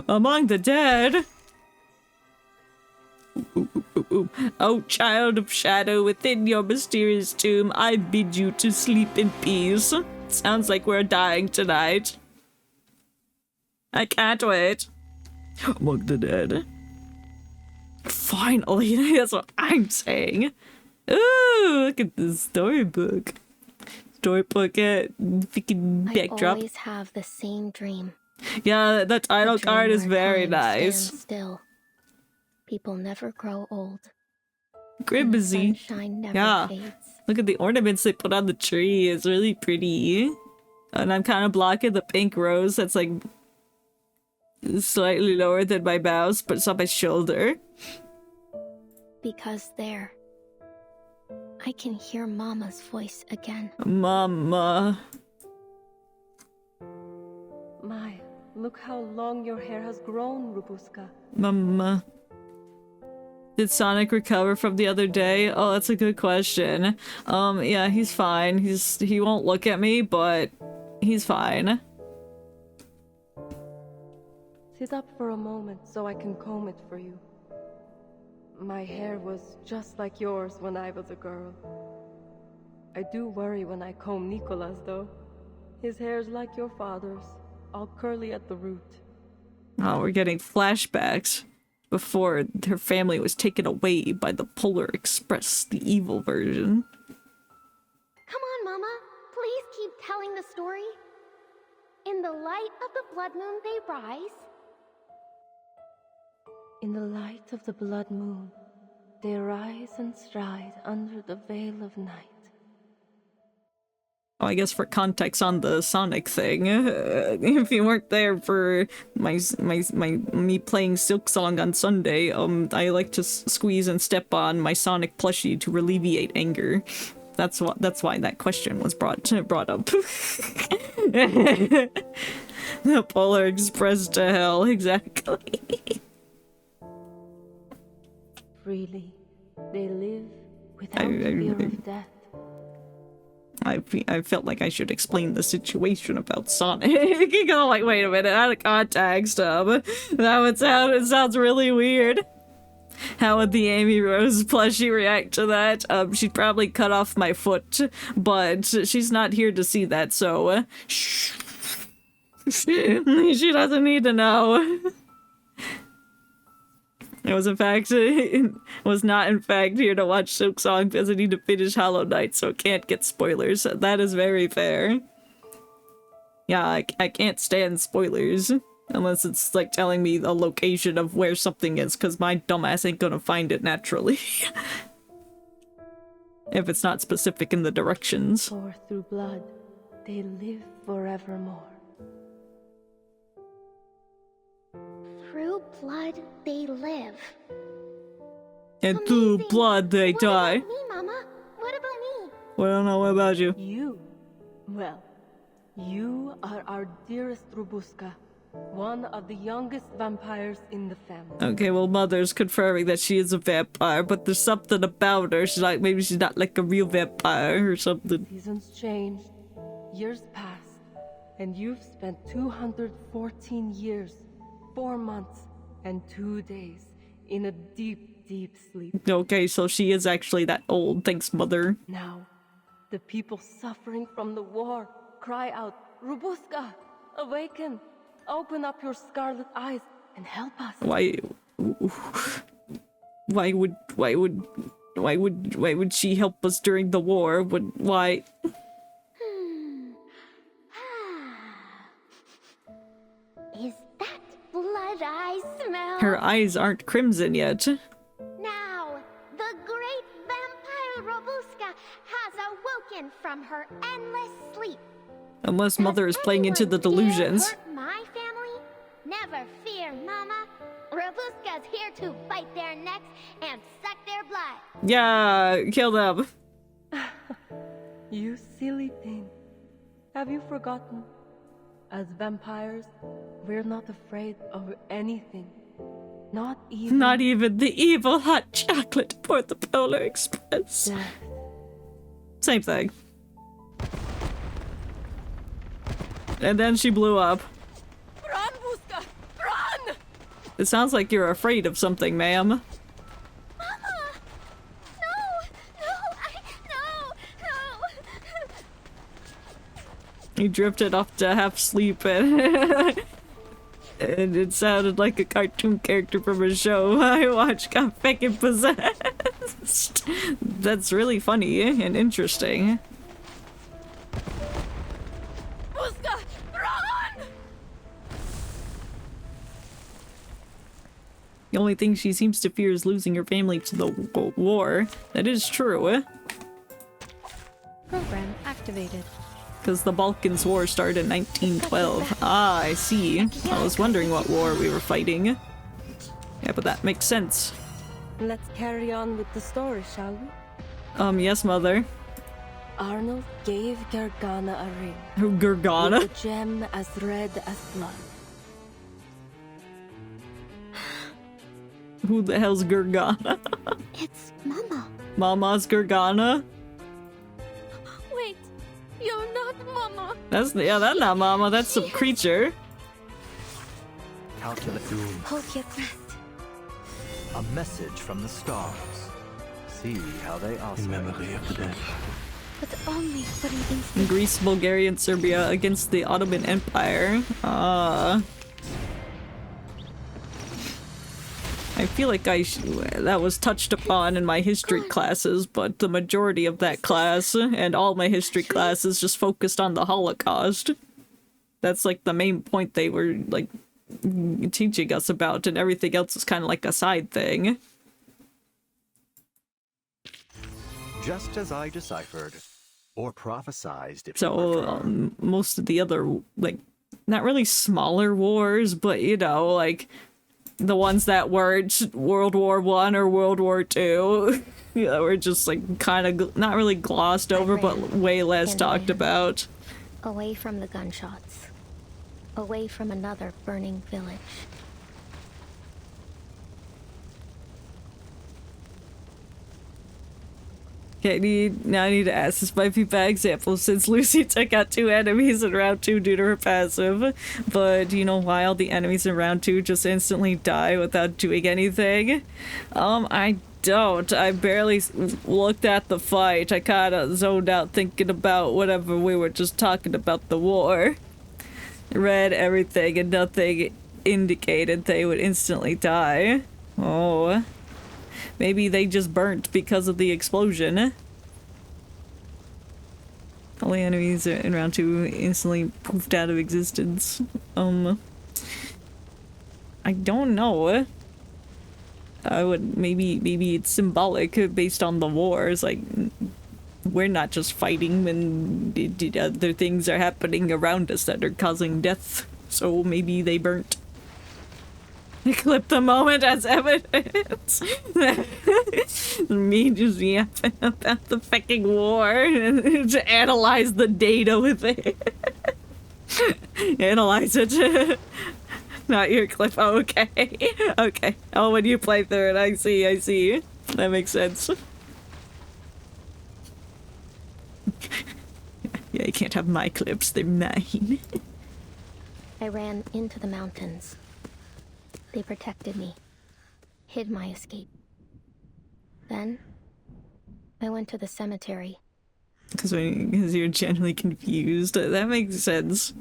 Among the dead. Oh, child of shadow, within your mysterious tomb, I bid you to sleep in peace. Sounds like we're dying tonight. I can't wait. Among the dead. Finally, that's what I'm saying. Ooh, look at this storybook. Storybook at freaking backdrop. I always have the same dream. Yeah, the title card is very time nice. stands still. People never grow old. Gribbsy. Sunshine never Yeah. fades. Look at the ornaments they put on the tree. It's really pretty. And I'm kind of blocking the pink rose that's like slightly lower than my mouse, but it's on my shoulder. Because there, I can hear Mama's voice again. Mama. My, look how long your hair has grown, Rubuska. Mama. Did Sonic recover from the other day? Oh, that's a good question. Yeah, he's fine. He won't look at me, but he's fine. Sit up for a moment so I can comb it for you. My hair was just like yours when I was a girl. I do worry when I comb Nicola's, though. His hair's like your father's, all curly at the root. Oh, we're getting flashbacks. Before her family was taken away by the Polar Express, the evil version. Come on, Mama. Please keep telling the story. In the light of the blood moon they rise. In the light of the blood moon, they rise and stride under the veil of night. Oh, I guess for context on the Sonic thing, if you weren't there for me playing Silk Song on Sunday, I like to squeeze and step on my Sonic plushie to alleviate anger. That's why that question was brought up. The Polar Express to hell, exactly. Freely, they live without fear of death. I felt like I should explain the situation about Sonic. You go like, wait a minute, out of context, it sounds really weird. How would the Amy Rose plushie react to that? She'd probably cut off my foot, but she's not here to see that, so shh. She doesn't need to know. I was not in fact here to watch Silk Song because I need to finish Hollow Knight, so can't get spoilers. That is very fair. Yeah, I can't stand spoilers. Unless it's like telling me the location of where something is, because my dumbass ain't gonna find it naturally. If it's not specific in the directions. For through blood, they live forevermore. Through blood, they live. And through blood, they die. Me, Mama. What about me? Well, I don't know, what about you? You? Well, you are our dearest Robuska. One of the youngest vampires in the family. Okay, well, Mother's confirming that she is a vampire, but there's something about her. She's like, maybe she's not like a real vampire or something. Seasons changed, years passed, and you've spent 214 years, 4 months, and 2 days in a deep, deep sleep. Okay, so she is actually that old. Thanks, Mother. Now, the people suffering from the war cry out, Robuska, awaken! Open up your scarlet eyes and help us. Why would she help us during the war? Why? Is that blood I smell? Her eyes aren't crimson yet. Now, the great vampire Robuska has awoken from her endless sleep. Unless Mother is playing into the delusions. My family? Never fear, Mama. Robuska's here to bite their necks and suck their blood. Yeah, kill them. You silly thing. Have you forgotten? As vampires, we're not afraid of anything. Not even the evil hot chocolate for the Polar Express. Death. Same thing. And then she blew up. Run, Buska! Run! It sounds like you're afraid of something, ma'am. No! You drifted off to half sleep and it sounded like a cartoon character from a show I watched got fucking possessed. That's really funny and interesting. Buska, run! The only thing she seems to fear is losing her family to the war. That is true. Program activated. Because the Balkans War started in 1912. Ah, I see. I was wondering what war we were fighting. Yeah, but that makes sense. Let's carry on with the story, shall we? Yes, Mother. Arnold gave Gargana a ring. Who, Gargana? With a gem as red as blood. Who the hell's Gargana? It's Mama. Mama's Gargana? Wait, you're not Mama. That's not Mama, that's some creature. Calculate doom. Hold your breath. A message from the stars. See how they oscillate. In memory of the dead. But only for an instant. Greece, Bulgaria, and Serbia against the Ottoman Empire. I feel like that was touched upon in my history classes, but the majority of that class and all my history classes just focused on the Holocaust. That's like the main point they were like teaching us about, and everything else is kind of like a side thing. Just as I deciphered, or prophesized. So most of the other, like, not really smaller wars, but you know, like the ones that weren't World War I or World War II, you know, were just like kind of not really glossed over, but way less talked about. Away from the gunshots. Away from another burning village. Okay, now I need to ask, this might be bad example since Lucy took out 2 enemies in round 2 due to her passive, but do you know why all the enemies in round 2 just instantly die without doing anything? I don't. I barely looked at the fight. I kinda zoned out thinking about whatever we were just talking about, the war. Read everything and nothing indicated they would instantly die. Oh. Maybe they just burnt because of the explosion. All the enemies in round 2 instantly poofed out of existence. I don't know. I would maybe it's symbolic based on the wars. Like, we're not just fighting when other things are happening around us that are causing death. So maybe they burnt. Clip the moment as evidence. Me just yapping about the fucking war and to analyze the data with it. Analyze it. Not your clip. Oh, okay. Okay. Oh, when you play through it, I see. That makes sense. Yeah, you can't have my clips. They're mine. I ran into the mountains. They protected me, hid my escape. Then, I went to the cemetery. Because you're genuinely confused. That makes sense.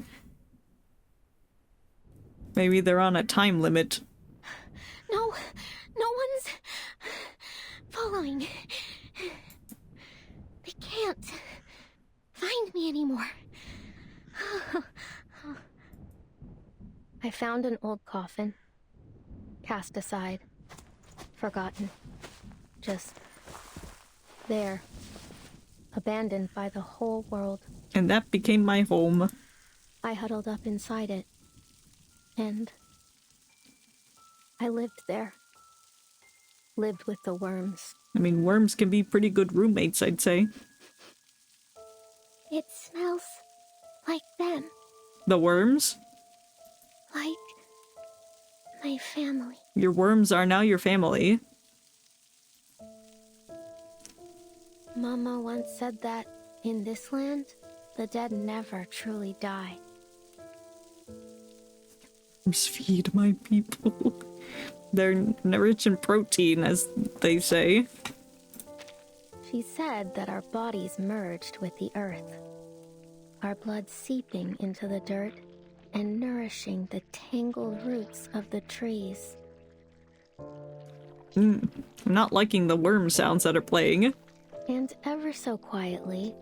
Maybe they're on a time limit. No one's following. They can't find me anymore. I found an old coffin. Cast aside. Forgotten. Just there. Abandoned by the whole world. And that became my home. I huddled up inside it. And I lived there. Lived with the worms. I mean, worms can be pretty good roommates, I'd say. It smells like them. The worms? Like my family. Your worms are now your family. Mama once said that in this land, the dead never truly die. Worms feed my people. They're rich in protein, as they say. She said that our bodies merged with the earth. Our blood seeping into the dirt and nourishing the tangled roots of the trees. I'm not liking the worm sounds that are playing. And ever so quietly,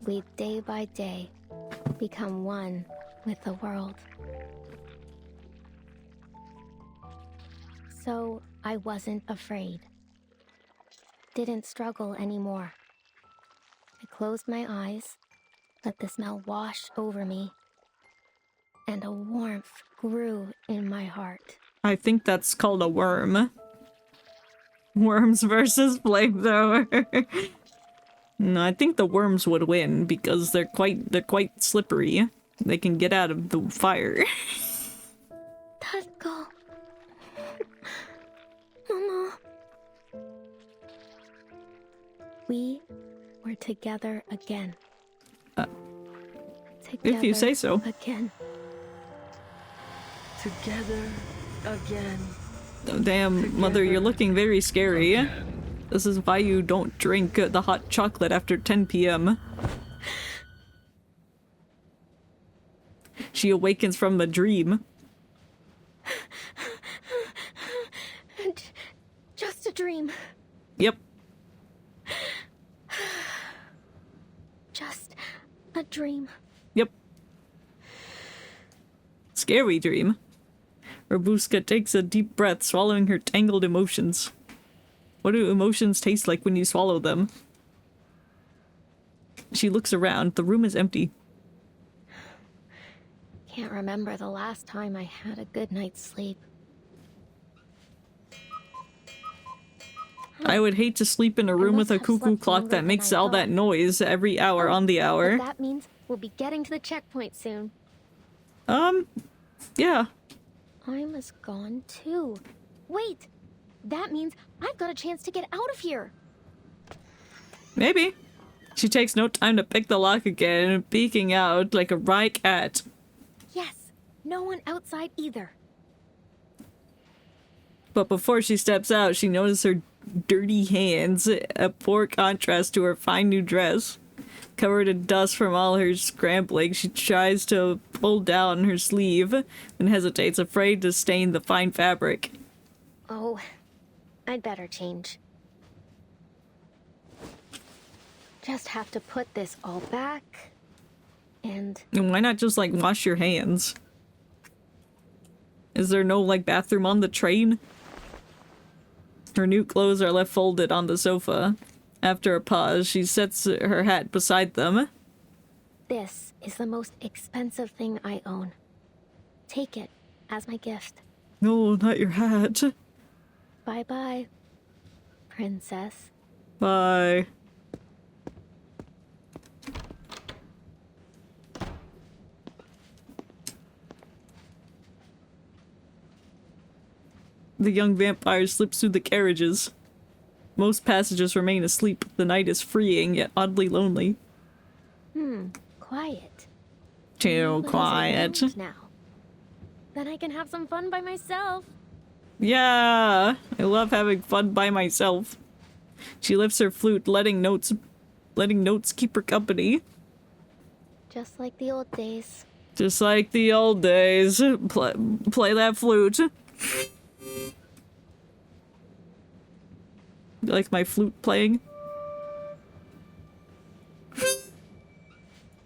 we day by day become one with the world. So I wasn't afraid. Didn't struggle anymore. I closed my eyes, let the smell wash over me, and a warmth grew in my heart. I think that's called a worm. Worms versus flamethrower. No, I think the worms would win because they're quite slippery. They can get out of the fire. Tatko. Mama. We were together again. If you say so. Again. Together again. Oh, damn, Mother, you're looking very scary. Again. This is why you don't drink the hot chocolate after 10 p.m. She awakens from the dream. Just a dream. Yep. Just a dream. Yep. Scary dream. Robuska takes a deep breath, swallowing her tangled emotions. What do emotions taste like when you swallow them? She looks around. The room is empty. Can't remember the last time I had a good night's sleep. I would hate to sleep in a room with a cuckoo clock that makes all that noise every hour on the hour. That means we'll be getting to the checkpoint soon. Yeah. Ima's gone too. Wait! That means I've got a chance to get out of here! Maybe. She takes no time to pick the lock again, peeking out like a wry cat. Yes, no one outside either. But before she steps out, she notices her dirty hands, a poor contrast to her fine new dress. Covered in dust from all her scrambling, she tries to pull down her sleeve and hesitates, afraid to stain the fine fabric. Oh, I'd better change. Just have to put this all back, and why not just, like, wash your hands? Is there no, like, bathroom on the train? Her new clothes are left folded on the sofa. After a pause, she sets her hat beside them. this is the most expensive thing I own. Take it as my gift. No, not your hat. Bye-bye, princess. Bye. The young vampire slips through the carriages. Most passengers remain asleep. The night is freeing, yet oddly lonely. Quiet. Too Nobody's quiet. around now. Then I can have some fun by myself. Yeah, I love having fun by myself. She lifts her flute, letting notes keep her company. Just like the old days. Just like the old days. Play that flute. You like my flute playing?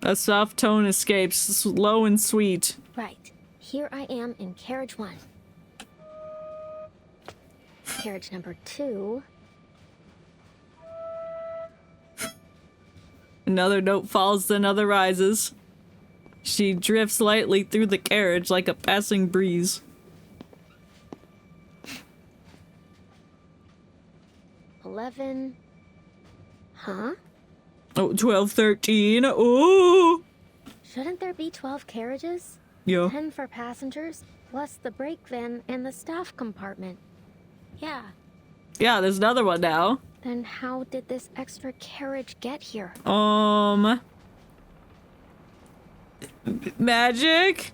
A soft tone escapes, slow and sweet. Right. Here I am in carriage 1. Carriage number 2. Another note falls, another rises. She drifts lightly through the carriage like a passing breeze. 11. Huh? Oh, 12, 13. Oh! Shouldn't there be 12 carriages? Yeah. 10 for passengers, plus the brake van and the staff compartment. Yeah. Yeah, there's another one now. Then how did this extra carriage get here? Magic?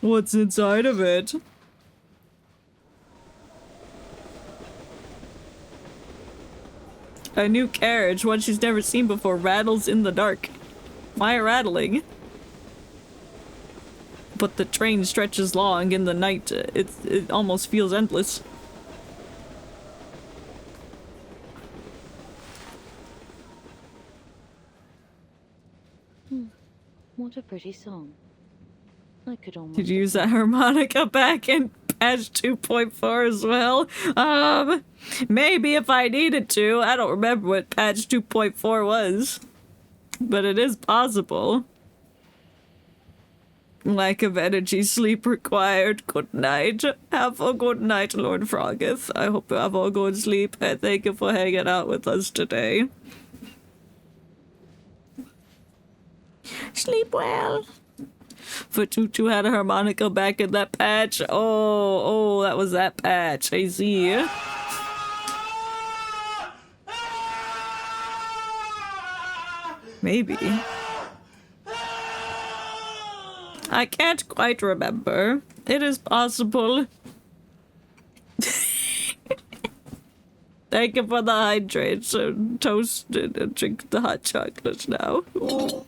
What's inside of it? A new carriage, one she's never seen before, rattles in the dark. Why rattling? But the train stretches long in the night. It almost feels endless. What a pretty song. I could almost... Did you use that harmonica back in patch 2.4 as well? Maybe if I needed to. I don't remember what patch 2.4 was. But it is possible. Lack of energy, sleep required. Good night. Have a good night, Lord Frogeth. I hope you have a good sleep, and thank you for hanging out with us today. Sleep well. For Tutu had a harmonica back in that patch. Oh, that was that patch. I see. Maybe. I can't quite remember. It is possible. Thank you for the hydration. Toast and drink the hot chocolate now. Ooh.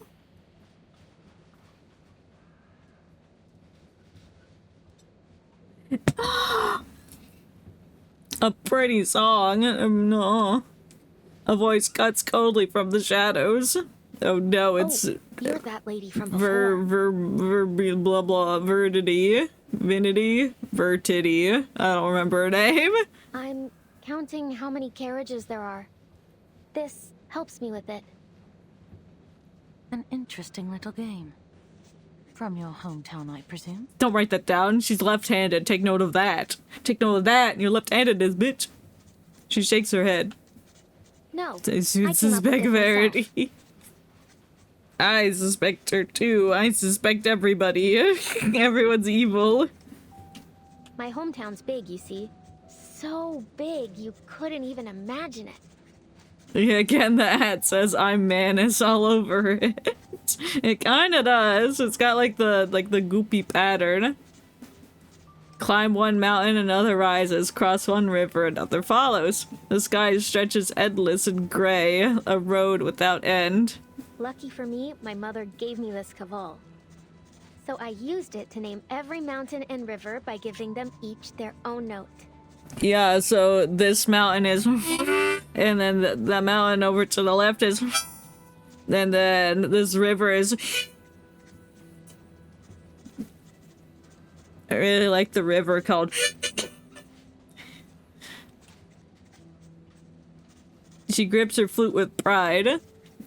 A pretty song. No. A voice cuts coldly from the shadows. Oh no, it's... you're that lady from before. Blah blah, Vertity. I don't remember her name. I'm counting how many carriages there are. This helps me with it. An interesting little game. From your hometown, I presume? Don't write that down. She's left-handed. Take note of that. Take note of that, and you're left-handed, this bitch. She shakes her head. No, I suspect Verity. I suspect her too. I suspect everybody. Everyone's evil. My hometown's big, you see. so big you couldn't even imagine it. Yeah, again, the hat says I'm Manus all over it. It kinda does. It's got like the goopy pattern. Climb one mountain, another rises. Cross one river, another follows. The sky stretches endless and gray, a road without end. Lucky for me, my mother gave me this caval. So I used it to name every mountain and river by giving them each their own note. Yeah, so this mountain is... and then the mountain over to the left is... and then this river is... I really like the river called... She grips her flute with pride.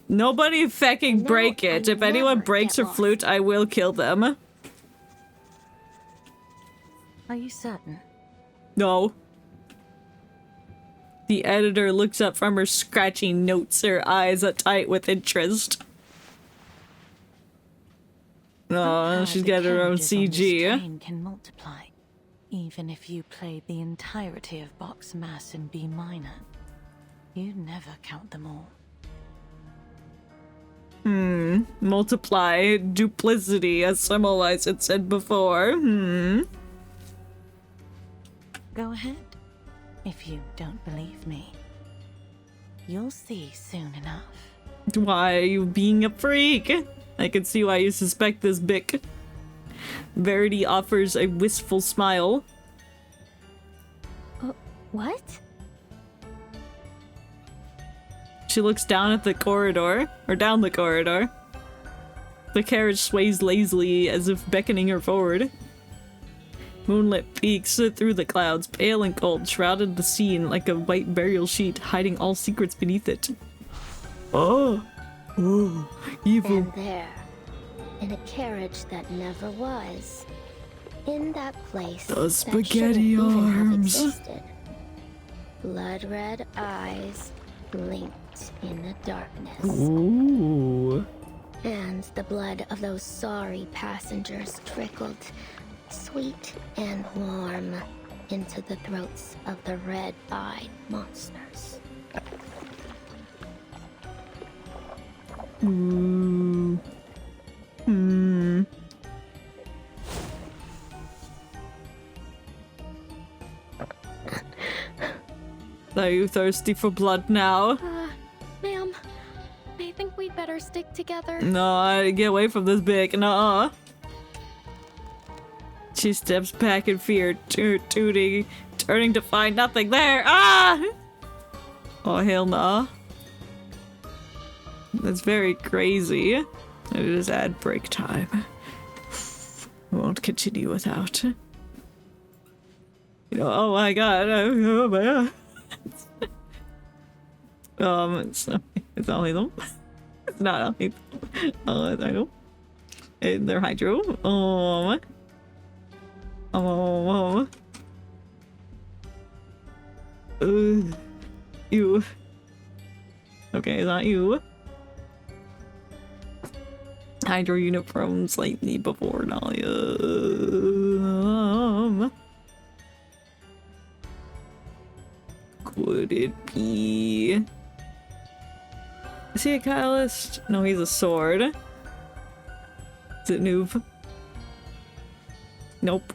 Nobody fecking break it. If anyone breaks her flute, I will kill them. Are you certain? No. The editor looks up from her scratching notes, her eyes tight with interest. Oh, she's got her own CG. Train can multiply, even if you played the entirety of Bach's Mass in B minor. You'd never count them all. Multiply, duplicity, as Semmelweis had said before. Go ahead. If you don't believe me, you'll see soon enough. Why are you being a freak? I can see why you suspect this Bic. Verity offers a wistful smile. What? She looks down at the corridor, or down the corridor. The carriage sways lazily as if beckoning her forward. Moonlit peaks through the clouds, pale and cold, shrouded the scene like a white burial sheet, hiding all secrets beneath it. Oh, evil. And there, in a carriage that never was, in that place The spaghetti arms. Blood-red eyes blinked in the darkness. Ooh. And the blood of those sorry passengers trickled, sweet and warm, into the throats of the red-eyed monsters. Are you thirsty for blood now? Ma'am, I think we'd better stick together. No, get away from this Bic. Nuh-uh. She steps back in fear, tooting, turning to find nothing there. Ah! Oh, hell no. That's very crazy. It is ad break time. We won't continue without. Oh my god. Oh my god. It's only them. It's not only them. Oh, it's them. And they're hydro. Oh. You. Okay, it's not you. Hydro unit from slightly before Nalia. Could it be? Is he a catalyst? No, he's a sword. Is it noob? Nope.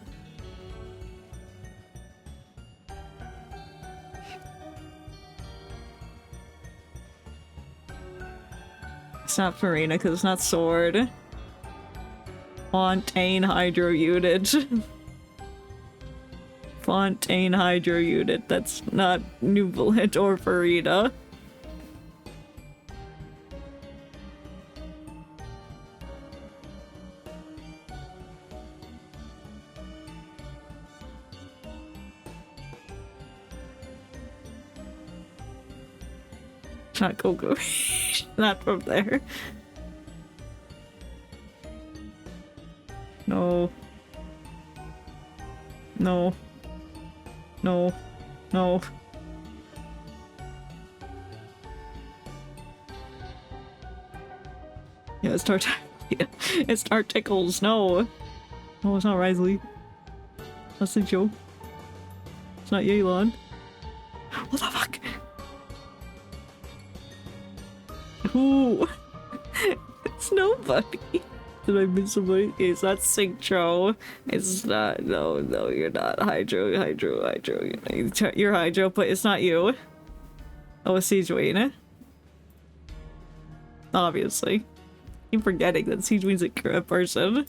It's not Farina because it's not sword. Fontaine Hydro Unit. Fontaine Hydro Unit. That's not Nubilant or Farina. Not Coco. Not from there. No. No. No. No. Yeah, it's Tart. Yeah, it's Tarticles. No. No, it's not Risley. That's the joke. It's not Yelan. What the fuck? Ooh. It's nobody. Did I miss somebody? Okay, it's not Synchro. It's not. No, you're not. Hydro. You're Hydro, but it's not you. Oh, it's Siegewayne. Obviously. I'm forgetting that Siegewayne's a person.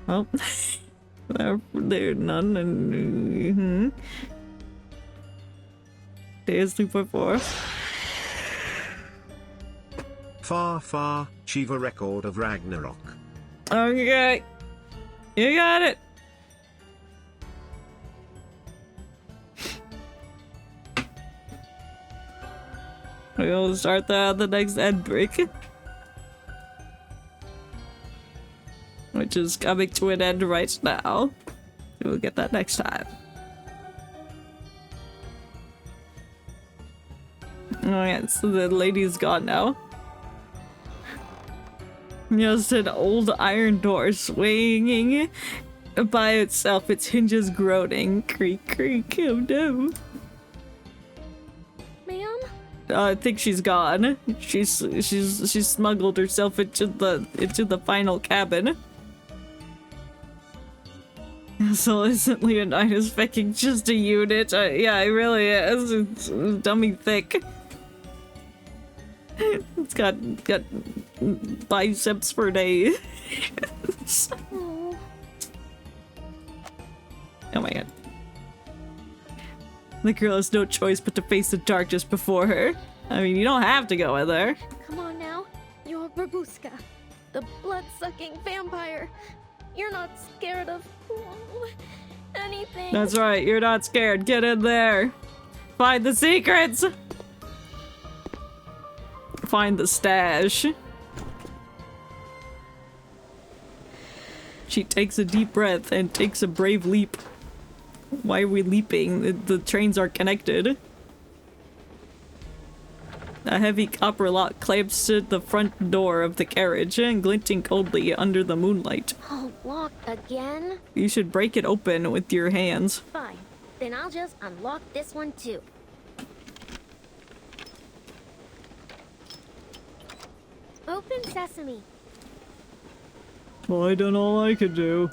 Well, there none, and Day is 3.4. Far, Shiva record of Ragnarok. Okay. You got it. We'll start the next end break. Which is coming to an end right now. We'll get that next time. Oh yes, the lady's gone now. Just an old iron door swinging by itself, its hinges groaning. Creak, creak, oh no. Ma'am? I think she's gone. She's smuggled herself into the final cabin. So isn't Leonidas fucking just a unit? Yeah, it really is. It's dummy thick. It's got biceps for days. Oh my god. The girl has no choice but to face the darkness before her. I mean, you don't have to go with her. Come on now. You're Babushka, the blood-sucking vampire. You're not scared of anything. That's right, you're not scared. Get in there. Find the secrets. Find the stash. She takes a deep breath and takes a brave leap. Why are we leaping? The trains are connected. A heavy copper lock clamps to the front door of the carriage, glinting coldly under the moonlight. Oh, locked again? You should break it open with your hands. Fine. Then I'll just unlock this one too. Open sesame. Well, I don't know all I could do.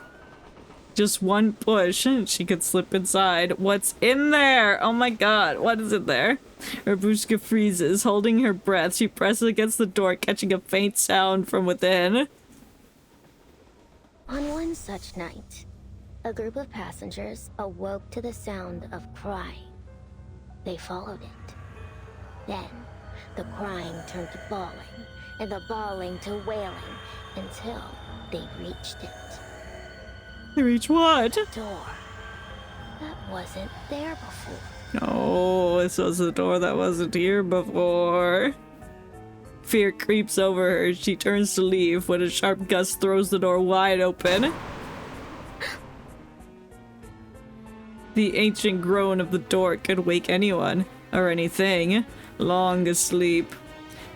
Just one push and she could slip inside. What's in there? Oh my god, what is in there? Babushka freezes, holding her breath. She presses against the door, catching a faint sound from within. On one such night, a group of passengers awoke to the sound of crying. They followed it. Then, the crying turned to bawling, and the bawling to wailing, until they reached it. They reach what? A door that wasn't there before. No, this was a door that wasn't here before. Fear creeps over her. She turns to leave when a sharp gust throws the door wide open. The ancient groan of the door could wake anyone, or anything, long asleep.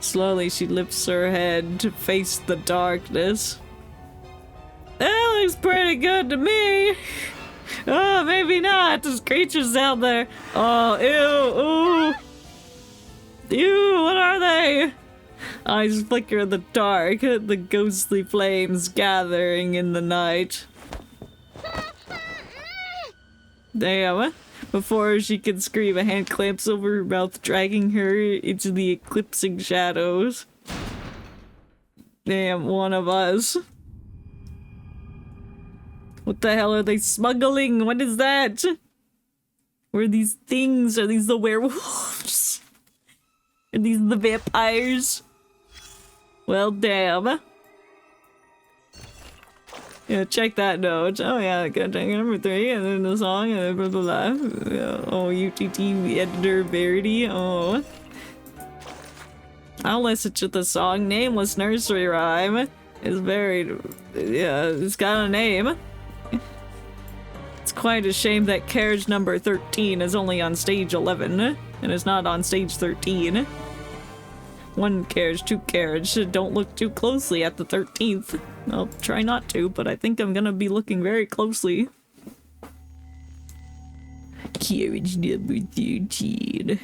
Slowly she lifts her head to face the darkness. That looks pretty good to me. Oh, maybe not. There's creatures out there. Oh, ew, ooh. Ew, what are they? Eyes flicker in the dark, the ghostly flames gathering in the night. Damn. Before she can scream, a hand clamps over her mouth, dragging her into the eclipsing shadows. Damn, one of us. What the hell are they smuggling? What is that? What are these things? Are these the werewolves? Are these the vampires? Well, damn. Yeah, check that note. Oh yeah, number 3, and then the song, and then blah blah blah. Oh, UTT editor Verity. Oh. I'll listen to the song. Nameless nursery rhyme. It's very, yeah, it's got a name. It's quite a shame that carriage number 13 is only on stage 11, and is not on stage 13. 1 carriage, 2 carriage. Don't look too closely at the 13th. I'll try not to, but I think I'm gonna be looking very closely. Carriage number 13.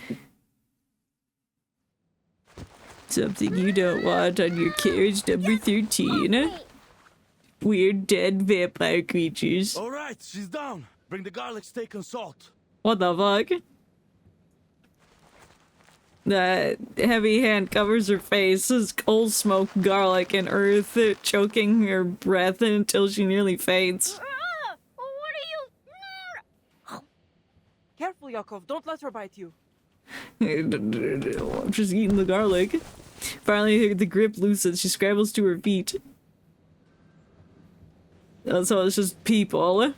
Something you don't want on your carriage number 13. Weird dead vampire creatures. Alright, she's down. Bring the garlic steak and salt. What the fuck? The heavy hand covers her face as coal smoke, garlic, and earth choking her breath until she nearly faints. Careful, Yakov. Don't let her bite you. I'm just eating the garlic. Finally, the grip loosens. She scrambles to her feet. So it's just people.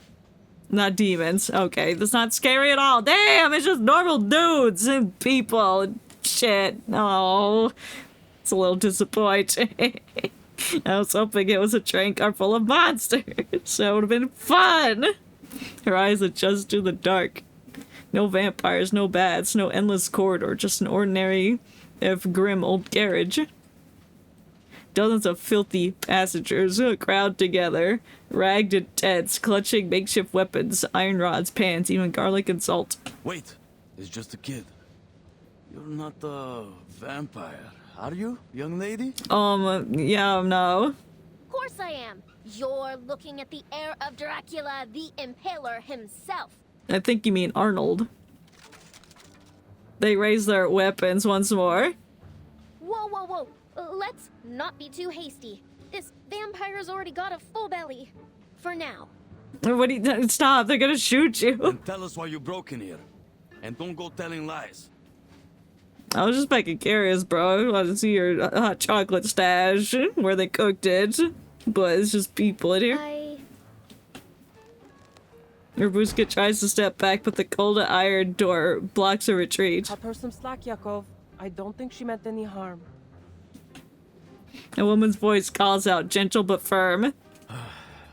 Not demons. Okay, that's not scary at all. Damn, it's just normal dudes and people and shit. Oh, it's a little disappointing. I was hoping it was a train car full of monsters. So it would have been fun. Her eyes adjust to the dark. No vampires, no bats, no endless corridor, just an ordinary, if grim, old carriage. Dozens of filthy passengers crowd together, ragged and tense, clutching makeshift weapons, iron rods, pans, even garlic and salt. Wait, it's just a kid. You're not a vampire, are you, young lady? Yeah, no. Of course I am. You're looking at the heir of Dracula, the Impaler himself. I think you mean Arnold. They raise their weapons once more. Whoa, whoa, whoa. Let's not be too hasty. This vampire's already got a full belly. For now. What do you... Stop, they're gonna shoot you. And tell us why you broke in here. And don't go telling lies. I was just fucking curious, bro. I wanted to see your hot chocolate stash, where they cooked it. But it's just people in here. Rabuska tries to step back, but the cold iron door blocks her retreat. Cut her some slack, Yakov. I don't think she meant any harm. A woman's voice calls out, gentle but firm.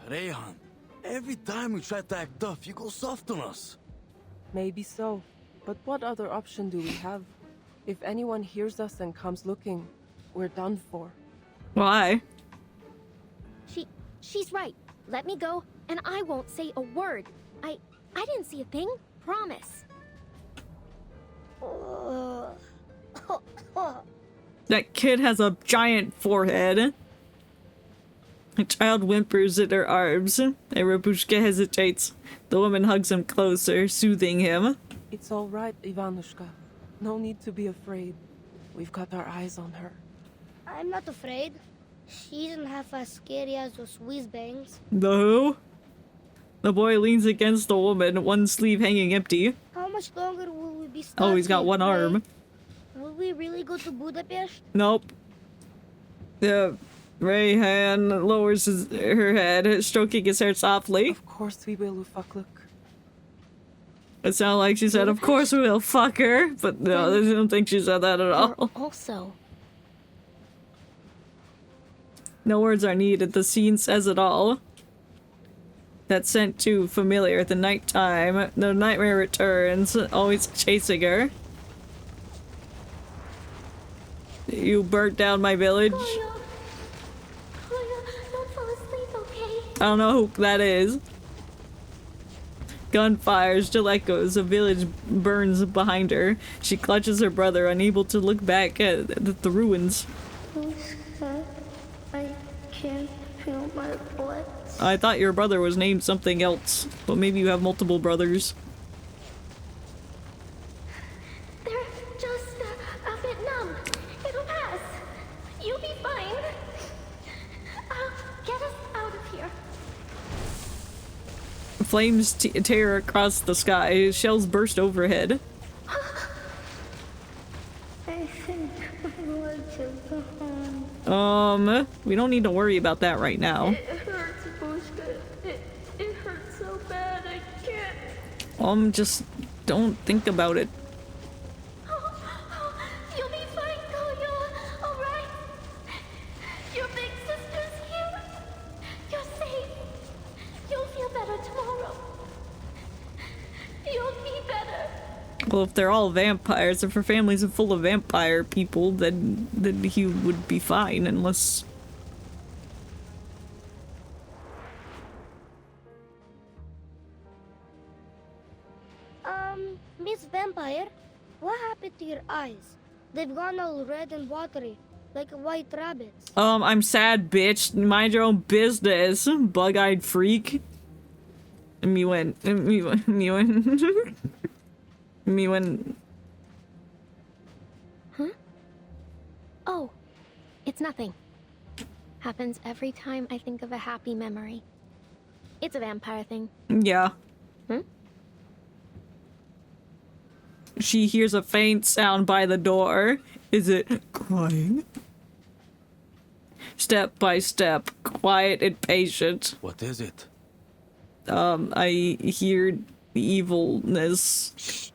Rayhan, every time we try to act tough, you go soft on us. Maybe so. But what other option do we have? If anyone hears us and comes looking, we're done for. Why? She's right. Let me go, and I won't say a word. I didn't see a thing. Promise. That kid has a giant forehead. A child whimpers at her arms, and Rabushka hesitates. The woman hugs him closer, soothing him. It's all right, Ivanushka. No need to be afraid. We've got our eyes on her. I'm not afraid. She isn't half as scary as those whiz-bangs. The who? The boy leans against the woman, one sleeve hanging empty. How much longer will we be stuck? Oh, he's got one arm. Will we really go to Budapest? Nope. The Rayhan lowers her head, stroking his hair softly. Of course we will, Ufakluk. It sounded like she said, of course we will, fuck her. But no, I don't think she said that at all. Also. No words are needed. The scene says it all. That scent too familiar at the nighttime. The nightmare returns, always chasing her. You burnt down my village. Koya, don't fall asleep, okay? I don't know who that is. Gunfire still echoes. A village burns behind her. She clutches her brother, unable to look back at the ruins. I can't feel my blood. I thought your brother was named something else, but maybe you have multiple brothers. They're just a bit numb. It'll pass. You'll be fine. Get us out of here. Flames tear across the sky. Shells burst overhead. I think my legs have gone. We don't need to worry about that right now. It hurts, Bushka. It hurts so bad, I can't. Just don't think about it. You'll be fine, Koyo. All right. Your big sister's here. You're safe. You'll feel better tomorrow. You'll be better. Well, if they're all vampires, if her family's full of vampire people, then he would be fine, unless... Miss Vampire, what happened to your eyes? They've gone all red and watery, like white rabbits. I'm sad, bitch. Mind your own business, bug-eyed freak. Me went. Huh? Oh, it's nothing. Happens every time I think of a happy memory. It's a vampire thing. Yeah. Hmm? She hears a faint sound by the door. Is it crying? Step by step, quiet and patient. What is it? I hear the evilness. Shh.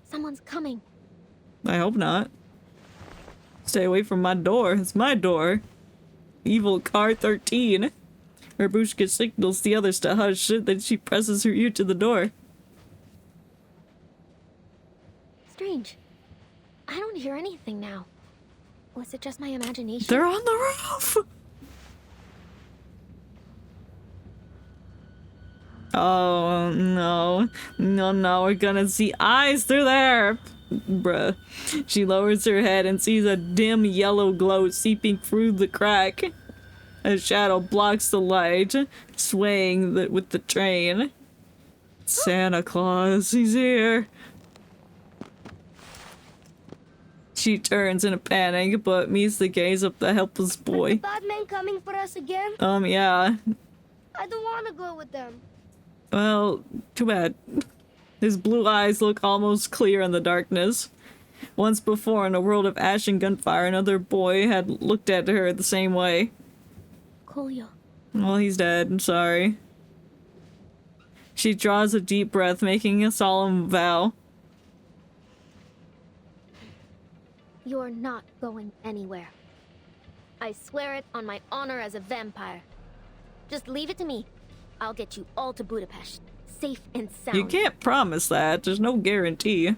Someone's coming. I hope not. Stay away from my door. It's my door. Evil car 13. Rabushka signals the others to hush, then she presses her ear to the door. Strange. I don't hear anything now. Was it just my imagination? They're on the roof! Oh, no. No, we're gonna see eyes through there! Bruh. She lowers her head and sees a dim yellow glow seeping through the crack. A shadow blocks the light, swaying with the train. Santa Claus, he's here! She turns in a panic, but meets the gaze of the helpless boy. Are the bad men coming for us again? Yeah. I don't want to go with them. Well, too bad. His blue eyes look almost clear in the darkness. Once before, in a world of ash and gunfire, another boy had looked at her the same way. Kolyo. Well, he's dead. I'm sorry. She draws a deep breath, making a solemn vow. You're not going anywhere. I swear it on my honor as a vampire. Just leave it to me. I'll get you all to Budapest, safe and sound. You can't promise that. There's no guarantee.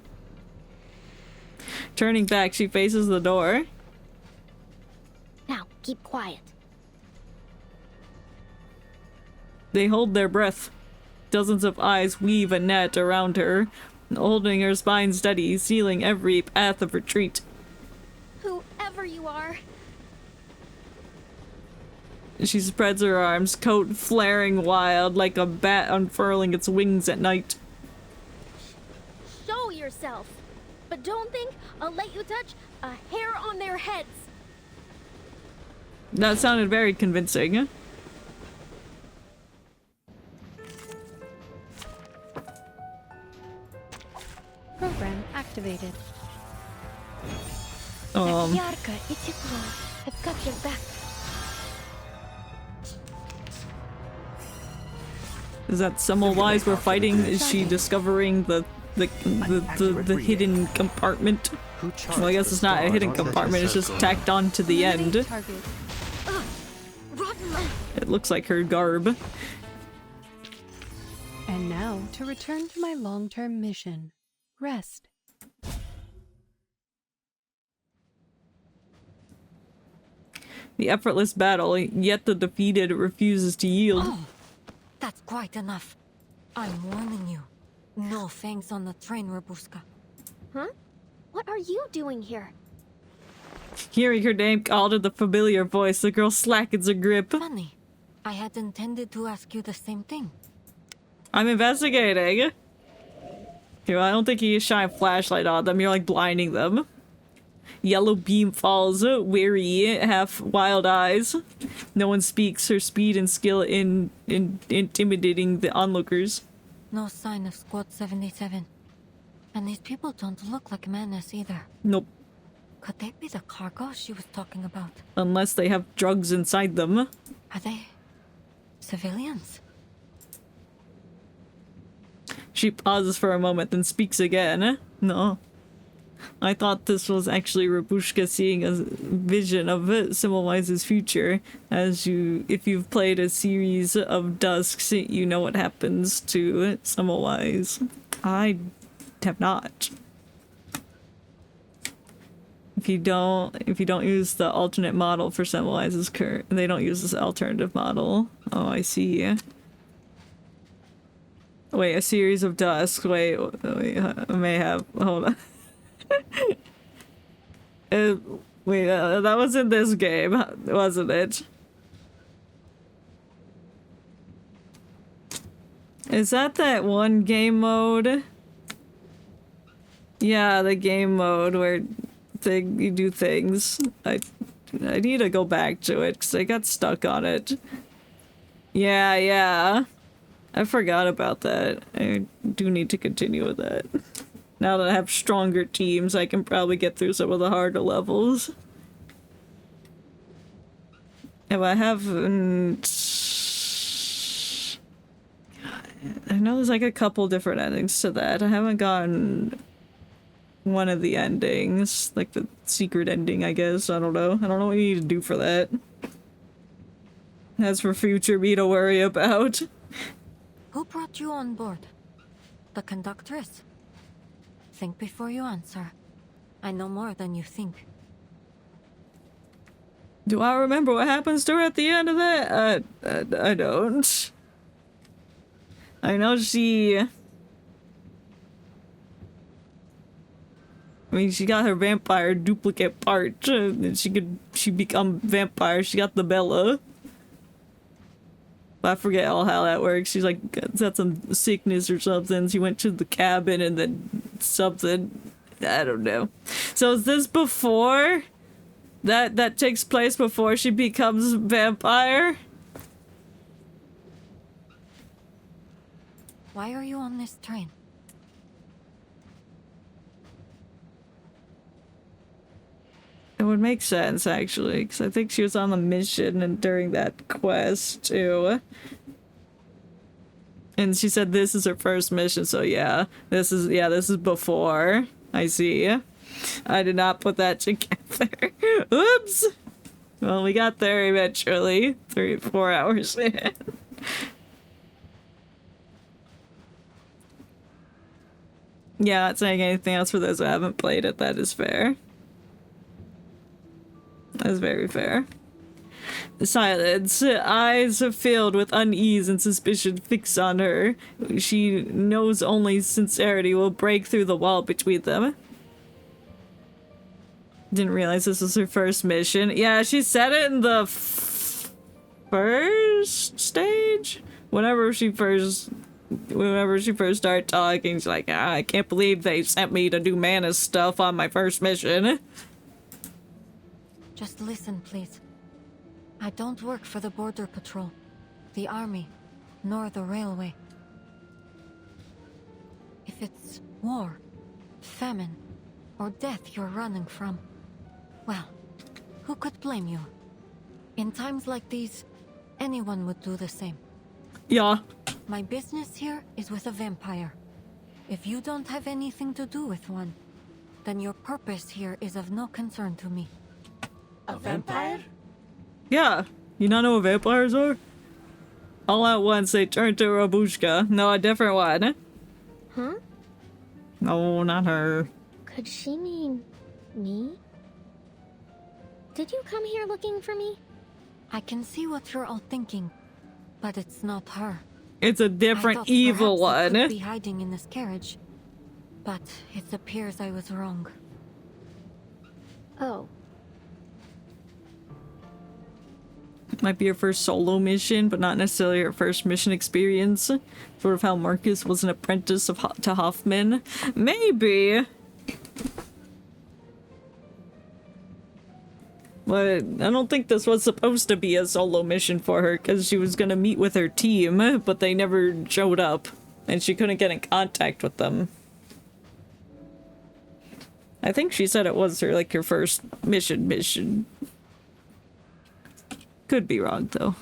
Turning back, she faces the door. Now, keep quiet. They hold their breath. Dozens of eyes weave a net around her, holding her spine steady, sealing every path of retreat. Whoever you are. She spreads her arms, coat flaring wild like a bat unfurling its wings at night. Show yourself. But don't think I'll let you touch a hair on their heads. That sounded very convincing. Program activated. Yarka, I've got your back. Is that Semmelweis we're fighting? Is she discovering the hidden compartment? Well, I guess it's not a hidden compartment, it's just tacked on to the end. It looks like her garb. And now, to return to my long-term mission. Rest. The effortless battle, yet the defeated refuses to yield. Oh, that's quite enough. I'm warning you. No fangs on the train, Rabushka. Huh? What are you doing here? Hearing her name called in the familiar voice, the girl slackens her grip. Funny. I had intended to ask you the same thing. I'm investigating. Here, I don't think you shine a flashlight on them. You're like blinding them. Yellow beam falls, weary, half wild eyes. No one speaks, her speed and skill in intimidating the onlookers. No sign of Squad 77. And these people don't look like menace either. Nope. Could they be the cargo she was talking about? Unless they have drugs inside them. Are they civilians? She pauses for a moment, then speaks again. No. I thought this was actually Rabushka seeing a vision of Semmelweis' future. If you've played a series of Dusks, you know what happens to Semmelweis. I have not. If you don't use the alternate model for Semmelweis' current, they don't use this alternative model. Oh, I see. Wait, a series of dusks. Wait, I may have. Hold on. uh, wait, that was in this game, wasn't it? Is that one game mode? Yeah, the game mode where you do things. I need to go back to it because I got stuck on it. Yeah. I forgot about that. I do need to continue with that. Now that I have stronger teams, I can probably get through some of the harder levels. If I haven't... I know there's like a couple different endings to that. I haven't gotten one of the endings. Like the secret ending, I guess. I don't know. I don't know what you need to do for that. That's for future me to worry about. Who brought you on board? The conductress? Think before you answer. I know more than you think. Do I remember what happens to her at the end of that? I don't. I know she... I mean, she got her vampire duplicate part. She become vampire. She got the Bella. I forget all how that works. She's like, got some sickness or something. She went to the cabin and then something. I don't know. So is this before? That takes place before she becomes vampire? Why are you on this train? It would make sense, actually, because I think she was on the mission and during that quest, too. And she said this is her first mission, so yeah. This is before. I see. I did not put that together. Oops! Well, we got there eventually. 3-4 hours in. Yeah, not saying anything else for those who haven't played it, that is fair. That's very fair. Silence. Eyes filled with unease and suspicion fixed on her. She knows only sincerity will break through the wall between them. Didn't realize this was her first mission. Yeah, she said it in the first stage? Whenever she first started talking, she's like, I can't believe they sent me to do Mana stuff on my first mission. Just listen, please. I don't work for the Border Patrol, the Army, nor the Railway. If it's war, famine, or death you're running from, well, who could blame you? In times like these, anyone would do the same. Yeah. My business here is with a vampire. If you don't have anything to do with one, then your purpose here is of no concern to me. A vampire? Yeah. You not know what vampires are? All at once they turn to Rabushka. No, a different one. Huh? No, not her. Could she mean me? Did you come here looking for me? I can see what you're all thinking, but it's not her. It's a different evil one. I could be hiding in this carriage, but it appears I was wrong. Oh. Might be her first solo mission, but not necessarily her first mission experience. Sort of how Marcus was an apprentice to Hoffman. Maybe. But I don't think this was supposed to be a solo mission for her, because she was gonna meet with her team, but they never showed up, and she couldn't get in contact with them. I think she said it was her first mission. Could be wrong, though.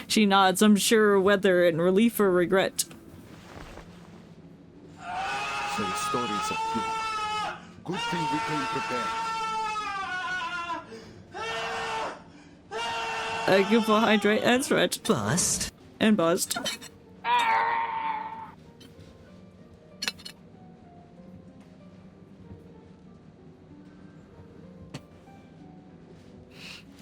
She nods, unsure whether in relief or regret. So the stories of you. Good thing we came prepared. Thank you for hydrate and stretch. Bust. And bust.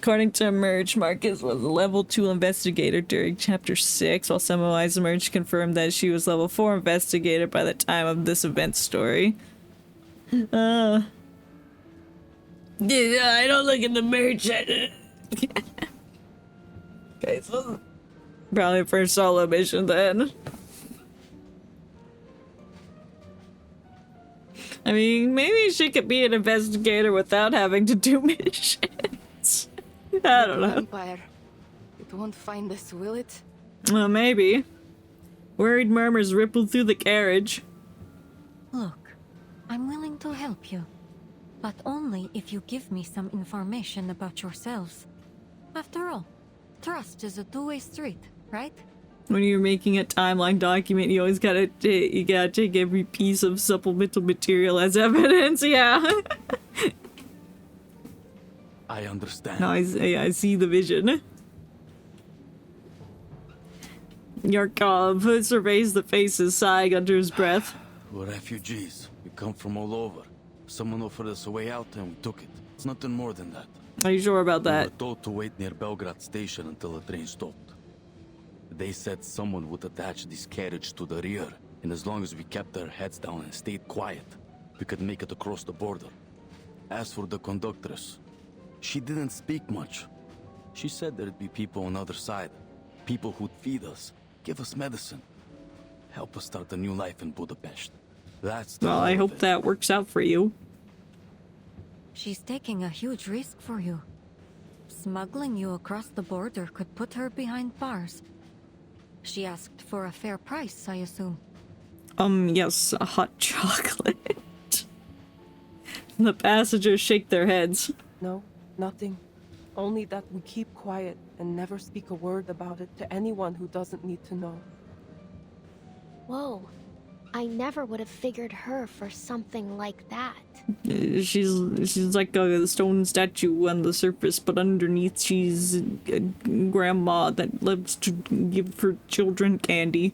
According to Merge, Marcus was a level 2 investigator during chapter 6, while Semmelweis Merge confirmed that she was level 4 investigator by the time of this event story. Yeah, I don't look at the Merge. Okay, so probably for a solo mission then. I mean, maybe she could be an investigator without having to do missions. I don't know. Vampire. It won't find us, will it? Well, maybe. Worried murmurs rippled through the carriage. Look, I'm willing to help you, but only if you give me some information about yourselves. After all, trust is a two-way street, right? When you're making a timeline document, you always gotta take every piece of supplemental material as evidence. Yeah. I understand. No, I see the vision. Yarkov surveys the faces, sighing under his breath. We're refugees. We come from all over. Someone offered us a way out and we took it. It's nothing more than that. Are you sure about that? We were told to wait near Belgrade station until the train stopped. They said someone would attach this carriage to the rear, and as long as we kept our heads down and stayed quiet, we could make it across the border. As for the conductress, she didn't speak much. She said there'd be people on the other side, people who'd feed us, give us medicine, help us start a new life in Budapest. That's the well, I hope that works out for you. She's taking a huge risk for you. Smuggling you across the border could put her behind bars. She asked for a fair price, I assume. Yes, a hot chocolate. The passengers shake their heads. No, nothing. Only that we keep quiet and never speak a word about it to anyone who doesn't need to know. Whoa. I never would have figured her for something like that. She's like a stone statue on the surface, but underneath she's a grandma that loves to give her children candy.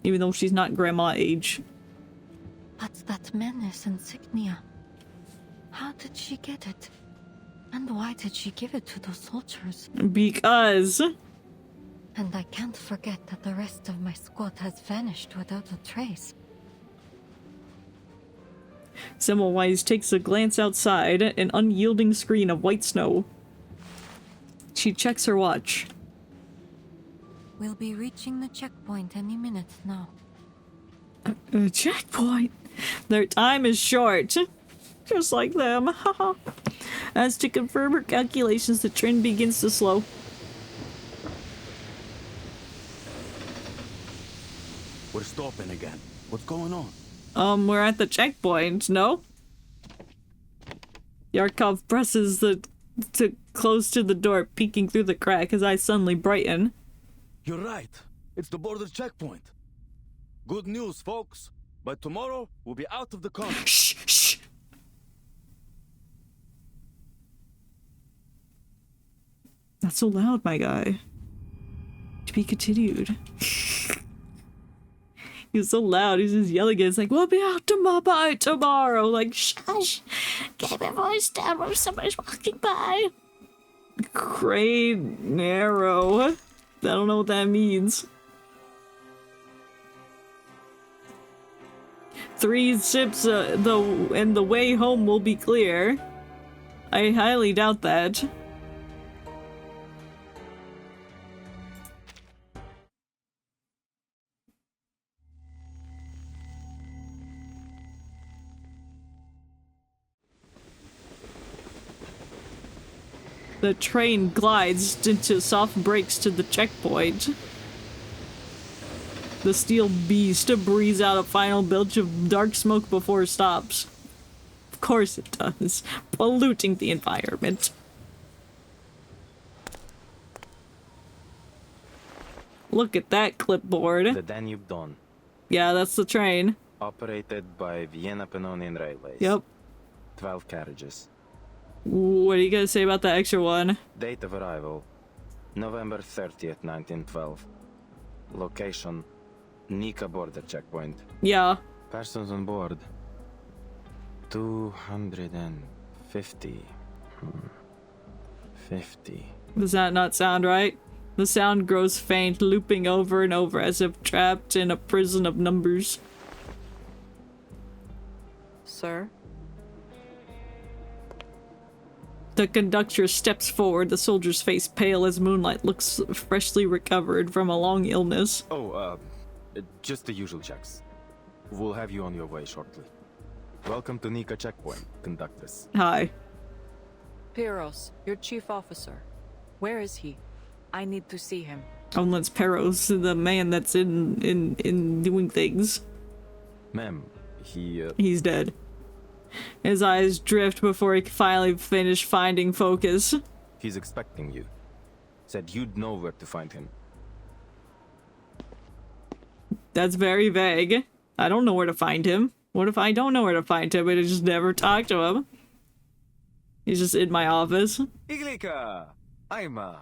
Even though she's not grandma age. But that menace insignia. How did she get it? And why did she give it to those soldiers? Because... And I can't forget that the rest of my squad has vanished without a trace. Semmelweis takes a glance outside, an unyielding screen of white snow. She checks her watch. We'll be reaching the checkpoint any minute now. A checkpoint? Their time is short. Just like them. As to confirm her calculations, the train begins to slow. We're stopping again. What's going on? We're at the checkpoint, no? Yarkov presses close to the door, peeking through the crack, his eyes suddenly brighten. You're right. It's the border checkpoint. Good news, folks. By tomorrow, we'll be out of the country. Shh, shh. Not so loud, my guy. To be continued. He's so loud, he's just yelling. It's like, we'll be out tomorrow. Like, shush. Keep your voice down when somebody's walking by. Crane arrow. I don't know what that means. 3 ships, and the way home will be clear. I highly doubt that. The train glides into soft brakes to the checkpoint. The steel beast breathes out a final belch of dark smoke before it stops. Of course it does, polluting the environment. Look at that clipboard. The Danube Dawn. Yeah, that's the train. Operated by Vienna Pannonian Railways. Yep. 12 carriages. What are you gonna say about the extra one? Date of arrival, November 30th, 1912. Location, Nika border checkpoint. Yeah. Persons on board, 250. 50. Does that not sound right? The sound grows faint, looping over and over as if trapped in a prison of numbers. Sir? The conductor steps forward, the soldier's face pale as moonlight, looks freshly recovered from a long illness. Oh, just the usual checks. We'll have you on your way shortly. Welcome to Nika Checkpoint, conductress. Hi. Piros, your chief officer. Where is he? I need to see him. Oh, that's Peros, the man that's in doing things. Ma'am, He's dead. His eyes drift before he can finally finish finding focus. He's expecting you. Said you'd know where to find him. That's very vague. I don't know where to find him. What if I don't know where to find him and I just never talk to him? He's just in my office. Iglika! Aima!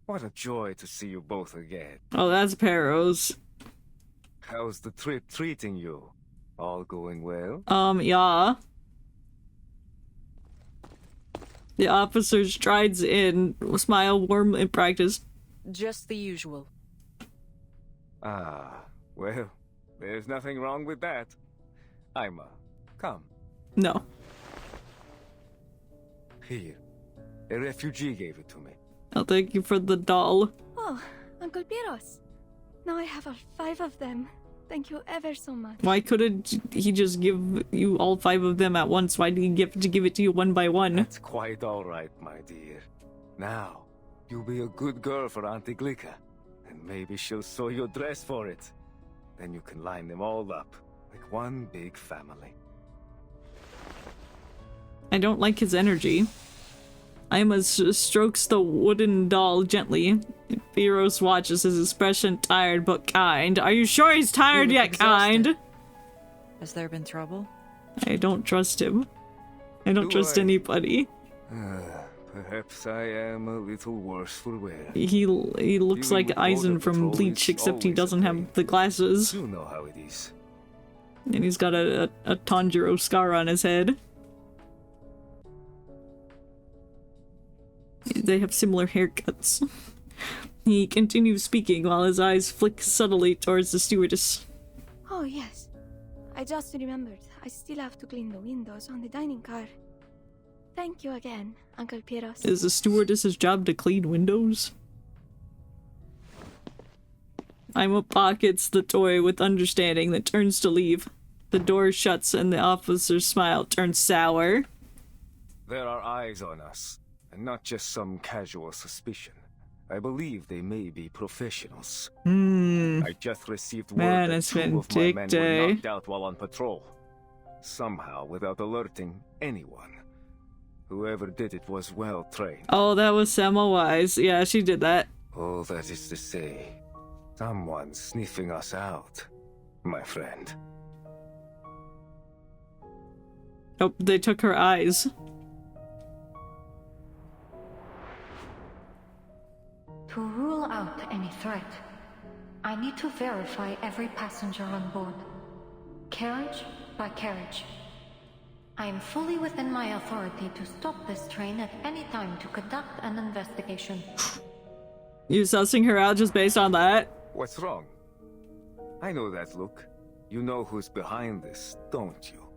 What a joy to see you both again. Oh, that's Peros. How's the trip treating you? All going well? Yeah. The officer strides in, smile warm in practice. Just the usual. Ah, well, there's nothing wrong with that. Aima, come. No. Here. A refugee gave it to me. I'll thank you for the doll. Oh, Uncle Piros. Now I have all 5 of them. Thank you ever so much. Why couldn't he just give you all 5 of them at once? Why did he give it to you one by one? That's quite all right, my dear. Now, you be a good girl for Auntie Glika, and maybe she'll sew your dress for it. Then you can line them all up, like one big family. I don't like his energy. Aima strokes the wooden doll gently. Piros watches his expression tired but kind. Are you sure he's tired yet kind? Has there been trouble? I don't trust him. I don't trust anybody. Perhaps I am a little worse for wear. He looks like Eisen from Bleach, except he doesn't have the glasses. You know how it is. And he's got a Tanjiro scar on his head. They have similar haircuts. He continues speaking while his eyes flick subtly towards the stewardess. Oh, yes. I just remembered. I still have to clean the windows on the dining car. Thank you again, Uncle Piros. Is the stewardess's job to clean windows? Aima pockets the toy with understanding, then turns to leave. The door shuts and the officer's smile turns sour. There are eyes on us, and not just some casual suspicion. I believe they may be professionals. I just received word that 2 of my men were knocked out while on patrol. Somehow, without alerting anyone. Whoever did it was well trained. Oh, that was Selma Wise. Yeah, she did that. Oh, that is to say, someone's sniffing us out, my friend. Oh, they took her eyes. To rule out any threat, I need to verify every passenger on board, carriage by carriage. I am fully within my authority to stop this train at any time to conduct an investigation. You sussing her out just based on that? What's wrong? I know that look. You know who's behind this, don't you?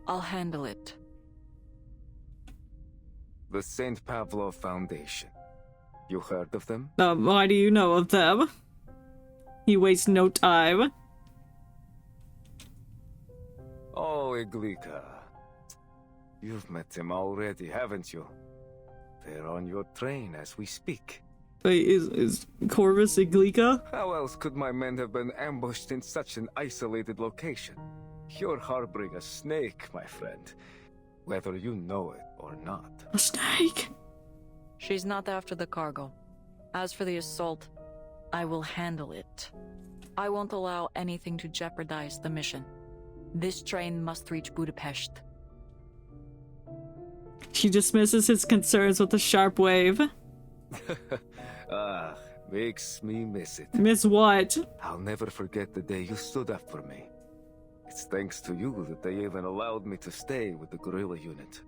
I'll handle it. The St. Pavlov Foundation. You heard of them? Why do you know of them? He wastes no time. Oh, Iglika. You've met them already, haven't you? They're on your train as we speak. Wait, is Corvus Iglika? How else could my men have been ambushed in such an isolated location? You're harboring a snake, my friend. Whether you know it or not. A snake? She's not after the cargo. As for the assault, I will handle it. I won't allow anything to jeopardize the mission. This train must reach Budapest. She dismisses his concerns with a sharp wave. Makes me miss it. Miss what? I'll never forget the day you stood up for me. It's thanks to you that they even allowed me to stay with the guerrilla unit.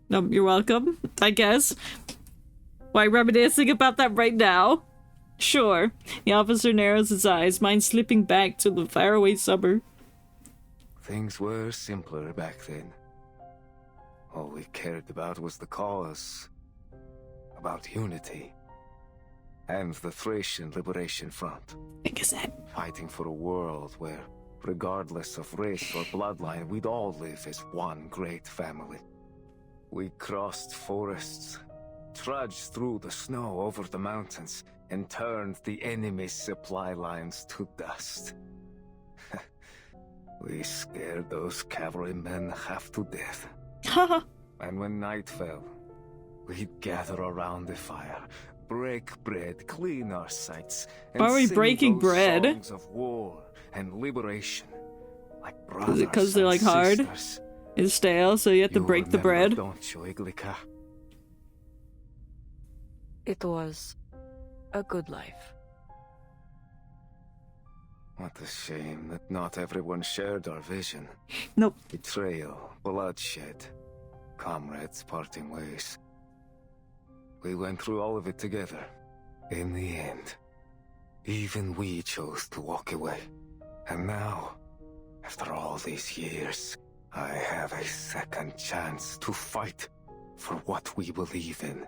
You're welcome, I guess. Why reminiscing about that right now? Sure. The officer narrows his eyes, mind slipping back to the faraway summer. Things were simpler back then. All we cared about was the cause. About unity. And the Thracian Liberation Front. Fighting for a world where, regardless of race or bloodline, we'd all live as one great family. We crossed forests, trudged through the snow over the mountains, and turned the enemy's supply lines to dust. We scared those cavalrymen half to death. And when night fell, we'd gather around the fire, break bread, clean our sights, and why are we sing breaking those bread? songs of war and liberation, like brothers. Is it because they're like hard? Sisters. It's stale, so you have to break the bread. Don't you, Iglika? It was a good life. What a shame that not everyone shared our vision. Nope. Betrayal, bloodshed, comrades parting ways. We went through all of it together. In the end, even we chose to walk away. And now, after all these years, I have a second chance to fight for what we believe in.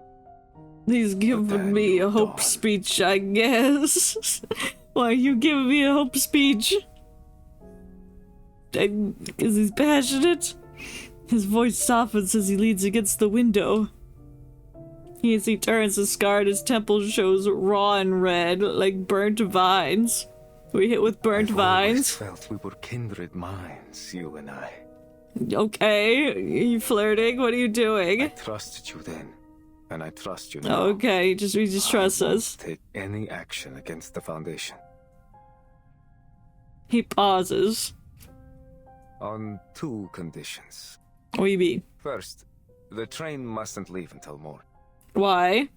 He's giving me a hope speech, I guess. Why are you giving me a hope speech? Is he passionate? His voice softens as he leans against the window. As he turns, the scar on his temple shows raw and red, like burnt vines. We hit with burnt vines. I felt we were kindred minds, you and I. Okay, are you flirting? What are you doing? I trusted you then, and I trust you now. Okay, you just trust us. Take any action against the Foundation. He pauses. On 2 conditions. What do you mean? First, the train mustn't leave until morning. Why?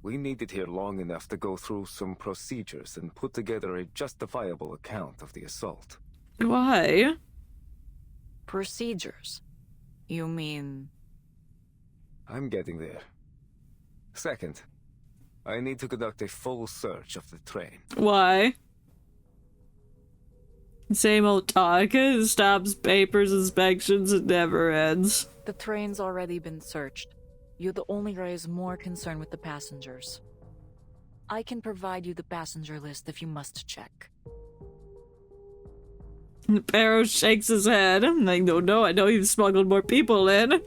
We need it here long enough to go through some procedures and put together a justifiable account of the assault. Why? Procedures? You mean... I'm getting there. Second, I need to conduct a full search of the train. Why? Same old talk. Stops, papers, inspections, it never ends. The train's already been searched. You'd only raise more concern with the passengers. I can provide you the passenger list if you must check. Barrow shakes his head. I'm like, no, I know you've smuggled more people in.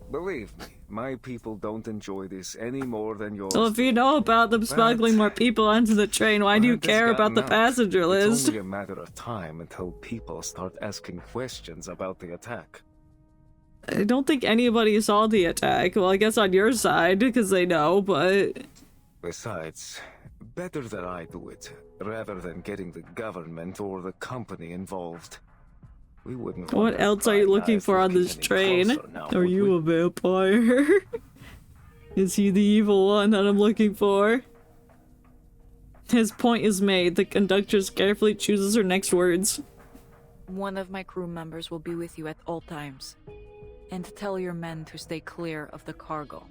Believe me, my people don't enjoy this any more than yours. Well, if you know about them smuggling more people onto the train, why do you care about the passenger list? It's only a matter of time until people start asking questions about the attack. I don't think anybody saw the attack. Well, I guess on your side, because they know, but... Besides, better that I do it, rather than getting the government or the company involved. We wouldn't. What else are you looking for on this train? Are you a vampire? Is he the evil one that I'm looking for? His point is made. The conductor carefully chooses her next words. One of my crew members will be with you at all times. And tell your men to stay clear of the cargo.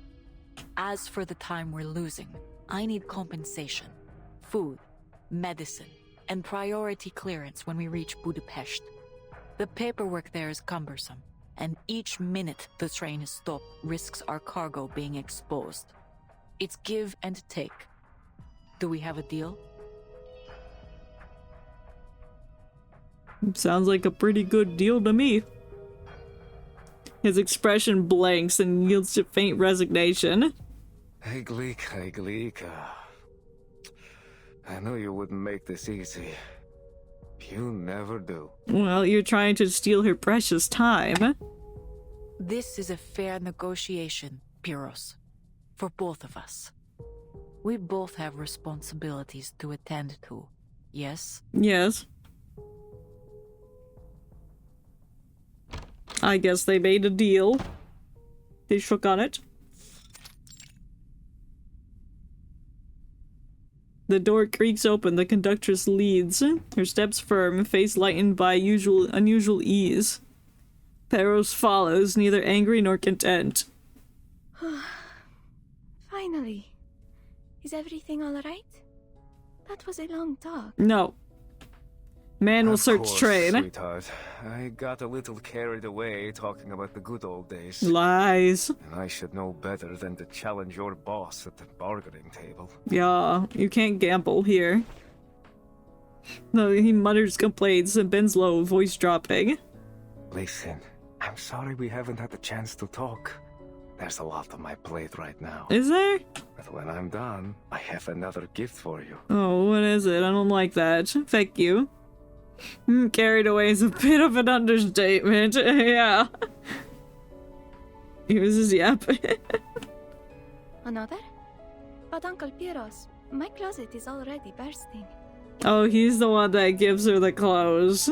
As for the time we're losing, I need compensation. Food, medicine, and priority clearance when we reach Budapest. The paperwork there is cumbersome, and each minute the train is stopped risks our cargo being exposed. It's give and take. Do we have a deal? Sounds like a pretty good deal to me. His expression blanks and yields to faint resignation. Hey, Gleek. I know you wouldn't make this easy. You never do. Well, you're trying to steal her precious time. This is a fair negotiation, Pyros. For both of us. We both have responsibilities to attend to, yes? Yes. I guess they made a deal. They shook on it. The door creaks open, the conductress leads. Her steps firm, face lightened by unusual ease. Peros follows, neither angry nor content. Finally. Is everything alright? That was a long talk. No. Man will Of search course, train. Sweetheart. I got a little carried away talking about the good old days. Lies. And I should know better than to challenge your boss at the bargaining table. Yeah, you can't gamble here. No, he mutters complaints and bends low, voice dropping. Listen, I'm sorry we haven't had the chance to talk. There's a lot on my plate right now. Is there? But when I'm done, I have another gift for you. Oh, what is it? I don't like that. Thank you. Carried away is a bit of an understatement. Yeah. He was just yapping. Another? But Uncle Piros, my closet is already bursting. Oh, he's the one that gives her the clothes.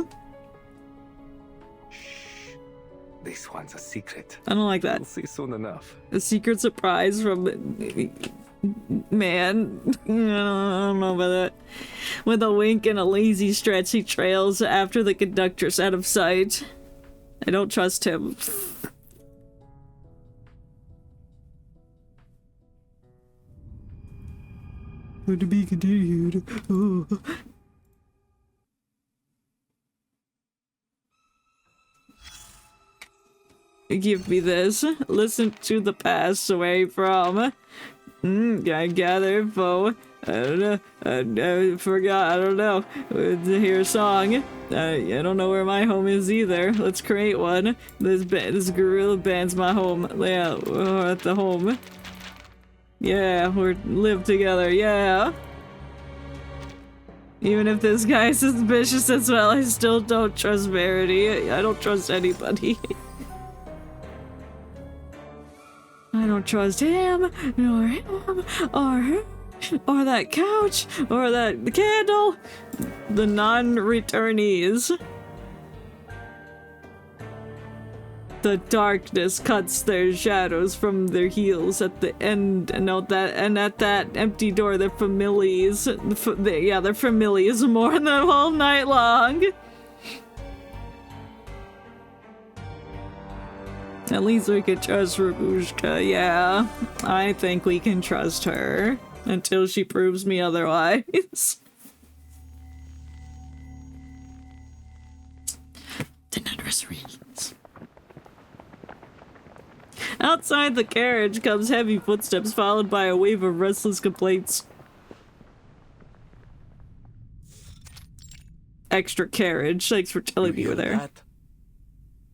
This one's a secret. I don't like that. We'll see soon enough. A secret surprise from man. I don't know about that. With a wink and a lazy stretch, he trails after the conductress out of sight. I don't trust him. To be continued. Oh. Give me this. Listen to the past away from. I gather info. I don't know. I forgot. I don't know. To hear a song. I don't know where my home is either. Let's create one. This gorilla band's my home. Yeah, we're at the home. Yeah, we live together. Yeah. Even if this guy is suspicious as well, I still don't trust Verity. I don't trust anybody. I don't trust him, nor him, or that couch, or that candle. The non-returnees. The darkness cuts their shadows from their heels at the end, and at that empty door, they're familiars. They're familiars more than the whole night long. At least we can trust Rabushka, yeah. I think we can trust her. Until she proves me otherwise. The nurseries. Outside the carriage comes heavy footsteps, followed by a wave of restless complaints. Extra carriage. Thanks for telling me you were there. That?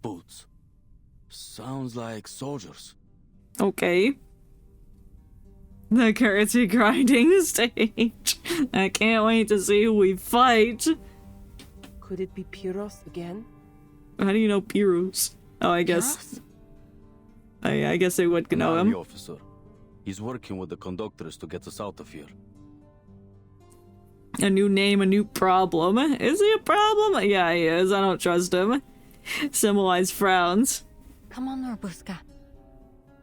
Boots. Sounds like soldiers. Okay. The currency grinding stage. I can't wait to see who we fight. Could it be Piros again? How do you know Piros? Oh, I guess. I guess they would know him. Officer. He's working with the conductors to get us out of here. A new name, a new problem. Is he a problem? Yeah, he is. I don't trust him. Symbolize frowns. Come on, Norbuska.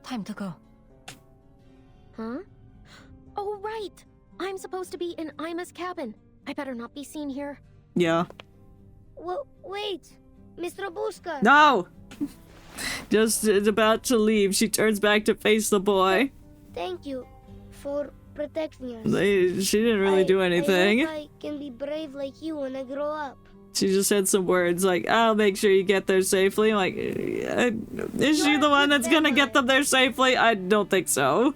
Time to go. Huh? Oh, right! I'm supposed to be in Ima's cabin. I better not be seen here. Yeah. Well, wait! Mr. Buska! No! Just about to leave, she turns back to face the boy. Thank you for protecting us. She didn't really do anything. I hope I can be brave like you when I grow up. She just said some words like, I'll make sure you get there safely. I'm like, is she the one that's gonna get them there safely? I don't think so.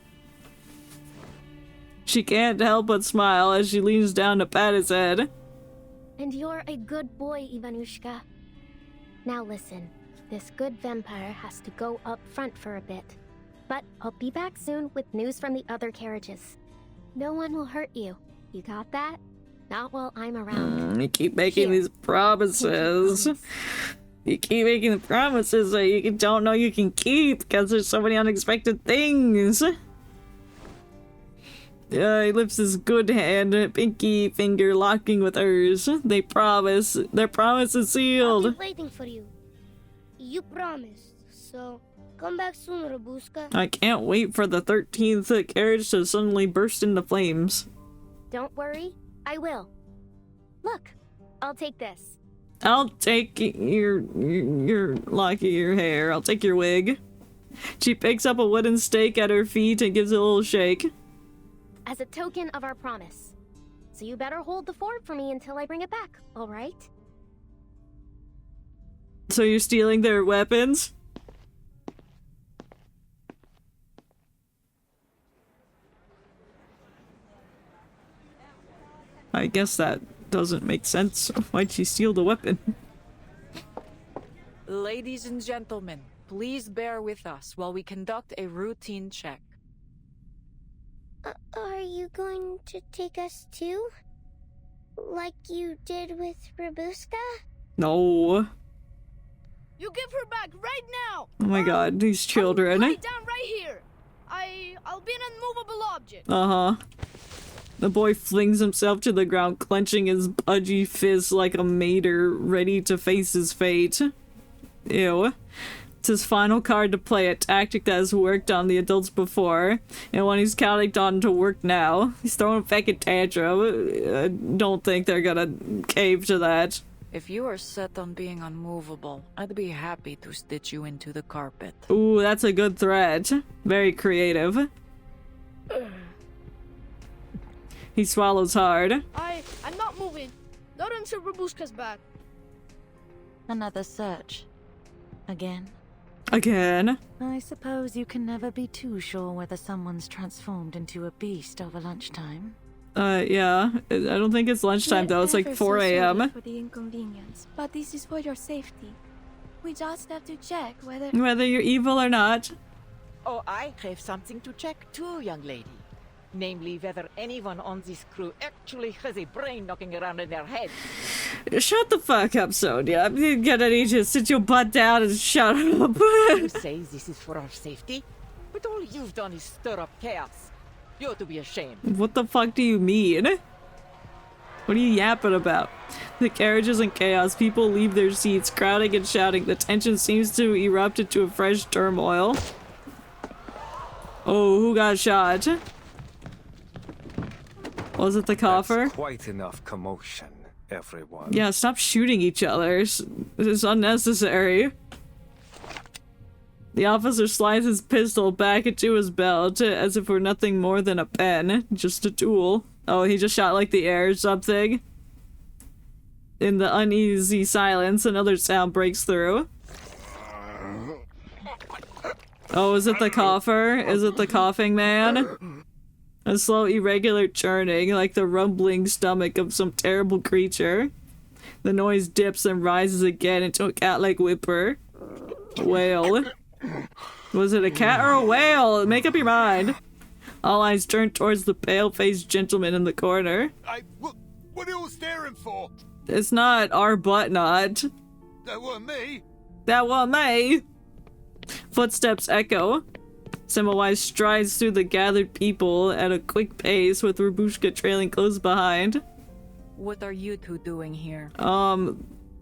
She can't help but smile as she leans down to pat his head. And you're a good boy, Ivanushka. Now listen, this good vampire has to go up front for a bit. But I'll be back soon with news from the other carriages. No one will hurt you. You got that? Not while I'm around. You keep making these promises. You keep making the promises that you don't know you can keep because there's so many unexpected things. He lifts his good hand, pinky finger locking with hers. They promise. Their promise is sealed. I'll be waiting for you. You promised, so come back soon, Rabuska. I can't wait for the 13th carriage to suddenly burst into flames. Don't worry, I will. Look, I'll take this. I'll take your lock of your hair. I'll take your wig. She picks up a wooden stake at her feet and gives it a little shake. As a token of our promise. So you better hold the fort for me until I bring it back, alright? So you're stealing their weapons? I guess that doesn't make sense. Why'd she steal the weapon? Ladies and gentlemen, please bear with us while we conduct a routine check. Are you going to take us too? Like you did with Rabuska? No. You give her back right now! Oh my god, these children. Lie down right here! I'll be an immovable object. Uh-huh. The boy flings himself to the ground, clenching his pudgy fist like a mater, ready to face his fate. Ew. It's his final card to play, a tactic that has worked on the adults before, and one he's counting on to work now. He's throwing a fucking tantrum. I don't think they're gonna cave to that. If you are set on being unmovable, I'd be happy to stitch you into the carpet. Ooh, that's a good threat. Very creative. He swallows hard. I'm not moving. Not until Rabuska's back. Another search. Again? Again? I suppose you can never be too sure whether someone's transformed into a beast over lunchtime. Yeah. I don't think it's lunchtime though, it's like 4 a.m. For the inconvenience, but this is for your safety. We just have to check whether you're evil or not. Oh, I have something to check too, young lady. Namely, whether anyone on this crew actually has a brain knocking around in their head. Shut the fuck up, Sonia. I'm gonna need you to sit your butt down and shut up. You say this is for our safety, but all you've done is stir up chaos. You ought to be ashamed. What the fuck do you mean? What are you yapping about? The carriage is in chaos. People leave their seats, crowding and shouting. The tension seems to erupt into a fresh turmoil. Oh, who got shot? Was it the coffer? That's quite enough commotion, everyone. Yeah, stop shooting each other. It's unnecessary. The officer slides his pistol back into his belt as if we're nothing more than a pen. Just a tool. Oh, he just shot like the air or something. In the uneasy silence, another sound breaks through. Oh, is it the cougher? Is it the coughing man? A slow, irregular churning, like the rumbling stomach of some terrible creature. The noise dips and rises again into a cat-like whimper. Whale. Was it a cat or a whale? Make up your mind. All eyes turn towards the pale-faced gentleman in the corner. What are you all staring for? It's not our butt knot. That weren't me. That wasn't me. Footsteps echo. Semmelweis strides through the gathered people at a quick pace with Rabushka trailing close behind. What are you two doing here?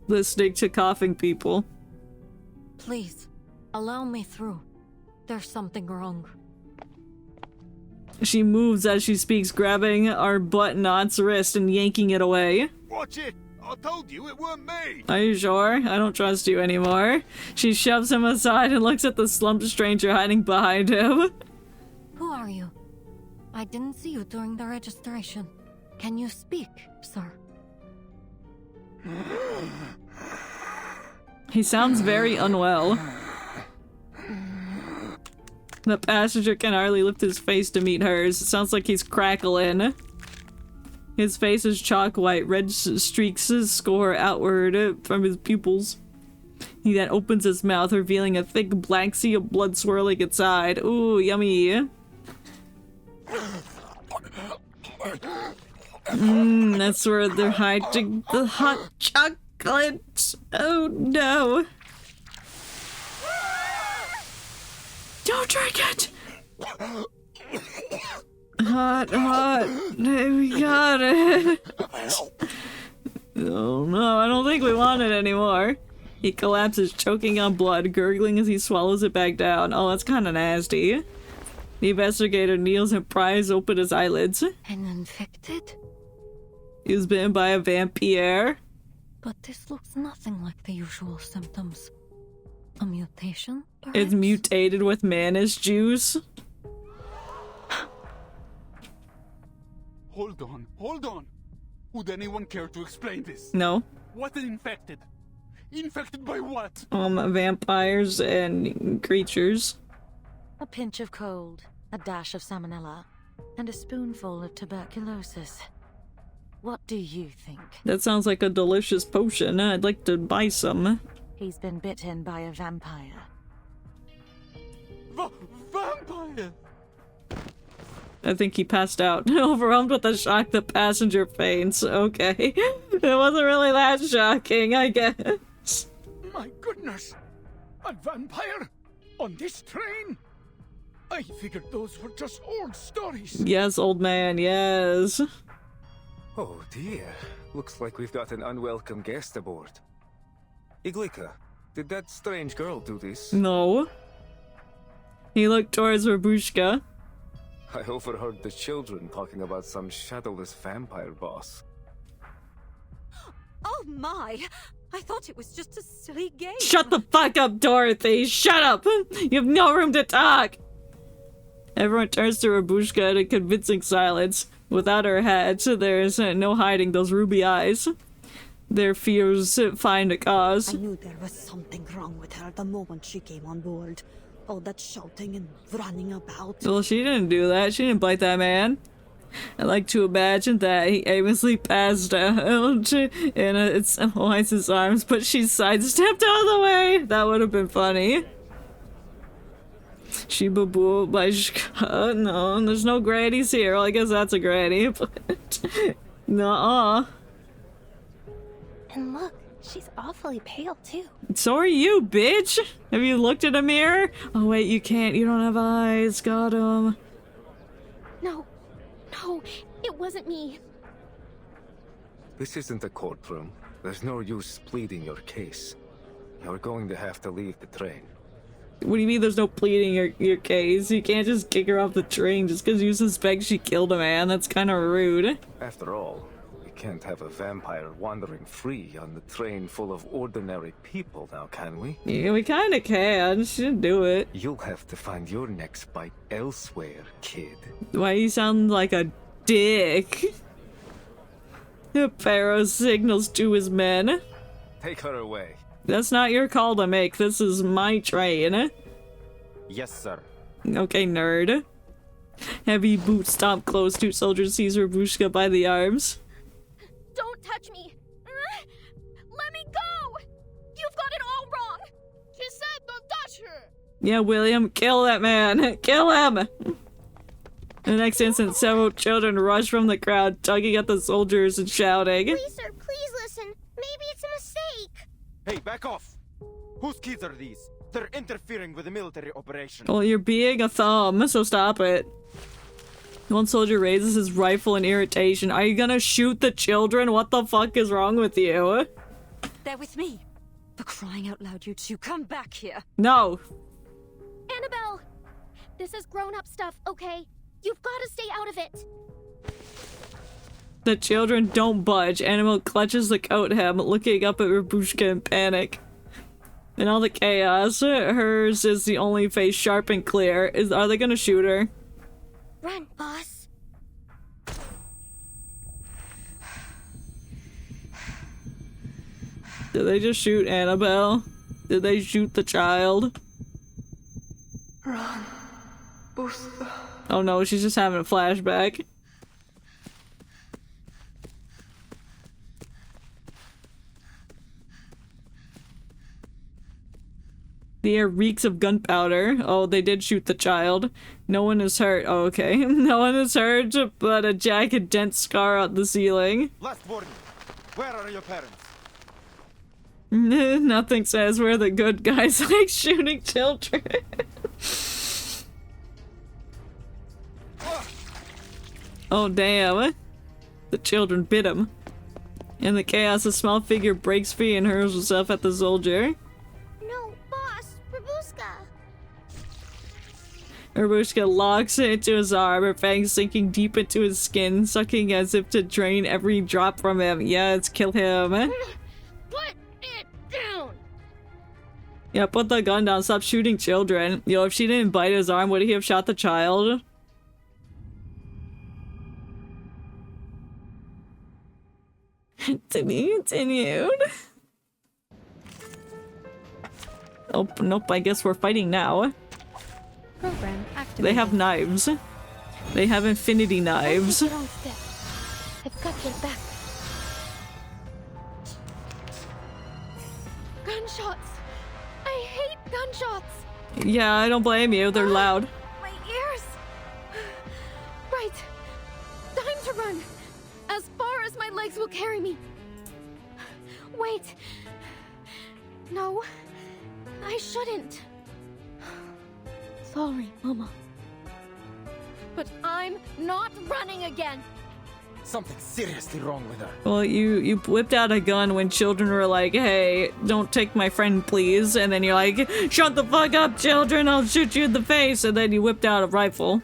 Listening to coughing people. Please, allow me through. There's something wrong. She moves as she speaks, grabbing our butt knot's wrist and yanking it away. Watch it! I told you it weren't me! Are you sure? I don't trust you anymore. She shoves him aside and looks at the slumped stranger hiding behind him. Who are you? I didn't see you during the registration. Can you speak, sir? He sounds very unwell. The passenger can hardly lift his face to meet hers. It sounds like he's crackling. His face is chalk white. Red streaks score outward from his pupils. He then opens his mouth, revealing a thick black sea of blood swirling inside. Ooh, yummy. That's where they're hiding the hot chocolate. Oh no. Don't drink it! Hot. Hey, we got it. Oh no, I don't think we want it anymore. He collapses, choking on blood, gurgling as he swallows it back down. Oh, that's kind of nasty. The investigator kneels and pries open his eyelids. An infected? He was bitten by a vampire. But this looks nothing like the usual symptoms. A mutation, perhaps? It's mutated with mayonnaise juice. Hold on. Would anyone care to explain this? No. What infected? Infected by what? Vampires and creatures. A pinch of cold, a dash of salmonella, and a spoonful of tuberculosis. What do you think? That sounds like a delicious potion. I'd like to buy some. He's been bitten by a vampire. Vampire! I think he passed out. Overwhelmed with the shock, the passenger faints. Okay. It wasn't really that shocking, I guess. My goodness! A vampire? On this train? I figured those were just old stories. Yes, old man, yes. Oh dear. Looks like we've got an unwelcome guest aboard. Iglika, did that strange girl do this? No. He looked towards Rabushka. I overheard the children talking about some shadowless vampire boss. Oh my! I thought it was just a silly game. Shut the fuck up, Dorothy! Shut up! You have no room to talk! Everyone turns to Rabushka in a convincing silence. Without her hat, there's no hiding those ruby eyes. Their fears find a cause. I knew there was something wrong with her the moment she came on board. All that shouting and running about. Well, she didn't do that. She didn't bite that man. I like to imagine that he aimlessly passed out in its Eliza's arms, but she sidestepped out of the way. That would have been funny. Shiba Boo by no, there's no grannies here. Well, I guess that's a granny, but nuh-uh. And look, she's awfully pale too. So are you, bitch! Have you looked in a mirror? Oh wait, you can't. You don't have eyes. Got him. No, it wasn't me. This isn't a courtroom. There's no use pleading your case. You're going to have to leave the train. What do you mean there's no pleading your case? You can't just kick her off the train just because you suspect she killed a man. That's kind of rude. After all, we can't have a vampire wandering free on the train full of ordinary people now, can we? Yeah, we kind of can. She didn't do it. You'll have to find your next bite elsewhere, kid. Why you sound like a dick? Pharaoh signals to his men. Take her away. That's not your call to make. This is my train. Yes, sir. Okay, nerd. Heavy boot stomp close. Two soldiers seize Rabushka by the arms. Don't touch me! Let me go! You've got it all wrong! He said don't touch her! Yeah, William, kill that man! Kill him! In the next instant, several children rush from the crowd, tugging at the soldiers and shouting. Please, sir, please listen. Maybe it's a mistake. Hey, back off! Whose kids are these? They're interfering with the military operation. Well, you're being a thumb, so stop it. One soldier raises his rifle in irritation. Are you gonna shoot the children? What the fuck is wrong with you? They're with me. For crying out loud, you two, come back here. No. Annabelle! This is grown-up stuff, okay? You've got to stay out of it. The children don't budge. Annabelle clutches the coat hem, looking up at Rabushka in panic. In all the chaos, hers is the only face sharp and clear. Are they gonna shoot her? Run, boss. Did they just shoot Annabelle? Did they shoot the child? Run, Buska. Oh no, she's just having a flashback. The air reeks of gunpowder. Oh, they did shoot the child. No one is hurt. Oh, okay. No one is hurt, but a jagged dent scar on the ceiling. Last warning. Where are your parents? Nothing says we're the good guys like shooting children. Oh, damn. The children bit him. In the chaos, a small figure breaks free and hurls herself at the soldier. No, boss, Rabushka. Rabushka locks it into his arm, her fangs sinking deep into his skin, sucking as if to drain every drop from him. Yes, kill him. Yeah, put the gun down. Stop shooting children. Yo, if she didn't bite his arm, would he have shot the child? To be continued. Oh, nope, I guess we're fighting now. Program activated. They have knives. They have infinity knives. I've got your back. Gunshots! I hate gunshots! Yeah, I don't blame you. They're loud. My ears! Right. Time to run. As far as my legs will carry me. Wait. No. I shouldn't. Sorry, Mama. But I'm not running again. Something's seriously wrong with her. Well, you whipped out a gun when children were like, hey, don't take my friend, please. And then you're like, shut the fuck up, children, I'll shoot you in the face. And then you whipped out a rifle.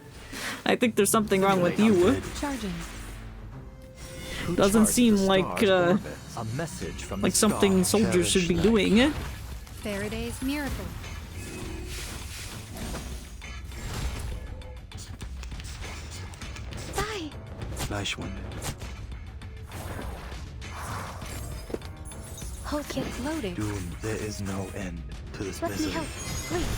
I think there's something wrong with you. Charging. Doesn't seem like, a message from like something soldiers should be doing. Faraday's miracle. Bye. Fleischwunde. Hope gets loaded. Doom, there is no end to this Let me misery. help, please.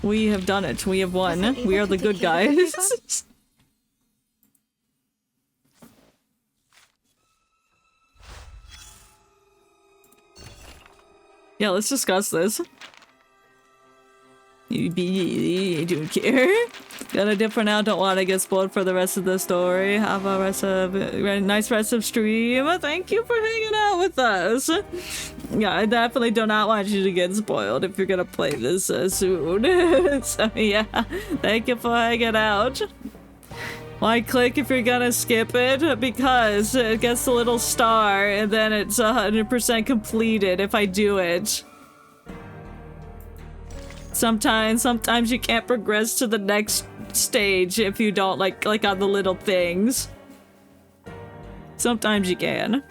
We have done it. We have won. Was I We are able the to good take care of guys. everyone? Yeah, let's discuss this. You don't care. Got a different now. Don't want to get spoiled for the rest of the story. Have a nice rest of stream. Thank you for hanging out with us. Yeah, I definitely do not want you to get spoiled if you're gonna play this soon. So yeah, thank you for hanging out. Why click if you're gonna skip it? Because it gets a little star and then it's 100% completed if I do it. Sometimes you can't progress to the next stage if you don't like on the little things. Sometimes you can.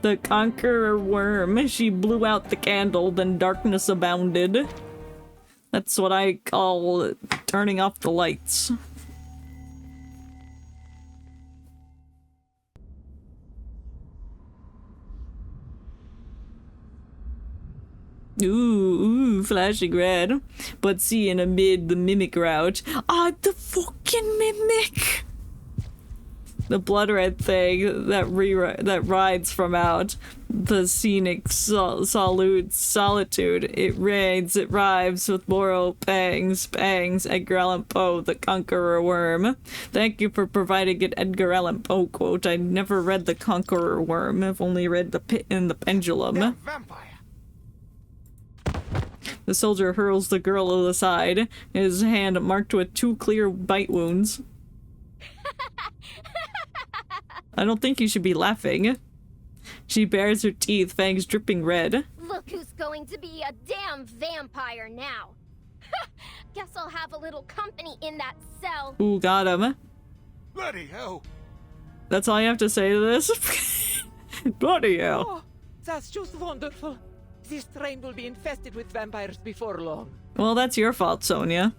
The conqueror worm, she blew out the candle, then darkness abounded. That's what I call turning off the lights. Ooh, flashing red. But seeing amid the mimic route. Ah, the fucking mimic! The blood red thing that rides from out the scenic solitude. It raids, it rives with moral pangs, Edgar Allan Poe, the Conqueror Worm. Thank you for providing an Edgar Allan Poe quote. I never read The Conqueror Worm. I've only read The Pit and the Pendulum. The soldier hurls the girl aside, his hand marked with 2 clear bite wounds. I don't think you should be laughing. She bares her teeth, fangs dripping red. Look who's going to be a damn vampire now. Guess I'll have a little company in that cell. Ooh, got him. Bloody hell! That's all you have to say to this? Bloody hell. Oh, that's just wonderful. This train will be infested with vampires before long. Well, that's your fault, Sonia.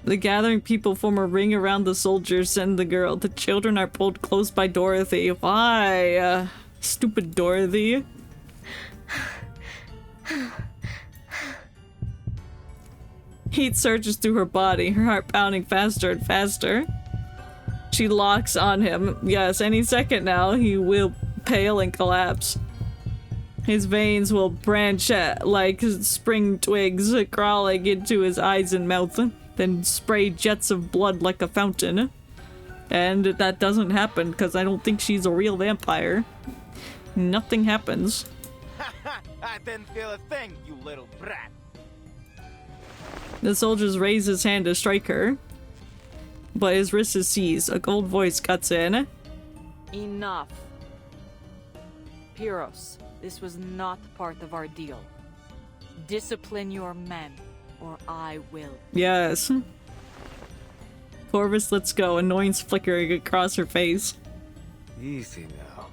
The gathering people form a ring around the soldiers and the girl. The children are pulled close by Dorothy. Why? Stupid Dorothy. Heat surges through her body, her heart pounding faster and faster. She locks on him. Yes, any second now, he will pale and collapse. His veins will branch like spring twigs, crawling into his eyes and mouth, then spray jets of blood like a fountain. And that doesn't happen, because I don't think she's a real vampire. Nothing happens. I didn't feel a thing, you little brat. The soldiers raise his hand to strike her, but his wrist is seized. A cold voice cuts in. Enough. Pyros, this was not part of our deal. Discipline your men, or I will. Yes. Corvus lets go, annoyance flickering across her face. Easy now.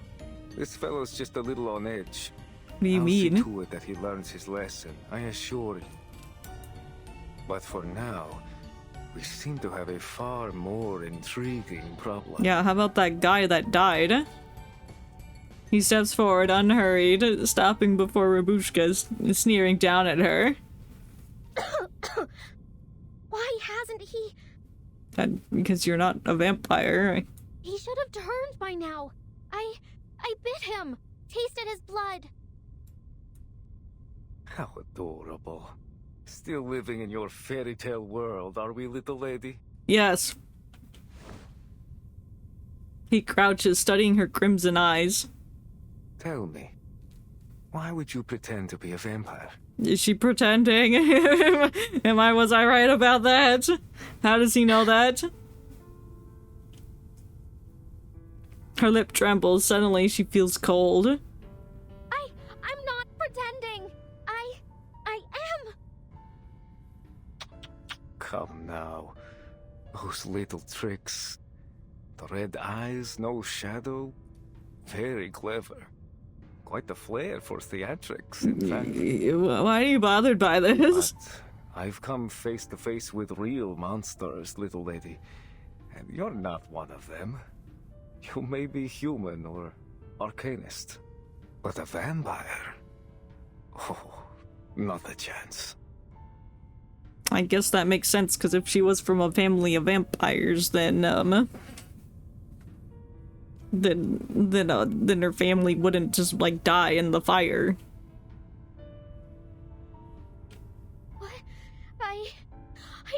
This fellow's just a little on edge. What do you I'll mean? see to it that he learns his lesson, I assure you. But for now, we seem to have a far more intriguing problem. Yeah, how about that guy that died? He steps forward, unhurried, stopping before Rabushka, sneering down at her. Why hasn't he? Because you're not a vampire. He should have turned by now. I bit him. Tasted his blood. How adorable. Still living in your fairy tale world, are we, little lady? Yes. He crouches, studying her crimson eyes. Tell me, why would you pretend to be a vampire? Is she pretending? Was I right about that? How does he know that? Her lip trembles. Suddenly she feels cold. I'm not pretending. I am. Come now. Those little tricks. The red eyes, no shadow. Very clever. Quite the flair for theatrics, in fact. Why are you bothered by this? But I've come face to face with real monsters, little lady. And you're not one of them. You may be human or arcanist. But a vampire? Oh, not a chance. I guess that makes sense, because if she was from a family of vampires, then her family wouldn't just, like, die in the fire. What? I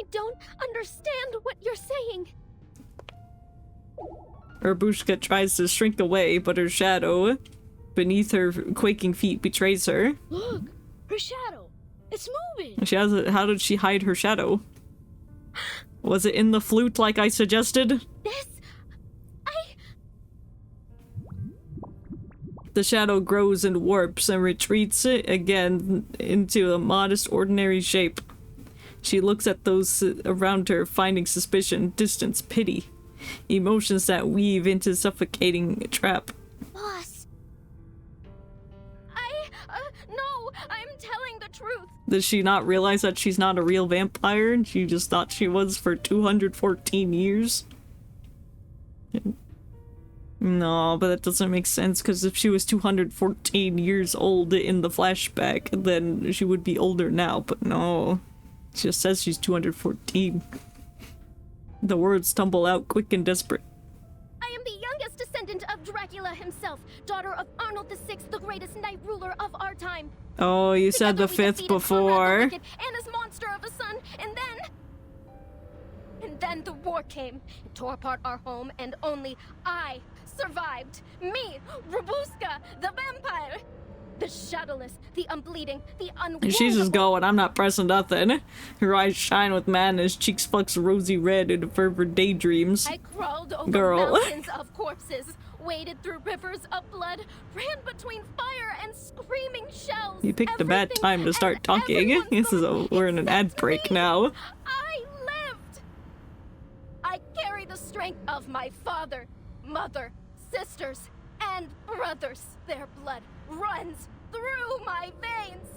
don't understand what you're saying. Urbushka tries to shrink away, but her shadow beneath her quaking feet betrays her. Look, her shadow. It's moving. How did she hide her shadow? Was it in the flute like I suggested? The shadow grows and warps and retreats again into a modest, ordinary shape. She looks at those around her, finding suspicion, distance, pity. Emotions that weave into a suffocating trap. Boss. No, I'm telling the truth. Does she not realize that she's not a real vampire and she just thought she was for 214 years? No, but that doesn't make sense, because if she was 214 years old in the flashback, then she would be older now, but no. It just says she's 214. The words tumble out quick and desperate. I am the youngest descendant of Dracula himself, daughter of Arnold VI, the greatest knight ruler of our time. Oh, you said the fifth before. And his monster of a son, and then the war came. It tore apart our home, and only I survived. Me, Rabushka, the vampire. The shadowless, the unbleeding, the unwoundable. She's just going, I'm not pressing nothing. Her eyes shine with madness, cheeks flex rosy red in fervent daydreams. I crawled over mountains of corpses, waded through rivers of blood, ran between fire and screaming shells. You picked a bad time to start talking. We're in an ad break now. I lived! I carry the strength of my father, mother, sisters, and brothers. Their blood runs through my veins.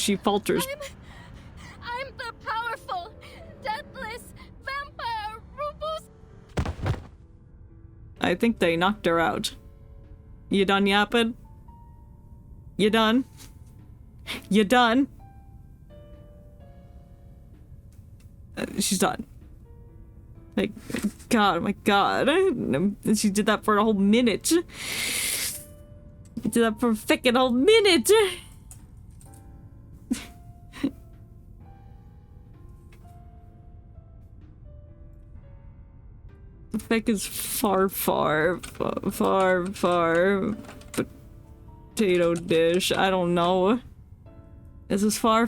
She falters. I'm the powerful, deathless vampire Rubus. I think they knocked her out. You done yapping? You done? You done? She's done. Like, God, oh my God. She did that for a whole minute. She did that for a freaking whole minute. The feck is far potato dish. I don't know. Is this far?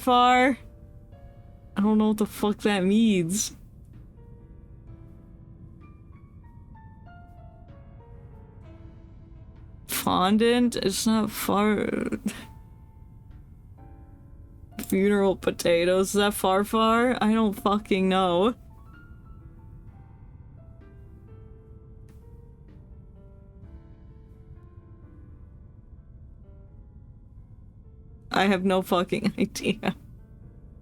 I don't know what the fuck that means. Fondant? It's not far. Funeral potatoes? Is that far? I don't fucking know. I have no fucking idea.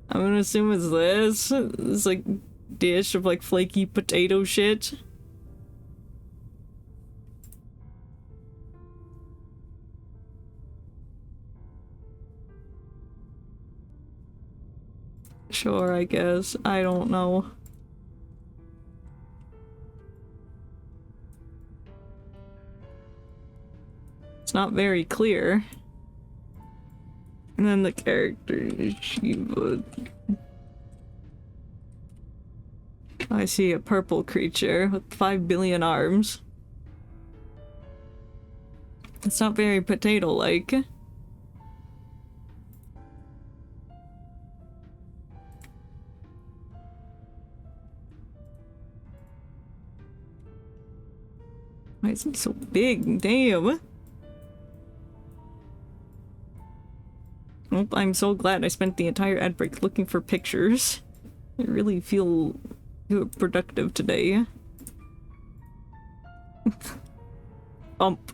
I'm gonna assume it's this. This like dish of like flaky potato shit. Sure, I guess. I don't know. It's not very clear. And then the character, Shiva. I see a purple creature with 5 billion arms. It's not very potato-like. Why is it so big? Damn. Well, I'm so glad I spent the entire ad break looking for pictures. I really feel productive today. Bump.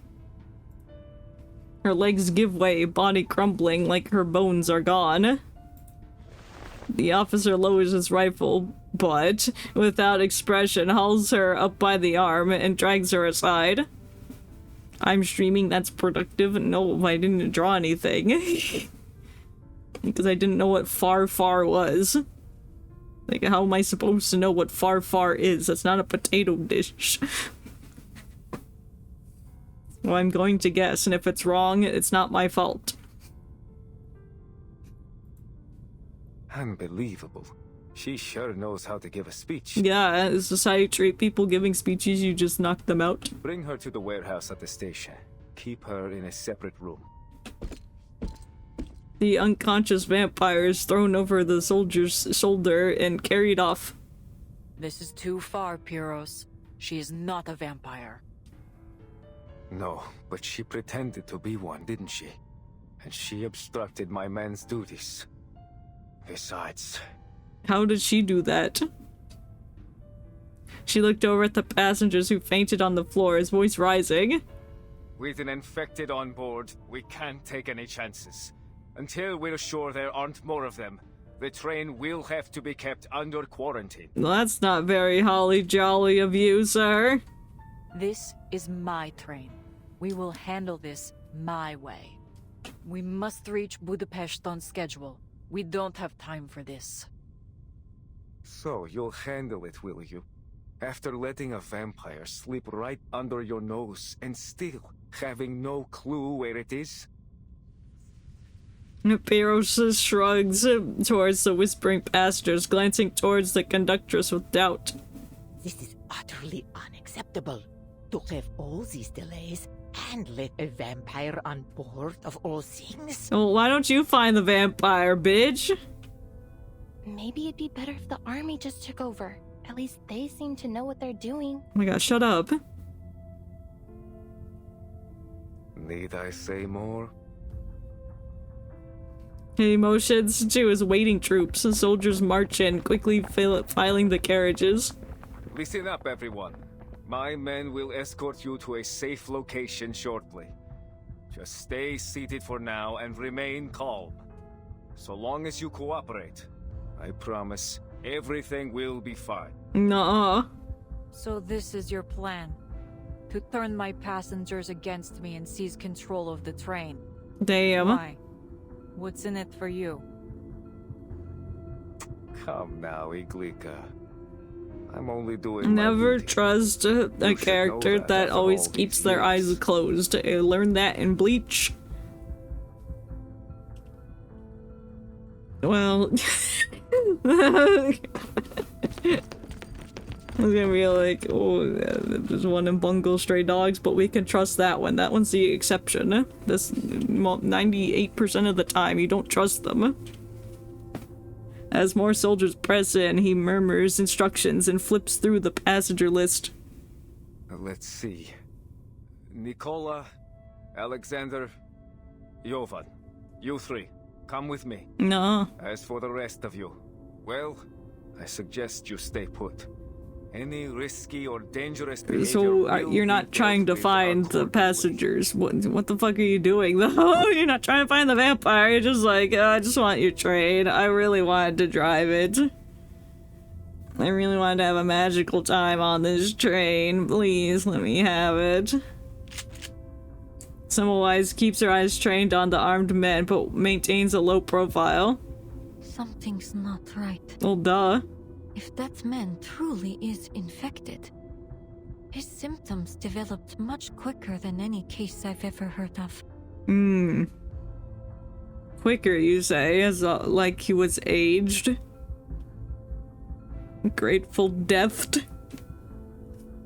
Her legs give way, body crumbling like her bones are gone. The officer lowers his rifle, but, without expression, hauls her up by the arm and drags her aside. I'm streaming, that's productive. No, I didn't draw anything. Because I didn't know what far was. Like, how am I supposed to know what far is? That's not a potato dish. Well, I'm going to guess, and if it's wrong, it's not my fault. Unbelievable. She sure knows how to give a speech. Yeah, as society treat people giving speeches, you just knock them out. Bring her to the warehouse at the station. Keep her in a separate room. The unconscious vampire is thrown over the soldier's shoulder and carried off. This is too far, Pyros. She is not a vampire. No, but she pretended to be one, didn't she? And she obstructed my man's duties. Besides... How did she do that? She looked over at the passengers who fainted on the floor, his voice rising. With an infected on board, we can't take any chances. Until we're sure there aren't more of them, the train will have to be kept under quarantine. Well, that's not very holly jolly of you, sir. This is my train. We will handle this my way. We must reach Budapest on schedule. We don't have time for this. So, you'll handle it, will you? After letting a vampire slip right under your nose and still having no clue where it is? Pyros shrugs towards the whispering passengers, glancing towards the conductress with doubt. This is utterly unacceptable. To have all these delays and let a vampire on board of all things. Well, why don't you find the vampire, bitch? Maybe it'd be better if the army just took over. At least they seem to know what they're doing. Oh my god, shut up. Need I say more? He motions to his waiting troops. The soldiers march in, quickly filing the carriages. Listen up, everyone. My men will escort you to a safe location shortly. Just stay seated for now and remain calm. So long as you cooperate, I promise everything will be fine. Nuh-uh. So this is your plan? To turn my passengers against me and seize control of the train? Damn. Why? What's in it for you? Come now, Iglika. I'm only doing Never trust a character that always keeps their eyes closed. I learned that in Bleach. Well... I was gonna be like, oh, there's one in Bungle Stray Dogs, but we can trust that one. That one's the exception. This 98% of the time, you don't trust them. As more soldiers press in, he murmurs instructions and flips through the passenger list. Let's see. Nikola, Alexander, Jovan. You three, come with me. No. As for the rest of you, well, I suggest you stay put. Any risky or dangerous behavior So you're not trying to find the passengers. What the fuck are you doing though? You're not trying to find the vampire. You're just like, I just want your train. I really wanted to drive it. I really wanted to have a magical time on this train. Please let me have it. Semmelweis keeps her eyes trained on the armed men, but maintains a low profile. Something's not right. Well, duh. If that man truly is infected, his symptoms developed much quicker than any case I've ever heard of. Quicker, you say, as like he was aged? Grateful Death.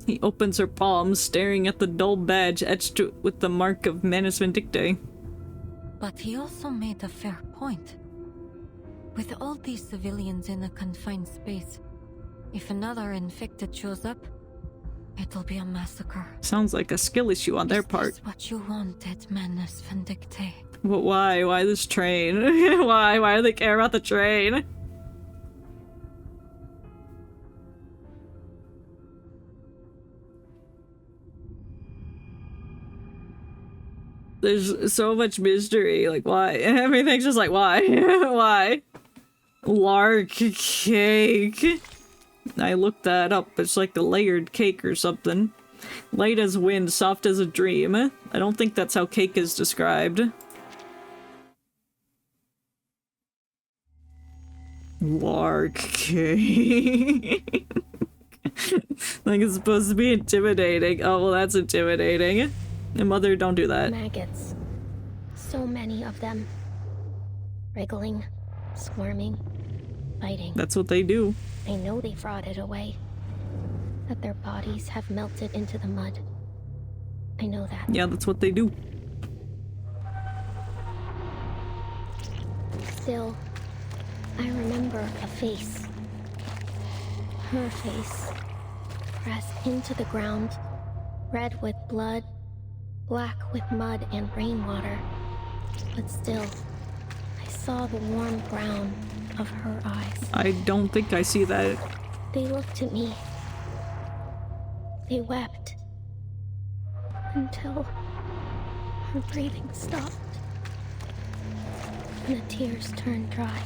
He opens her palms, staring at the dull badge etched with the mark of Manus Vindictae. But he also made a fair point. With all these civilians in a confined space, if another infected shows up, it'll be a massacre. Sounds like a skill issue on their part. Is this what you wanted, Manus Vindictae? But why? Why this train? Why? Why do they care about the train? There's so much mystery. Like, why? Everything's just like, why? Why? Lark cake. I looked that up. It's like a layered cake or something. Light as wind, soft as a dream. I don't think that's how cake is described. Lark cake. Like it's supposed to be intimidating. Oh, well, that's intimidating. And mother, don't do that. Maggots. So many of them. Wriggling, squirming, biting. That's what they do. I know they've rotted away. That their bodies have melted into the mud. I know that. Yeah, that's what they do. Still, I remember a face. Her face. Pressed into the ground. Red with blood. Black with mud and rainwater. But still, I saw the warm brown of her eyes. I don't think I see that. They looked at me. They wept. Until her breathing stopped. And the tears turned dry.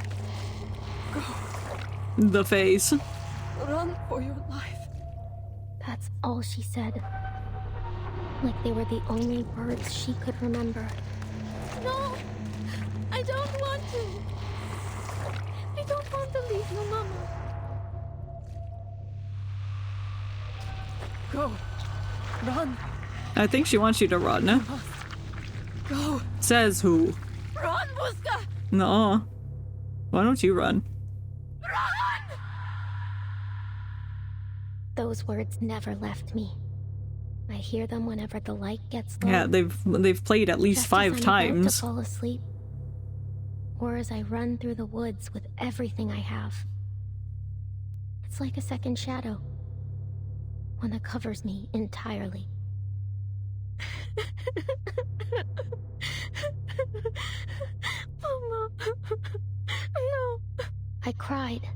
Go. The face. Run for your life. That's all she said. Like they were the only words she could remember. No! I don't want to! I don't want to leave you, Mama. Go. Run. I think she wants you to run. Go. Says who? Run, Buska! No. Why don't you run? Run! Those words never left me. I hear them whenever the light gets low. Yeah, they've played at least 5 Just as I'm times. about to fall asleep, or as I run through the woods with everything I have. It's like a second shadow, one that covers me entirely. Mama, no. I cried.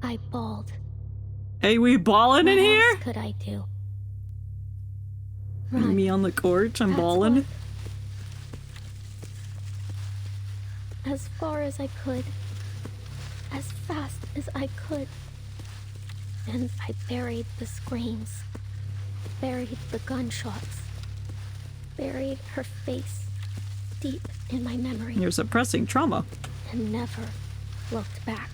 I bawled. Hey, we ballin' in here? What else could I do? Me on the court, I'm ballin'. As far as I could. As fast as I could. And I buried the screams. Buried the gunshots. Buried her face deep in my memory. You're suppressing trauma. And never looked back.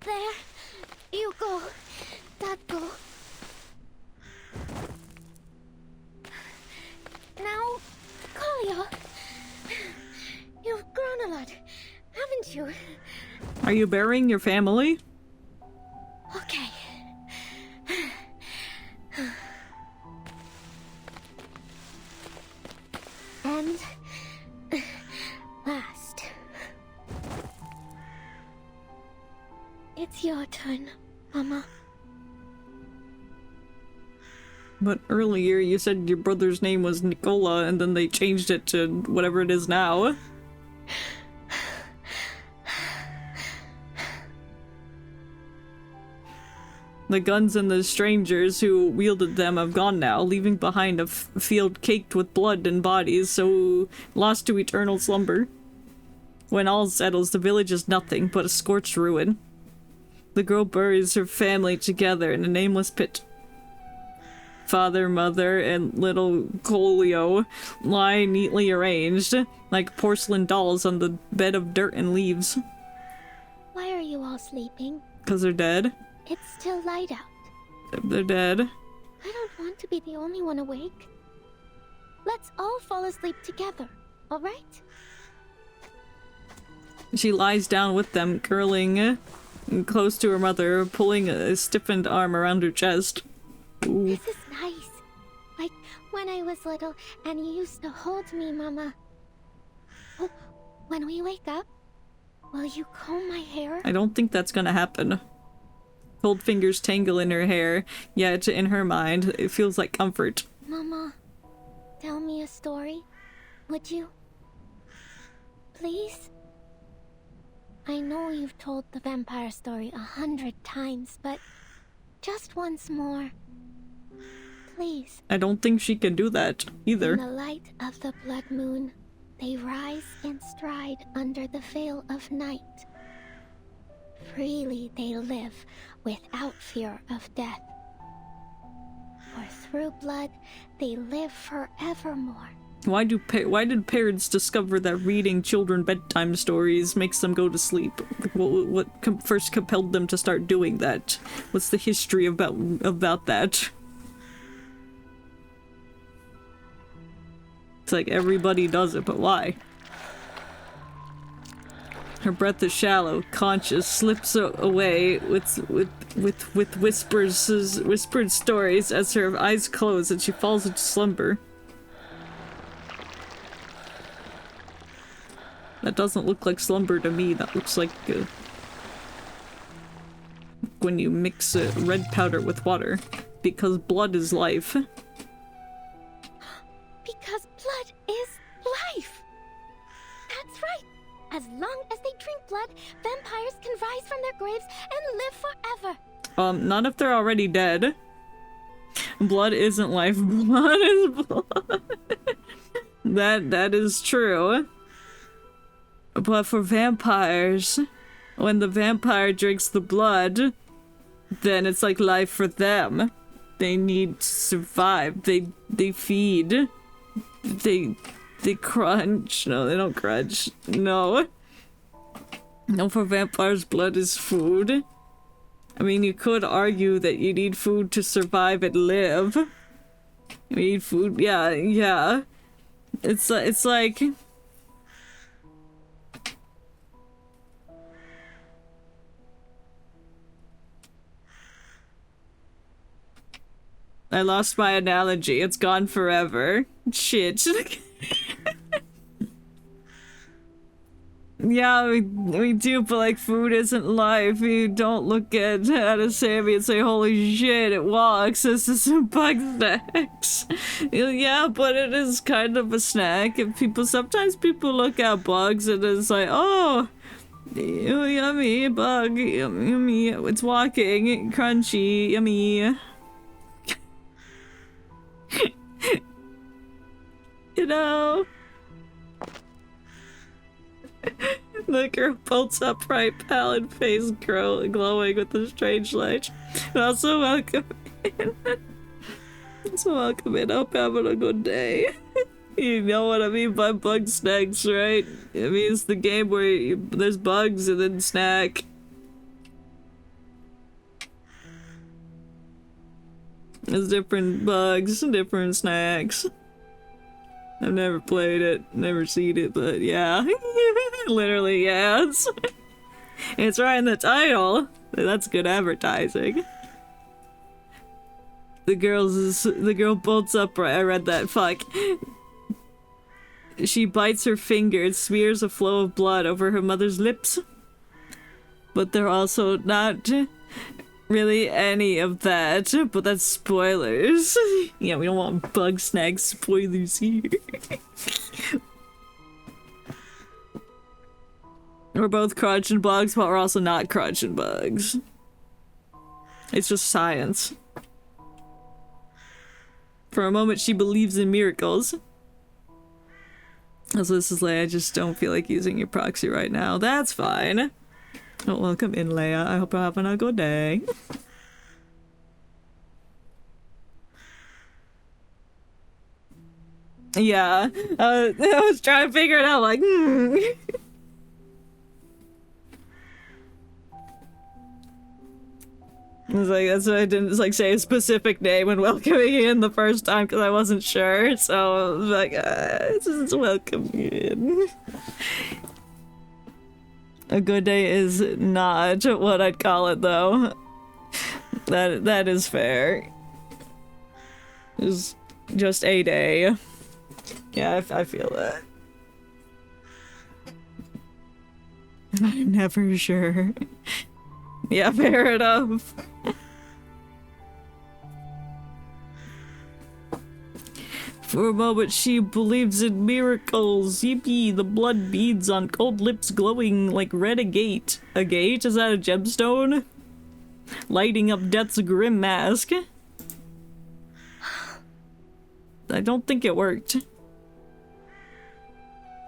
There. You go. That go. Now, Kalia. You've grown a lot, haven't you? Are you burying your family? Okay. And last. It's your turn, Mama. But earlier you said your brother's name was Nicola and then they changed it to whatever it is now. The guns and the strangers who wielded them have gone now, leaving behind a field caked with blood and bodies, so lost to eternal slumber. When all settles, the village is nothing but a scorched ruin. The girl buries her family together in a nameless pit. Father, mother, and little Colio lie neatly arranged, like porcelain dolls on the bed of dirt and leaves. Why are you all sleeping? 'Cause they're dead. It's still light out. They're dead. I don't want to be the only one awake. Let's all fall asleep together, alright? She lies down with them, curling close to her mother, pulling a stiffened arm around her chest. Ooh. This is nice. Like when I was little and you used to hold me, Mama. Oh, when we wake up, will you comb my hair? I don't think that's gonna happen. Cold fingers tangle in her hair, yet in her mind, it feels like comfort. Mama, tell me a story, would you? Please? I know you've told the vampire story 100 times, but just once more. Please. I don't think she can do that, either. In the light of the blood moon, they rise and stride under the veil of night. Freely they live, without fear of death. For through blood, they live forevermore. Why did parents discover that reading children bedtime stories makes them go to sleep? What first compelled them to start doing that? What's the history about that? It's like everybody does it, but why? Her breath is shallow, conscious, slips away with whispered stories as her eyes close and she falls into slumber. That doesn't look like slumber to me. That looks like when you mix red powder with water, because blood is life. Because blood is life. That's right. As long as they drink blood, vampires can rise from their graves and live forever. Not if they're already dead. Blood isn't life. Blood is blood. That is true. But for vampires, when the vampire drinks the blood, then it's like life for them. They need to survive. They feed. They crunch. No, they don't crunch. No. No, for vampires, blood is food. I mean, you could argue that you need food to survive and live. You need food. Yeah. It's like... I lost my analogy. It's gone forever. Shit. Yeah, we do, but like food isn't life. You don't look at a Sammy and say, holy shit, it walks. This is some bug snacks. Yeah, but it is kind of a snack. And sometimes people look at bugs and it's like, oh, yummy, bug, yummy, it's walking, crunchy, yummy. You know? The girl bolts upright, pallid face glowing with a strange light. Also welcome in. Hope you're having a good day. You know what I mean by bug snacks, right? It means the game where there's bugs and then snack. There's different bugs, different snacks. I've never played it, never seen it, but yeah. Literally, yes. It's right in the title. That's good advertising. The girl bolts upright. I read that, fuck. She bites her finger and smears a flow of blood over her mother's lips. But they're also not really any of that, but that's spoilers. Yeah, we don't want bug snag spoilers here. We're both crunch and bugs, but we're also not crunch and bugs. It's just science. For a moment, she believes in miracles. So this is Leia, I just don't feel like using your proxy right now. That's fine. Oh, welcome in, Leia. I hope you're having a good day. Yeah, I was trying to figure it out, like, It's like, that's why I didn't like say a specific name when welcoming in the first time because I wasn't sure. So I was like, just welcome in. A good day is not what I'd call it though. That is fair. It's just a day. Yeah, I feel that. I'm never sure. Yeah, fair enough. For a moment, she believes in miracles. Yippee, the blood beads on cold lips glowing like red agate. Agate? Is that a gemstone? Lighting up death's grim mask. I don't think it worked.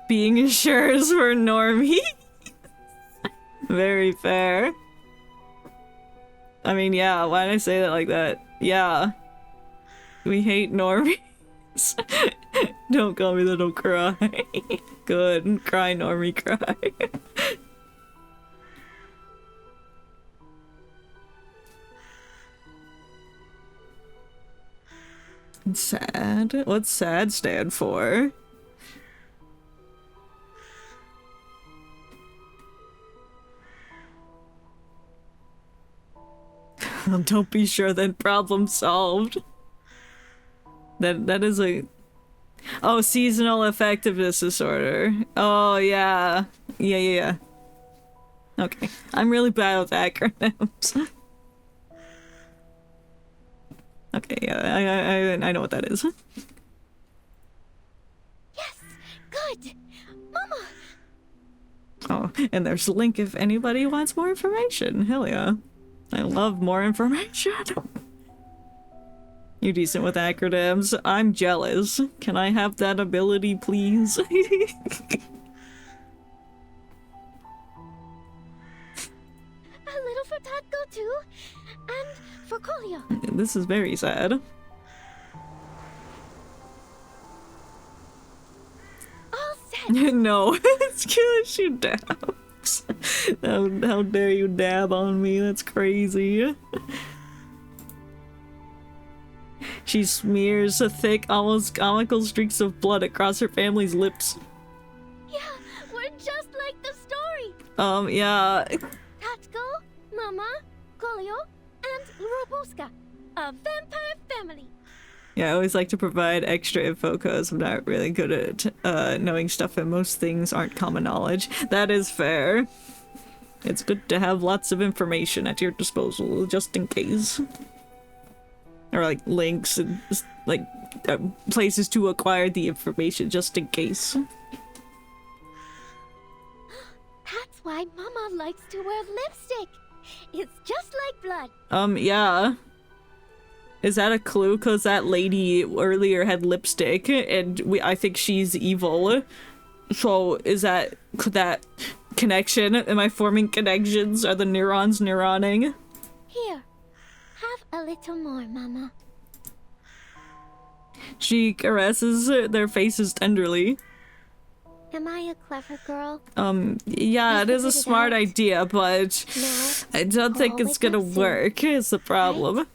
Being sure is for normie. Very fair. I mean, yeah, why did I say that like that? Yeah. We hate normies. Don't call me little cry. Good. Cry, normie, cry. Sad? What's sad stand for? Don't be sure, then problem solved. That is a... Oh, seasonal effectiveness disorder. Oh, yeah. Yeah. Okay. I'm really bad with acronyms. Okay, yeah, I know what that is. Yes! Good! Mama! Oh, and there's a link if anybody wants more information. Hell yeah. I love more information. You're decent with acronyms. I'm jealous. Can I have that ability, please? A little for Tatko too, and for Kolya. This is very sad. All set. No, it's because you dabs. How dare you dab on me? That's crazy. She smears a thick, almost comical streaks of blood across her family's lips. Yeah, we're just like the story. Yeah. Tatko, Mama, Kolyo, and Robuska, a vampire family. Yeah, I always like to provide extra info because I'm not really good at knowing stuff and most things aren't common knowledge. That is fair. It's good to have lots of information at your disposal, just in case. Or like links and like places to acquire the information, just in case. That's why Mama likes to wear lipstick. It's just like blood. Yeah. Is that a clue? Because that lady earlier had lipstick, and I think she's evil. So is that connection? Am I forming connections? Are the neurons neuroning? Here, have a little more, Mama. She caresses their faces tenderly. Am I a clever girl? Yeah, it is a smart idea, but I don't think it's gonna work, is the problem. Right?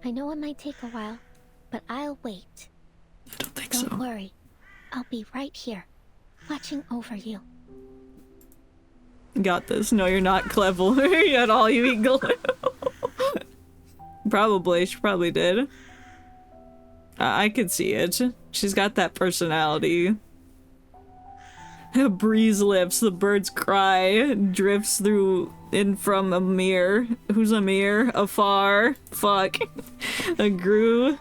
I know it might take a while, but I'll wait. I don't think so. Don't worry. I'll be right here, watching over you. Got this. No, you're not clever at all, you eagle. Probably. She probably did. I could see it. She's got that personality. A breeze lifts, the bird's cry drifts through in from Amir. Who's Amir? Afar. Fuck. A Gru.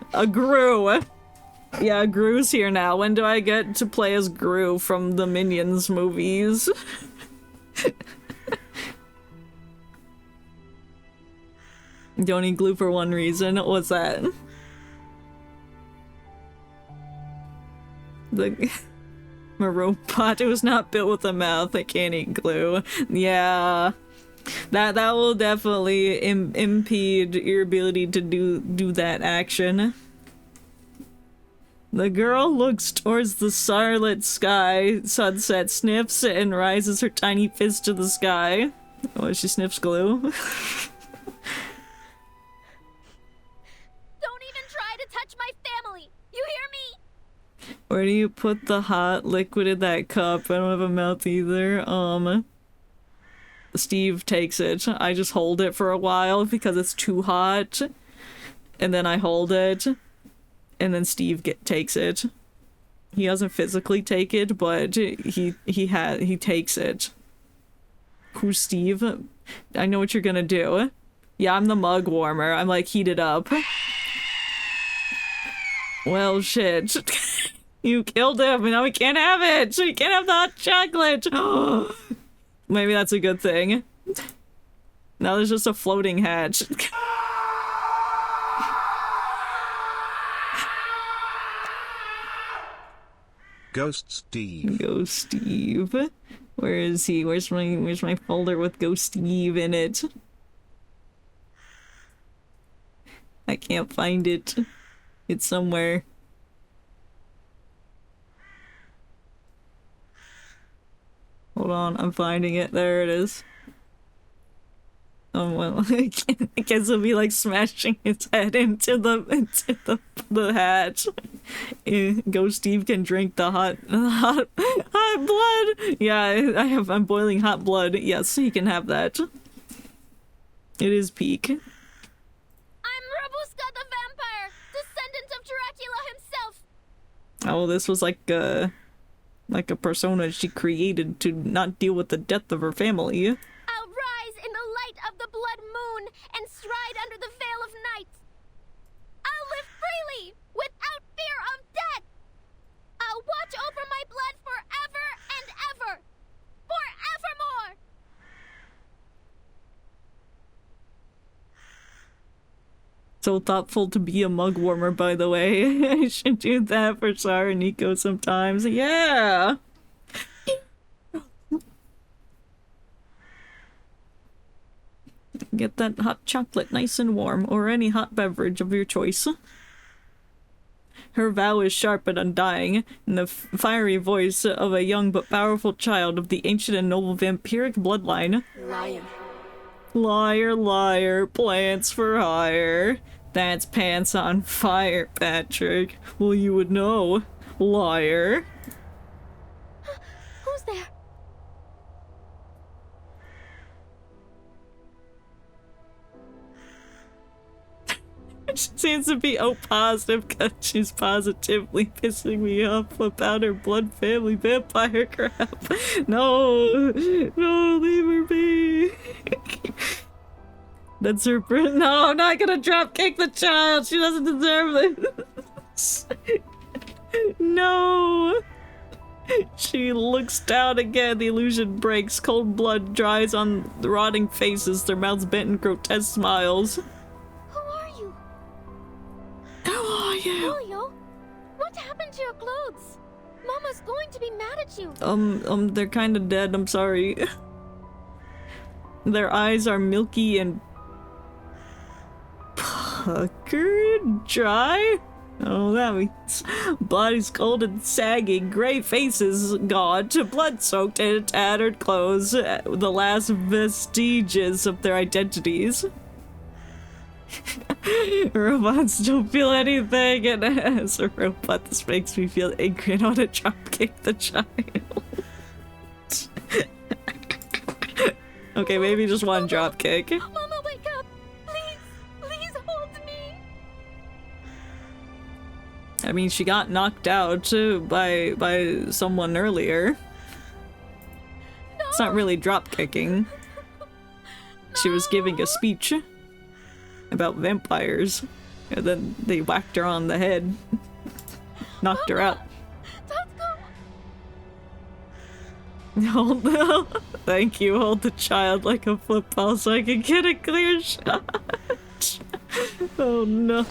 Yeah, Gru's here now. When do I get to play as Gru from the Minions movies? Don't eat glue for one reason. What's that? I'm a robot. It was not built with a mouth. I can't eat glue. Yeah. That will definitely impede your ability to do that action. The girl looks towards the starlit sky, sunset, sniffs, and rises her tiny fist to the sky. Oh, she sniffs glue. Don't even try to touch my family! You hear me? Where do you put the hot liquid in that cup? I don't have a mouth either. Steve takes it. I just hold it for a while because it's too hot. And then I hold it. And then Steve takes it. He doesn't physically take it, but he takes it. Who's Steve? I know what you're gonna do. Yeah, I'm the mug warmer. I'm like, heat it up. Well, shit. You killed him, and now we can't have it! We can't have the hot chocolate! Maybe that's a good thing. Now there's just a floating hatch. Ghost Steve. Ghost Steve. Where is he? Where's my folder with Ghost Steve in it? I can't find it. It's somewhere. Hold on, I'm finding it. There it is. Oh well, I guess it'll be like smashing his head into the hatch. Ghost Steve can drink the hot blood. Yeah, I'm boiling hot blood. Yes, he can have that. It is peak. I'm Robuska the vampire, descendant of Dracula himself. Oh, this was like a persona she created to not deal with the death of her family. I'll rise in the light of the blood moon and stride under the veil of night. I'll live freely, without fear of death. I'll watch over my blood forever and ever. Forevermore. So thoughtful to be a mug warmer, by the way. I should do that for Sarah and Nico sometimes. Yeah! Get that hot chocolate nice and warm, or any hot beverage of your choice. Her vow is sharp and undying, in the fiery voice of a young but powerful child of the ancient and noble vampiric bloodline. Liar. Liar, liar, plants for hire. That's pants on fire, Patrick. Well, you would know. Liar. Who's there? She seems to be positive because she's positively pissing me off about her blood family vampire crap. No, no, leave her be. That's her. No, I'm not gonna drop kick the child. She doesn't deserve this. No. She looks down again. The illusion breaks. Cold blood dries on the rotting faces. Their mouths bent in grotesque smiles. Who are you? Julio, what happened to your clothes? Mama's going to be mad at you. They're kind of dead. I'm sorry. Their eyes are milky and puckered, dry. Oh, that means bodies cold and sagging, gray faces gaunt, blood-soaked and tattered clothes, the last vestiges of their identities. Robots don't feel anything, and as a robot, this makes me feel angry and want to dropkick the child. Okay, maybe just one dropkick. Mama, wake up! Please, please hold me! I mean, she got knocked out by someone earlier. No. It's not really dropkicking. She was giving a speech about vampires, and then they whacked her on the head, knocked her out. Hold the, thank you. Hold the child like a football so I can get a clear shot. Oh no.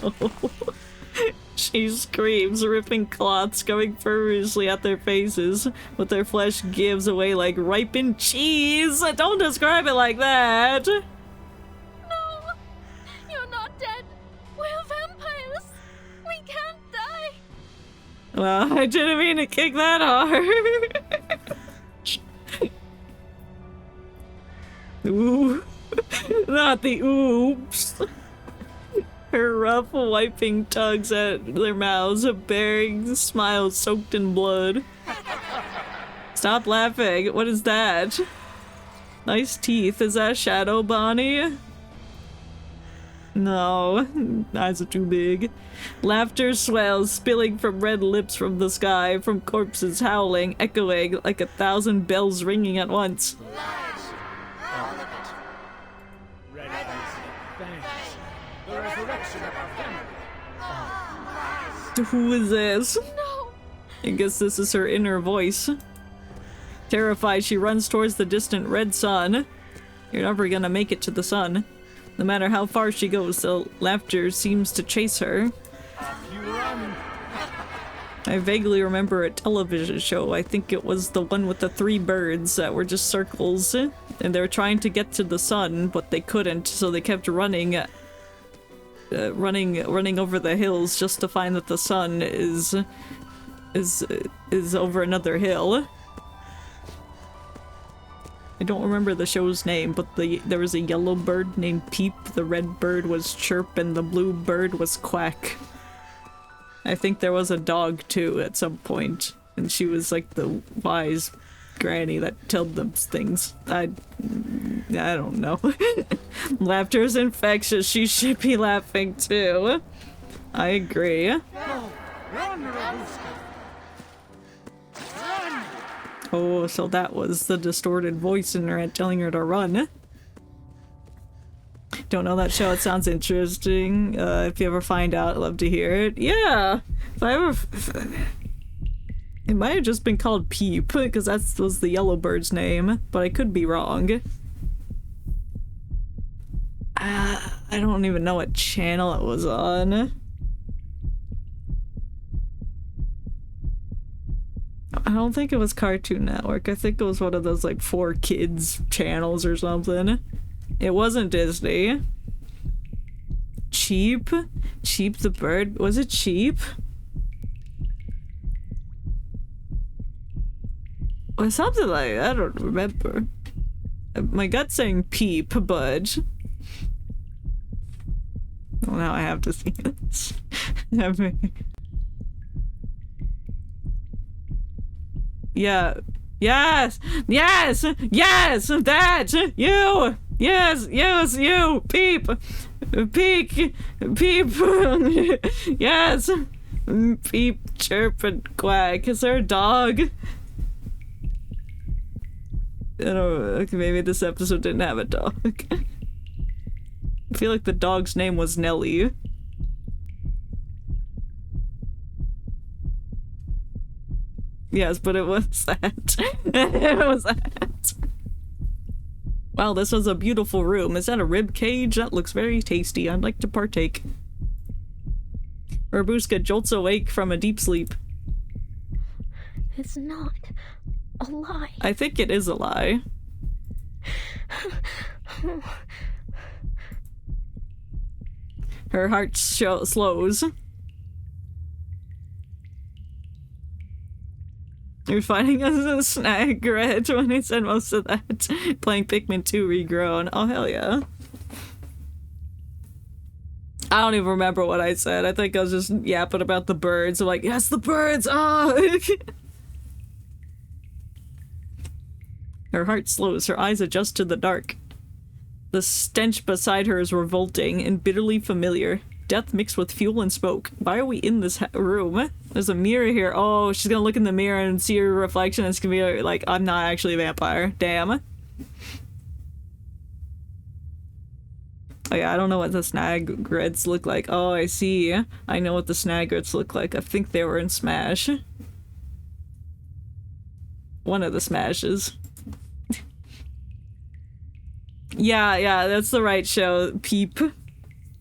She screams, ripping cloths going furiously at their faces, but their flesh gives away like ripened cheese. Don't describe it like that. No, you're not dead. We're vampires. We can't die. Well, I didn't mean to kick that hard. Ooh. Not the oops. Her rough wiping tugs at their mouths, bearing smiles soaked in blood. Stop laughing. What is that? Nice teeth. Is that Shadow Bonnie? No. Eyes are too big. Laughter swells, spilling from red lips from the sky, from corpses howling, echoing like 1,000 bells ringing at once. Who is this? No. I guess this is her inner voice. Terrified, she runs towards the distant red sun. You're never gonna make it to the sun. No matter how far she goes, the laughter seems to chase her. I vaguely remember a television show. I think it was the one with the 3 birds that were just circles. And they were trying to get to the sun, but they couldn't, so they kept running. Running over the hills just to find that the sun is over another hill. I don't remember the show's name, but there was a yellow bird named Peep, the red bird was Chirp, and the blue bird was Quack. I think there was a dog too at some point, and she was like the wise granny that told them things. I don't know. Laughter is infectious. She should be laughing too. I agree. Oh, so that was the distorted voice in her head telling her to run. Don't know that show. It sounds interesting. If you ever find out, I'd love to hear it. Yeah. If I ever... It might have just been called Peep, because that was the yellow bird's name, but I could be wrong. I don't even know what channel it was on. I don't think it was Cartoon Network. I think it was one of those like 4Kids channels or something. It wasn't Disney. Cheap? Cheap the bird? Was it Cheap? Or something like that. I don't remember. My gut's saying Peep, but... Well, now I have to see this. Yeah. Yes! Yes! Yes! That! You! Yes! Yes! You! Peep! Peek! Peep! Yes! Peep, chirp, and quack. Is there a dog? I don't know. Okay, maybe this episode didn't have a dog. I feel like the dog's name was Nelly. Yes, but it was that. It was that. Wow, this was a beautiful room. Is that a rib cage? That looks very tasty. I'd like to partake. Rabuska jolts awake from a deep sleep. It's not a lie. I think it is a lie. Her heart slows. You're finding us a snag, Red, when I said most of that. Playing Pikmin 2 regrown. Oh, hell yeah. I don't even remember what I said. I think I was just yapping about the birds. I'm like, yes, the birds! Oh! Her heart slows. Her eyes adjust to the dark. The stench beside her is revolting and bitterly familiar. Death mixed with fuel and smoke. Why are we in this room? There's a mirror here. Oh, she's gonna look in the mirror and see her reflection. It's gonna be like, I'm not actually a vampire. Damn. Oh yeah, I don't know what the snagrets look like. Oh, I see. I know what the snagrets look like. I think they were in Smash. One of the Smashes. Yeah, that's the right show. Peep.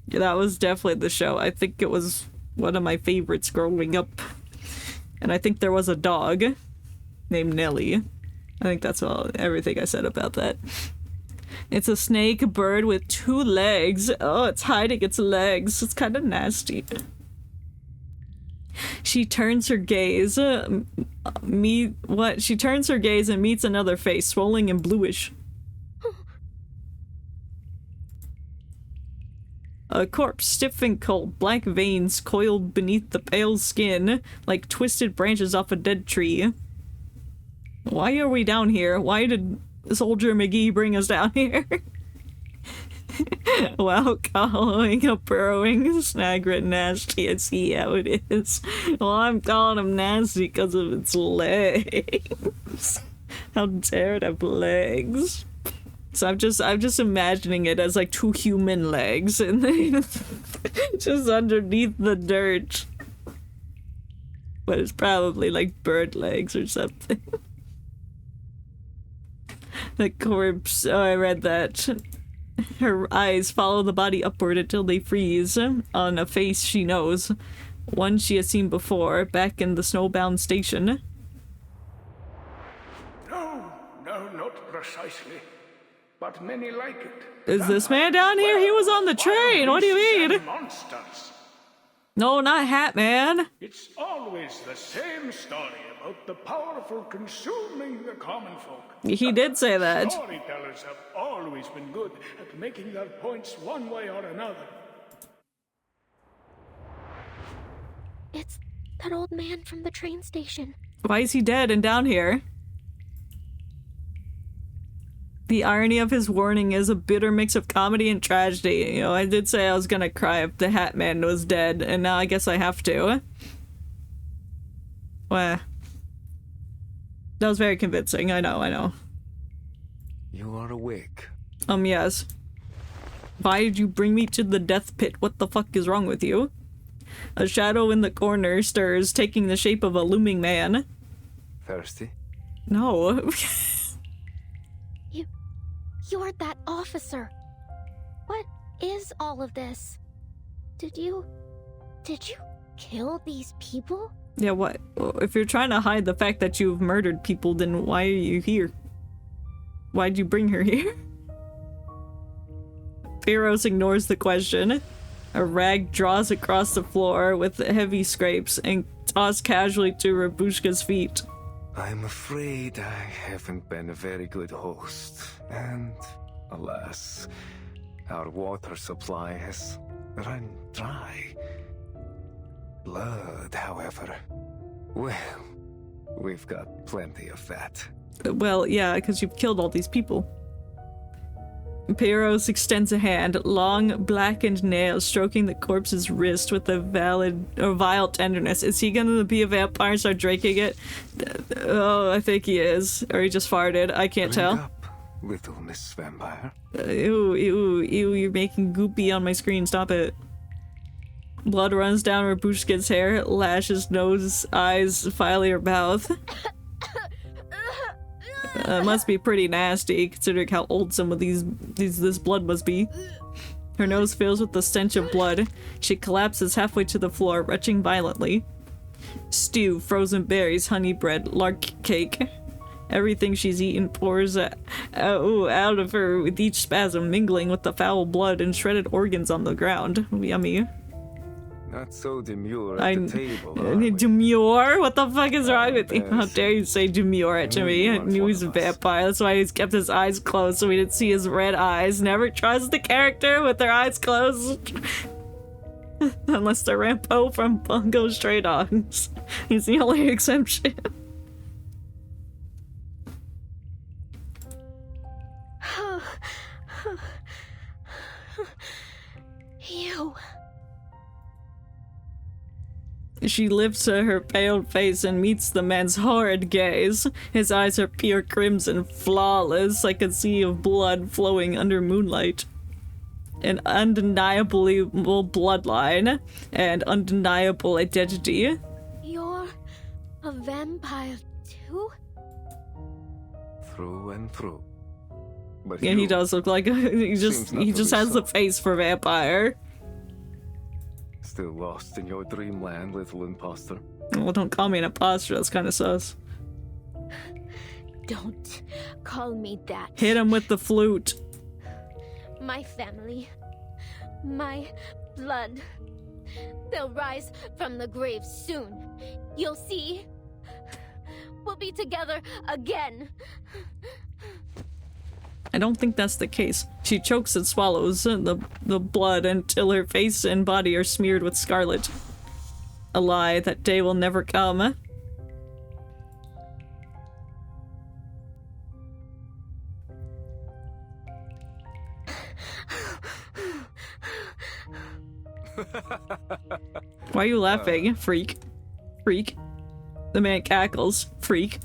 That was definitely the show. I think it was one of my favorites growing up. And I think there was a dog named Nelly. I think that's everything I said about that. It's a snake bird with 2 legs. Oh, it's hiding its legs. It's kind of nasty. She turns her gaze. She turns her gaze and meets another face, swollen and bluish. A corpse, stiff and cold, black veins coiled beneath the pale skin, like twisted branches off a dead tree. Why are we down here? Why did Soldier McGee bring us down here? Well, calling a burrowing snagret nasty, I see how it is. Well, I'm calling him nasty because of its legs. How dare it have legs? So I'm just imagining it as like 2 human legs and they just underneath the dirt. But it's probably like bird legs or something. The corpse, oh, I read that. Her eyes follow the body upward until they freeze on a face she knows. One she has seen before, back in the snowbound station. No, not precisely. But many like it. Is this man down here? He was on the train. What do you mean? Monsters. No, not Hat Man. It's always the same story about the powerful consuming the common folk. He did say that. Storytellers have always been good at making their points one way or another. It's that old man from the train station. Why is he dead and down here? The irony of his warning is a bitter mix of comedy and tragedy. You know, I did say I was gonna cry if the Hat Man was dead, and now I guess I have to. Well, that was very convincing. I know. You are awake. Yes. Why did you bring me to the death pit? What the fuck is wrong with you? A shadow in the corner stirs, taking the shape of a looming man. Thirsty? No. You're that officer. What is all of this? Did you kill these people? Yeah, what? If you're trying to hide the fact that you've murdered people, then why are you here? Why'd you bring her here? Pyros ignores the question. A rag draws across the floor with heavy scrapes and tossed casually to Rabushka's feet. I'm afraid I haven't been a very good host, and alas, our water supply has run dry. Blood, however, well, we've got plenty of that. Well, yeah, because you've killed all these people. Pyros extends a hand, long, blackened nails stroking the corpse's wrist with a vile tenderness. Is he gonna be a vampire and start drinking it? Oh, I think he is. Or he just farted. I can't tell. Up, little Miss Vampire. Ew, you're making goopy on my screen. Stop it. Blood runs down Rabushka's hair, lashes, nose, eyes, finally her mouth. Must be pretty nasty, considering how old some of this blood must be. Her nose fills with the stench of blood. She collapses halfway to the floor, retching violently. Stew, frozen berries, honey bread, lark cake. Everything she's eaten pours out of her with each spasm, mingling with the foul blood and shredded organs on the ground. Yummy. Not so demure at the table, Demure? What the fuck is wrong with you? How dare you say demure to me? I knew he's a vampire. That's why he's kept his eyes closed so we didn't see his red eyes. Never trust the character with their eyes closed. Unless they're Rampo from Bungo Stray Dogs. He's the only exception. Ew. She lifts her pale face and meets the man's horrid gaze. His eyes are pure crimson, flawless, like a sea of blood flowing under moonlight. an undeniable bloodline and undeniable identity. You're a vampire too? Through and through. But Yeah, he does look like he just has the face for vampire. Still lost in your dreamland, little imposter. Well, don't call me an imposter. That's kind of sus. Don't call me that. Hit him with the flute. My family, my blood, they'll rise from the grave soon. You'll see. We'll be together again. I don't think that's the case. She chokes and swallows the blood until her face and body are smeared with scarlet. A lie. That day will never come. Why are you laughing? Freak. Freak. The man cackles. Freak.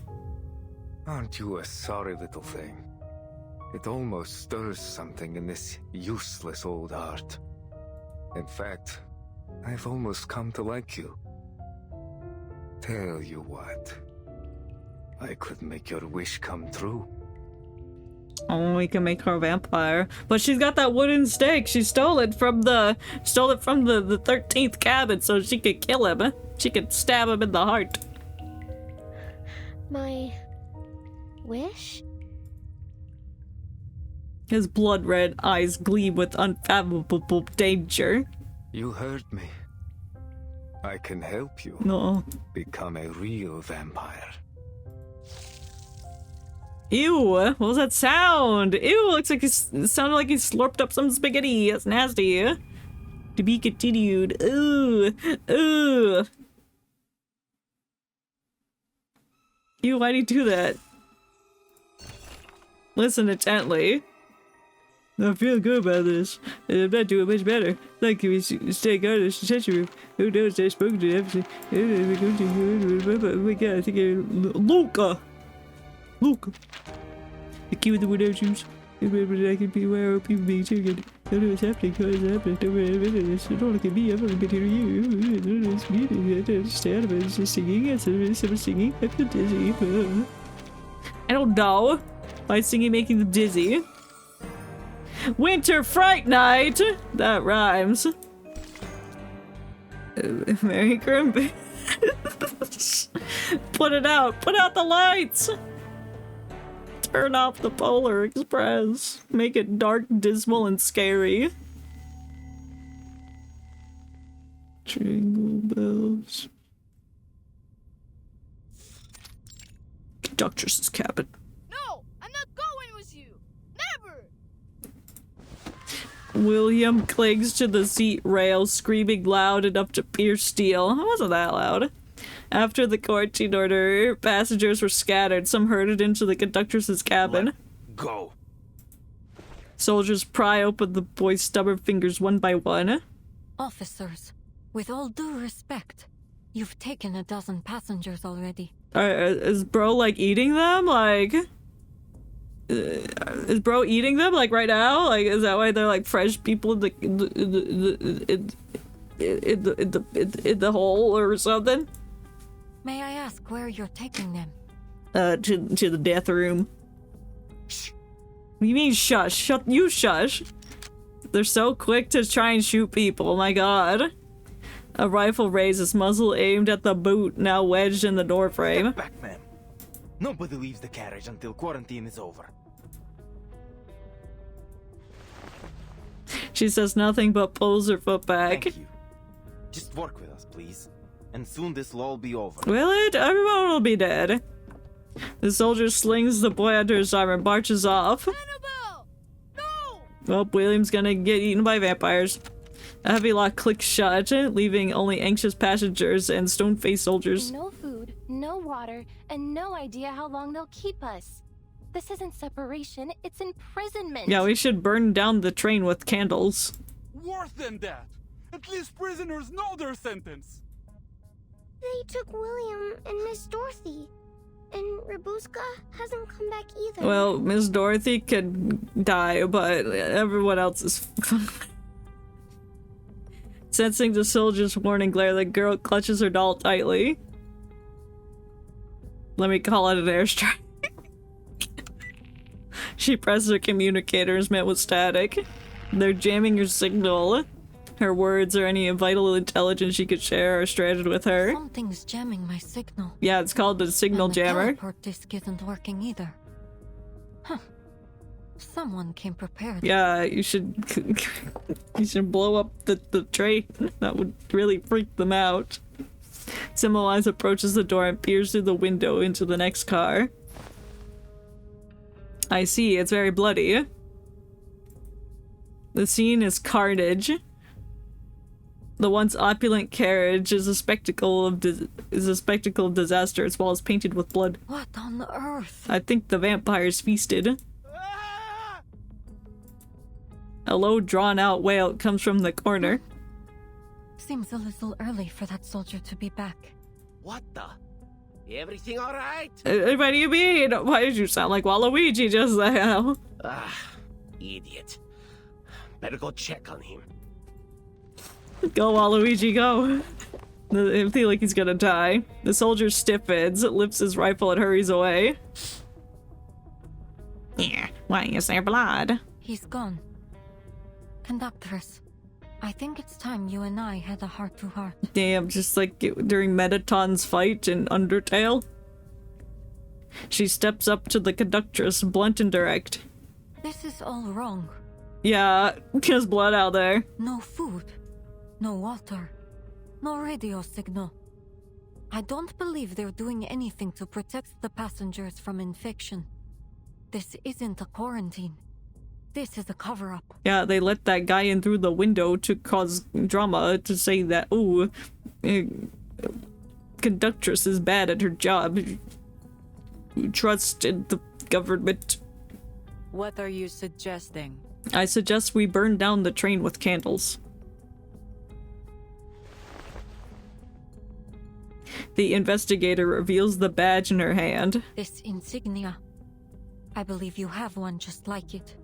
Aren't you a sorry little thing? It almost stirs something in this useless old heart. In fact, I've almost come to like you. Tell you what, I could make your wish come true. Oh, we can make her a vampire. But she's got that wooden stake. She stole it from the 13th cabin so she could kill him. She could stab him in the heart. My wish? His blood-red eyes gleam with unfathomable danger. You heard me. I can help you. No. Become a real vampire. Ew, what was that sound? Ew, looks like it sounded like he slurped up some spaghetti. That's nasty. To be continued. Ooh, ooh. Ew, why'd he do that? Listen intently. I feel good about this. I'm not doing much better. Like if we stay guarded, century. Who knows? I've spoken to everything. Oh my god, I think Luca! Luca! The key with the widow shoes. Remember that I can be aware of people being triggered. I don't know what's happening, because it's happening. Don't worry about this. Don't look at me. I've only been here to you. I don't know what's meaning. I don't understand, but it's just singing. It's someone singing. I feel dizzy. I don't know. Why is singing making them dizzy? Winter Fright Night! That rhymes. Merry Grimby. Put it out! Put out the lights! Turn off the Polar Express. Make it dark, dismal, and scary. Jingle bells. Conductress's cabin. No! I'm not going with you! Never! William clings to the seat rail, screaming loud enough to pierce steel. It wasn't that loud. After the quarantine order, passengers were scattered. Some herded into the conductress's cabin. Go. Soldiers pry open the boy's stubborn fingers one by one. Officers, with all due respect, you've taken 12 passengers already. Is bro like eating them? Like, is bro eating them like right now? Like, is that why they're like fresh people in the hole or something? May I ask where you're taking them? To the death room. Shh. What do you mean shush? You shush. They're so quick to try and shoot people. Oh my god. A rifle raises, muzzle aimed at the boot, now wedged in the doorframe. Step back, ma'am. Nobody leaves the carriage until quarantine is over. She says nothing but pulls her foot back. Thank you. Just work with us, please. And soon this will all be over. Will it? Everyone will be dead. The soldier slings the boy under his arm and marches off. Annabelle! No! Well, William's gonna get eaten by vampires. A heavy lock clicks shut, leaving only anxious passengers and stone-faced soldiers. No food, no water, and no idea how long they'll keep us. This isn't separation, it's imprisonment. Yeah, we should burn down the train with candles. Worse than that! At least prisoners know their sentence! They took William and Miss Dorothy. And Rabuska hasn't come back either. Well, Miss Dorothy could die, but everyone else is fine. Sensing the soldier's warning glare, the girl clutches her doll tightly. Let me call it an airstrike. She presses her communicators, met with static. They're jamming her signal. Her words or any vital intelligence she could share are stranded with her. Something's jamming my signal. Yeah, it's called the signal jammer. The teleport disc isn't working either. Huh. Someone came prepared. Yeah, you should blow up the train. That would really freak them out. Symbolize approaches the door and peers through the window into the next car. I see, it's very bloody. The scene is carnage. The once opulent carriage is a spectacle of disaster, as well as painted with blood. What on earth? I think the vampires feasted. A low, drawn-out wail comes from the corner. Seems a little early for that soldier to be back. What the? Everything all right? What do you mean? Why did you sound like Waluigi just now? Idiot. Better go check on him. Go, Waluigi, go. I feel like he's gonna die. The soldier stiffens, lifts his rifle, and hurries away. Yeah, why is there blood? He's gone. Conductress, I think it's time you and I had a heart-to-heart. Damn, just like during Metaton's fight in Undertale. She steps up to the conductress, blunt and direct. This is all wrong. Yeah, there's blood out there. No food. No water. No radio signal. I don't believe they're doing anything to protect the passengers from infection. This isn't a quarantine. This is a cover-up. Yeah, they let that guy in through the window to cause drama, to say that, ooh, conductress is bad at her job. Trust in the government. What are you suggesting? I suggest we burn down the train with candles. The investigator reveals the badge in her hand. This insignia. I believe you have one just like it.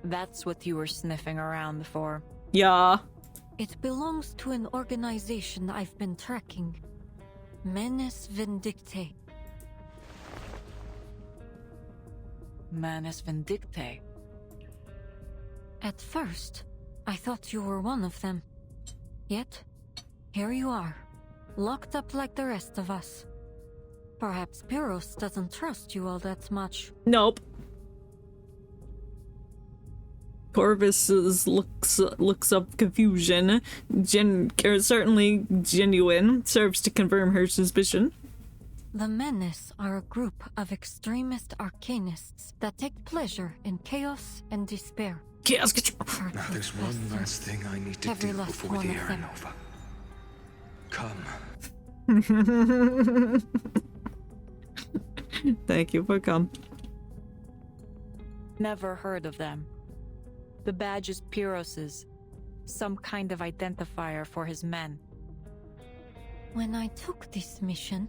That's what you were sniffing around for. Yeah. It belongs to an organization I've been tracking. Manus Vindictae. Manus Vindictae? At first, I thought you were one of them. Yet, here you are, locked up like the rest of us. Perhaps Pyros doesn't trust you all that much. Nope. Corvus' looks of confusion, certainly genuine, serves to confirm her suspicion. The Menace are a group of extremist arcanists that take pleasure in chaos and despair. Chaos. Now there's one last thing I need to do before the era nova. Come. Thank you for come. Never heard of them. The badge is Pyros's. Some kind of identifier for his men. When I took this mission,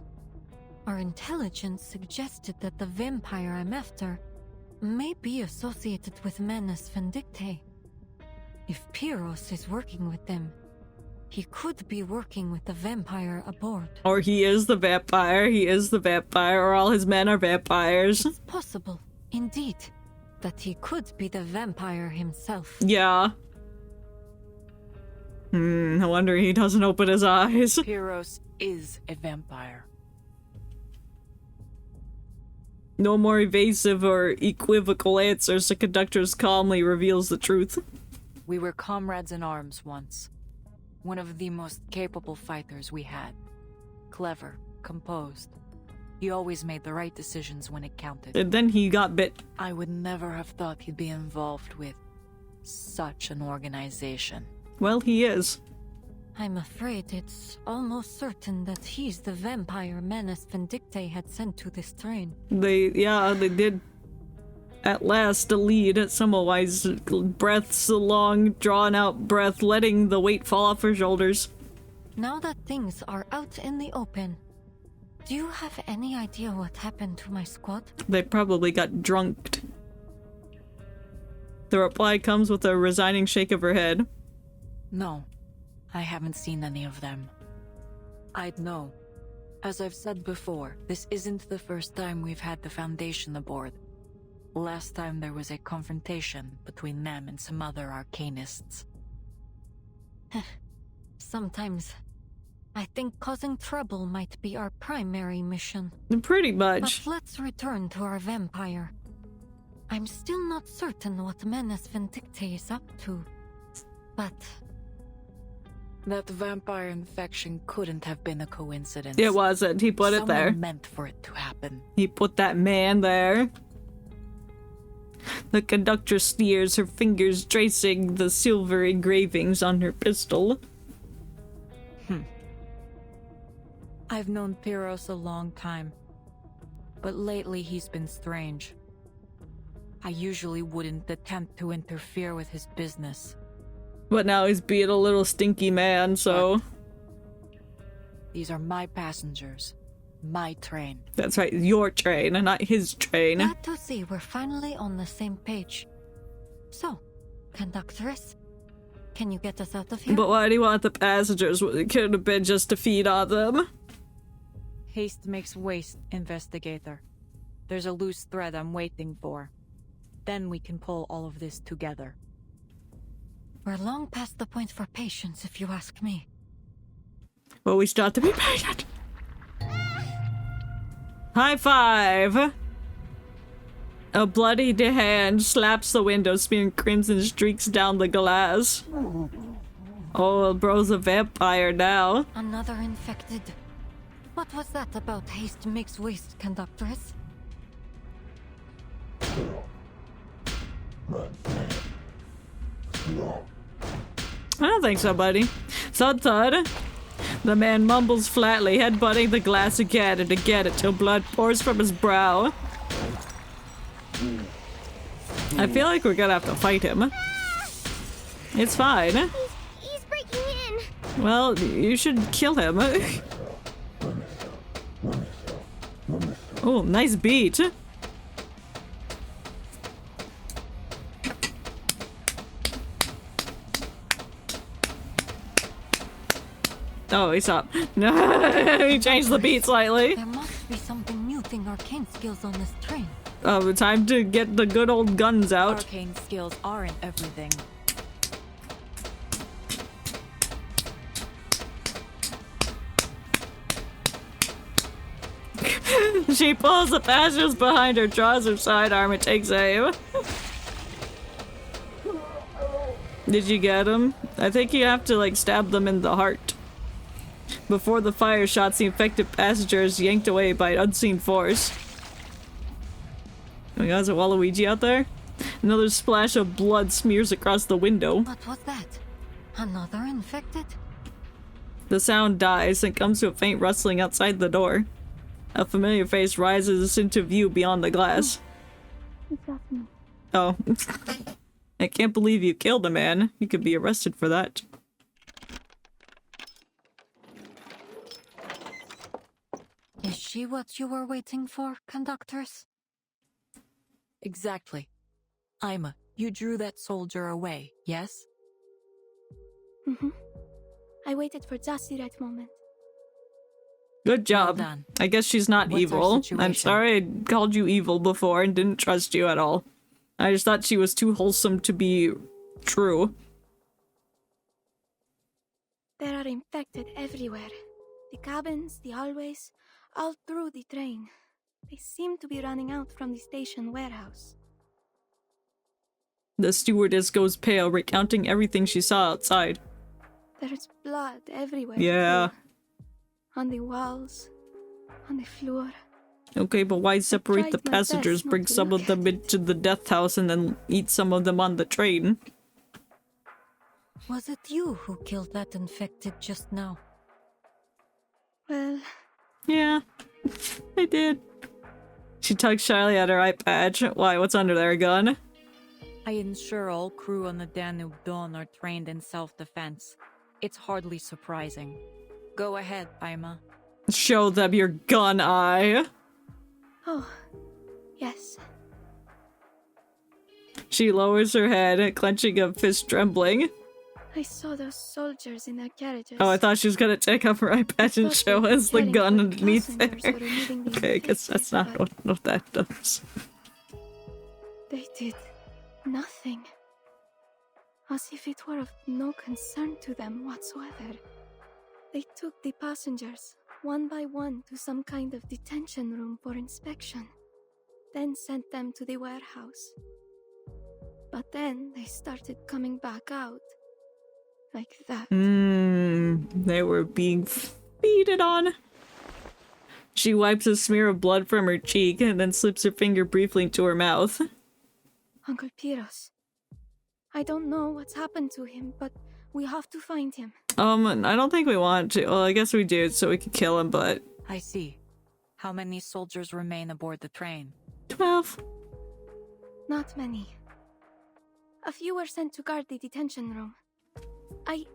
our intelligence suggested that the vampire I'm after may be associated with Manus Vindictae. If Pyros is working with them, he could be working with the vampire aboard. Or he is the vampire, or all his men are vampires. It's possible, indeed, that he could be the vampire himself. Yeah. No wonder he doesn't open his eyes. Pyros is a vampire. No more evasive or equivocal answers. The conductress calmly reveals the truth. We were comrades in arms once. One of the most capable fighters we had. Clever, composed. He always made the right decisions when it counted. And then he got bit. I would never have thought he'd be involved with such an organization. Well, he is. I'm afraid it's almost certain that he's the vampire Manus Vindictae had sent to this train. They did at last lead Semmelweis' breaths, a long, drawn-out breath, letting the weight fall off her shoulders. Now that things are out in the open, Do you have any idea what happened to my squad? They probably got drunked. The reply comes with a resigning shake of her head. No, I haven't seen any of them. I'd know. As I've said before, this isn't the first time we've had the Foundation aboard. Last time there was a confrontation between them and some other arcanists. Sometimes I think causing trouble might be our primary mission. Pretty much. But let's return to our vampire. I'm still not certain what Menace Vindicte is up to, but... That vampire infection couldn't have been a coincidence. It wasn't. He put it there. Someone meant for it to happen. He put that man there. The conductor steers, her fingers tracing the silver engravings on her pistol. I've known Pyros a long time, but lately he's been strange. I usually wouldn't attempt to interfere with his business. But now he's being a little stinky man, so... These are my passengers. My train. That's right, your train, not his train. Glad to see we're finally on the same page. So, conductress, can you get us out of here? But why do you want the passengers? It could have been just to feed on them. Haste makes waste, investigator. There's a loose thread I'm waiting for. Then we can pull all of this together. We're long past the point for patience, if you ask me. Well, we start to be patient. High five! A bloodied hand slaps the window, smearing crimson streaks down the glass. Oh, bro's a vampire now. Another infected. What was that about haste makes waste, conductress? I don't think so, buddy. Thud thud. The man mumbles flatly, headbutting the glass again and again until blood pours from his brow. I feel like we're gonna have to fight him. It's fine. He's breaking in. Well, you should kill him. Oh, nice beat. Oh, he stopped. No, he changed the beat slightly. There must be something muting arcane skills on this train. Oh, time to get the good old guns out. Arcane skills aren't everything. She pulls the patches behind her, draws her sidearm, and takes aim. Did you get him? I think you have to, like, stab them in the heart. Before the fire shots, the infected passenger is yanked away by an unseen force. Oh my god, is it Waluigi out there? Another splash of blood smears across the window. What was that? Another infected? The sound dies and comes to a faint rustling outside the door. A familiar face rises into view beyond the glass. Oh. I can't believe you killed a man. You could be arrested for that. Is she what you were waiting for, conductress? Exactly. Ima, you drew that soldier away, yes? Mm-hmm. I waited for just the right moment. Good job. Well done. I guess she's not What's our evil. I'm situation? sorry I called you evil before and didn't trust you at all. I just thought she was too wholesome to be true. There are infected everywhere. The cabins, the hallways, all through the train. They seem to be running out from the station warehouse. The stewardess goes pale, recounting everything she saw outside. There's blood everywhere. Yeah. On the walls, on the floor. Okay, but why separate the tried my passengers, best not bring to some look of them into the death house, and then eat some of them on the train? Was it you who killed that infected just now? Well... Yeah, I did. She tugs shyly at her eye patch. Why, what's under there, a gun? I ensure all crew on the Danube Dawn are trained in self-defense. It's hardly surprising. Go ahead, Ima. Show them your gun eye. Oh, yes. She lowers her head, clenching a fist, trembling. I saw those soldiers in their carriages. Oh, I thought she was gonna take off her iPad and show us the gun underneath there. Okay, I guess that's not what that does. They did nothing. As if it were of no concern to them whatsoever. They took the passengers, one by one, to some kind of detention room for inspection. Then sent them to the warehouse. But then they started coming back out. Like that. They were being feeded on. She wipes a smear of blood from her cheek and then slips her finger briefly into her mouth. Uncle Piros. I don't know what's happened to him, but we have to find him. I don't think we want to. Well, I guess we do, so we could kill him, but... I see. How many soldiers remain aboard the train? 12. Not many. A few were sent to guard the detention room. I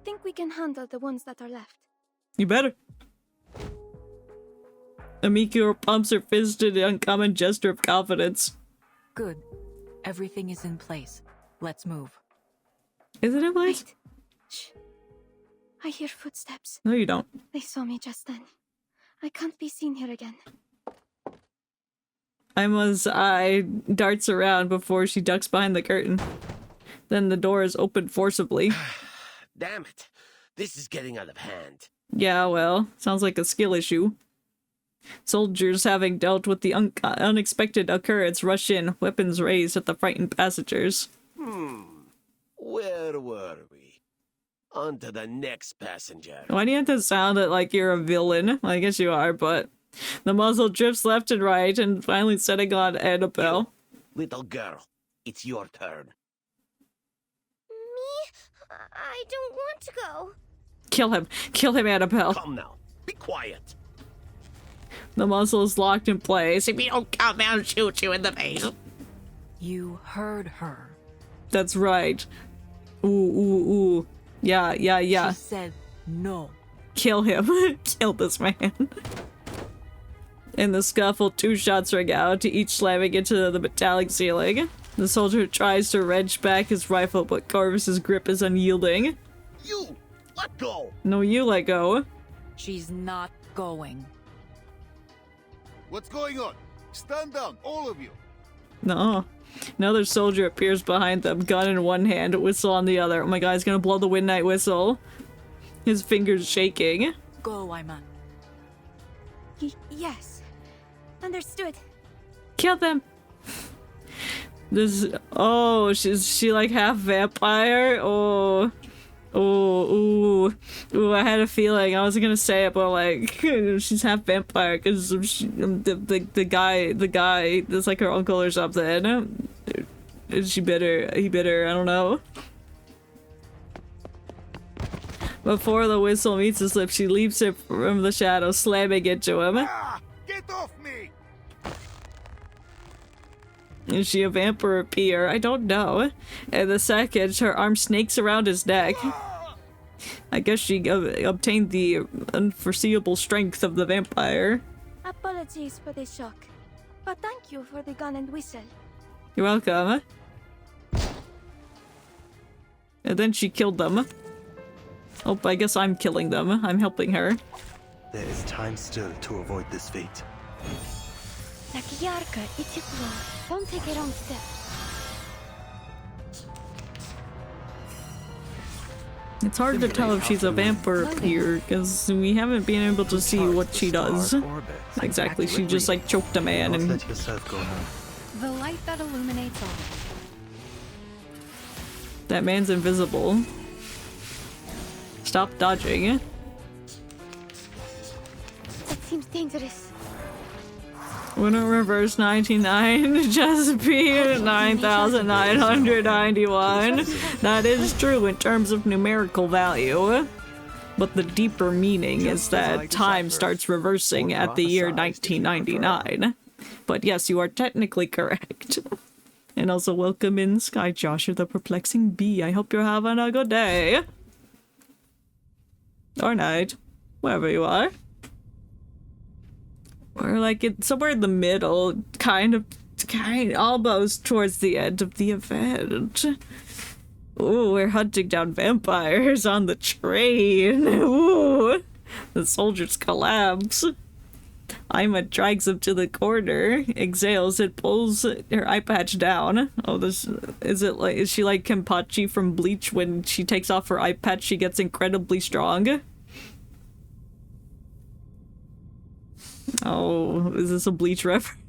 think we can handle the ones that are left. You better. Amikio pumps her fist in an uncommon gesture of confidence. Good. Everything is in place. Let's move. Is it in place? Wait. Shh. I hear footsteps. No, you don't. They saw me just then. I can't be seen here again. Emma's eye darts around before she ducks behind the curtain. Then the door is opened forcibly. Damn it. This is getting out of hand. Yeah, well, sounds like a skill issue. Soldiers, having dealt with the unexpected occurrence, rush in, weapons raised at the frightened passengers. Where were we? On to the next passenger. Why do you have to sound it like you're a villain? I guess you are, but... The muzzle drifts left and right, and finally setting on Annabelle. Little girl, it's your turn. Me? I don't want to go. Kill him. Kill him, Annabelle. Come now. Be quiet. The muzzle is locked in place. If you don't come, I'll shoot you in the face. You heard her. That's right. Ooh. Yeah. She said no. Kill him. Kill this man. In the scuffle, 2 shots ring out, each slamming into the metallic ceiling. The soldier tries to wrench back his rifle, but Corvus's grip is unyielding. You! Let go! No, you let go. She's not going. What's going on? Stand down, all of you. No. Another soldier appears behind them, gun in one hand, whistle on the other. Oh my god, he's gonna blow the midnight whistle. His fingers shaking. Go, Ayman. Yes. Understood. Kill them. She like half vampire? Oh, I had a feeling. I wasn't gonna say it, but like, she's half vampire because the guy that's like her uncle or something. He bit her, I don't know. Before the whistle meets his lips, she leaps it from the shadow, slamming into him. Get off me! Is she a vamp or a peer? I don't know. And the second, her arm snakes around his neck. I guess she obtained the unforeseeable strength of the vampire. Apologies for the shock, but thank you for the gun and whistle. You're welcome. And then she killed them. Oh, I guess I'm killing them. I'm helping her. There is time still to avoid this fate. Nakiyarka, Ichikwa. Don't take a wrong step. It's hard to tell if she's a vamp or a peer, because we haven't been able to see what she does. Exactly, she just like choked a man and... Let yourself go now. The light that illuminates all. That man's invisible. Stop dodging. That seems dangerous. Wouldn't reverse 99 just be 9,991. That is true in terms of numerical value. But the deeper meaning is that time starts reversing at the year 1999. But yes, you are technically correct. And also welcome in Sky Josh, the perplexing bee. I hope you're having a good day. Or night. Wherever you are. Or like somewhere in the middle, kind almost towards the end of the event. Ooh, we're hunting down vampires on the train. Ooh, the soldiers collapse. Ima drags him to the corner, exhales, and pulls her eye patch down. Oh, is she like Kenpachi from Bleach? When she takes off her eye patch, she gets incredibly strong? Oh, is this a Bleach reference?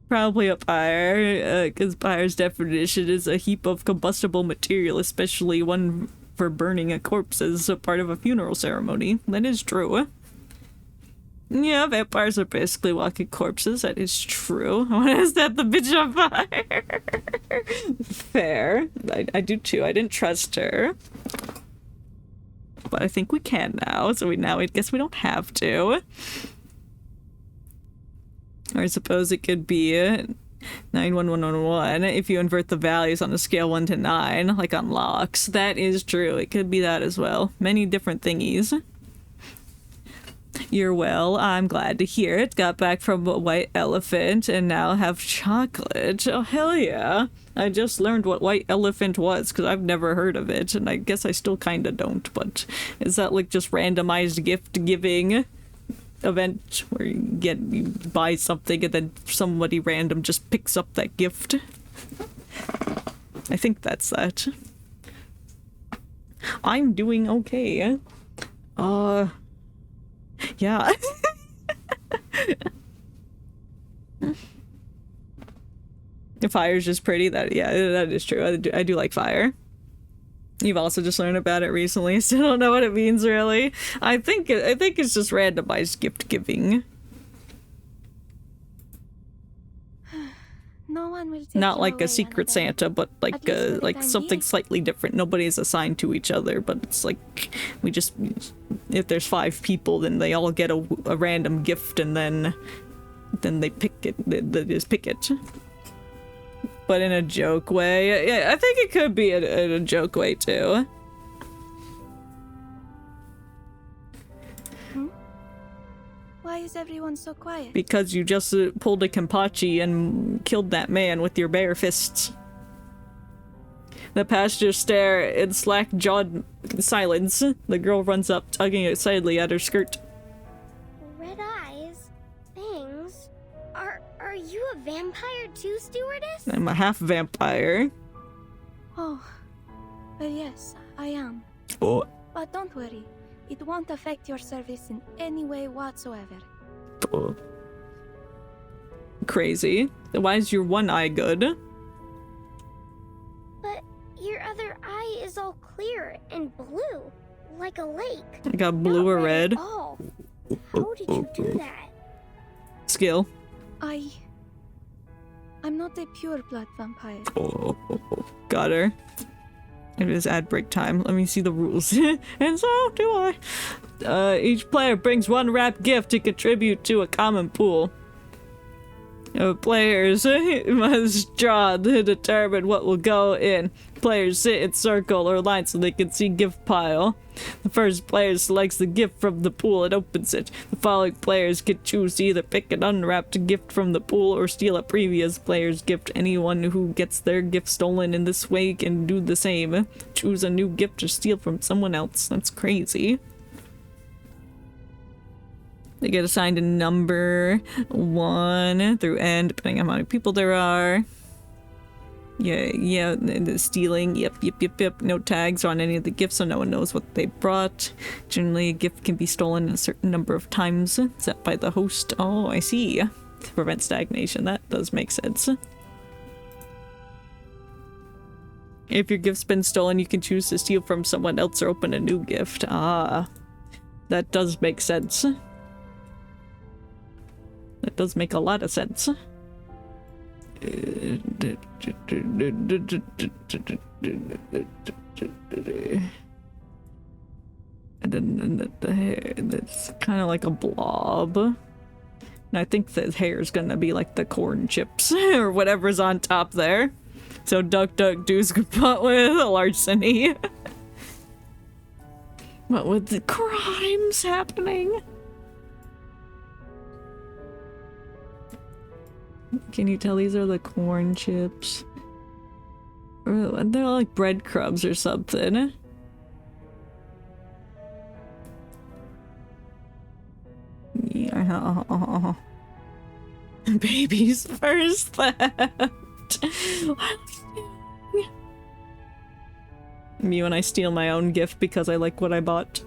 Probably a pyre, because pyre's definition is a heap of combustible material, especially one for burning a corpse as a part of a funeral ceremony. That is true. Yeah, vampires are basically walking corpses. That is true. Why is that the bitch on fire? Fair. I do too. I didn't trust her. But I think we can now, so I guess we don't have to. Or I suppose it could be 91111 if you invert the values on a scale 1 to 9, like on locks. That is true. It could be that as well. Many different thingies. You're well. I'm glad to hear it. Got back from a White Elephant and now have chocolate. Oh, hell yeah. I just learned what White Elephant was because I've never heard of it, and I guess I still kind of don't, but is that like just randomized gift giving event where you buy something and then somebody random just picks up that gift? I think that's that. I'm doing okay. Yeah. The fire's just pretty. That is true. I do like fire. You've also just learned about it recently. Still don't know what it means really. I think it's just randomized gift giving. No one will take Not like away a secret Santa, but like something slightly different. Nobody's assigned to each other, but it's like if there's 5 people, then they all get a random gift, and then they pick it. They just pick it. But in a joke way. Yeah, I think it could be in a joke way too. Why is everyone so quiet? Because you just pulled a Kenpachi and killed that man with your bare fists. The passengers stare in slack-jawed silence. The girl runs up, tugging excitedly at her skirt. Red eyes? Fangs? Are you a vampire too, stewardess? I'm a half vampire. Oh, well, yes, I am. Oh. But don't worry. It won't affect your service in any way whatsoever. Oh. Crazy. Why is your one eye good? But your other eye is all clear and blue, like a lake. I got blue or red. Oh, how did you do that? Skill. I'm not a pure blood vampire. Oh, got her. It is ad break time. Let me see the rules. And so do I. Each player brings 1 wrapped gift to contribute to a common pool. Players must draw to determine what will go in. Players sit in circle or line so they can see gift pile. The first player selects the gift from the pool and opens it. The following players can choose to either pick an unwrapped gift from the pool or steal a previous player's gift. Anyone who gets their gift stolen in this way can do the same. Choose a new gift or steal from someone else. That's crazy. They get assigned a number 1 through N, depending on how many people there are. Yeah, the stealing. Yep. No tags on any of the gifts, so no one knows what they brought. Generally, a gift can be stolen a certain number of times, set by the host. Oh, I see. To prevent stagnation. That does make sense. If your gift's been stolen, you can choose to steal from someone else or open a new gift. Ah, that does make sense. That does make a lot of sense. And then the hair, that's kind of like a blob. And I think the hair is gonna be like the corn chips or whatever's on top there. So Duck Duck Goose could put with a larceny. What with the crimes happening? Can you tell these are the corn chips? Or they're like breadcrumbs or something. Yeah. Babies first theft. Me when I steal my own gift because I like what I bought.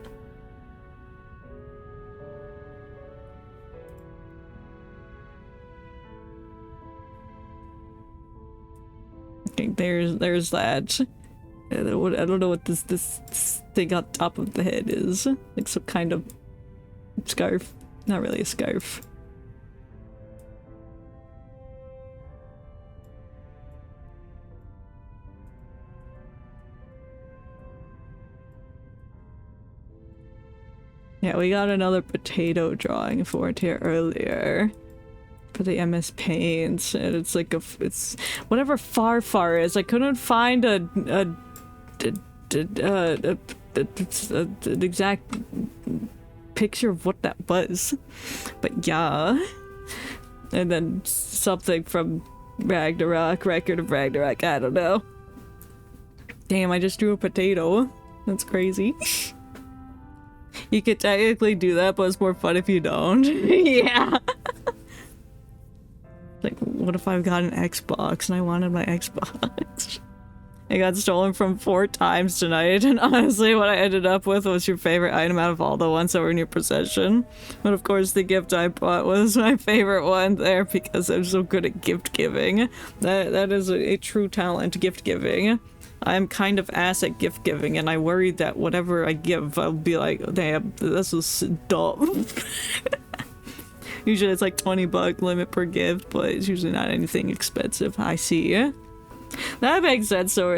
Okay, there's that. I don't know what this thing on top of the head is. Like some kind of scarf. Not really a scarf. Yeah, we got another potato drawing for it here earlier. For the MS Paints, and it's like it's whatever far is. I couldn't find an exact picture of what that was, but yeah. And then something from Ragnarok, Record of Ragnarok. I don't know. Damn, I just drew a potato. That's crazy. You could technically do that, but it's more fun if you don't. Yeah. Like, what if I've got an Xbox and I wanted my Xbox? It got stolen from 4 times tonight, and honestly what I ended up with was your favorite item out of all the ones that were in your possession. But of course the gift I bought was my favorite one there because I'm so good at gift giving. That is a true talent, gift giving. I'm kind of ass at gift giving, and I worry that whatever I give, I'll be like, damn, this was dumb. Usually it's like $20 limit per gift, but it's usually not anything expensive. I see. That makes sense, so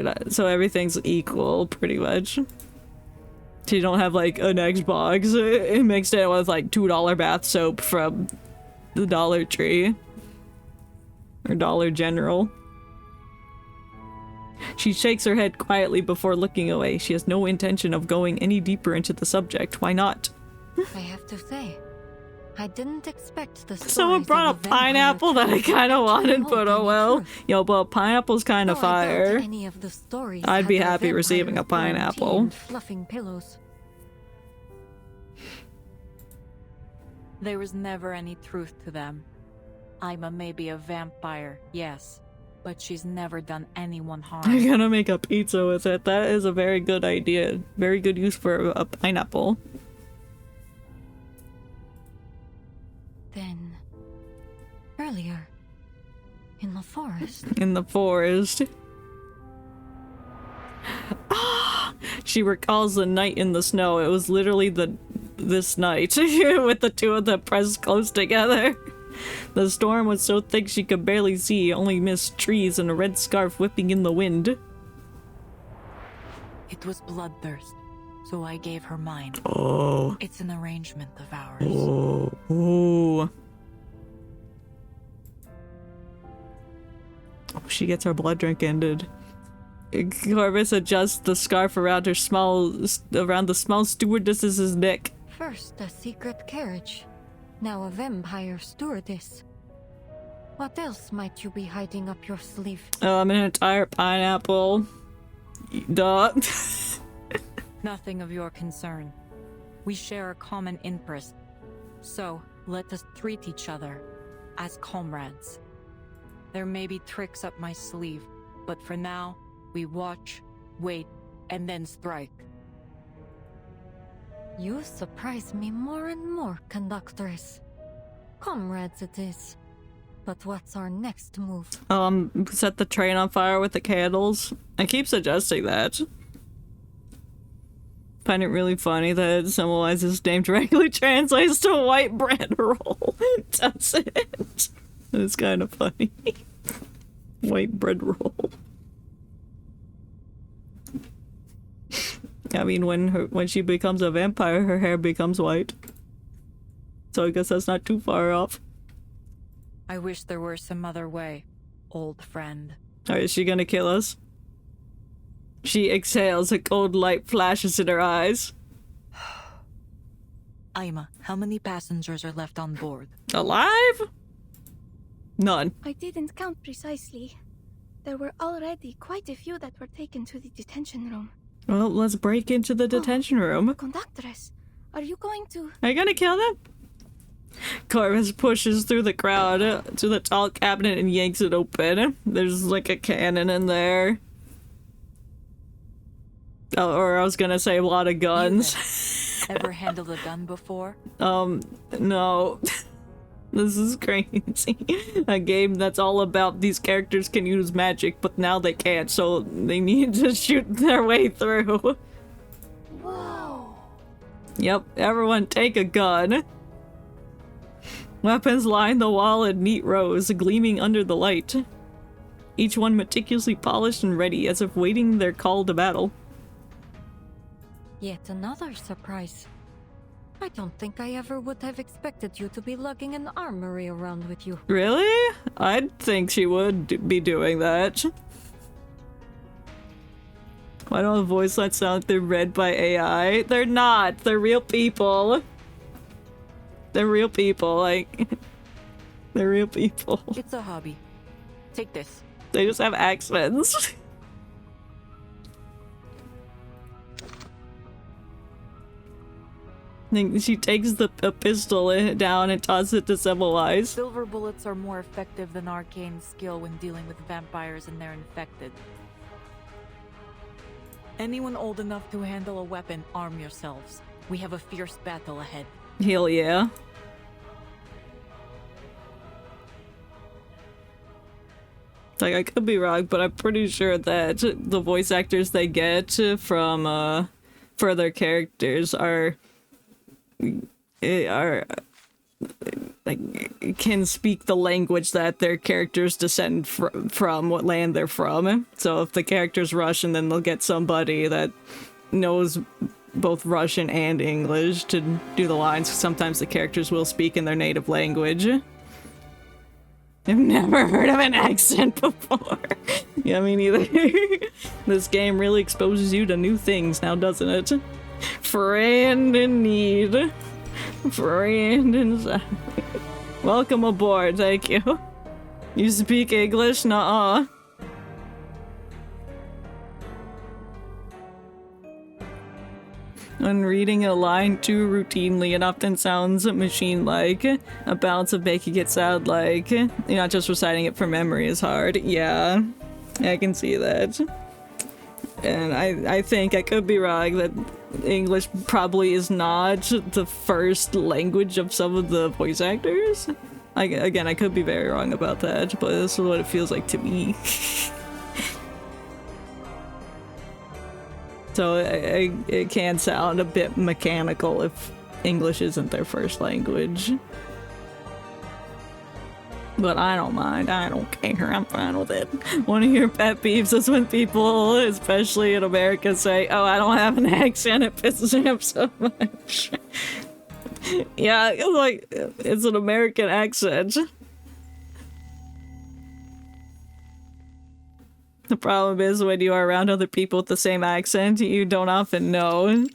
everything's equal, pretty much. So you don't have like an Xbox mixed in with like $2 bath soap from the Dollar Tree. Or Dollar General. She shakes her head quietly before looking away. She has no intention of going any deeper into the subject. Why not? I have to say, I didn't expect the Someone brought a pineapple that I kind of wanted, but oh well. Yo, but pineapple's kind of fire. I'd be happy receiving a pineapple. Fluffing pillows. There was never any truth to them. I'm maybe a vampire, yes, but she's never done anyone harm. I'm gonna make a pizza with it. That is a very good idea. Very good use for a pineapple. Then, earlier, in the forest. In the forest. She recalls the night in the snow. It was literally this night, with the two of them pressed close together. The storm was so thick she could barely see, only missed trees and a red scarf whipping in the wind. It was bloodthirst, so I gave her mine. Oh. It's an arrangement of ours. Oh. Oh. She gets her blood drink ended. Corvus adjusts the scarf around the small stewardess's neck. First a secret carriage, now a vampire stewardess. What else might you be hiding up your sleeve? An entire pineapple. Duh. Nothing of your concern. We share a common interest. So, let us treat each other as comrades. There may be tricks up my sleeve, but for now, we watch, wait, and then strike. You surprise me more and more, Conductress. Comrades it is. But what's our next move? Set the train on fire with the candles. I keep suggesting that. Find it really funny that Symbolizes name directly translates to white bread roll. Does it? It's kind of funny. White bread roll. I mean, when she becomes a vampire, her hair becomes white. So I guess that's not too far off. I wish there were some other way, old friend. Is she gonna kill us? She exhales, a cold light flashes in her eyes. Aima, how many passengers are left on board? Alive? None. I didn't count precisely. There were already quite a few that were taken to the detention room. Well, let's break into the detention room. Conductress, are you going to... Are you gonna kill them? Corvus pushes through the crowd to the tall cabinet and yanks it open. There's like a cannon in there. Oh, or I was gonna say a lot of guns. Ever handled a gun before? No. This is crazy. A game that's all about these characters can use magic, but now they can't, so they need to shoot their way through. Whoa. Yep, everyone take a gun. Weapons line the wall in neat rows, gleaming under the light. Each one meticulously polished and ready, as if waiting their call to battle. Yet another surprise. I don't think I ever would have expected you to be lugging an armory around with you. Really? I'd think she would be doing that. Why don't the voice lines sound like they're read by AI? They're not! They're real people! They're real people, like... They're real people. It's a hobby. Take this. They just have accents. She takes a pistol down and tosses it to symbolize. Silver bullets are more effective than arcane skill when dealing with vampires and they're infected. Anyone old enough to handle a weapon, arm yourselves. We have a fierce battle ahead. Hell yeah. Like, I could be wrong, but I'm pretty sure that the voice actors they get from, for their characters are like, can speak the language that their characters descend from, what land they're from. So if the character's Russian, then they'll get somebody that knows both Russian and English to do the lines. Sometimes the characters will speak in their native language. I've never heard of an accent before. Yeah, me neither. This game really exposes you to new things now, doesn't it? Friend in need. Friend inside. Welcome aboard, thank you. You speak English? Nuh-uh. When reading a line too routinely, it often sounds machine-like. A balance of making it sound like you're not just reciting it from memory is hard. Yeah, I can see that. And I think I could be wrong that English probably is not the first language of some of the voice actors. Again, I could be very wrong about that, but this is what it feels like to me. So it can sound a bit mechanical if English isn't their first language. But I don't mind, I don't care, I'm fine with it. One of your pet peeves is when people, especially in America, say, oh, I don't have an accent, it pisses me off so much. Yeah, like, it's an American accent. The problem is when you are around other people with the same accent, you don't often know.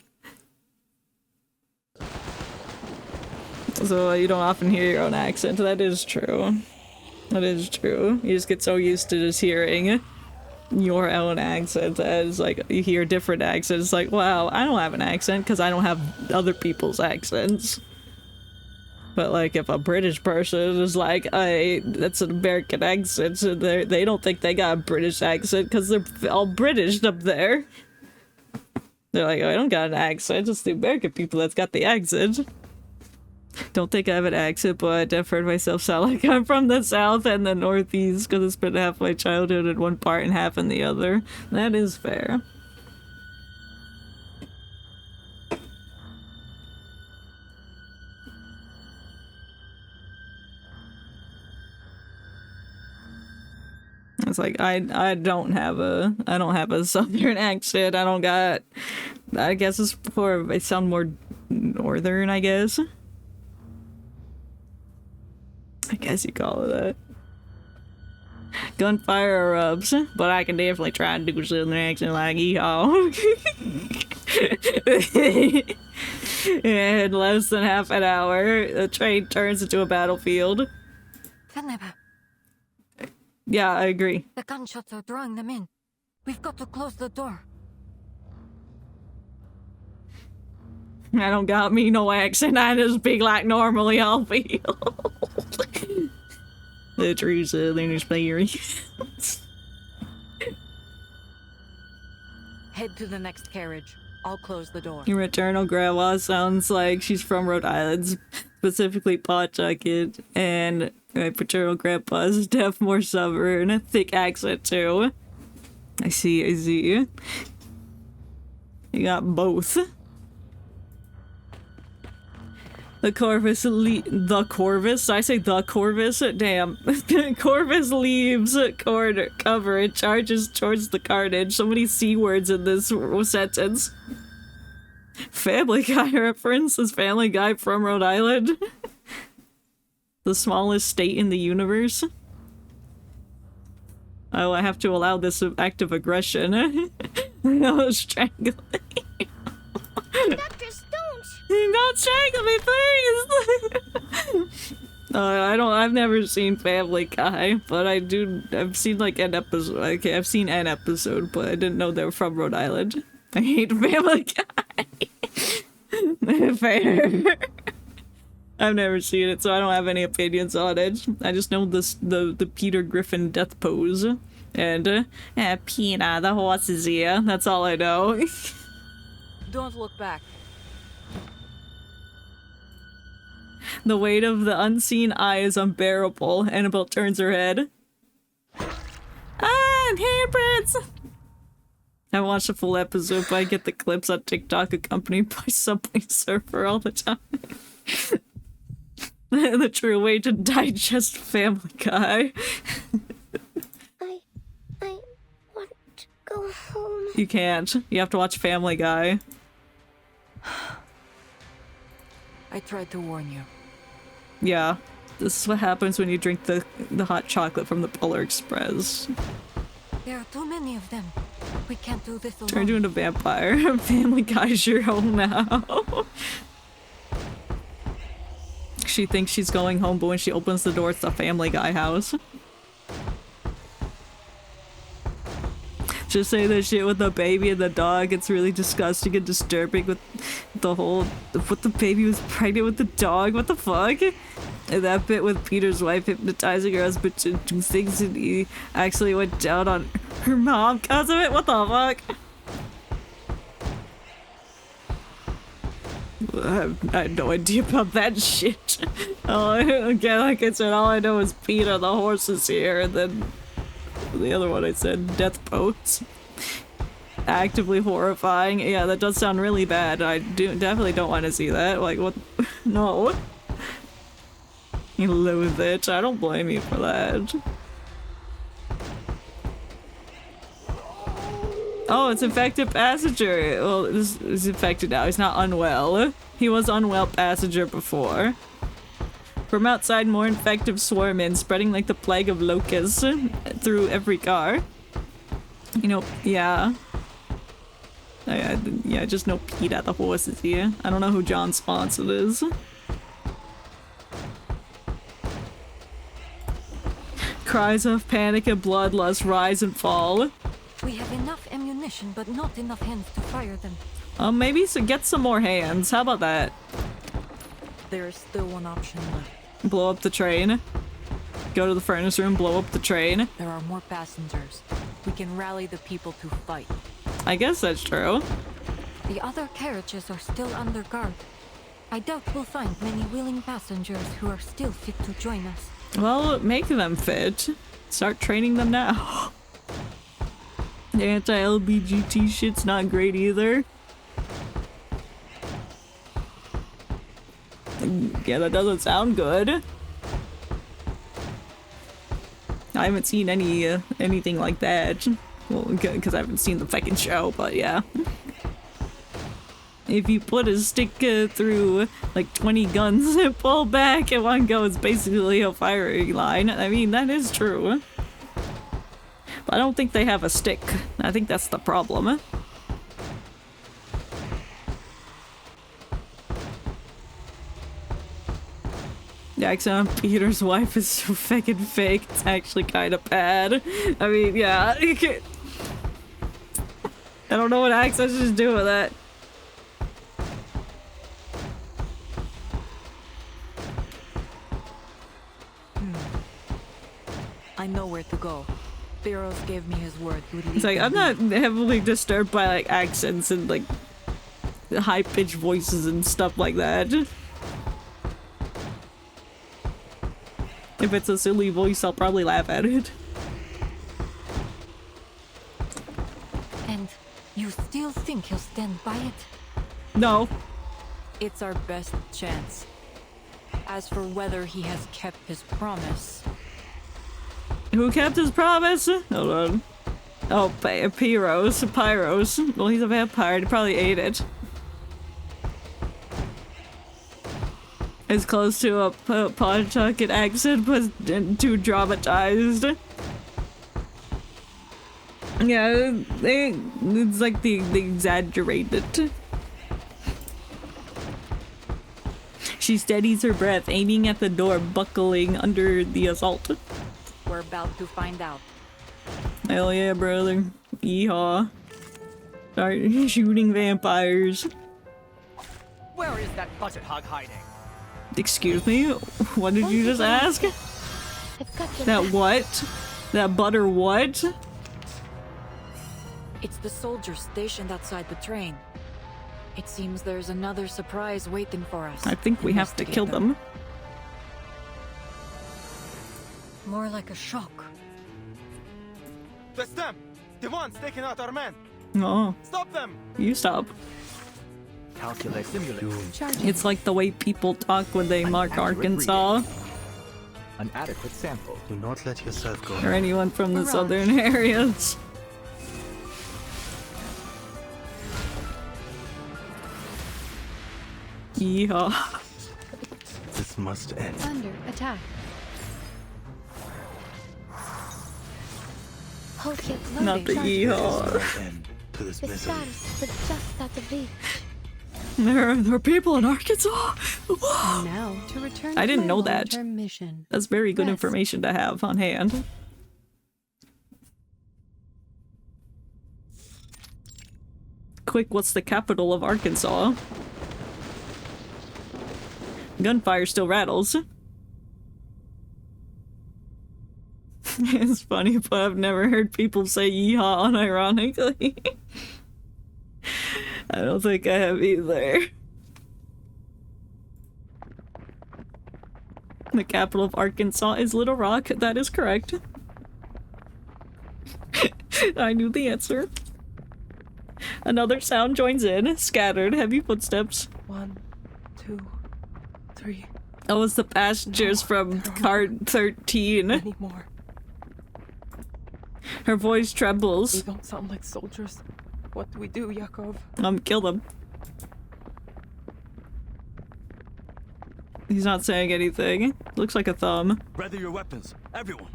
So you don't often hear your own accent. That is true. That is true. You just get so used to just hearing your own accent that it's like you hear different accents. It's like, wow, I don't have an accent because I don't have other people's accents. But like if a British person is like, hey, that's an American accent, so they don't think they got a British accent because they're all British up there. They're like, oh, I don't got an accent, it's the American people that's got the accent. Don't think I have an accent, but I've heard myself sound like I'm from the South and the Northeast because I spent half my childhood in one part and half in the other. That is fair. It's like I don't have a Southern accent. I guess it's more, I sound more Northern, I guess. I guess you call it that. Gunfire erupts, but I can definitely try and do a Southern accent like yeehaw. In less than half an hour, the train turns into a battlefield. Feneba, Yeah, I agree. the gunshots are drawing them in. We've got to close the door. I don't got me no accent. I just speak like normally I'll feel. The true southern experience. Head to the next carriage. I'll close the door. Your maternal grandma sounds like she's from Rhode Island, specifically Pawtucket, and my paternal grandpa's deaf, more stubborn, a thick accent too. I see. You got both. The Corvus I say the Corvus? Damn. Corvus leaves cover and charges towards the carnage. So many C words in this sentence. Family Guy reference? Is Family Guy from Rhode Island? The smallest state in the universe? Oh, I have to allow this act of aggression. No strangling. Doctors, don't! Don't strangle me, please! I've never seen Family Guy, but I've seen like an episode. Okay, I've seen an episode, but I didn't know they were from Rhode Island. I hate Family Guy. Fair. I've never seen it, so I don't have any opinions on it. I just know the Peter Griffin death pose. And, Pina, the horse is here. That's all I know. Don't look back. The weight of the unseen eye is unbearable. Annabelle turns her head. Ah, handprints! I watched a full episode, but I get the clips on TikTok accompanied by Subway Surfer all the time. The true way to digest Family Guy. I want to go home. You can't. You have to watch Family Guy. I tried to warn you. Yeah. This is what happens when you drink the hot chocolate from the Polar Express. There are too many of them. We can't do this alone. Turned you into a vampire. Family Guy's your home now. She thinks she's going home, but when she opens the door, it's the Family Guy house. Just say that shit with the baby and the dog. It's really disgusting and disturbing with the whole... What, the baby was pregnant with the dog? What the fuck? And that bit with Peter's wife hypnotizing her husband to do things and he actually went down on her mom because of it? What the fuck? I had no idea about that shit. Again, like I said, all I know is Peter, the horse is here, and then the other one I said, death pose. Actively horrifying. Yeah, that does sound really bad. I definitely don't want to see that. Like, what? No. You loathe it. I don't blame you for that. Oh, it's infected passenger. Well, this is infected now. He's not unwell. He was unwell passenger before. From outside, more infective swarm in, spreading like the plague of locusts through every car. You know, yeah. I just know Pete at the horse is here. I don't know who John Sponson is. Cries of panic and bloodlust rise and fall. We have enough ammunition, but not enough hands to fire them. Maybe get some more hands. How about that? There is still one option left. Blow up the train. Go to the furnace room, blow up the train. There are more passengers. We can rally the people to fight. I guess that's true. The other carriages are still under guard. I doubt we'll find many willing passengers who are still fit to join us. Well, make them fit. Start training them now. The anti-LGBT shit's not great either. Yeah, that doesn't sound good. I haven't seen anything like that. Well, because I haven't seen the fucking show, but yeah. If you put a stick through like 20 guns and pull back at one go, it's basically a firing line. I mean, that is true. But I don't think they have a stick. I think that's the problem. The accent on Peter's wife is so fucking fake. It's actually kind of bad. I mean, yeah. I don't know what accent she's doing with that. I know where to go. Theros gave me his word. It's like, I'm not heavily disturbed by like accents and like high-pitched voices and stuff like that. If it's a silly voice, I'll probably laugh at it. And you still think he'll stand by it? No. It's our best chance. As for whether he has kept his promise... Who kept his promise? Hold on. Oh, Pyros. Well, he's a vampire. He probably ate it. As close to a Pawtucket accent, but too dramatized. Yeah, it's like the exaggerated. She steadies her breath, aiming at the door, buckling under the assault. We're about to find out. Hell yeah, brother. Yeehaw. Start shooting vampires. Where is that budget hog hiding? Excuse me? What did you just ask? That what? That butter what? It's the soldiers stationed outside the train. It seems there's another surprise waiting for us. I think we have to kill them. More like a shock. That's them! The ones taking out our men! Oh. Stop them! You stop. Calculate, simulate. It's like the way people talk when they mark Arkansas. An adequate sample. Do not let yourself go. Or anyone from the southern areas. Yeehaw. This must end. Under attack. Not the yeehaw. To this The misery. stars were just out of reach. There are people in Arkansas. And now to return I didn't to my know that. long-term mission. That's very good Rest. information to have on hand. Quick, what's the capital of Arkansas? Gunfire still rattles. It's funny, but I've never heard people say yeehaw unironically. I don't think I have either. The capital of Arkansas is Little Rock. That is correct. I knew the answer. Another sound joins in. Scattered, heavy footsteps. 1, 2, 3. That was the passengers from card 13. Anymore. Her voice trembles. They don't sound like soldiers. What do we do, Yakov? Kill them. He's not saying anything. Looks like a thumb. Ready your weapons, everyone.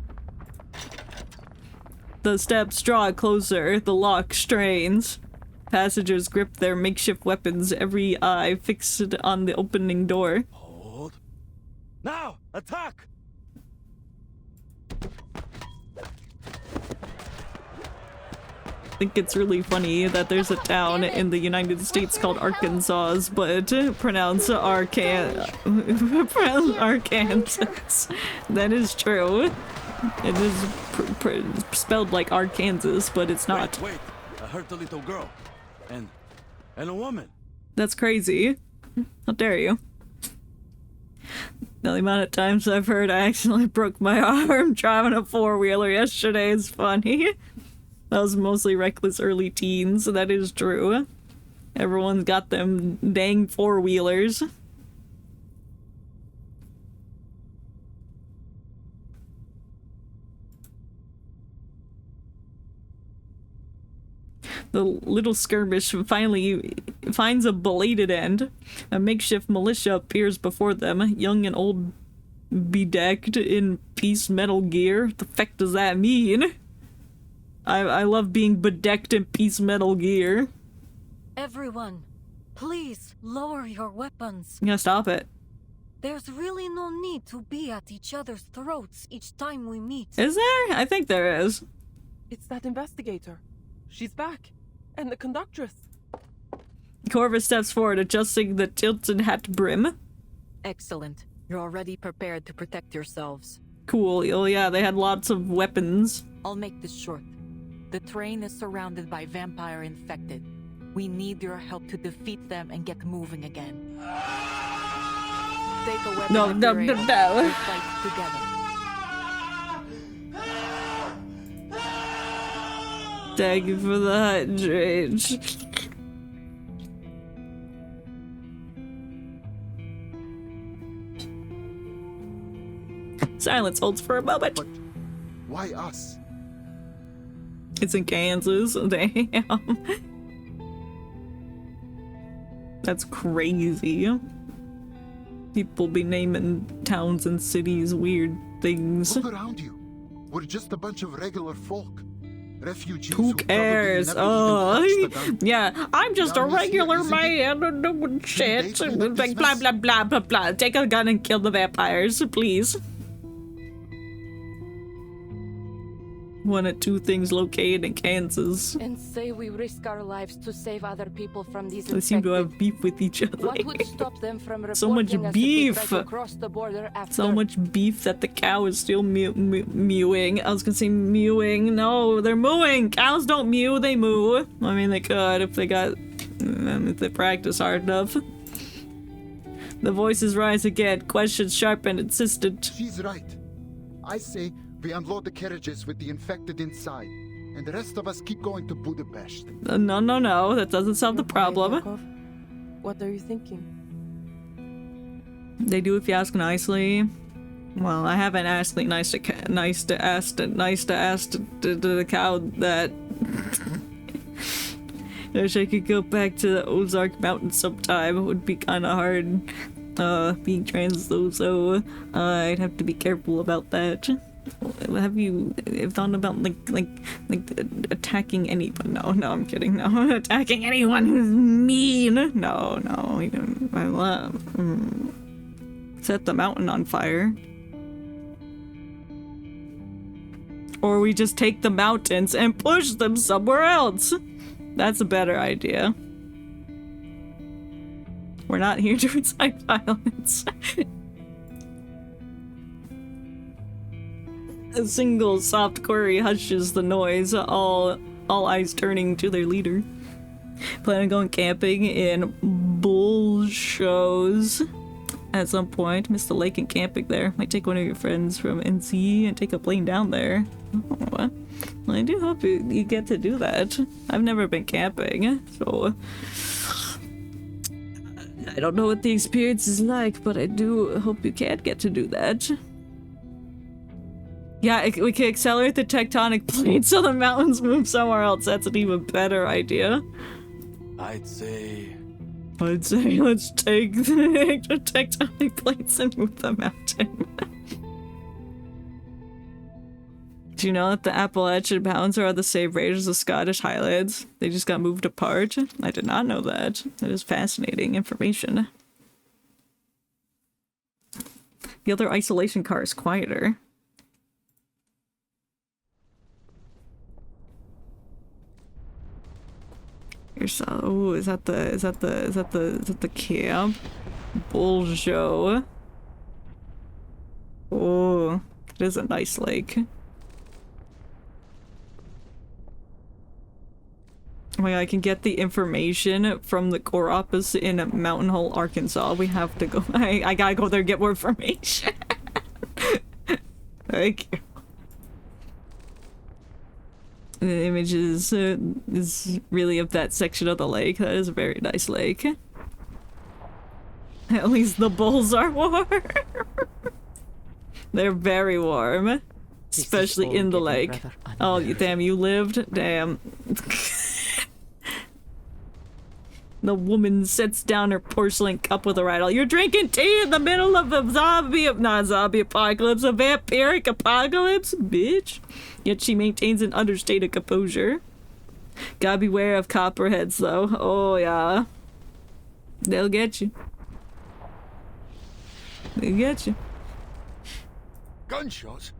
The steps draw closer. The lock strains. Passengers grip their makeshift weapons, every eye fixed on the opening door. Hold. Now, attack! I think it's really funny that there's a town in the United States called Arkansas, but pronounced Arkansas. That is true. It is spelled like Arkansas, but it's not. Wait, I heard a little girl. And a woman. That's crazy. How dare you? The amount of times I've heard I accidentally broke my arm driving a four-wheeler yesterday is funny. That was mostly reckless early teens, that is true. Everyone's got them dang four-wheelers. The little skirmish finally finds a belated end. A makeshift militia appears before them, young and old, bedecked in piece metal gear. What the feck does that mean? I love being bedecked in piece metal gear. Everyone, please lower your weapons. You gotta stop it. There's really no need to be at each other's throats each time we meet. Is there? I think there is. It's that investigator. She's back. And the conductress. Corvus steps forward, adjusting the tilted hat brim. Excellent. You're already prepared to protect yourselves. Cool. Oh yeah, they had lots of weapons. I'll make this short. The train is surrounded by vampire infected. We need your help to defeat them and get moving again. Take a weapon. No. We'll fight together. Thank you for the hydrate. Silence holds for a moment. But why us? It's in Kansas. Damn. That's crazy. People be naming towns and cities weird things. Look around you. We're just a bunch of regular folk. Refugees. Who cares? Oh, yeah. I'm just a regular man doing shit. Like blah blah blah blah blah. Take a gun and kill the vampires, please. One of two things located in Kansas. And say we risk our lives to save other people from these They seem to have beef with each other. What would stop them from So much reporting us if we beef. tried to cross the border after? So much beef that the cow is still mewing. I was gonna say mewing. No, they're mooing. Cows don't mew, they moo. I mean, they could if they got... if they practice hard enough. The voices rise again. Questions sharp and insistent. She's right. I say we unload the carriages with the infected inside, and the rest of us keep going to Budapest. No. That doesn't solve the problem. What are you thinking? They do if you ask nicely. Well, I haven't asked nice to ask the cow that. I wish I could go back to the Ozark Mountains sometime. It would be kind of hard, being trans though, so I'd have to be careful about that. Have you thought about like attacking anyone? No, I'm kidding. No, attacking anyone who's mean. No, we don't. I love. Set the mountain on fire. Or we just take the mountains and push them somewhere else. That's a better idea. We're not here to incite violence. A single soft query hushes the noise, all eyes turning to their leader. Plan on going camping in bull shows at some point. Missed the lake and camping there. Might take one of your friends from NC and take a plane down there. Oh, well, I do hope you get to do that. I've never been camping, so I don't know what the experience is like, but I do hope you can get to do that. Yeah, we can accelerate the tectonic plate so the mountains move somewhere else. That's an even better idea. I'd say let's take the tectonic plates and move the mountain. Do you know that the Appalachian Mountains are the same range as the Scottish Highlands? They just got moved apart? I did not know that. That is fascinating information. The other isolation car is quieter. Oh, is that the camp? Bull show. Oh, it is a nice lake. Oh my god, I can get the information from the core office in Mountain Hole, Arkansas. We have to go. I gotta go there and get more information. Thank you. The image is really of that section of the lake. That is a very nice lake. At least the bulls are warm. They're very warm. Especially in the lake. Oh, damn, you lived? Damn. The woman sets down her porcelain cup with a rattle. You're drinking tea in the middle of a not zombie apocalypse, a vampiric apocalypse, bitch. Yet she maintains an understated composure. Gotta beware of copperheads, though. Oh, yeah. They'll get you. They get you. Gunshots?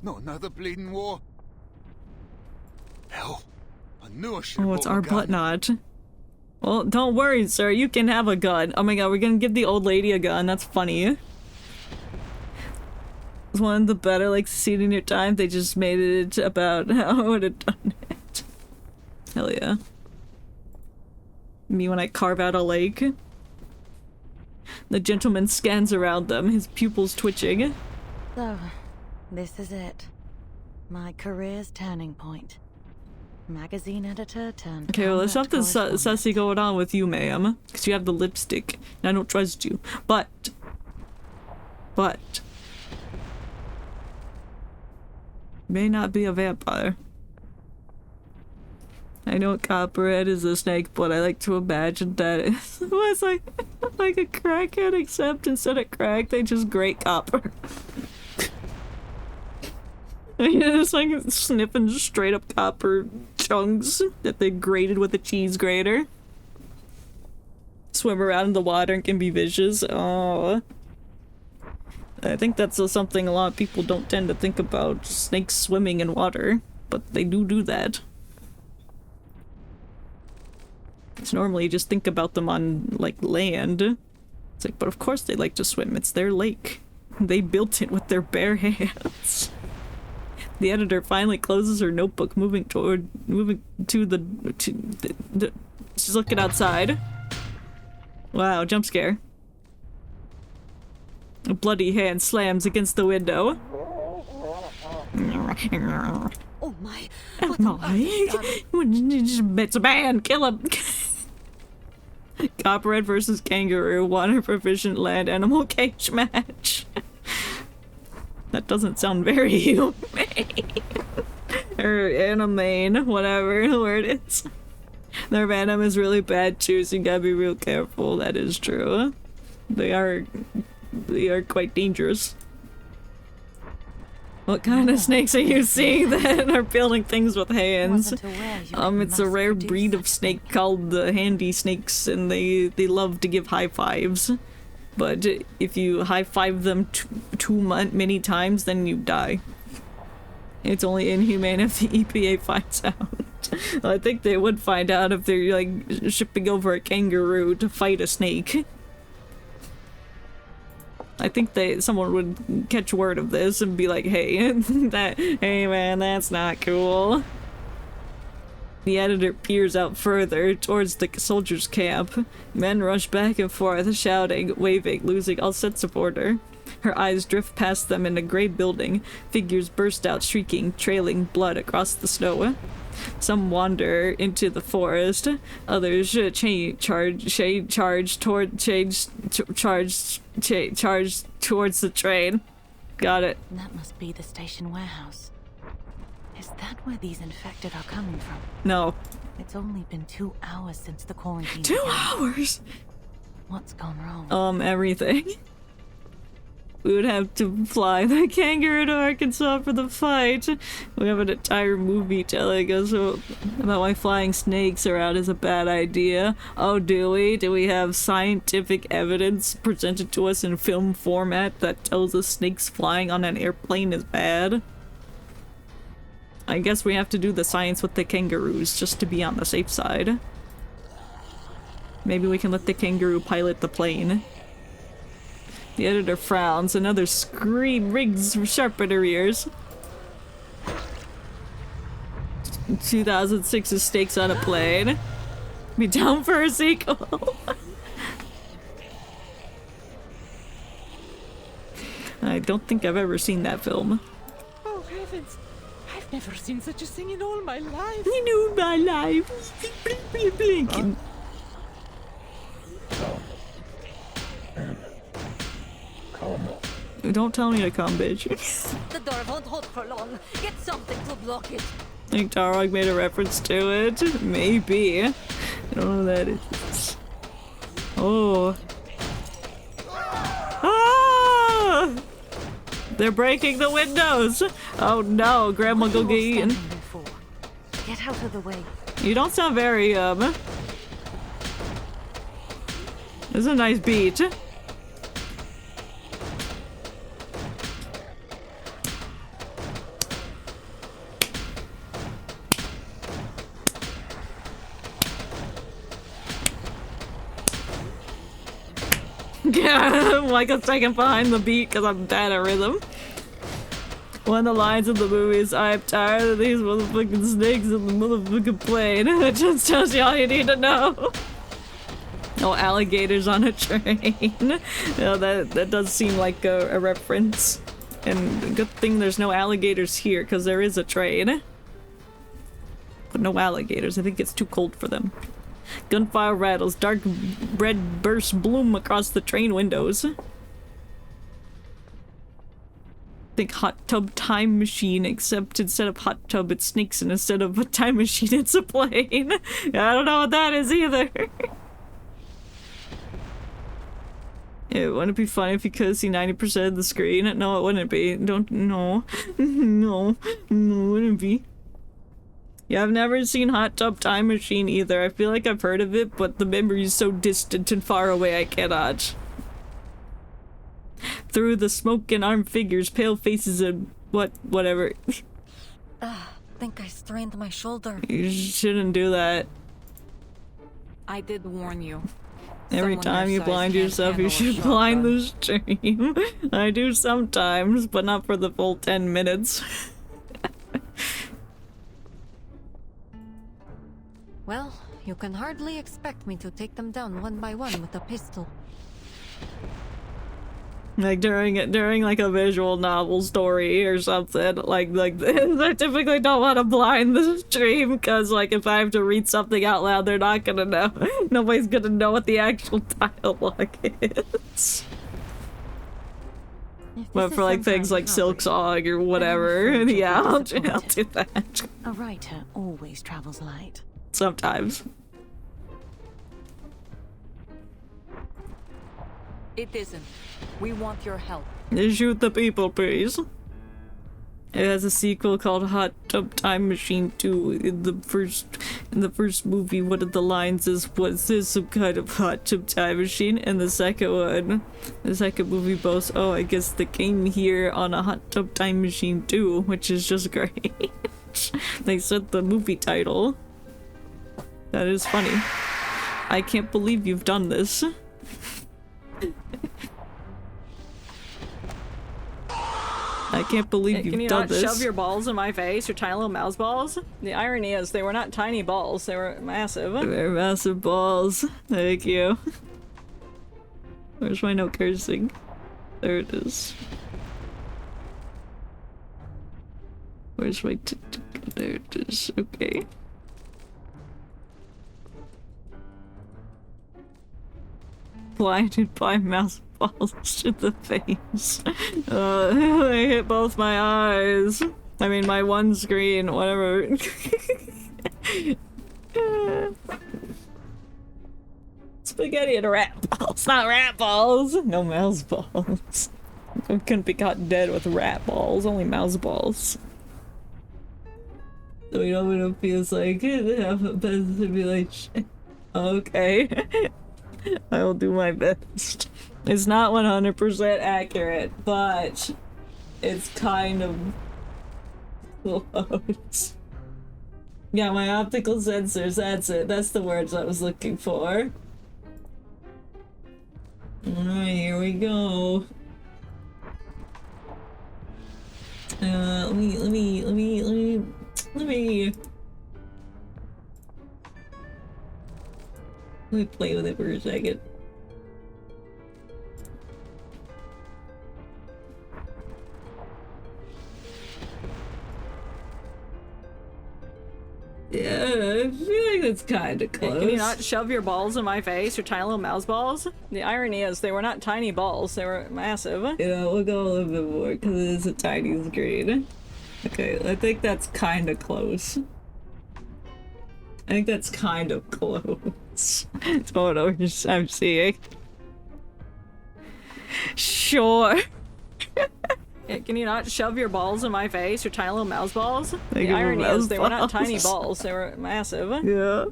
Not another bleeding war? Hell, I knew I should have Oh, it's bought a our gun. butt notch. Well, don't worry, sir. You can have a gun. Oh my god, we're gonna give the old lady a gun. That's funny. It's one of the better, like, succeeding your time. They just made it about how I would have done it. Hell yeah. Me when I carve out a lake. The gentleman scans around them, his pupils twitching. So, this is it. My career's turning point. Magazine editor turned. Okay, well, there's combat something sussy going on with you, ma'am. Because you have the lipstick, and I don't trust you. But... may not be a vampire. I know Copperhead is a snake, but I like to imagine that it was like a crackhead, except instead of crack, they just grate copper. It's like sniffing straight up copper chunks that they grated with a cheese grater. Swim around in the water and can be vicious. Oh. I think that's something a lot of people don't tend to think about. Snakes swimming in water. But they do that. Because normally you just think about them on, like, land. It's like, but of course they like to swim. It's their lake. They built it with their bare hands. The editor finally closes her notebook, moving to the she's looking outside. Wow, jump scare. A bloody hand slams against the window. Oh my! Oh my! It's a man! Kill him! Copperhead versus kangaroo. Water proficient land animal cage match. That doesn't sound very humane. Or anime, whatever the word is. Their venom is really bad too, so you gotta be real careful. That is true. They are quite dangerous. What kind of snakes are you seeing that are building things with hands? It's a rare breed of snake called the handy snakes, and they love to give high fives. But if you high five them too many times, then you die. It's only inhumane if the EPA finds out. I think they would find out if they're like shipping over a kangaroo to fight a snake. I think someone would catch word of this and be like, hey, hey man, that's not cool. The editor peers out further towards the soldiers' camp. Men rush back and forth, shouting, waving, losing all sense of order. Her eyes drift past them in a gray building. Figures burst out shrieking, trailing blood across the snow. Some wander into the forest. Others charge towards the train. Got it. That must be the station warehouse. Is that where these infected are coming from? No. It's only been 2 hours since the quarantine. 2 hours? What's gone wrong? Everything. We would have to fly the kangaroo to Arkansas for the fight. We have an entire movie telling us about why flying snakes around is a bad idea. Oh, do we? Do we have scientific evidence presented to us in film format that tells us snakes flying on an airplane is bad? I guess we have to do the science with the kangaroos just to be on the safe side. Maybe we can let the kangaroo pilot the plane. The editor frowns. Another scream rings sharp in her ears. 2006's Stakes on a Plane. Be down for a sequel. I don't think I've ever seen that film. Oh heavens! I've never seen such a thing in all my life. In all my life. Blinking. Don't tell me to come, bitch. The door won't hold for long. Get something to block it. I think Tarog made a reference to it. Maybe. I don't know who that is. Oh. Ah! They're breaking the windows! Oh no, Grandma go get eaten. Get out of the way. You don't sound very, This is a nice beat. I'm like a second behind the beat because I'm bad at rhythm. One of the lines of the movie is, I'm tired of these motherfucking snakes in the motherfucking plane. It just tells you all you need to know. No alligators on a train. No, that does seem like a reference. And good thing there's no alligators here, because there is a train. But no alligators. I think it's too cold for them. Gunfire rattles. Dark red bursts bloom across the train windows. Think hot tub time machine, except instead of hot tub it's snakes, and instead of a time machine it's a plane. I don't know what that is either. Yeah, wouldn't it be funny if you could see 90% of the screen? No, it wouldn't be. No, it wouldn't be. Yeah, I've never seen Hot Tub Time Machine either. I feel like I've heard of it, but the memory is so distant and far away I cannot. Through the smoke and armed figures, pale faces and whatever. Think I strained my shoulder. You shouldn't do that. I did warn you. Every time you blind yourself, you should blind the stream. I do sometimes, but not for the full 10 minutes. Well, you can hardly expect me to take them down one by one with a pistol. Like during like a visual novel story or something like this, I typically don't want to blind the stream because like if I have to read something out loud, they're not gonna know. Nobody's gonna know what the actual dialogue is. But for like things like Silk Song or whatever, yeah, I'll do that. A writer always travels light. Sometimes. It isn't. We want your help. Shoot the people, please. It has a sequel called Hot Tub Time Machine 2. In the first movie, one of the lines is, "Was this some kind of hot tub time machine?" And the second movie boasts, "Oh, I guess they came here on a hot tub time machine too," which is just great. They said the movie title. That is funny. I can't believe you've done this. I can't believe you've done this. Can you not shove your balls in my face, your tiny little mouse balls? The irony is they were not tiny balls, they were massive. They're massive balls. Thank you. Where's my no cursing? There it is. Where's my there it is. Okay. Blinded by mouse balls to the face. They hit both my eyes. I mean, my one screen, whatever. Spaghetti and rat balls, not rat balls. No mouse balls. I couldn't be caught dead with rat balls, only mouse balls. So you know what it feels like? Have a best to be like, okay. I will do my best. It's not 100% accurate, but it's kind of close. Yeah, my optical sensors, that's it. That's the words I was looking for. Alright, here we go. Let me play with it for a second. Yeah, I feel like that's kind of close. Can you not shove your balls in my face, your tiny little mouse balls? The irony is they were not tiny balls, they were massive. You know, we'll go a little bit more because it is a tiny screen. Okay, I think that's kind of close. I think that's kind of close. Photos I'm seeing. Sure. Can you not shove your balls in my face, your tiny little mouse balls? The irony is they were not balls. tiny balls, they were massive. Yeah.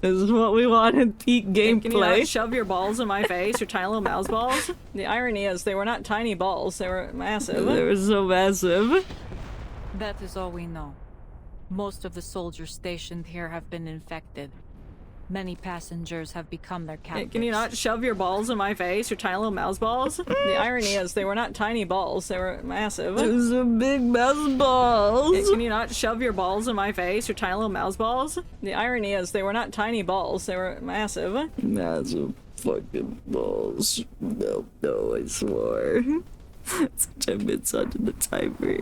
This is what we wanted, peak gameplay. Can you not shove your balls in my face, your tiny little mouse balls? The irony is they were not tiny balls, they were massive. They were so massive. That is all we know. Most of the soldiers stationed here have been infected. Many passengers have become their Hey, captives. can you not shove your balls in my face, your tiny little mouse balls? The irony is, they were not tiny balls, they were massive. Those are big mouse balls. Hey, can you not shove your balls in my face, your tiny little mouse balls? The irony is, they were not tiny balls, they were massive. Massive fucking balls. No, I swore. Such a bit under the timer.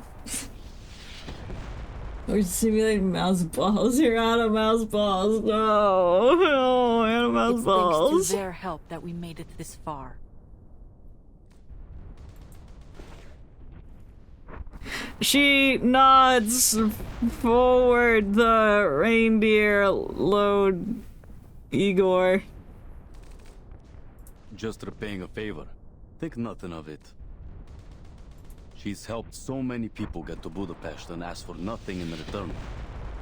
We're simulating mouse balls. You're out of mouse balls. No, I'm out of mouse It's balls. thanks to their help that we made it this far. She nods forward the reindeer load Igor. Just repaying a favor. Think nothing of it. She's helped so many people get to Budapest and ask for nothing in return.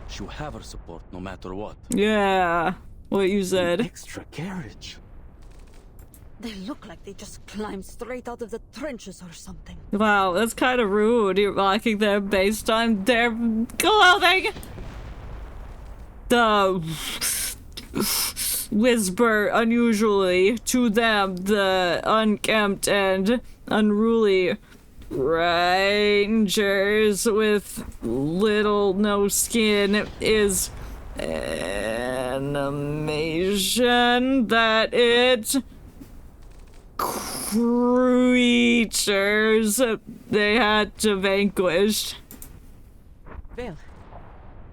She'll have her support no matter what. Yeah, what you said. Extra carriage. They look like they just climbed straight out of the trenches or something. Wow, that's kind of rude. You're locking them based on their clothing. The whisper unusually to them, the unkempt and unruly rangers with little no skin is animation that it creatures they had to vanquish. Well,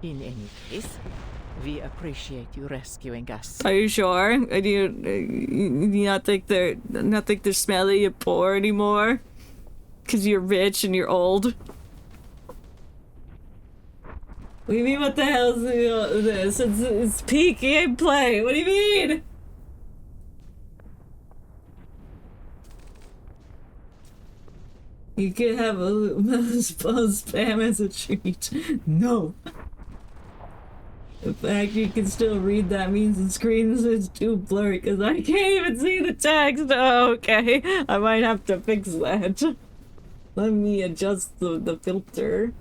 in any case, we appreciate you rescuing us. Are you sure? Do you not think they're smelly, you're poor anymore? Cause you're rich and you're old? What do you mean, what the hell is this? It's peak gameplay. What do you mean? You could have a mouse ball spam as a treat. No. The fact you can still read that means the screen is too blurry because I can't even see the text. Oh, okay. I might have to fix that. Let me adjust the filter.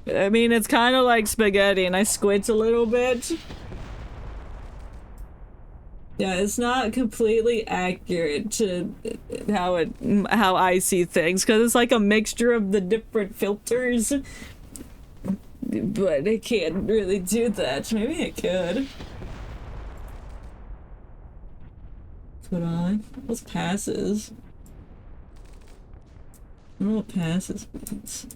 I mean, it's kind of like spaghetti and I squint a little bit. Yeah, it's not completely accurate to how I see things because it's like a mixture of the different filters. But I can't really do that. Maybe I could. Put on. What's passes? I don't know what passes means.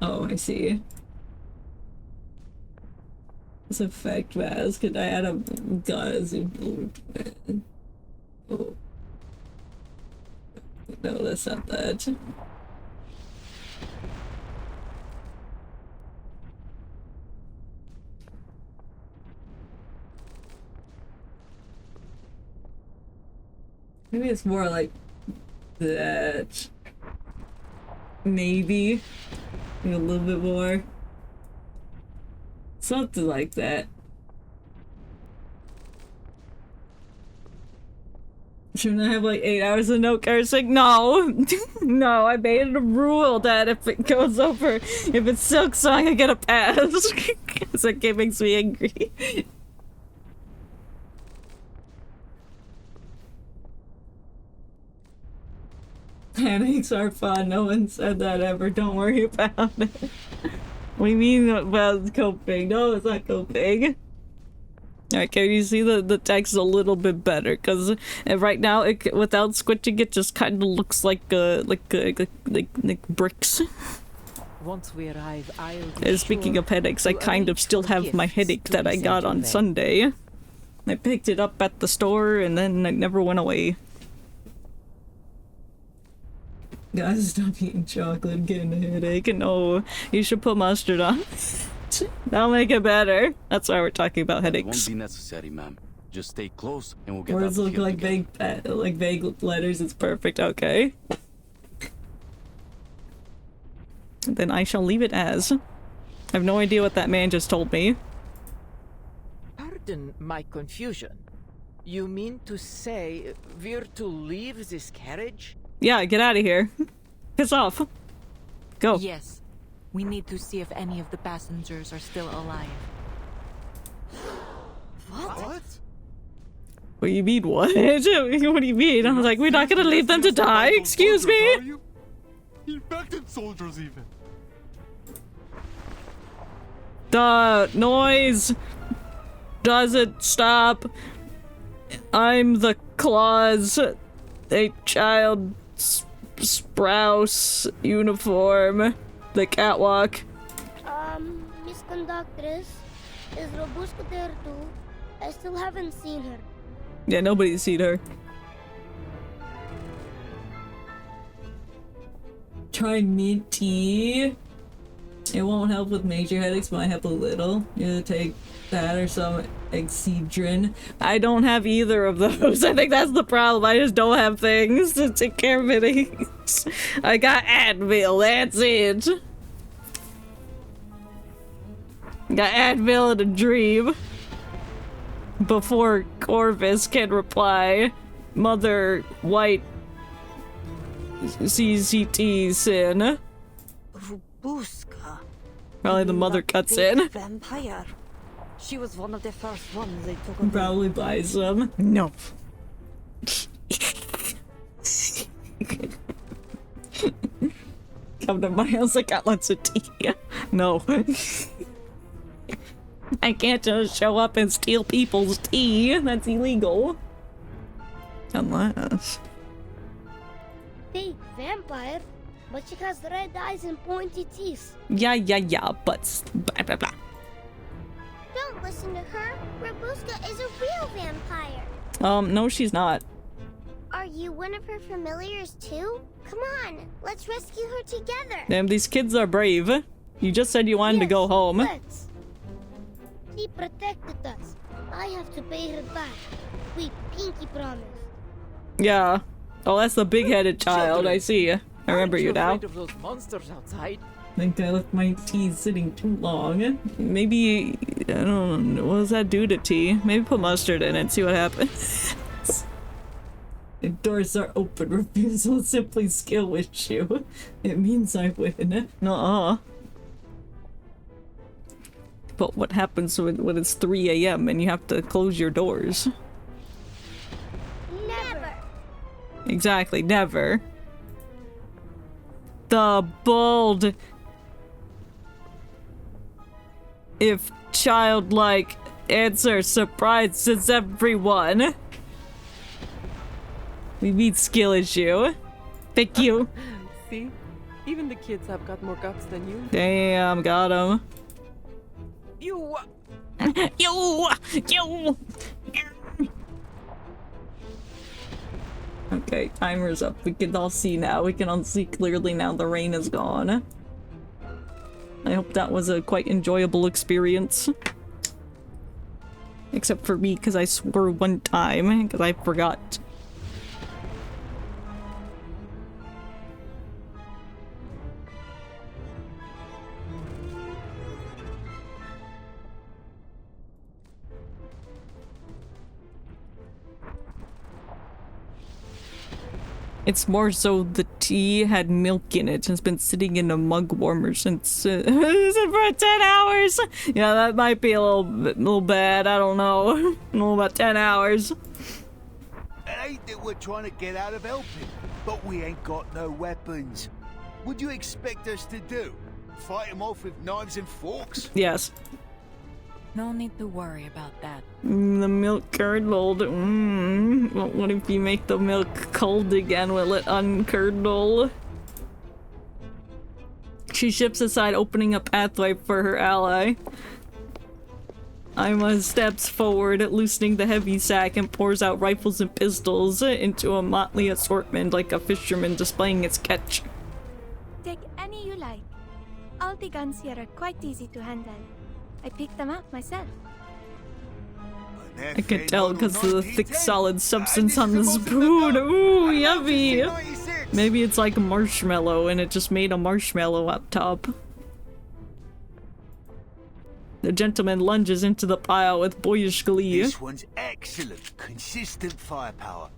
Oh, I see. This effect mask, and I had a gun. Oh. No, that's not that. Maybe it's more like that. Maybe. Maybe a little bit more. Something like that. Shouldn't I have like 8 hours of no cursing? No! No, I made it a rule that if it goes over, if it's Silk Song, I get a pass. Because it makes me angry. Panics are fun. No one said that ever. Don't worry about it. What do you mean about coping? No, it's not coping. Alright, can you see the text a little bit better? Because right now, without squinting, it just kind of looks like bricks. Once we arrive, And speaking of headaches, I kind of still have my headache that I got on Sunday. I picked it up at the store and then it never went away. Guys, stop eating chocolate and getting a headache. No, you should put mustard on. That'll make it better. That's why we're talking about headaches. It won't be necessary, ma'am. Just stay close and we'll get Words out look here like vague letters. It's perfect. Okay. Then I shall leave it as. I have no idea what that man just told me. Pardon my confusion. You mean to say we're to leave this carriage? Yeah, get out of here. Piss off. Go. Yes. We need to see if any of the passengers are still alive. What? What do you mean, what? What do you mean? I was like, we're not gonna leave them to die? Excuse me? Infected soldiers, even. The noise doesn't stop. I'm the claws. A child sprouse uniform. The catwalk. Miss Conductress, is Robusta there too? I still haven't seen her. Yeah, nobody's seen her. Try mint tea. It won't help with major headaches, might help a little. You either take that or some Excedrin. I don't have either of those. I think that's the problem. I just don't have things to take care of headaches. I got Advil, that's it. Got Advil and a dream. Before Corvus can reply, Mother White CCT sin. Robuska. Probably the mother cuts in. Vampire. She was one of the first ones they took on. Probably buys them. No. Come to my house, I got lots of tea. No. I can't just show up and steal people's tea. That's illegal. Unless... Fake vampire? But she has red eyes and pointy teeth. Yeah, but... blah, blah, blah. Don't listen to her. Robuska is a real vampire. No, she's not. Are you one of her familiars too? Come on, let's rescue her together. Damn, these kids are brave. You just said you wanted to go home. Let's. She protected us. I have to pay her back. We pinky promise. Yeah. Oh, that's the big-headed child. I see you. I remember you now. Afraid of those monsters outside? I think I left my tea sitting too long. Maybe, I don't know, what does that do to tea? Maybe put mustard in it, see what happens. The doors are open, refusal simply skill issue. It means I win. Nuh-uh. But what happens when it's 3 AM and you have to close your doors? Never. Exactly, never. The bold... If childlike answer surprises everyone. We beat skill issue. Thank you. See? Even the kids have got more guts than you. Damn, got him. You... You! Okay, timer's up. We can all see now. We can all see clearly now the rain is gone. I hope that was a quite enjoyable experience. Except for me, because I swore one time, because I forgot. It's more so the tea had milk in it and it's been sitting in a mug warmer since for 10 hours. Yeah, that might be a little bad. I don't know. I don't know about 10 hours. It ain't that we're trying to get out of helping, but we ain't got no weapons. What do you expect us to do? Fight them off with knives and forks? Yes. No need to worry about that. The milk curdled. What if you make the milk cold again? Will it uncurdle? She ships aside, opening a pathway for her ally. Ima steps forward, loosening the heavy sack, and pours out rifles and pistols into a motley assortment like a fisherman displaying its catch. Take any you like. All the guns here are quite easy to handle. I picked them up myself. I could tell because of the thick solid substance on the spoon. Ooh, yummy! Maybe it's like a marshmallow and it just made a marshmallow up top. The gentleman lunges into the pile with boyish glee. This one's excellent, consistent firepower.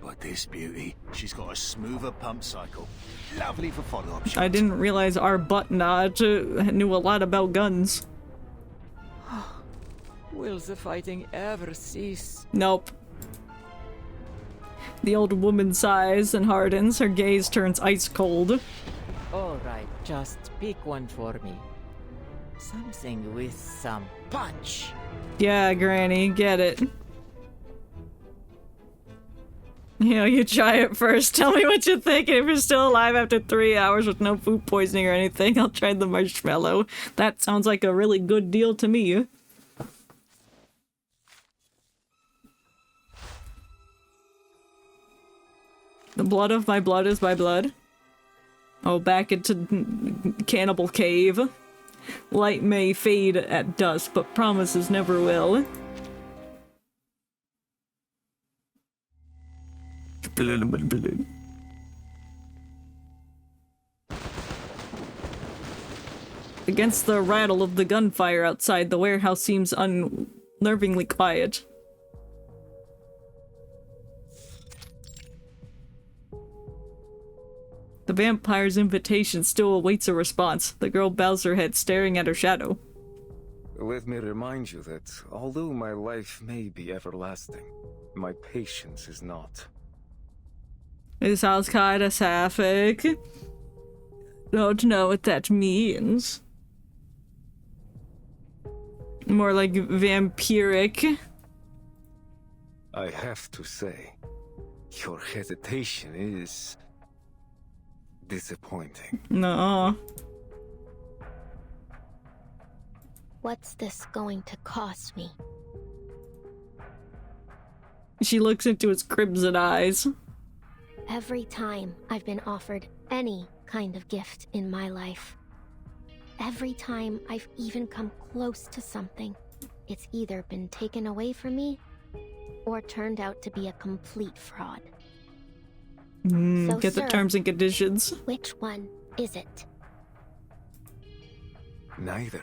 But this beauty, she's got a smoother pump cycle. Lovely for follow-up shots. I didn't realize our butt nut knew a lot about guns. Will the fighting ever cease? Nope. The old woman sighs and hardens. Her gaze turns ice cold. All right, just pick one for me. Something with some punch. Yeah, Granny, get it. You know, you try it first. Tell me what you think. And if you're still alive after 3 hours with no food poisoning or anything, I'll try the marshmallow. That sounds like a really good deal to me. The blood of my blood is my blood. Oh, back into Cannibal Cave. Light may fade at dusk, but promises never will. Against the rattle of the gunfire outside, the warehouse seems unnervingly quiet. The vampire's invitation still awaits a response. The girl bows her head, staring at her shadow. Let me remind you that although my life may be everlasting, my patience is not. It sounds kinda sapphic. Don't know what that means. More like vampiric. I have to say, your hesitation is disappointing. No. What's this going to cost me? She looks into his crimson eyes. Every time I've been offered any kind of gift in my life, every time I've even come close to something, it's either been taken away from me or turned out to be a complete fraud. So, get the sir, terms and conditions. Which one is it? Neither.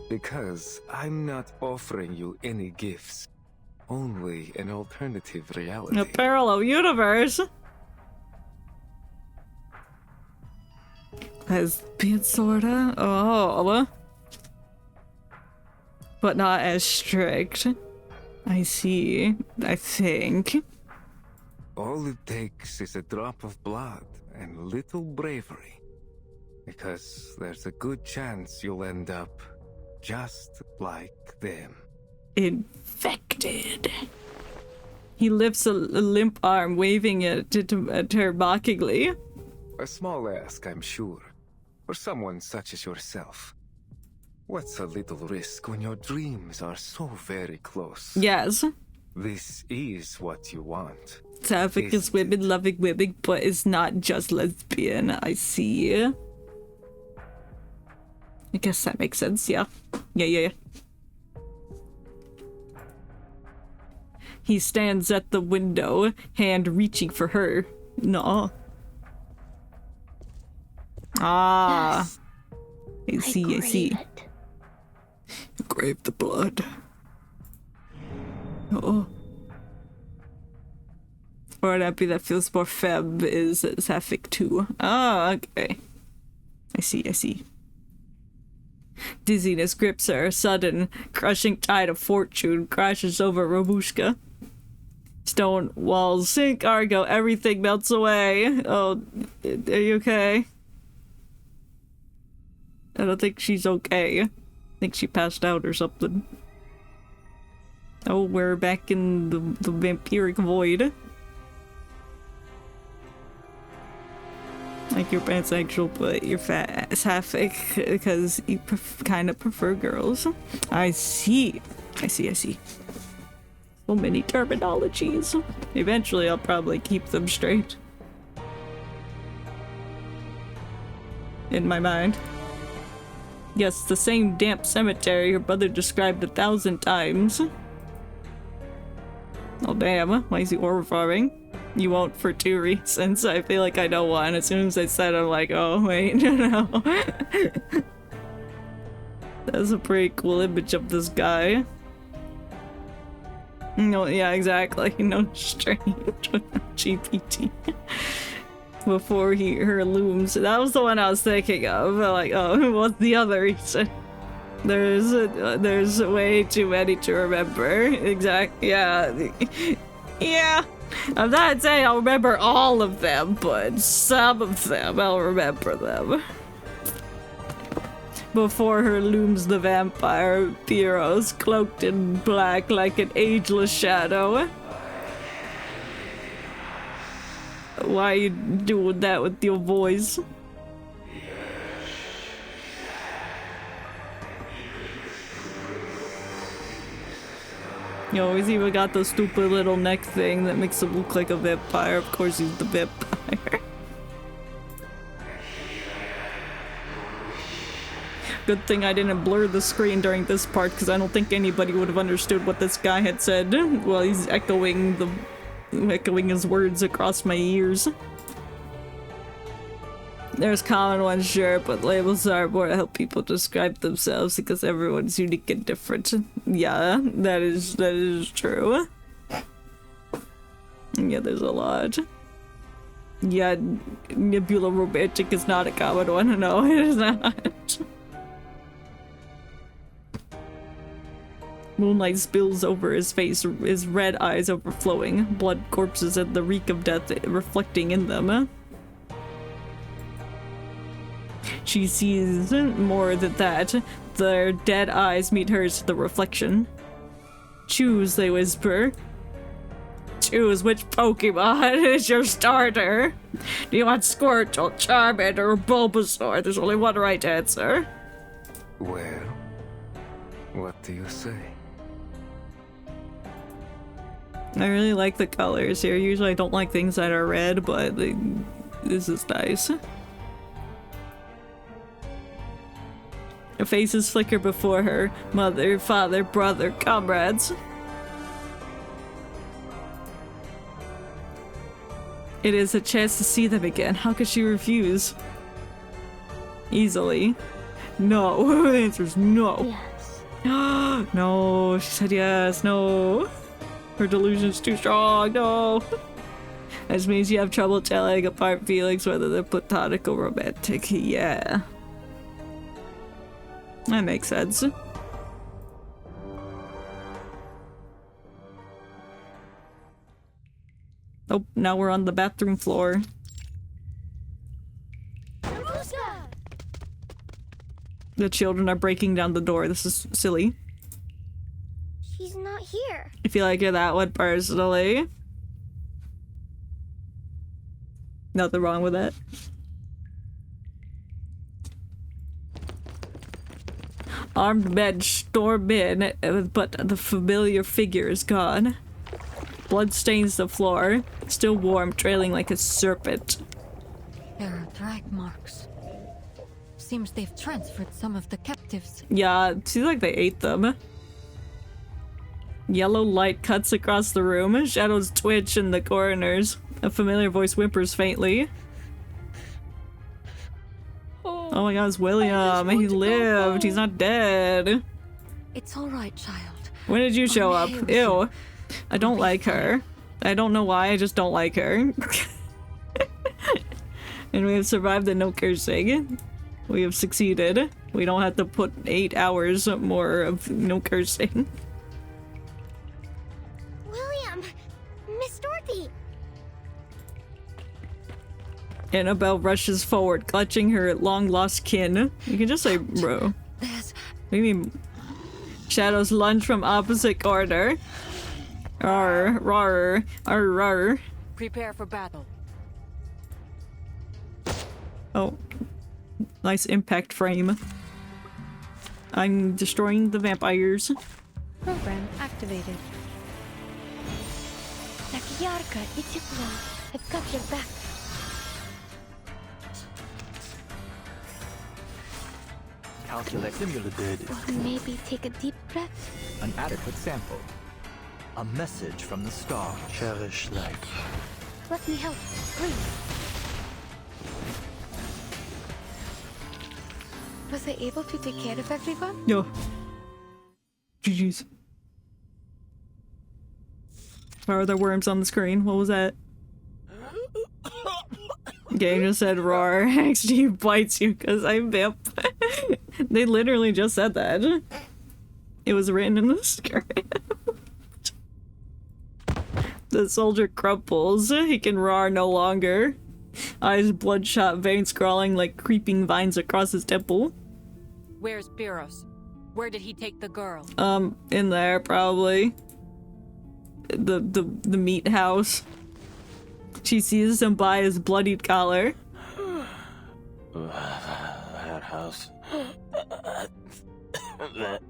Because I'm not offering you any gifts. Only an alternative reality. A parallel universe? Lesbian sorta? Oh. But not as strict. I see. I think. All it takes is a drop of blood and little bravery. Because there's a good chance you'll end up just like them. Infected. He lifts a limp arm, waving it at her mockingly. A small ask, I'm sure, for someone such as yourself. What's a little risk when your dreams are so very close? Yes. This is what you want. Sapphic is women loving women, but it's not just lesbian. I see. I guess that makes sense, yeah. Yeah. He stands at the window, hand reaching for her. No. Ah. Yes, I see. It. Grave the blood. Oh. Or an happy that feels more femme is Sapphic too. Ah, okay. I see. Dizziness grips her. A sudden, crushing tide of fortune crashes over Robushka. Stone walls sink, Argo, everything melts away. Oh, are you okay? I don't think she's okay. I think she passed out or something. Oh, we're back in the vampiric void. Like you're pansexual, but you're sapphic because you kind of prefer girls. I see. So many terminologies. Eventually, I'll probably keep them straight. In my mind. Yes, the same damp cemetery your brother described 1,000 times. Oh damn, why is he overfarming? You won't for 2 reasons. I feel like I know one. As soon as I said it, I'm like, oh wait, no. That's a pretty cool image of this guy. No, yeah, exactly. No strange GPT. Before her looms. That was the one I was thinking of. Like, oh, what's the other reason? There's way too many to remember. Exactly. Yeah. Yeah. I'm not saying I'll remember all of them, but some of them I'll remember them. Before her looms the vampire Piros, cloaked in black like an ageless shadow. Why are you doing that with your voice? You always even got the stupid little neck thing that makes him look like a vampire. Of course he's the vampire. Good thing I didn't blur the screen during this part, because I don't think anybody would have understood what this guy had said while he's echoing his words across my ears. There's common ones, sure, but labels are more to help people describe themselves because everyone's unique and different. Yeah, that is true. Yeah, there's a lot. Yeah, Nebula Romantic is not a common one. No, it is not. Moonlight spills over his face, his red eyes overflowing, blood corpses and the reek of death reflecting in them. She sees more than that. Their dead eyes meet hers, the reflection. Choose, they whisper. Choose which Pokemon is your starter. Do you want Squirtle, Charmander, or Bulbasaur? There's only one right answer. Well, what do you say? I really like the colors here. Usually I don't like things that are red, but this is nice. Faces flicker before her. Mother, father, brother, comrades. It is a chance to see them again. How could she refuse? Easily. No. The answer is no. Yes. No. She said yes. No. Her delusion's too strong. No. This means you have trouble telling apart feelings, whether they're platonic or romantic. Yeah. That makes sense. Oh, now we're on the bathroom floor. The children are breaking down the door. This is silly. She's not here. I feel like you're that one personally. Nothing wrong with that. Armed men storm in, but the familiar figure is gone. Blood stains the floor, still warm, trailing like a serpent. There are drag marks. Seems they've transferred some of the captives. Yeah, it seems like they ate them. Yellow light cuts across the room, shadows twitch in the corners. A familiar voice whimpers faintly. Oh my god, it's William. He lived. He's not dead. It's alright, child. When did you show up? Ew. I don't like her. I don't know why, I just don't like her. And we have survived the no cursing. We have succeeded. We don't have to put 8 hours more of no cursing. William! Miss Dorothy! Annabelle rushes forward, clutching her long-lost kin. You can just say, bro. What do you mean? Shadows lunge from opposite corner. Rawr, rawr, rawr. Prepare for battle. Oh. Nice impact frame. I'm destroying the vampires. Program activated. Nakiyarka, it's your blood. I've got your back. Calculate simulated. Maybe take a deep breath. An adequate sample. A message from the star. Cherish life. Let me help, please. Was I able to take care of everyone? No. GG's. Why are there worms on the screen? What was that? Game just said roar. XD bites you because I'm vamp. They literally just said that. It was written in the script. The soldier crumples. He can roar no longer. Eyes bloodshot, veins crawling like creeping vines across his temple. Where's Biros? Where did he take the girl? In there, probably. The meat house. She sees him by his bloodied collar. That house. That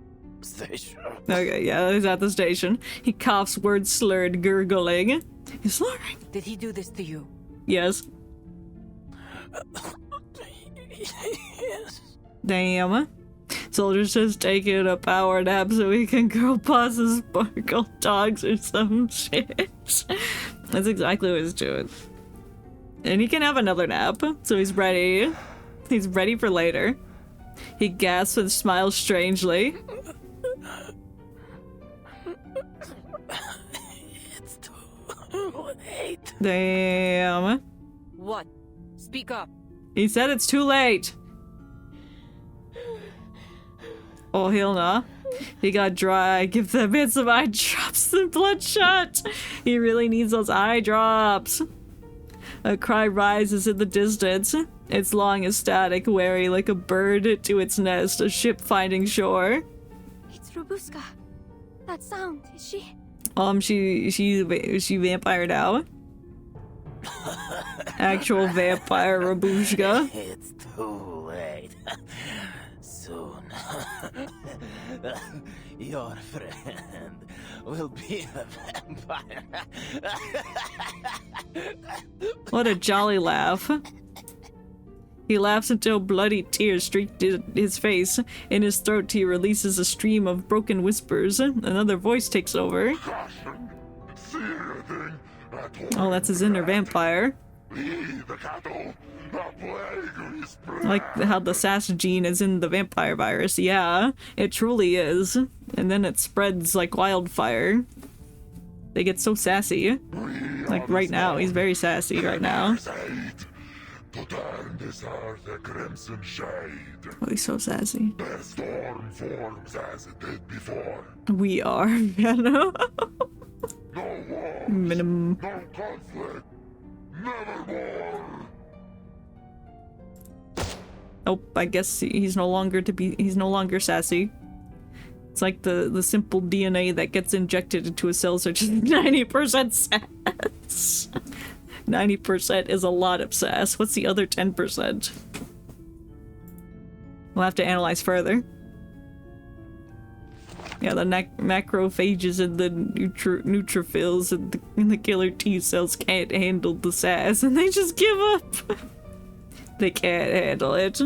station. Okay, yeah, he's at the station. He coughs, words slurred, gurgling. He's slurring. Did he do this to you? Yes. Yes. Damn. Soldier's just taking a power nap so he can grow pauses, sparkle dogs or some shit. That's exactly what he's doing. And he can have another nap, so he's ready. He's ready for later. He gasps and smiles strangely. It's too late. Damn. What? Speak up. He said it's too late. Oh, hell nah. He got dry. Give that man some eye drops and bloodshot. He really needs those eye drops. A cry rises in the distance. It's long and static, wary like a bird to its nest, a ship finding shore. It's Robuska. That sound, is she? She vampire now. Actual vampire Robushka. It's too late. Soon. Your friend will be a vampire. What a jolly laugh. He laughs until bloody tears streak his face. In his throat he releases a stream of broken whispers. Another voice takes over. Oh, that's his inner vampire. Like how the sass gene is in the vampire virus. Yeah, it truly is. And then it spreads like wildfire. They get so sassy. Like right now, he's very sassy right now. To turn this earth a crimson shade. Oh, he's so sassy. The storm forms as it did before. We are, Venom. No war. Minimum. No conflict. Nevermore. Oh, I guess he's no longer sassy. It's like the simple DNA that gets injected into a cell, such as 90% sass. 90% is a lot of sass. What's the other 10%? We'll have to analyze further. Yeah, the macrophages and the neutrophils and the killer T cells can't handle the sass, and they just give up. They can't handle it.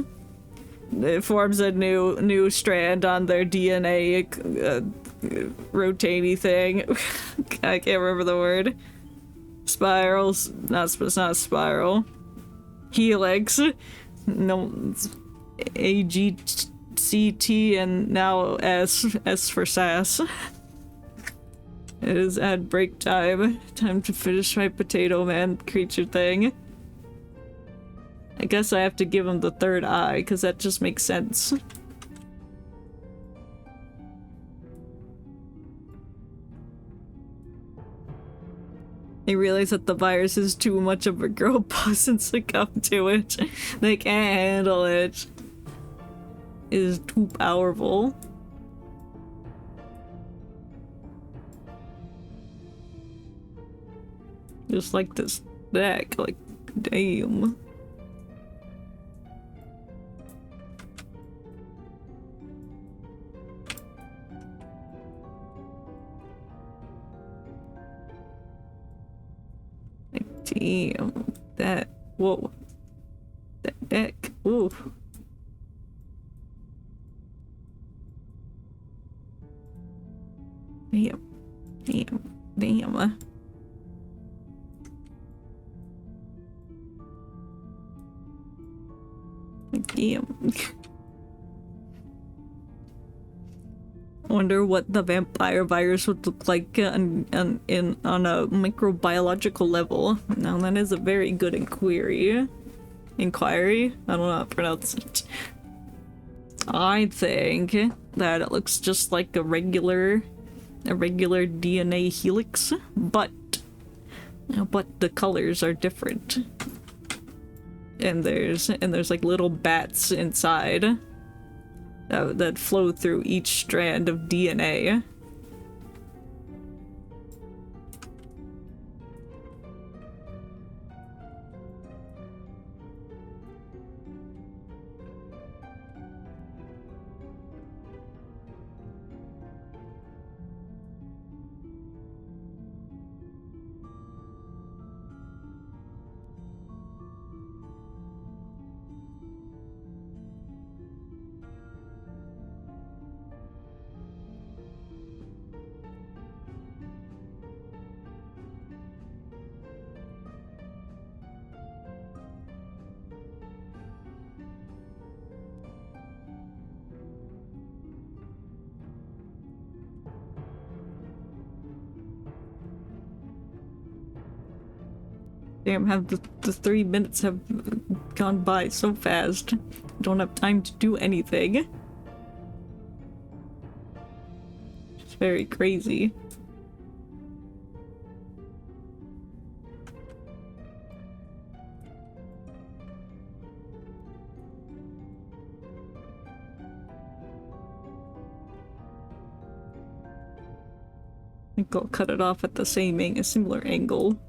It forms a new strand on their DNA rotating thing. I can't remember the word. Spirals. It's not a spiral. Helix. No. AGCT and now S for sass. It is at break time. Time to finish my potato man creature thing. I guess I have to give him the third eye, because that just makes sense. They realize that the virus is too much of a girl boss and succumb to it. They can't handle it. It is too powerful. Just like this deck, like, damn. Damn, that, whoa, that deck, ooh. Damn, damn. Wonder what the vampire virus would look like on a microbiological level. Now that is a very good inquiry. I don't know how to pronounce it. I think that it looks just like a regular DNA helix, but the colors are different. And there's like little bats inside that flow through each strand of DNA. Damn, have the 3 minutes have gone by so fast. Don't have time to do anything. It's very crazy. I think I'll cut it off at the a similar angle.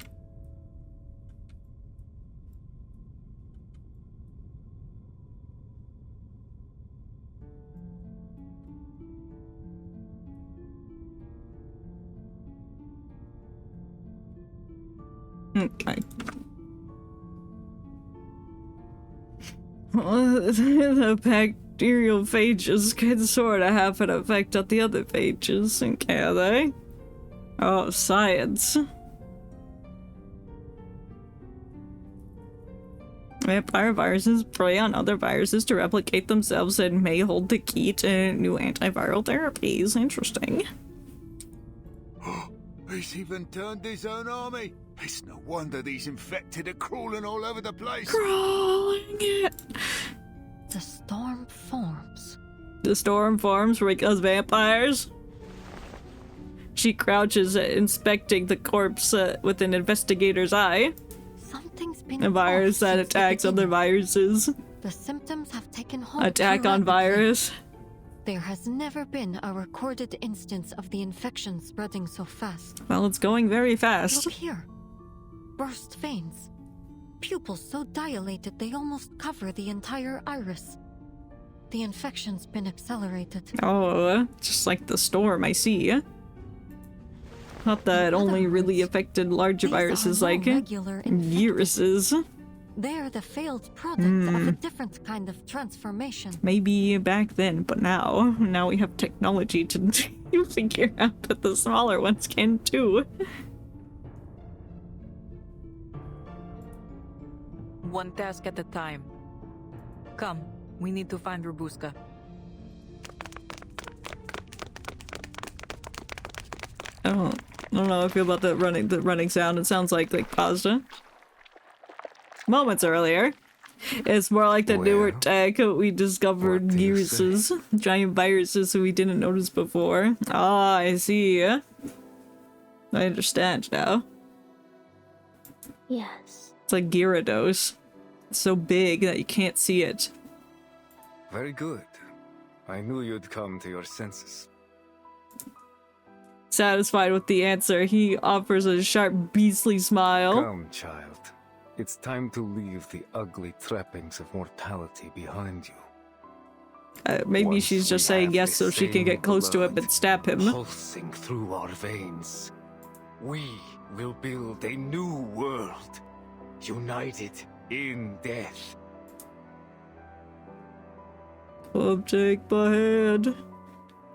Okay. The bacterial phages can sort of have an effect on the other phages, can they? Oh, science. Vampire viruses prey on other viruses to replicate themselves and may hold the key to new antiviral therapies. Interesting. He's even turned his own army. It's no wonder these infected are crawling all over the place. Crawling it. The storm forms. The storm forms because vampires? She crouches, inspecting the corpse with an investigator's eye. Something's been A virus that attacks other viruses. The symptoms have taken hold. Attack on virus. There has never been a recorded instance of the infection spreading so fast. Well, it's going very fast. Look here. Burst veins. Pupils so dilated they almost cover the entire iris. The infection's been accelerated. Oh, just like the storm, I see. Thought that only really affected larger viruses like viruses. They're the failed product of a different kind of transformation. Maybe back then, but now we have technology to figure out that the smaller ones can too. One task at a time. Come, we need to find Robuska. I don't know how I feel about the running sound. It sounds like pasta. Moments earlier. It's more like the newer tech we discovered viruses. Giant viruses we didn't notice before. Ah, I see. I understand now. Yes. It's like Gyarados. It's so big that you can't see it. Very good. I knew you'd come to your senses. Satisfied with the answer, he offers a sharp, beastly smile. Come, child. It's time to leave the ugly trappings of mortality behind you. Maybe Once she's just we saying have yes the so she can same get close to him blood and stab him. pulsing through our veins, we will build a new world, united in death. Come take my hand.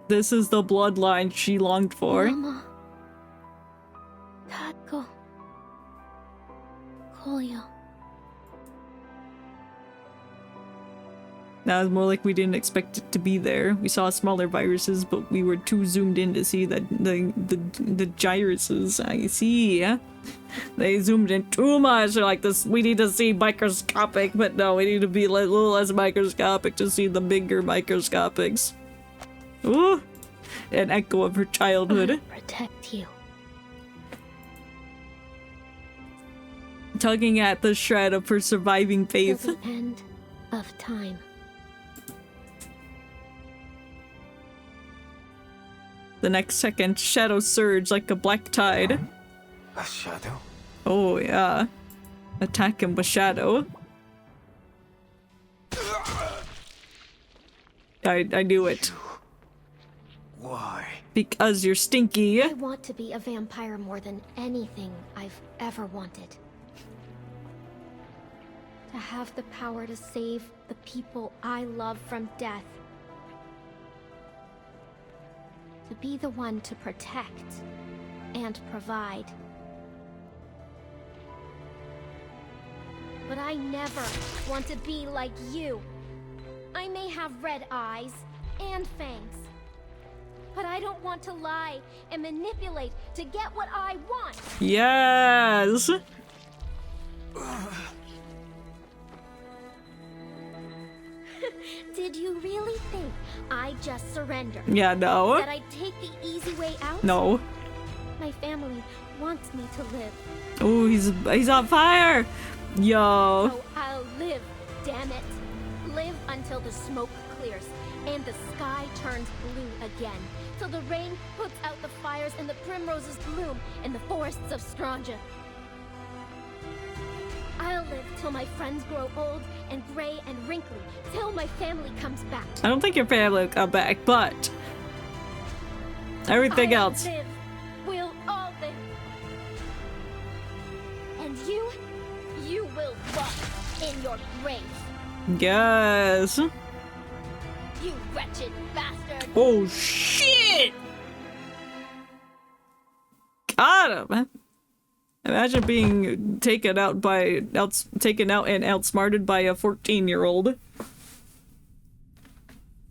This is the bloodline she longed for. Mama. Tatko. Kolya. That was more like we didn't expect it to be there. We saw smaller viruses, but we were too zoomed in to see that the gyruses. I see. They zoomed in too much. They're like this. We need to see microscopic, but no, we need to be a little less microscopic to see the bigger microscopics. Ooh, an echo of her childhood. Protect you. Tugging at the shred of her surviving faith. Till the end of time. The next second, shadows surge like a black tide. A shadow? Oh, yeah. Attack him with shadow. I knew it. Why? Because you're stinky. I want to be a vampire more than anything I've ever wanted. To have the power to save the people I love from death. To be the one to protect and provide. But I never want to be like you. I may have red eyes and fangs, but I don't want to lie and manipulate to get what I want. Yes. Did you really think I'd just surrender? Yeah, no. That I'd take the easy way out? No. My family wants me to live. Oh, he's on fire. Yo. So I'll live, damn it. Live until the smoke clears and the sky turns blue again. Till the rain puts out the fires and the primroses bloom in the forests of Stranja. I'll live till my friends grow old and gray and wrinkly, till my family comes back. I don't think your family will come back, but everything I'll else. Live. We'll all live. And you will rot in your grave. Yes. You wretched bastard. Oh shit! Got him. Imagine being taken out and outsmarted by a 14-year-old.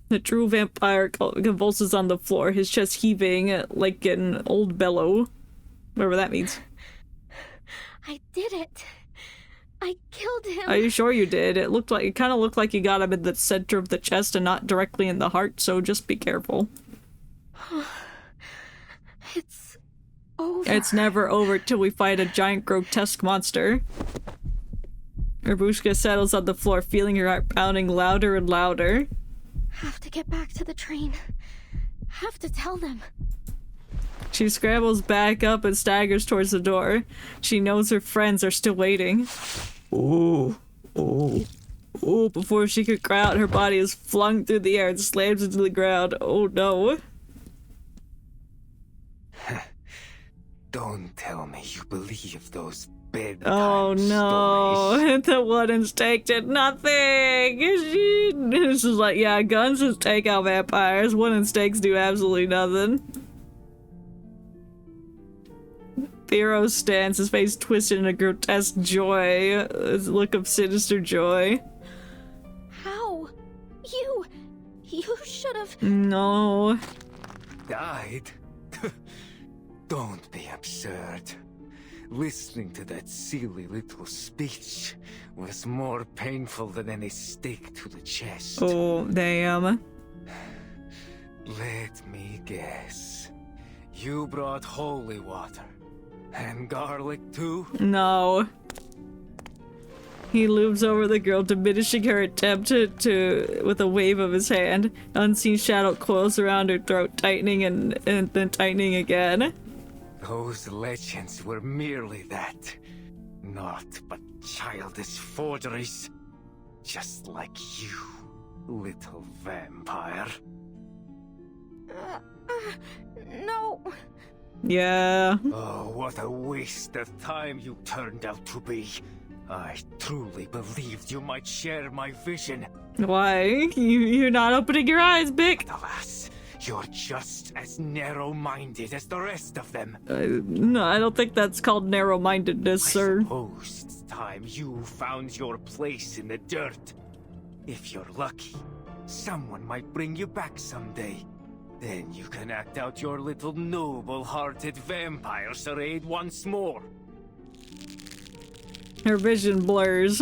The true vampire convulses on the floor, his chest heaving like an old bellow. Whatever that means. I did it. I killed him. Are you sure you did? It kind of looked like you got him in the center of the chest and not directly in the heart, so just be careful. It's over. It's never over till we fight a giant grotesque monster. Rabushka settles on the floor, feeling her heart pounding louder and louder. Have to get back to the train. Have to tell them. She scrambles back up and staggers towards the door. She knows her friends are still waiting. Ooh. Oh. Oh, before she could cry out, her body is flung through the air and slams into the ground. Oh no. Don't tell me you believe those bedtime Oh no, stories. the wooden stake did nothing! This is like, yeah, guns just take out vampires, wooden stakes do absolutely nothing. Theo stands, his face twisted in a grotesque joy, a look of sinister joy. How? You should have. No. Died? Don't be absurd. Listening to that silly little speech was more painful than any stake to the chest. Oh, damn. Let me guess. You brought holy water. And garlic too? No. He looms over the girl, diminishing her attempt to with a wave of his hand. Unseen shadow coils around her throat, tightening and then tightening again. Those legends were merely that. Naught but childish forgeries. Just like you, little vampire. No. Yeah. Oh, what a waste of time you turned out to be. I truly believed you might share my vision. Why? You're not opening your eyes, Bick. Alas, you're just as narrow-minded as the rest of them. No, I don't think that's called narrow-mindedness, sir. I suppose it's time you found your place in the dirt. If you're lucky, someone might bring you back someday. Then you can act out your little noble-hearted vampire charade once more. Her vision blurs.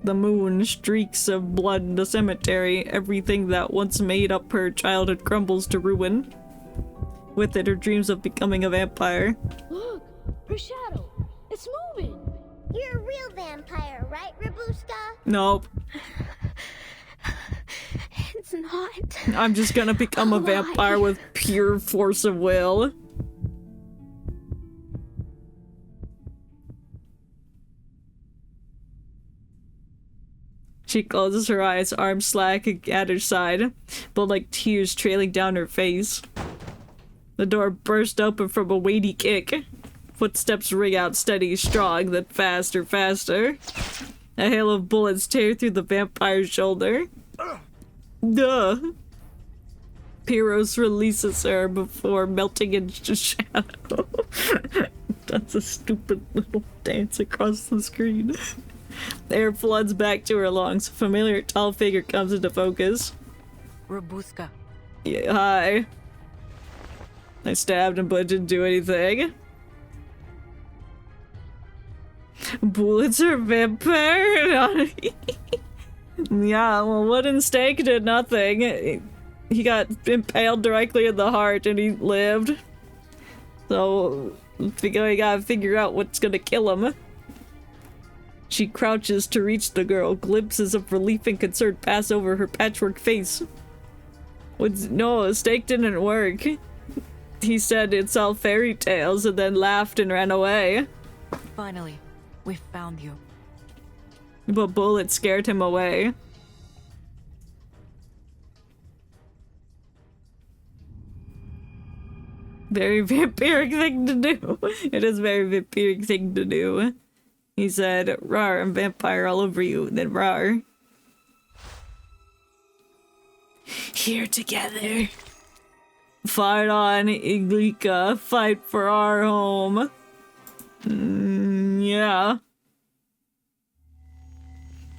The moon, streaks of blood in the cemetery, everything that once made up her childhood crumbles to ruin. With it, her dreams of becoming a vampire. Look! Her shadow! It's moving! You're a real vampire, right, Rabuska? Nope. It's not. I'm just gonna become a vampire with pure force of will. She closes her eyes, arms slack at her side, but like tears trailing down her face. The door burst open from a weighty kick. Footsteps ring out steady, strong, then faster, faster. A hail of bullets tear through the vampire's shoulder. Duh. Pyros releases her before melting into shadow. That's a stupid little dance across the screen. Air floods back to her lungs. A familiar tall figure comes into focus. Rabuska. Yeah, hi. I stabbed him but didn't do anything. Bullets are vampire? Yeah, well, wooden stake did nothing. He got impaled directly in the heart and he lived. So, we gotta figure out what's gonna kill him. She crouches to reach the girl. Glimpses of relief and concern pass over her patchwork face. No, a stake didn't work. He said it's all fairy tales and then laughed and ran away. Finally, we found you. But bullets scared him away. Very vampiric thing to do. It is a very vampiric thing to do. He said, "Rawr, I'm vampire all over you." Then rawr. Here together. Fight on, Iglika. Fight for our home. Yeah.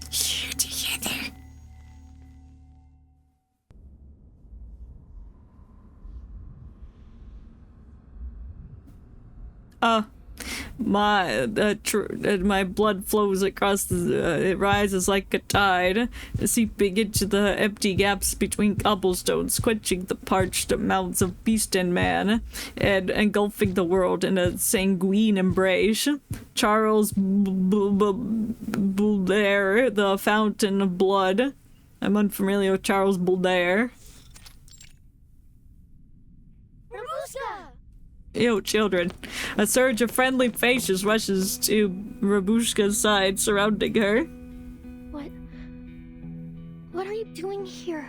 Here together. My blood flows across the, it rises like a tide, seeping into the empty gaps between cobblestones, quenching the parched mouths of beast and man, and engulfing the world in a sanguine embrace. Charles Boulder, the fountain of blood. I'm unfamiliar with Charles Boulder. Ew, children. A surge of friendly faces rushes to Rabushka's side, surrounding her. What are you doing here?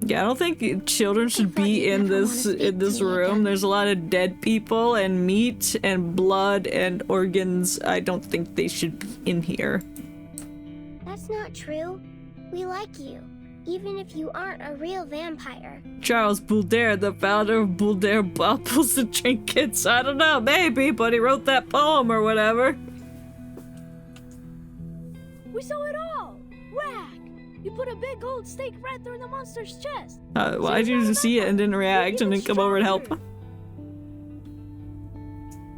Yeah, I don't think children should be in this room. There's a lot of dead people and meat and blood and organs. I don't think they should be in here. That's not true. We like you, even if you aren't a real vampire. Charles Boulder, the founder of Boulder Baubles and Trinkets. I don't know, maybe, but he wrote that poem or whatever. We saw it all! Rack! You put a big gold stake right through the monster's chest! Why'd you see it and didn't react and didn't come over and help?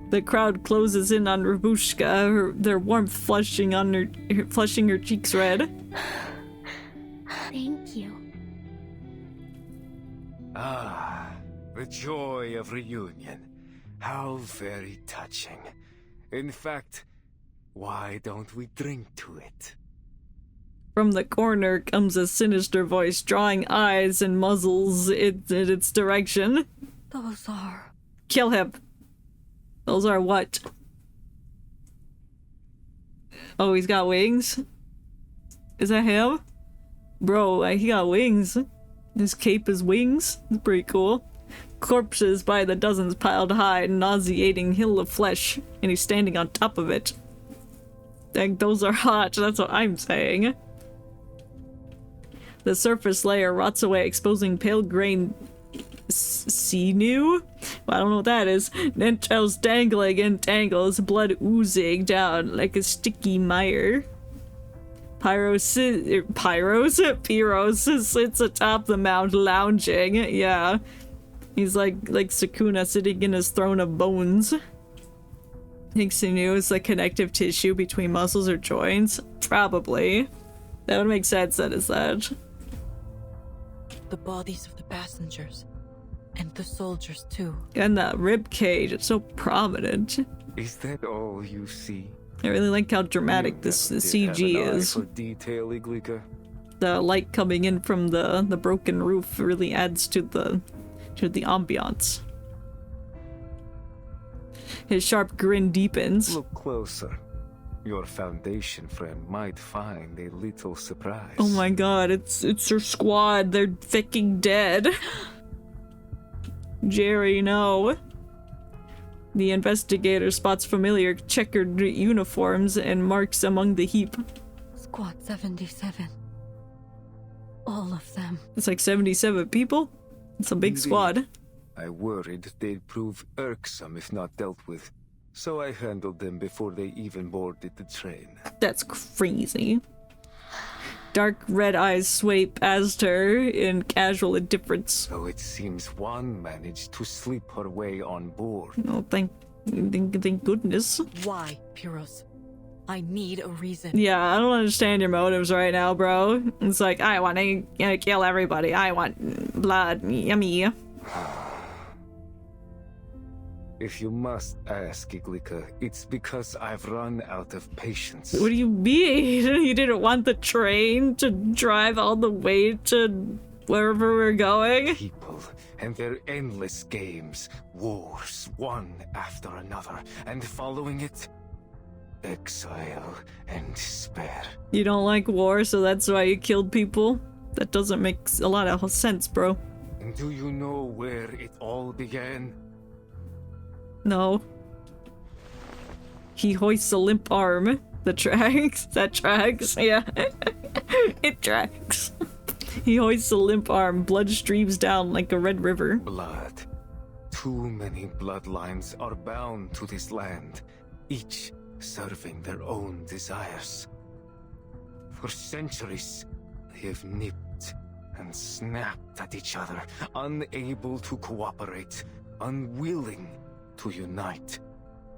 The crowd closes in on Rabushka, their warmth flushing her cheeks red. Thank you. Ah, the joy of reunion. How very touching. In fact, why don't we drink to it? From the corner comes a sinister voice, drawing eyes and muzzles in its direction. Those are... Kill him. Those are what? Oh, he's got wings? Is that him? Bro, he got wings. His cape is wings. That's pretty cool. Corpses by the dozens piled high, a nauseating hill of flesh, and he's standing on top of it. Dang, those are hot, that's what I'm saying. The surface layer rots away, exposing pale grain sinew? Well, I don't know what that is. Entrails dangling in tangles, blood oozing down like a sticky mire. Pyros sits atop the mound lounging. Yeah. He's like Sukuna sitting in his throne of bones. Think sinew is the connective tissue between muscles or joints? Probably. That would make sense, that is that. The bodies of the passengers. And the soldiers too. And that rib cage, it's so prominent. Is that all you see? I really like how dramatic this CG is. For detail, Iglika. The light coming in from the broken roof really adds to the ambiance. His sharp grin deepens. Look closer. Your Foundation friend might find a little surprise. Oh my god, it's her squad. They're fucking dead. Jerry, no. The investigator spots familiar checkered uniforms and marks among the heap. Squad 77. All of them. It's like 77 people? It's a big squad. I worried they'd prove irksome if not dealt with, so I handled them before they even boarded the train. That's crazy. Dark red eyes sway past her in casual indifference. So it seems one managed to slip her way on board. Oh, thank goodness. Why, Pyros? I need a reason. Yeah, I don't understand your motives right now, bro. It's like, I want to kill everybody. I want blood. Yummy. If you must ask, Iglika, it's because I've run out of patience. What do you mean? You didn't want the train to drive all the way to wherever we're going? People and their endless games, wars, one after another, and following it, exile and despair. You don't like war, so that's why you killed people? That doesn't make a lot of sense, bro. And do you know where it all began? No. He hoists a limp arm. That tracks, yeah. It tracks. He hoists a limp arm, blood streams down like a red river. Blood. Too many bloodlines are bound to this land, each serving their own desires. For centuries, they have nipped and snapped at each other, unable to cooperate, unwilling to unite,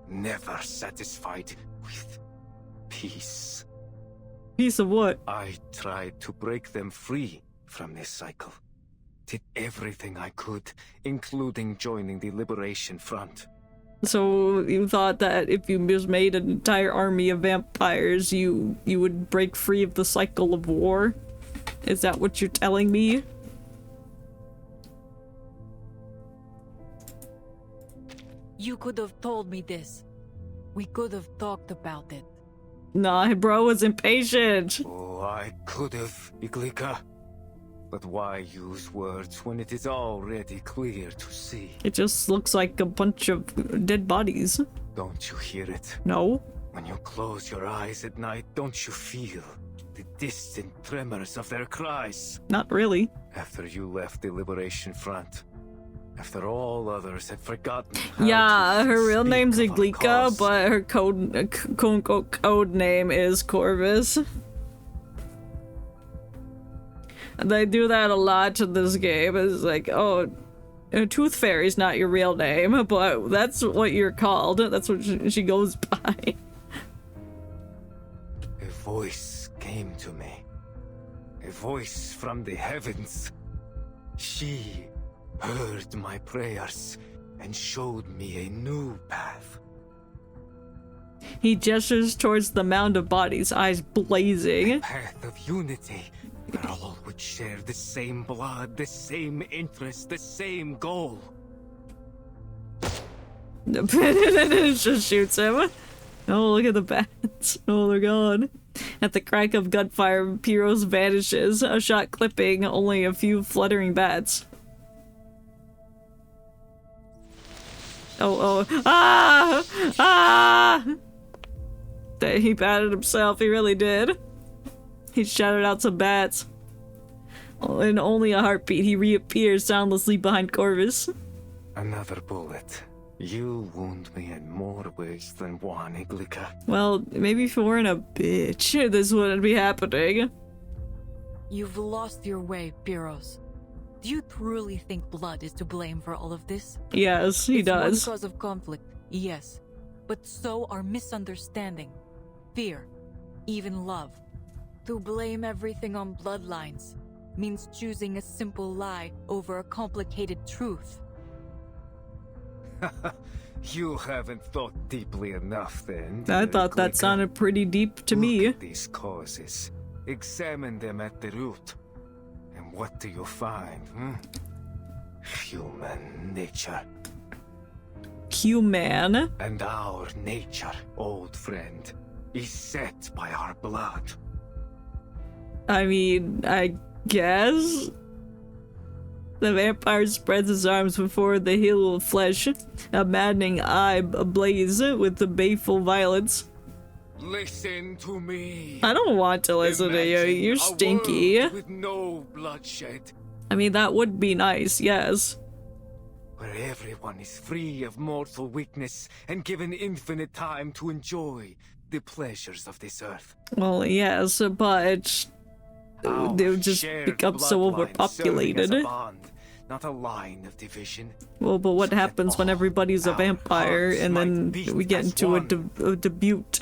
never satisfied with peace. Peace of what? I tried to break them free from this cycle. Did everything I could, including joining the Liberation Front. So you thought that if you just made an entire army of vampires, you would break free of the cycle of war? Is that what you're telling me? You could have told me this. We could have talked about it. Nah, bro was impatient. Oh, I could have, Iglika. But why use words when it is already clear to see? It just looks like a bunch of dead bodies. Don't you hear it? No. When you close your eyes at night, don't you feel the distant tremors of their cries? Not really. After you left the Liberation Front, after all others had forgotten. Yeah, her real name's Iglika, but her code name is Corvus. They do that a lot to this game. It's like, oh, Tooth Fairy's not your real name, but that's what you're called. That's what she goes by. A voice came to me. A voice from the heavens. She heard my prayers and showed me a new path. He gestures towards the mound of bodies, eyes blazing. A path of unity, where all would share the same blood, the same interest, the same goal. It just shoots him. Oh, look at the bats. Oh, they're gone. At the crack of gunfire, Pyros vanishes, a shot clipping only a few fluttering bats. Oh. Ah! Ah! He batted himself, he really did. He shouted out some bats. In only a heartbeat, he reappears soundlessly behind Corvus. Another bullet. You wound me in more ways than one, Iglica. Well, maybe if you weren't a bitch, this wouldn't be happening. You've lost your way, Pyros. Do you truly think blood is to blame for all of this? Yes, he does. It's one cause of conflict, yes. But so are misunderstanding, fear, even love. To blame everything on bloodlines means choosing a simple lie over a complicated truth. You haven't thought deeply enough then. I thought that sounded pretty deep to me. Look at these causes. Examine them at the root. And what do you find? Human nature. Human? And our nature, old friend, is set by our blood. I mean, I guess? The vampire spreads his arms before the hill of flesh, a maddening eye ablaze with the baleful violence. Listen to me. I don't want to listen to you. You're stinky. With no bloodshed. I mean, that would be nice, yes. Where everyone is free of mortal weakness and given infinite time to enjoy the pleasures of this earth. Well, yes, but they would just become so overpopulated. Not a line of division. Well, but what happens when everybody's a vampire and then we get into a debate,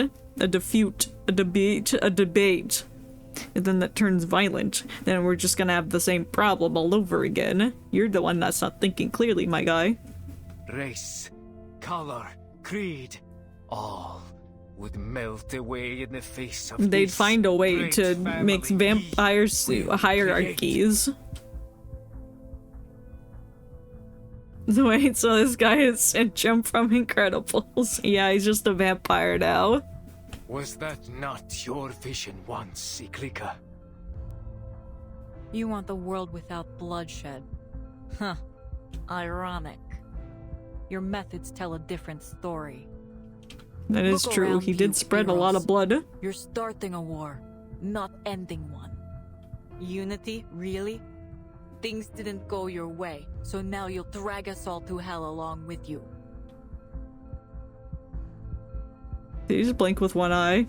and then that turns violent? Then we're just gonna have the same problem all over again. You're the one that's not thinking clearly, my guy. Race, color, creed, all would melt away in the face of They'd find a way to make vampires hierarchies. Wait, so this guy is Syndrome from Incredibles. Yeah, he's just a vampire now. Was that not your vision once, Iglica? You want the world without bloodshed. Huh. Ironic. Your methods tell a different story. That is true. He did spread a lot of blood. You're starting a war, not ending one. Unity, really? Things didn't go your way, so now you'll drag us all to hell along with you. Did he just blink with one eye?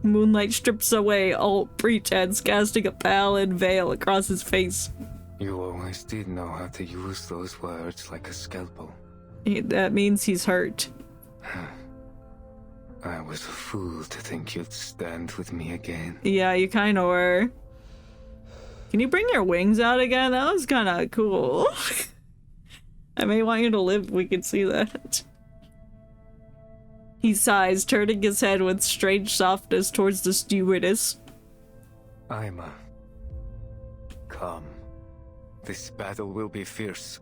Moonlight strips away all pretense, casting a pallid veil across his face. You always did know how to use those words like a scalpel. That means he's hurt. I was a fool to think you'd stand with me again. Yeah, you kinda were. Can you bring your wings out again? That was kinda cool. I may want you to live, we can see that. He sighs, turning his head with strange softness towards the stewardess. Ima, come. This battle will be fierce,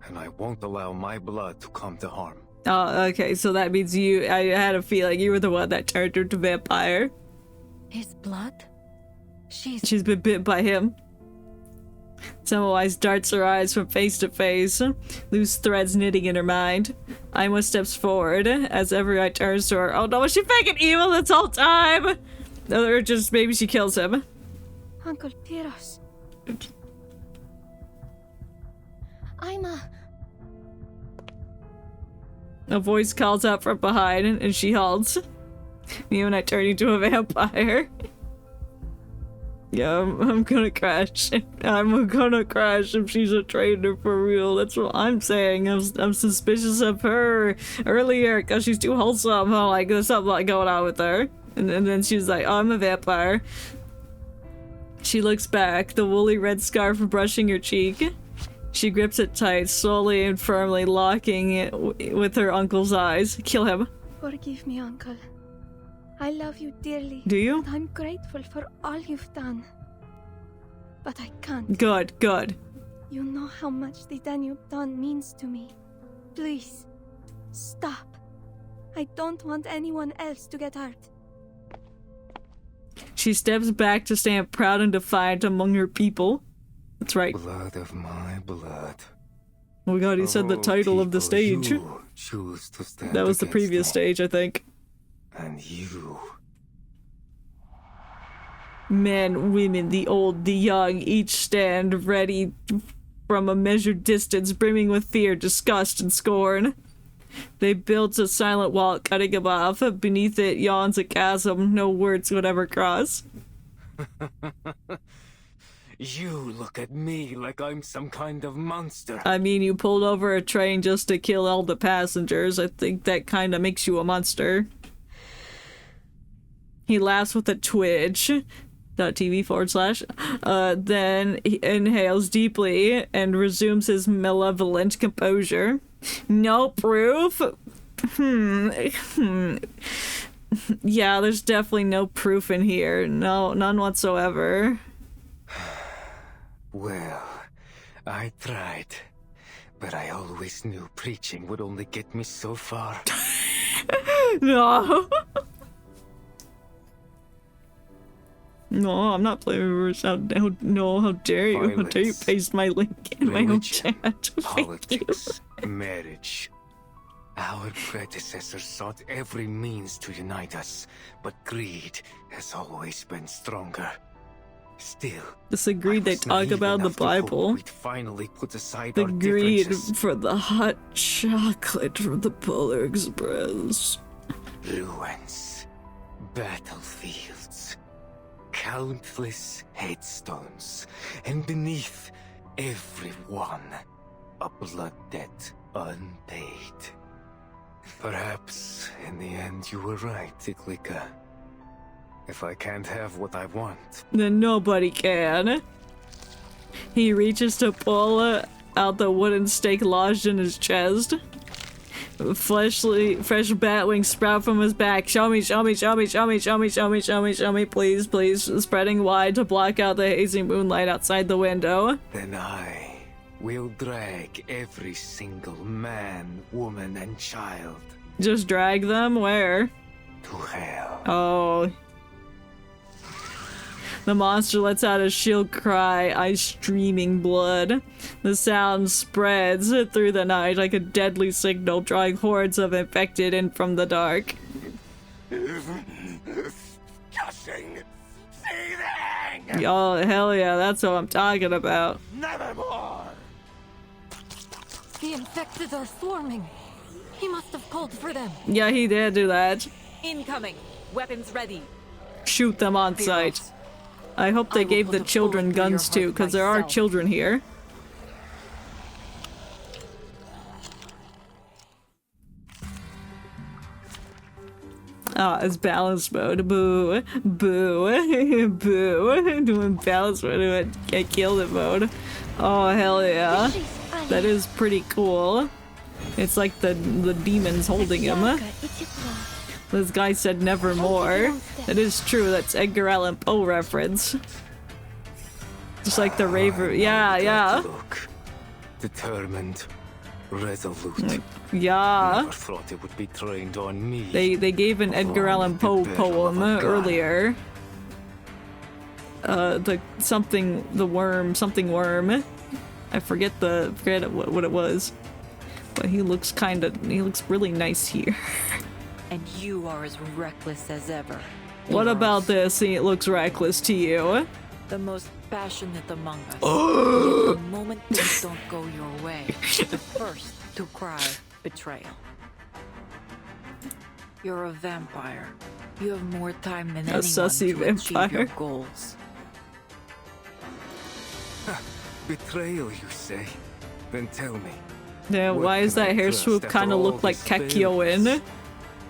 and I won't allow my blood to come to harm. Oh, okay, so that means I had a feeling you were the one that turned her to vampire. His blood? She's been bit by him. Semmelweis darts her eyes from face to face, loose threads knitting in her mind. Ima steps forward, as every eye turns to her. Oh no, was she faking evil this whole time? Or just maybe she kills him. Uncle Pyros. Ima. A voice calls out from behind, and she halts. You and I turn into a vampire. Yeah, I'm gonna crash. I'm gonna crash if she's a traitor for real. That's what I'm saying. I'm suspicious of her earlier because she's too wholesome. I'm like, there's something like going on with her. And then she's like, oh, I'm a vampire. She looks back, the woolly red scarf brushing her cheek. She grips it tight, slowly and firmly, locking it with her uncle's eyes. Kill him. Forgive me, Uncle. I love you dearly. Do you? And I'm grateful for all you've done. But I can't. Good, good. You know how much the Danube Dawn means to me. Please, stop. I don't want anyone else to get hurt. She steps back to stand proud and defiant among her people. That's right. Blood of my blood. Oh my god, he said the title of the stage. Choose to stand That was the previous stage, I think. And you. Men, women, the old, the young, each stand ready from a measured distance, brimming with fear, disgust, and scorn. They built a silent wall, cutting him off. Beneath it yawns a chasm no words would ever cross. You look at me like I'm some kind of monster. I mean, you pulled over a train just to kill all the passengers. I think that kind of makes you a monster. He laughs with a twitch. .tv/. Then he inhales deeply and resumes his malevolent composure. No proof? Yeah, there's definitely no proof in here. No, none whatsoever. Well, I tried, but I always knew preaching would only get me so far. No. No, I'm not playing reverse. How dare you? How dare you paste my link in my own chat? Politics, marriage. Our predecessors sought every means to unite us, but greed has always been stronger. Still, disagreed. They talk about the Bible. We'd finally put aside the our greed differences. For the hot chocolate from the Polar Express. Ruins, battlefields, countless headstones, and beneath every one, a blood debt unpaid. Perhaps in the end you were right, Iglika. If I can't have what I want, then nobody can. He reaches to pull out the wooden stake lodged in his chest. Fresh bat wings sprout from his back. Show me, please, please. Spreading wide to block out the hazy moonlight outside the window. Then I will drag every single man, woman, and child. Just drag them? Where? To hell. Oh. The monster lets out a shrill cry, eyes streaming blood. The sound spreads through the night like a deadly signal, drawing hordes of infected in from the dark. Disgusting, seething. Oh, hell yeah, that's what I'm talking about. Nevermore. The infected are swarming. He must have called for them. Yeah, he did do that. Incoming. Weapons ready. Shoot them on sight. I hope they gave the children guns too, because there are children here. Ah, it's balance mode. Boo. Boo. Boo. Doing balance mode. Get killed it mode. Oh, hell yeah. That is pretty cool. It's like the demons holding him. This guy said nevermore. That is true, that's Edgar Allan Poe reference. Just like the Raver. Yeah. Look. Determined, resolute. Yeah. Never thought it would be trained on me. They gave an Edgar Allan Poe poem earlier. The worm. I forget what it was. But he looks really nice here. And you are as reckless as ever. What about this? It looks reckless to you. The most passionate among us. Yet the moment things don't go your way, the first to cry betrayal. You're a vampire. You have more time than anyone sussy to achieve your vampire. goals. Betrayal, you say? Then tell me. Yeah, why is that hair swoop kind of look like Kakyoin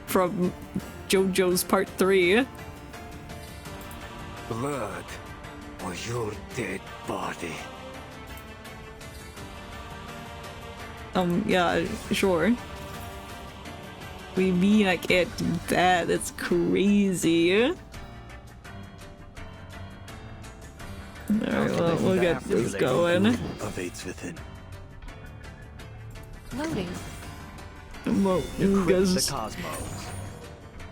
from JoJo's Part 3? Blood or your dead body? Yeah, sure. We mean I can't do that. That's crazy. Alright, well, we'll get this going. Awaits within. Loading. Equip the cosmos.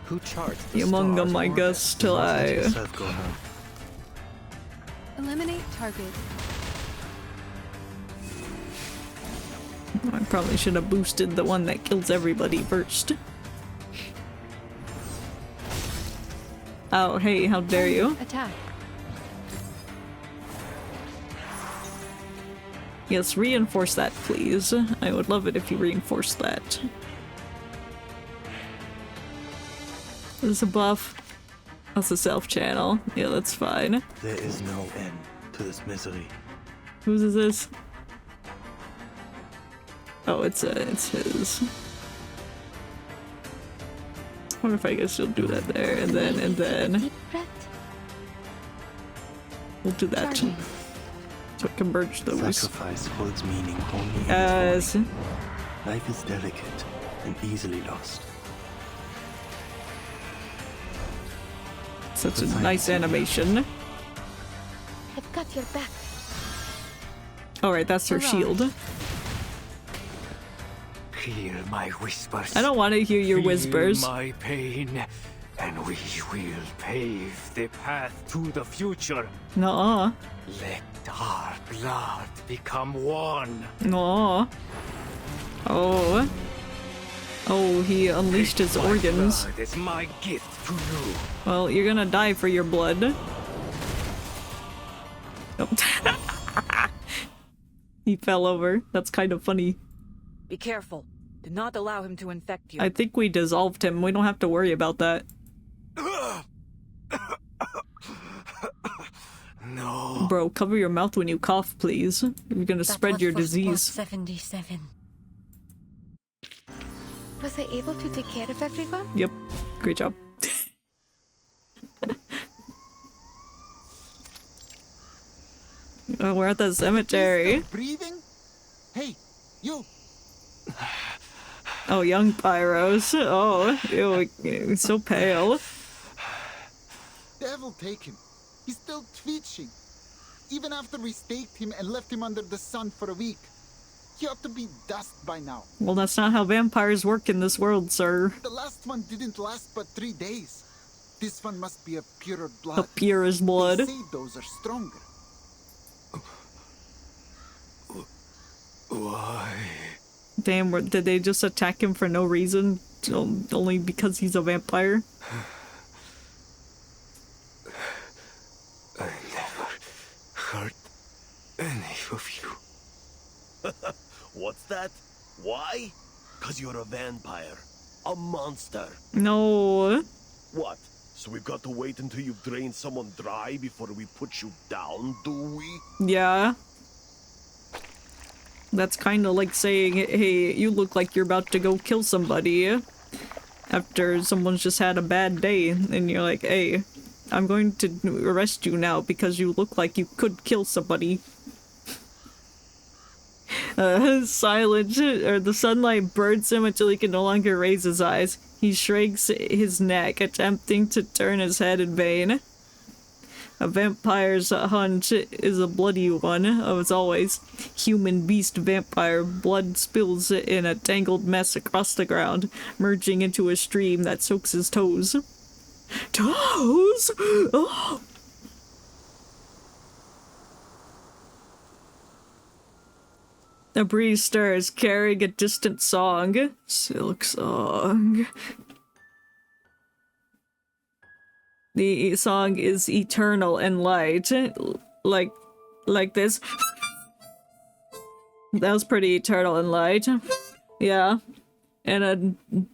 Who charts the Among stars them, I orbit guess, till I... yourself go home. Eliminate target. I probably should have boosted the one that kills everybody first. Oh, hey, how dare you? Attack. Yes, reinforce that, please. I would love it if you reinforced that. There's a buff. That's a self-channel. Yeah, that's fine. There is no end to this misery. Whose is this? Oh, it's his. I wonder if I guess you'll do that there, and then we'll do that. So it can merge those. Sacrifice holds meaning only in Yes. life is delicate and easily lost. Such a nice animation. I've got your back. Alright, that's her shield. Hear my whispers. I don't want to hear your Feel whispers. my pain, and we will pave the path to the future. Nuh-uh. Let our blood become one. Nuh-uh. Oh. Oh, he unleashed his organs. Blood is my gift to you. Well, you're gonna die for your blood. Nope. He fell over. That's kind of funny. Be careful. Do not allow him to infect you. I think we dissolved him. We don't have to worry about that. No. Bro, cover your mouth when you cough, please. You're gonna spread your disease. 77. Was I able to take care of everyone? Yep. Great job. Oh, we're at the cemetery. Breathing? Hey, you! Oh, young Pyros. Oh, ew, he's so pale. Devil take him. He's still twitching. Even after we staked him and left him under the sun for a week. He ought to be dust by now. Well, that's not how vampires work in this world, sir. The last one didn't last but 3 days. This one must be a purer blood. A purest blood. They say those are stronger. Why? Damn, did they just attack him for no reason? Only because he's a vampire? I never hurt any of you. What's that? Why? 'Cause you're a vampire. A monster. No. What? So we've got to wait until you've drained someone dry before we put you down, do we? Yeah. That's kind of like saying, hey, you look like you're about to go kill somebody. After someone's just had a bad day. And you're like, hey, I'm going to arrest you now because you look like you could kill somebody. Silence, or the sunlight burns him until he can no longer raise his eyes. He shakes his neck, attempting to turn his head in vain. A vampire's hunt is a bloody one, as always. Human beast vampire, blood spills in a tangled mess across the ground, merging into a stream that soaks his toes. Toes? Oh! A breeze stirs, carrying a distant song. Silk song. The song is eternal and light. Like this. That was pretty eternal and light. Yeah. And a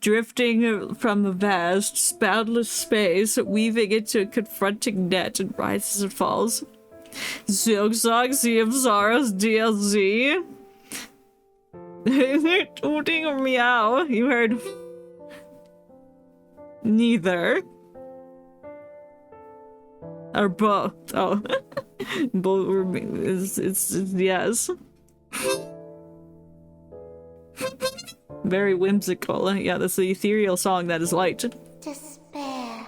drifting from the vast, boundless space, weaving into a confronting net and rises and falls. Silk song, Sea of Sorrows, DLC. They're tooting or meow. You heard neither. Or both. Oh. Both were it's yes. Very whimsical. Yeah, that's the ethereal song that is light. Despair.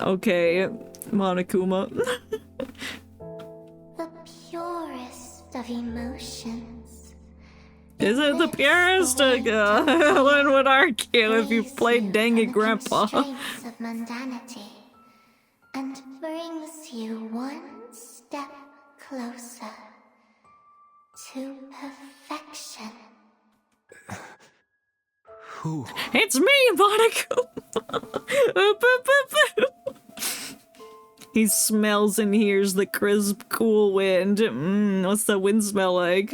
Okay, Monokuma. The purest of emotions. Is it the purest? One would argue if you played Dang It Grandpa. Constraints of mundanity, and brings you one step closer to perfection. Who? It's me, Monokuma! He smells and hears the crisp, cool wind. What's the wind smell like?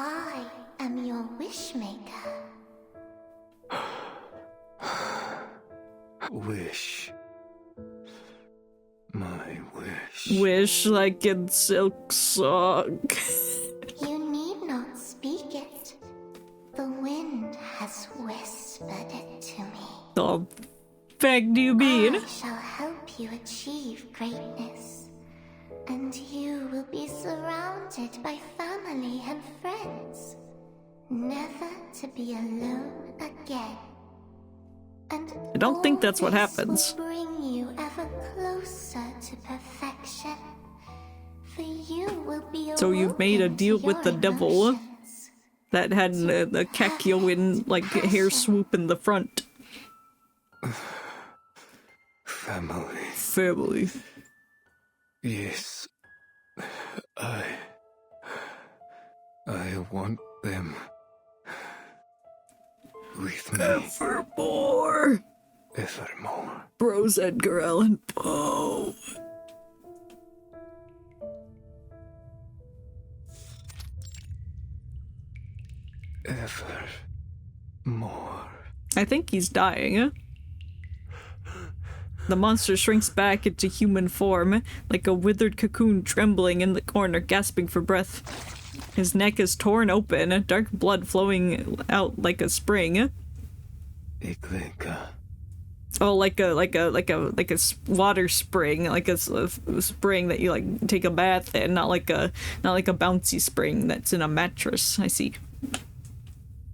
I am your wishmaker. Wish. My wish. Wish like in Silk Song. You need not speak it. The wind has whispered it to me. The fuck do you mean? I shall help you achieve greatness. And you will be surrounded by family and friends. Never to be alone again. And I don't think that's what happens. will bring you ever closer to perfection. For you will be So you've made a deal with the devil that had the Kakyoin like hair swoop in the front. Family. Family. Yes. I want them with me. Evermore. Evermore. Bros Edgar Allan Poe. Evermore. I think he's dying. The monster shrinks back into human form, like a withered cocoon trembling in the corner, gasping for breath. His neck is torn open, dark blood flowing out like a spring. Oh, like a water spring, like a spring that you like take a bath in, not like a bouncy spring that's in a mattress. I see.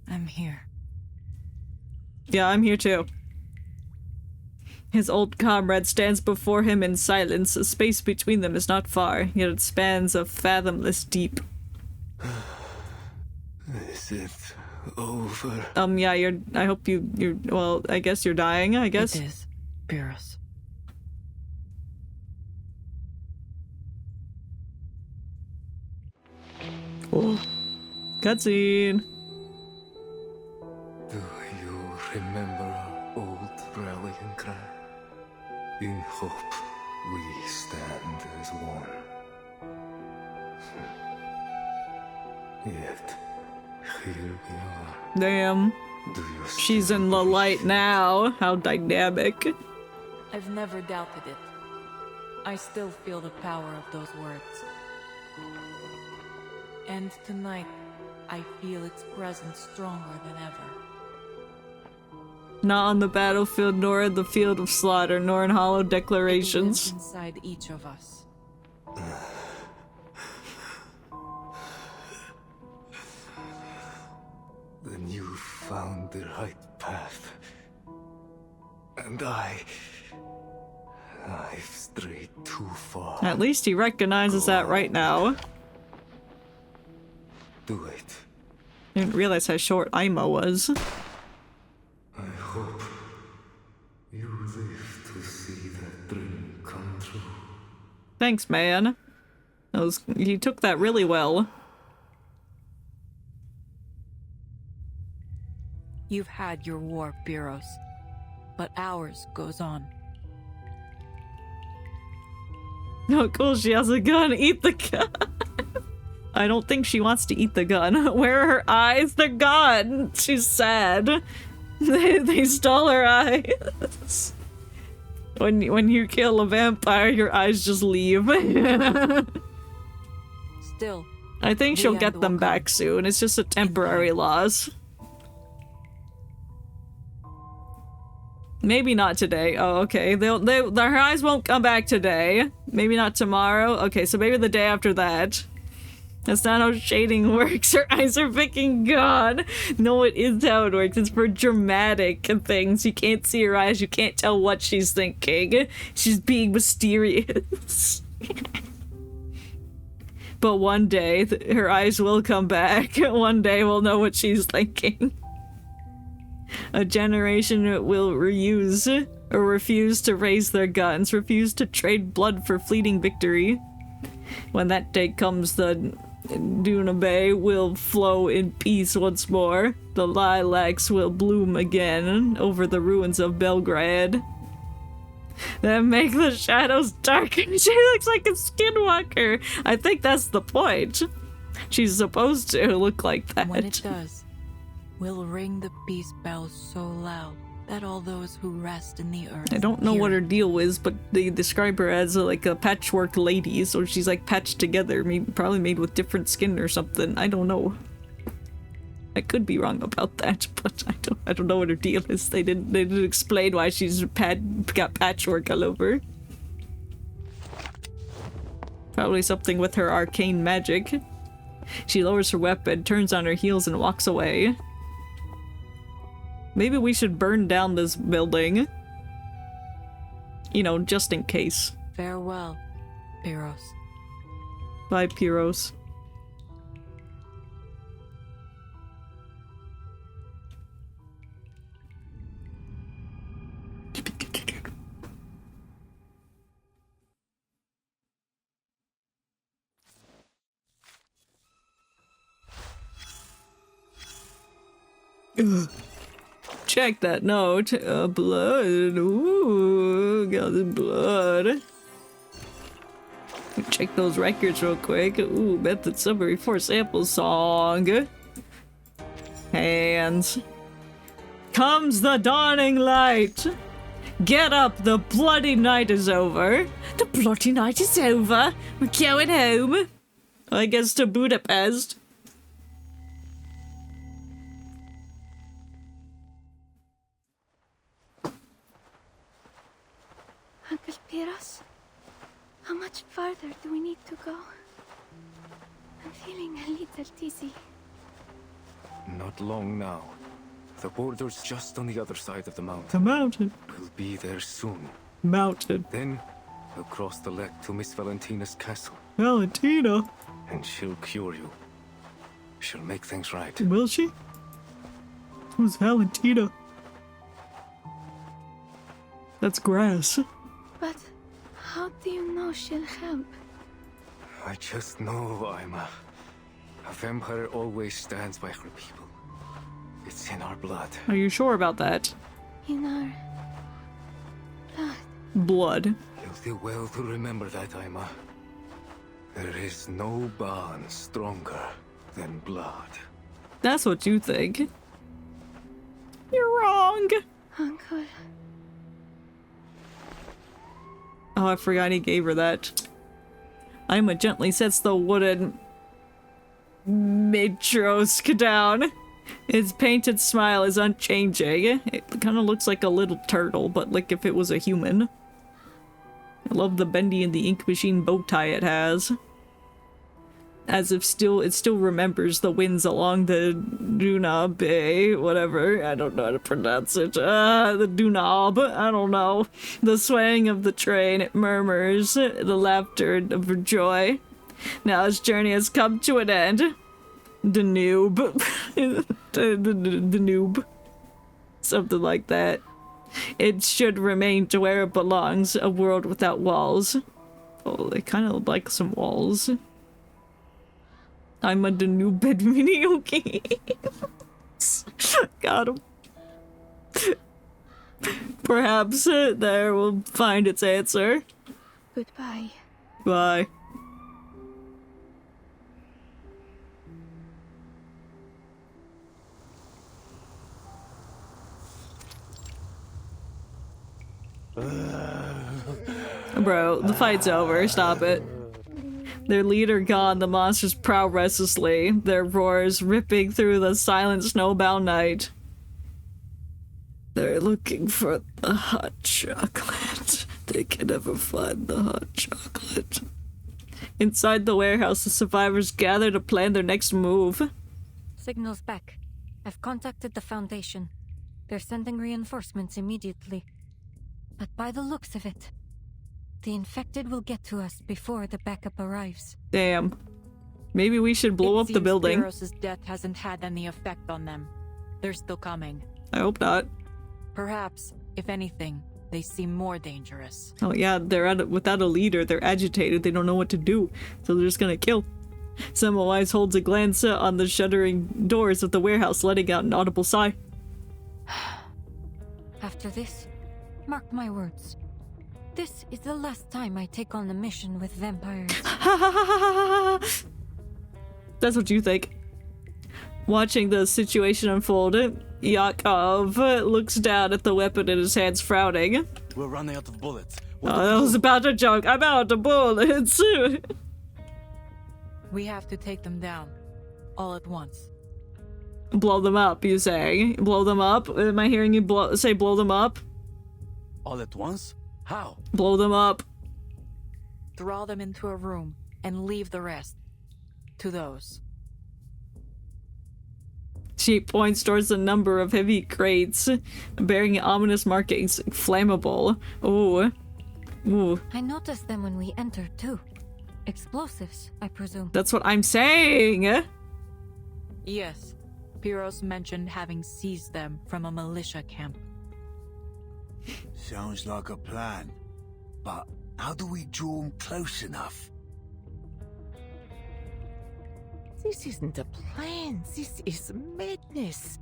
I'm here. Yeah, I'm here too. His old comrade stands before him in silence. The space between them is not far, yet it spans a fathomless deep. Is it over? Yeah, I hope you're, well, I guess you're dying, I guess. It is, Pyrrhus. Oh. Cutscene. Do you remember our old rallying cry? In hope we stand as one. Yet, here we are. Damn. She's in the light now. How dynamic. I've never doubted it. I still feel the power of those words. And tonight, I feel its presence stronger than ever. Not on the battlefield, nor in the field of slaughter, nor in hollow It declarations. lives inside each of us. Then you found the right path. And I've strayed too far. At least he recognizes that right now. Do it. I didn't realize how short Aima was. I hope you live to see that dream come true. Thanks, man. You took that really well. You've had your war, Pyrrhus, but ours goes on. Oh, cool, she has a gun. Eat the gun. I don't think she wants to eat the gun. Where are her eyes? They're gone. She's sad. They stole her eyes. When you kill a vampire, your eyes just leave. Still, I think she'll get them back soon. It's just a temporary loss. Maybe not today. Oh, okay. Her eyes won't come back today. Maybe not tomorrow. Okay, so maybe the day after that. That's not how shading works. Her eyes are freaking gone. No, it is how it works. It's for dramatic things. You can't see her eyes. You can't tell what she's thinking. She's being mysterious. But one day, her eyes will come back. One day we'll know what she's thinking. A generation will reuse or refuse to raise their guns, refuse to trade blood for fleeting victory. When that day comes, the Duna Bay will flow in peace once more. The lilacs will bloom again over the ruins of Belgrade. Then make the shadows darker. She looks like a skinwalker. I think that's the point. She's supposed to look like that. When it does, we'll ring the peace bells so loud that all those who rest in the earth I don't know hear what her it. deal is, but they describe her as like a patchwork lady, so she's like patched together, probably made with different skin or something. I don't know. I could be wrong about that, but I don't know what her deal is. They didn't explain why she's got patchwork all over. Probably something with her arcane magic. She lowers her weapon, turns on her heels, and walks away. Maybe we should burn down this building. You know, just in case. Farewell, Pyros. Bye, Pyros. Ugh. Check that note. Blood. Ooh, got the blood. Check those records real quick. Ooh, method summary for sample song. Hands. Comes the dawning light. Get up, the bloody night is over. The bloody night is over. We're going home. I guess to Budapest. Uncle Pyros, how much farther do we need to go? I'm feeling a little dizzy. Not long now. The border's just on the other side of the mountain. The mountain. We'll be there soon. Mountain. Then we'll cross the lake to Miss Valentina's castle. Valentina? And she'll cure you. She'll make things right. Will she? Who's Valentina? That's grass. But how do you know she'll help? I just know I'm a vampire always stands by her people. It's in our blood. Are you sure about that? In our blood. Blood. You'll do well to remember that, Ima. There is no bond stronger than blood. That's what you think. You're wrong. Uncle. Oh, I forgot he gave her that. Ima gently sets the wooden Matroska down. Its painted smile is unchanging. It kind of looks like a little turtle, but like if it was a human. I love the bendy and the ink machine bow tie it has. As if it still remembers the winds along the Duna Bay, whatever. I don't know how to pronounce it. The Dunab, I don't know. The swaying of the train, it murmurs, the laughter of her joy. Now its journey has come to an end. The noob. the noob. Something like that. It should remain to where it belongs, a world without walls. Oh, they kind of like some walls. I'm a noob bed video game. Got him. Perhaps there will find its answer. Goodbye. Bye. Bro, the fight's over. Stop it. Their leader gone, the monsters prowl restlessly, their roars ripping through the silent snowbound night. They're looking for the hot chocolate. They can never find the hot chocolate. Inside the warehouse, the survivors gather to plan their next move. Signals back. I've contacted the Foundation. They're sending reinforcements immediately. But by the looks of it, the infected will get to us before the backup arrives. Damn. Maybe we should blow up the building. Pyros' death hasn't had any effect on them. They're still coming. I hope not. Perhaps, if anything, they seem more dangerous. Oh yeah, they're without a leader, they're agitated, they don't know what to do, so they're just gonna kill. Semmelweis holds a glance on the shuttering doors of the warehouse, letting out an audible sigh. After this, mark my words. This is the last time I take on a mission with vampires. That's what you think. Watching the situation unfold, Yakov looks down at the weapon in his hands, frowning. We're running out of bullets. I was about to joke. I'm out of bullets. We have to take them down. All at once. Blow them up, you say? Blow them up? Am I hearing you say blow them up? All at once? How? Blow them up. Draw them into a room and leave the rest to those. She points towards a number of heavy crates bearing ominous markings. Flammable. Ooh. Ooh. I noticed them when we entered too. Explosives, I presume. That's what I'm saying! Yes. Piros mentioned having seized them from a militia camp. Sounds like a plan. But how do we draw them close enough? This isn't a plan. This is madness.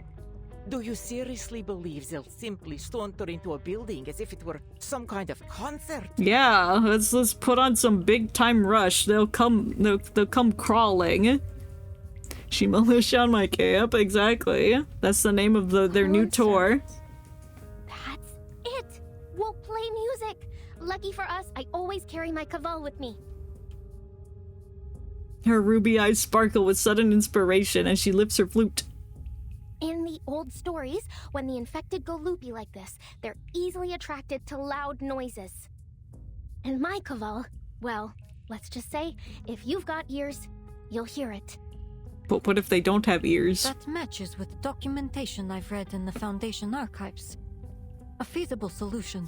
Do you seriously believe they'll simply saunter into a building as if it were some kind of concert? Yeah, let's put on some big time rush. They'll come crawling. She militia on my camp, exactly. That's the name of their new tour. That's it. We'll play music. Lucky for us, I always carry my kaval with me. Her ruby eyes sparkle with sudden inspiration as she lifts her flute. In the old stories, when the infected go loopy like this, they're easily attracted to loud noises. And my kaval, well, let's just say, if you've got ears, you'll hear it. But what if they don't have ears? That matches with documentation I've read in the Foundation archives. A feasible solution.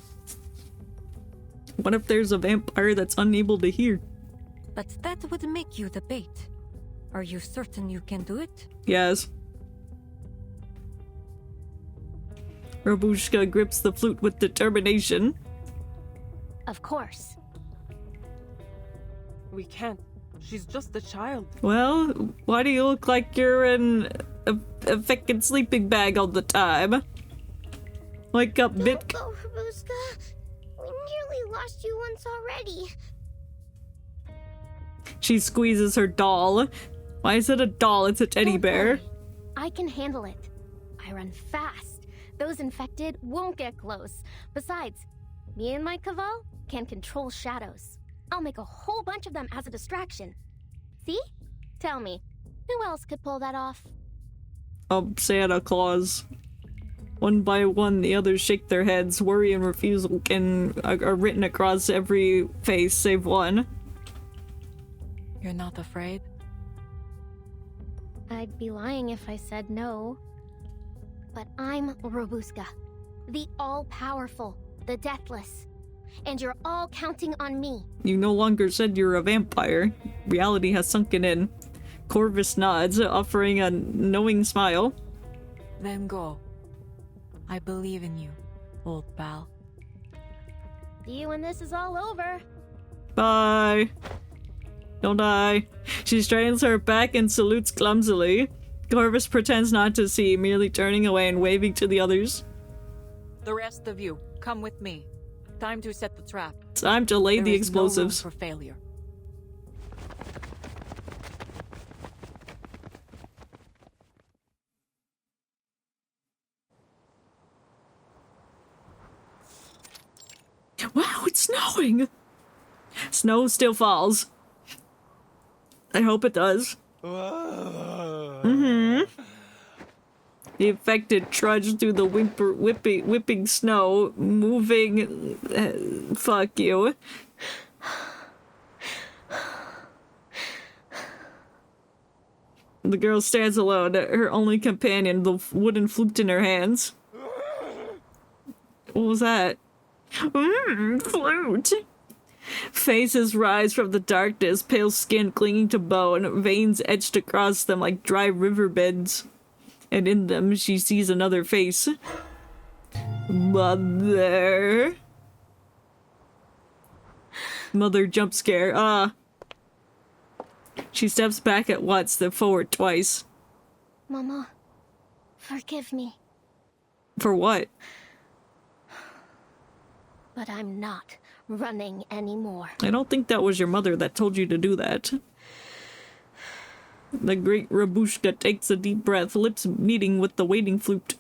What if there's a vampire that's unable to hear? But that would make you the bait. Are you certain you can do it? Yes. Rabushka grips the flute with determination. Of course. We can't. She's just a child. Well, why do you look like you're in a fucking sleeping bag all the time? Wake up, bit. Don't go, Rabushka. We nearly lost you once already. She squeezes her doll. Why is it a doll? It's a teddy bear. I can handle it. I run fast. Those infected won't get close. Besides, me and my kaval can control shadows. I'll make a whole bunch of them as a distraction. See? Tell me, who else could pull that off? Santa Claus. One by one, the others shake their heads. Worry and refusal are written across every face save one. You're not afraid? I'd be lying if I said no. But I'm Rabushka, the all-powerful, the deathless. And you're all counting on me. You no longer said you're a vampire. Reality has sunken in. Corvus nods, offering a knowing smile. Then go. I believe in you, old pal. See you when this is all over. Bye. Don't die. She straightens her back and salutes clumsily. Corvus pretends not to see, merely turning away and waving to the others. The rest of you, come with me. Time to set the trap. Time to lay the explosives. No room for failure. Wow, it's snowing! Snow still falls. I hope it does. The infected trudge through the whipping snow, moving... fuck you. The girl stands alone, her only companion, the wooden flute in her hands. What was that? Flute! Faces rise from the darkness, pale skin clinging to bone, veins etched across them like dry riverbeds. And in them, she sees another face. Mother. Mother jump scare. She steps back at once, then forward twice. Mama, forgive me. For what? But I'm not running anymore. I don't think that was your mother that told you to do that. The great Rabushka takes a deep breath, lips meeting with the waiting flute.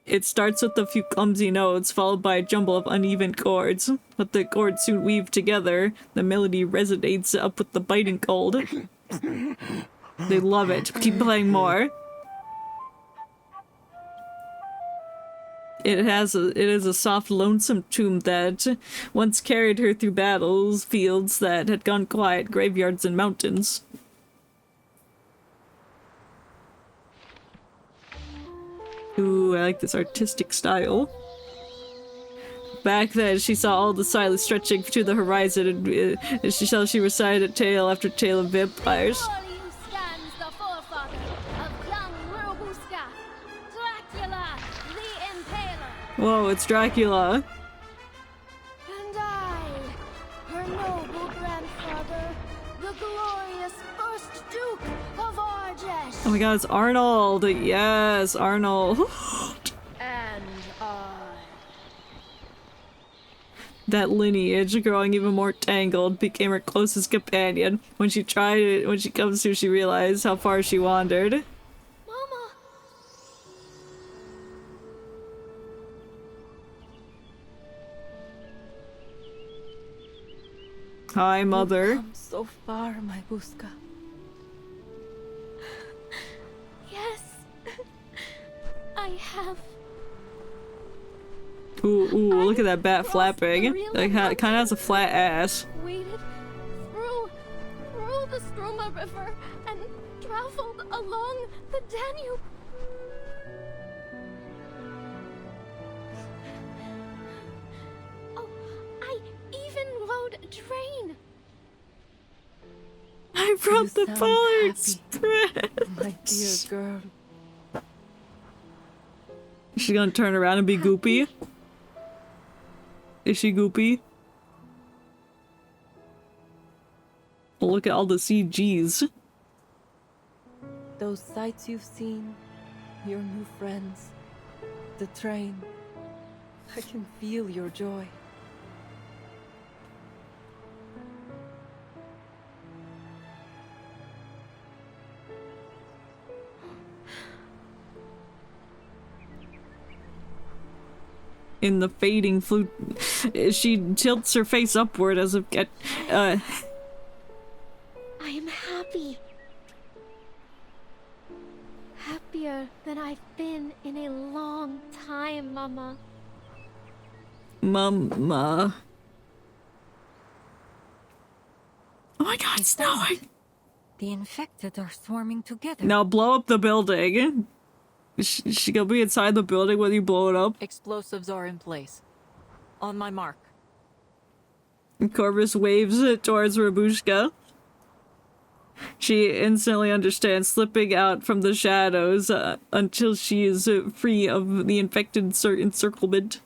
It starts with a few clumsy notes, followed by a jumble of uneven chords. But the chords soon weave together. The melody resonates up with the biting cold. They love it. Keep playing more. It is a soft, lonesome tune that once carried her through battles, fields that had gone quiet, graveyards and mountains. Ooh, I like this artistic style. Back then, she saw all the silence stretching to the horizon, and she recited tale after tale of vampires. Before you stands the forefather of young Robuska, Dracula the Impaler. Whoa, it's Dracula. And I, her noble grandfather, the glorious first Duke of Argesh. Oh my god, it's Arnold! Yes, Arnold. And I. That lineage, growing even more tangled, became her closest companion. When she comes to, she realized how far she wandered. Mama! Hi, mother. You've come so far, my Buska. Yes, I have. Ooh, look at that bat flapping. Like, it kinda has a flat ass. Waded through the Struma River and traveled along the Danube. Oh, I even rode a train. I brought the Polar Express. My dear girl. Is she gonna turn around and be goopy? Is she goopy? Look at all the CGs. Those sights you've seen, your new friends, the train. I can feel your joy. In the fading flute, she tilts her face upward as if I am happy. Happier than I've been in a long time, Mama. Mama. Oh my god, it's snowing! The infected are swarming together. Now blow up the building. She gonna be inside the building when you blow it up? Explosives are in place. On my mark. Corvus waves it towards Rabushka. She instantly understands, slipping out from the shadows until she is free of the infected encirclement.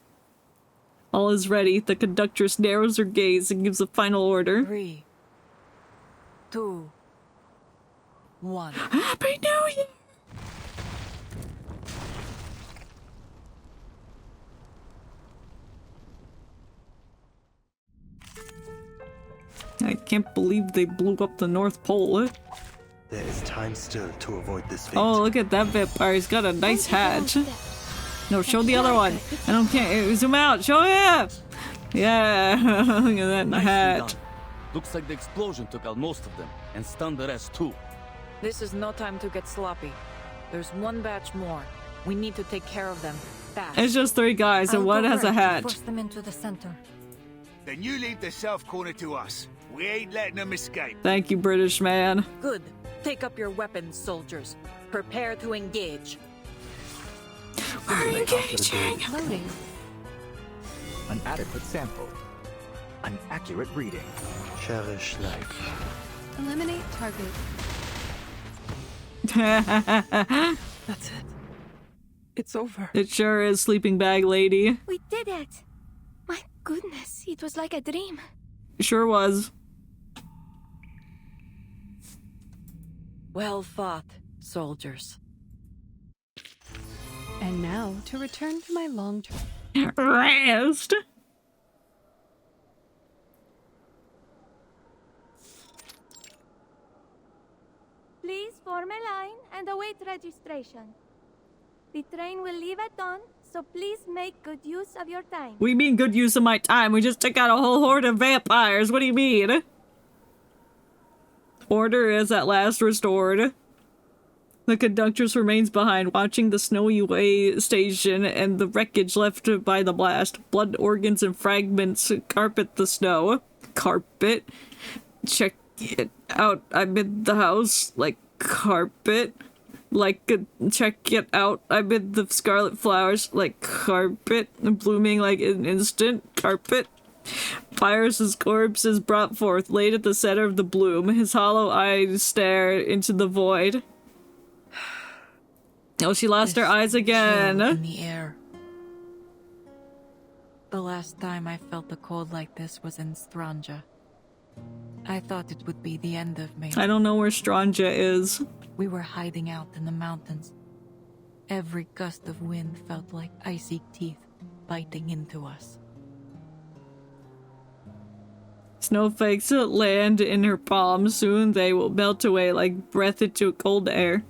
All is ready. The conductress narrows her gaze and gives a final order. 3, 2, 1. Happy New Year! I can't believe they blew up the North Pole. There is time still to avoid this fate. Oh, look at that vampire. He's got a nice hat. No, show the other one. I don't care. Zoom out. Show him. Yeah. Look at that hat. Done. Looks like the explosion took out most of them and stunned the rest too. This is no time to get sloppy. There's one batch more. We need to take care of them fast. It's just 3 guys and one has a hat. Force them into the center. Then you leave the south corner to us. We ain't letting them escape. Thank you, British man. Good. Take up your weapons, soldiers. Prepare to engage. We're engaging. Loading. An adequate sample. An accurate reading. Cherish life. Eliminate target. That's it. It's over. It sure is, sleeping bag lady. We did it! My goodness, it was like a dream. Sure was. Well fought, soldiers. And now to return to my long-term Rest. Form a line and await registration. The train will leave at dawn, so please make good use of your time. We mean good use of my time. We just took out a whole horde of vampires. What do you mean? Order is at last restored. The conductress remains behind, watching the snowy way station and the wreckage left by the blast. Blood, organs, and fragments carpet the snow. Carpet? Check it out. I'm in the house. Like carpet. Like, check it out. I'm in the scarlet flowers. Like carpet. Blooming like an instant. Carpet. Pyrus's corpse is brought forth, laid at the center of the bloom. His hollow eyes stare into the void. Oh, she lost her eyes again. Chill in the air. The last time I felt the cold like this was in Stranja. I thought it would be the end of me. I don't know where Stranja is. We were hiding out in the mountains. Every gust of wind felt like icy teeth biting into us. Snowflakes land in her palms. Soon they will melt away like breath into cold air.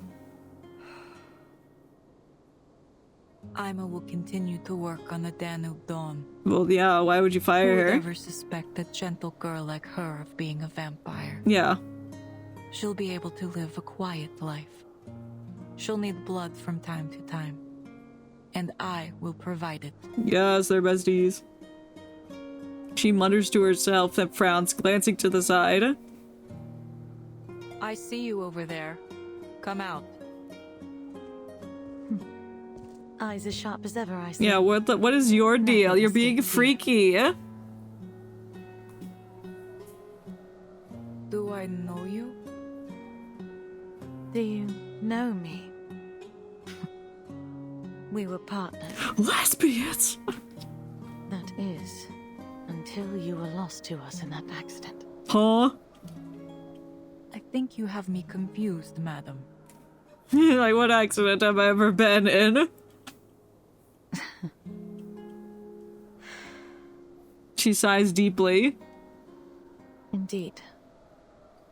Ima will continue to work on the Danube Dawn. Well, yeah, why would you fire Who would her? ever suspect a gentle girl like her of being a vampire? Yeah. She'll be able to live a quiet life. She'll need blood from time to time. And I will provide it. Yes, they're besties. She mutters to herself and frowns, glancing to the side. I see you over there. Come out. Eyes as sharp as ever, I see. Yeah, what is your deal? You're being freaky. Do I know you? Do you know me? We were partners. Lesbians! That is, until you were lost to us in that accident. Huh? I think you have me confused, madam. Like, what accident have I ever been in? She sighs deeply. Indeed.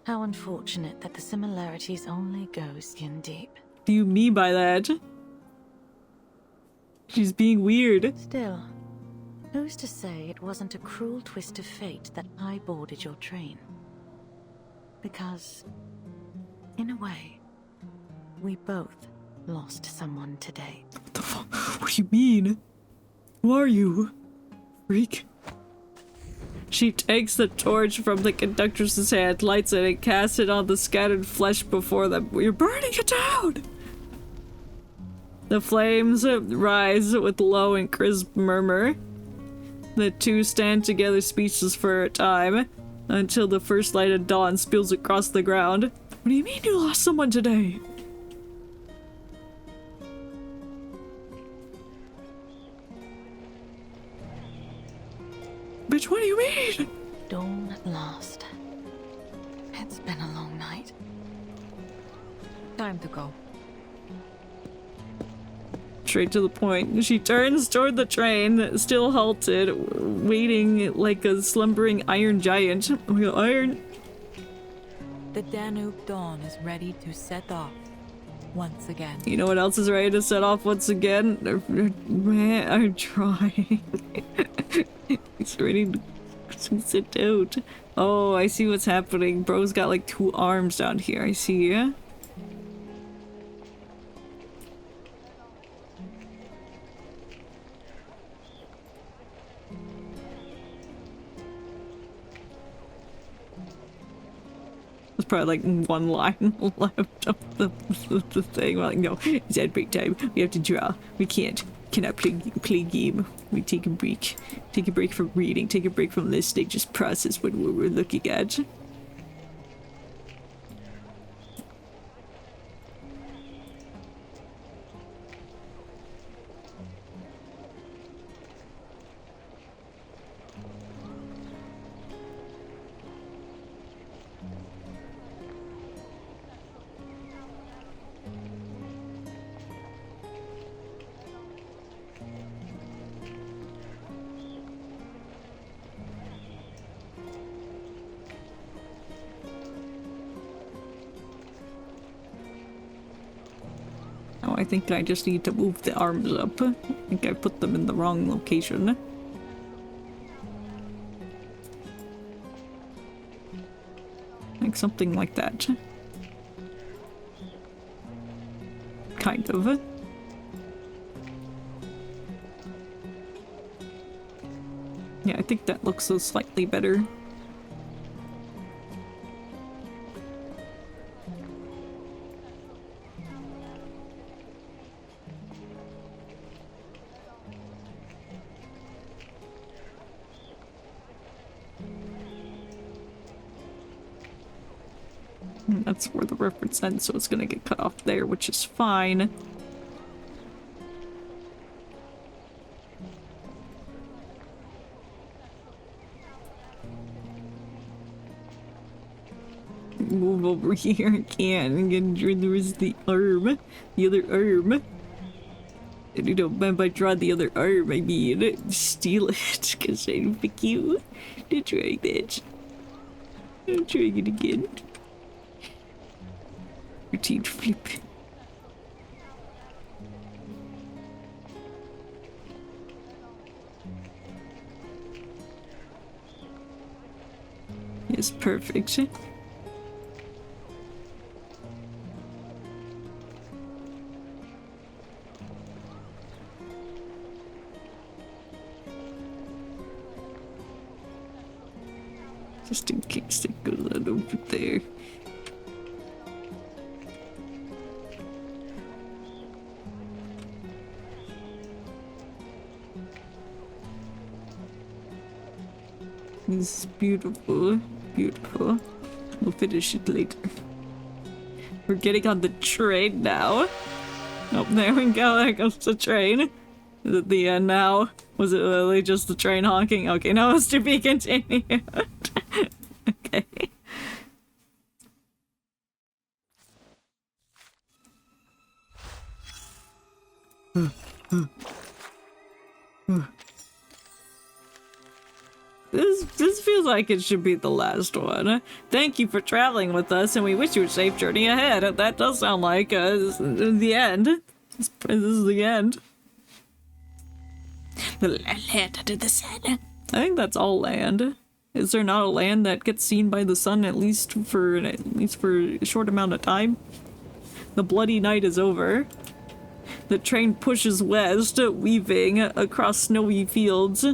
How unfortunate that the similarities only go skin deep. What do you mean by that? She's being weird. Still, who's to say it wasn't a cruel twist of fate that I boarded your train? Because, in a way, we both lost someone today. What the fuck? What do you mean? Who are you? Freak. She takes the torch from the conductress's hand, lights it, and casts it on the scattered flesh before them. You're burning it down! The flames rise with low and crisp murmur. The two stand together speechless for a time, until the first light of dawn spills across the ground. What do you mean you lost someone today? Bitch, what do you mean? Dawn at last. It's been a long night. Time to go. Straight to the point. She turns toward the train, still halted, waiting like a slumbering iron giant. Iron. The Danube Dawn is ready to set off once again. You know what else is ready to set off once again? Man, I'm trying. It's ready to sit out. Oh, I see what's happening. Bro's got like 2 arms down here. I see. There's probably like 1 line left of the thing. We're like, no, it's at break time. We have to draw. We cannot play game. We take a break. Take a break from reading. Take a break from listening. Just process what we're looking at. I think I just need to move the arms up. I think I put them in the wrong location. Like something like that. Kind of. Yeah, I think that looks slightly better. That's where the reference ends, so it's gonna get cut off there, which is fine. Move over here, I can't. There's the arm. The other arm. You know, by draw the other arm, I mean steal it, because I don't pick you. Don't try that. I'm trying it again. Routine flip. Yes, perfect. Just in case it goes on over there. This is beautiful, beautiful. We'll finish it later. We're getting on the train now. Oh, there we go, there goes the train. Is it the end now? Was it really just the train honking? Okay, now it's to be continued. Okay. This feels like it should be the last one. Thank you for traveling with us, and we wish you a safe journey ahead. That does sound like the end. This is the end. The land under the sun. I think that's all land. Is there not a land that gets seen by the sun at least for a short amount of time? The bloody night is over. The train pushes west, weaving across snowy fields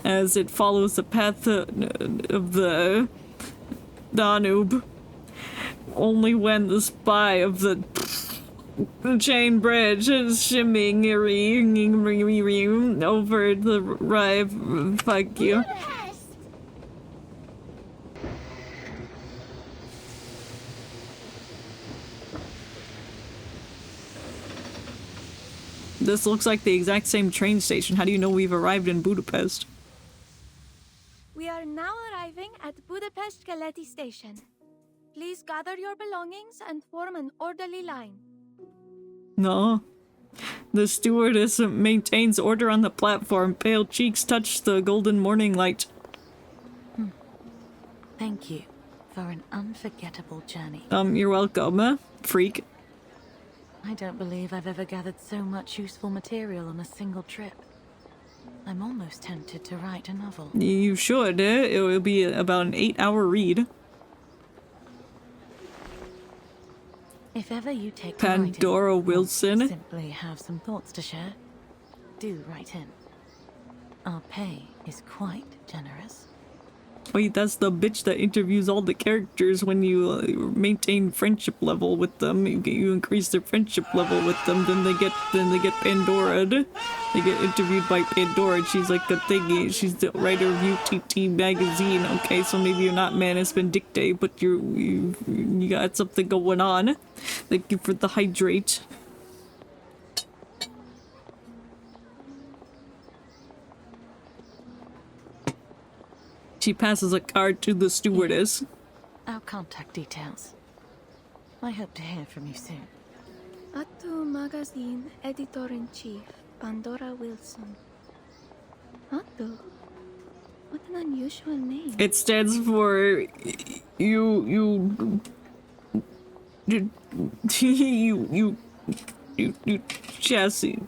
as it follows the path of the Danube. Only when the spy of the chain bridge is shimming over the rive. Fuck you. This looks like the exact same train station. How do you know we've arrived in Budapest? We are now arriving at Budapest Keleti Station. Please gather your belongings and form an orderly line. No. The stewardess maintains order on the platform. Pale cheeks touch the golden morning light. Thank you for an unforgettable journey. You're welcome, freak. I don't believe I've ever gathered so much useful material on a single trip. I'm almost tempted to write a novel. You should. It will be about an 8-hour read. If ever you take Pandora Wilson. Simply have some thoughts to share, do write in. Our pay is quite generous. Wait, that's the bitch that interviews all the characters. When you maintain friendship level with them, you increase their friendship level with them, then they get Pandora'd. They get interviewed by Pandora, and she's like a thingy. She's the writer of UTT magazine. Okay, so maybe you're not Manus Vindicte, but you got something going on. Thank you for the hydrate. She passes a card to the stewardess. Our contact details. I hope to hear from you soon. Atu Magazine Editor-in-Chief, Pandora Wilson. Atu? What an unusual name. It stands for you You chassis,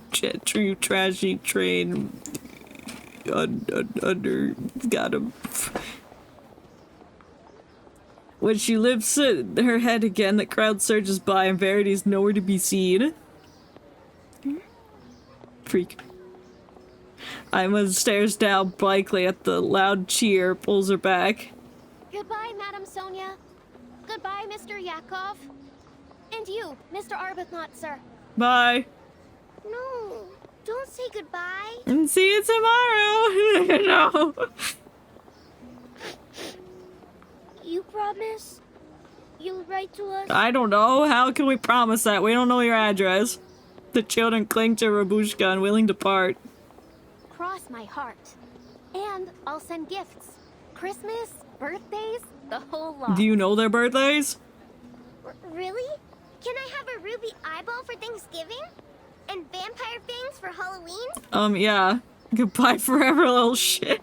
you trashy train. Under got him. When she lifts her head again, the crowd surges by and Verity's nowhere to be seen. Freak. Ima stares down blankly at the loud cheer, pulls her back. Goodbye, Madam Sonia. Goodbye, Mr. Yakov. And you, Mr. Arbuthnot, sir. Bye. No, don't say goodbye. And see you tomorrow. No. You promise? You'll write to us? I don't know. How can we promise that? We don't know your address. The children cling to Rabushka, unwilling to part. Cross my heart. And I'll send gifts. Christmas, birthdays, the whole lot. Do you know their birthdays? Really? Can I have a ruby eyeball for Thanksgiving? And vampire fangs for Halloween? Yeah. Goodbye forever, little shit.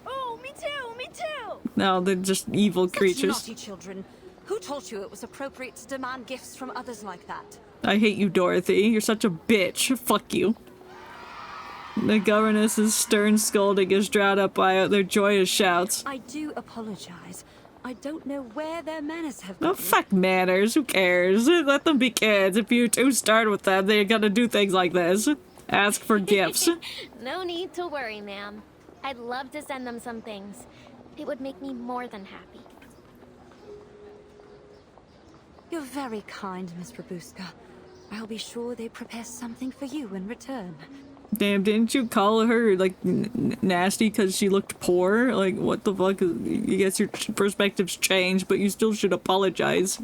Oh, me too, me too! No, they're just evil creatures. Naughty children. Who told you it was appropriate to demand gifts from others like that? I hate you, Dorothy. You're such a bitch. Fuck you. The governess's stern scolding is drowned out by their joyous shouts. I do apologize. I don't know where their manners have No, gone. fuck manners. Who cares? Let them be kids. If you two start with them, they're gonna do things like this. Ask for gifts. No need to worry, ma'am. I'd love to send them some things. It would make me more than happy. You're very kind, Miss Rabuska. I'll be sure they prepare something for you in return. Damn, didn't you call her, like, nasty because she looked poor? Like, what the fuck? I guess your perspectives changed, but you still should apologize.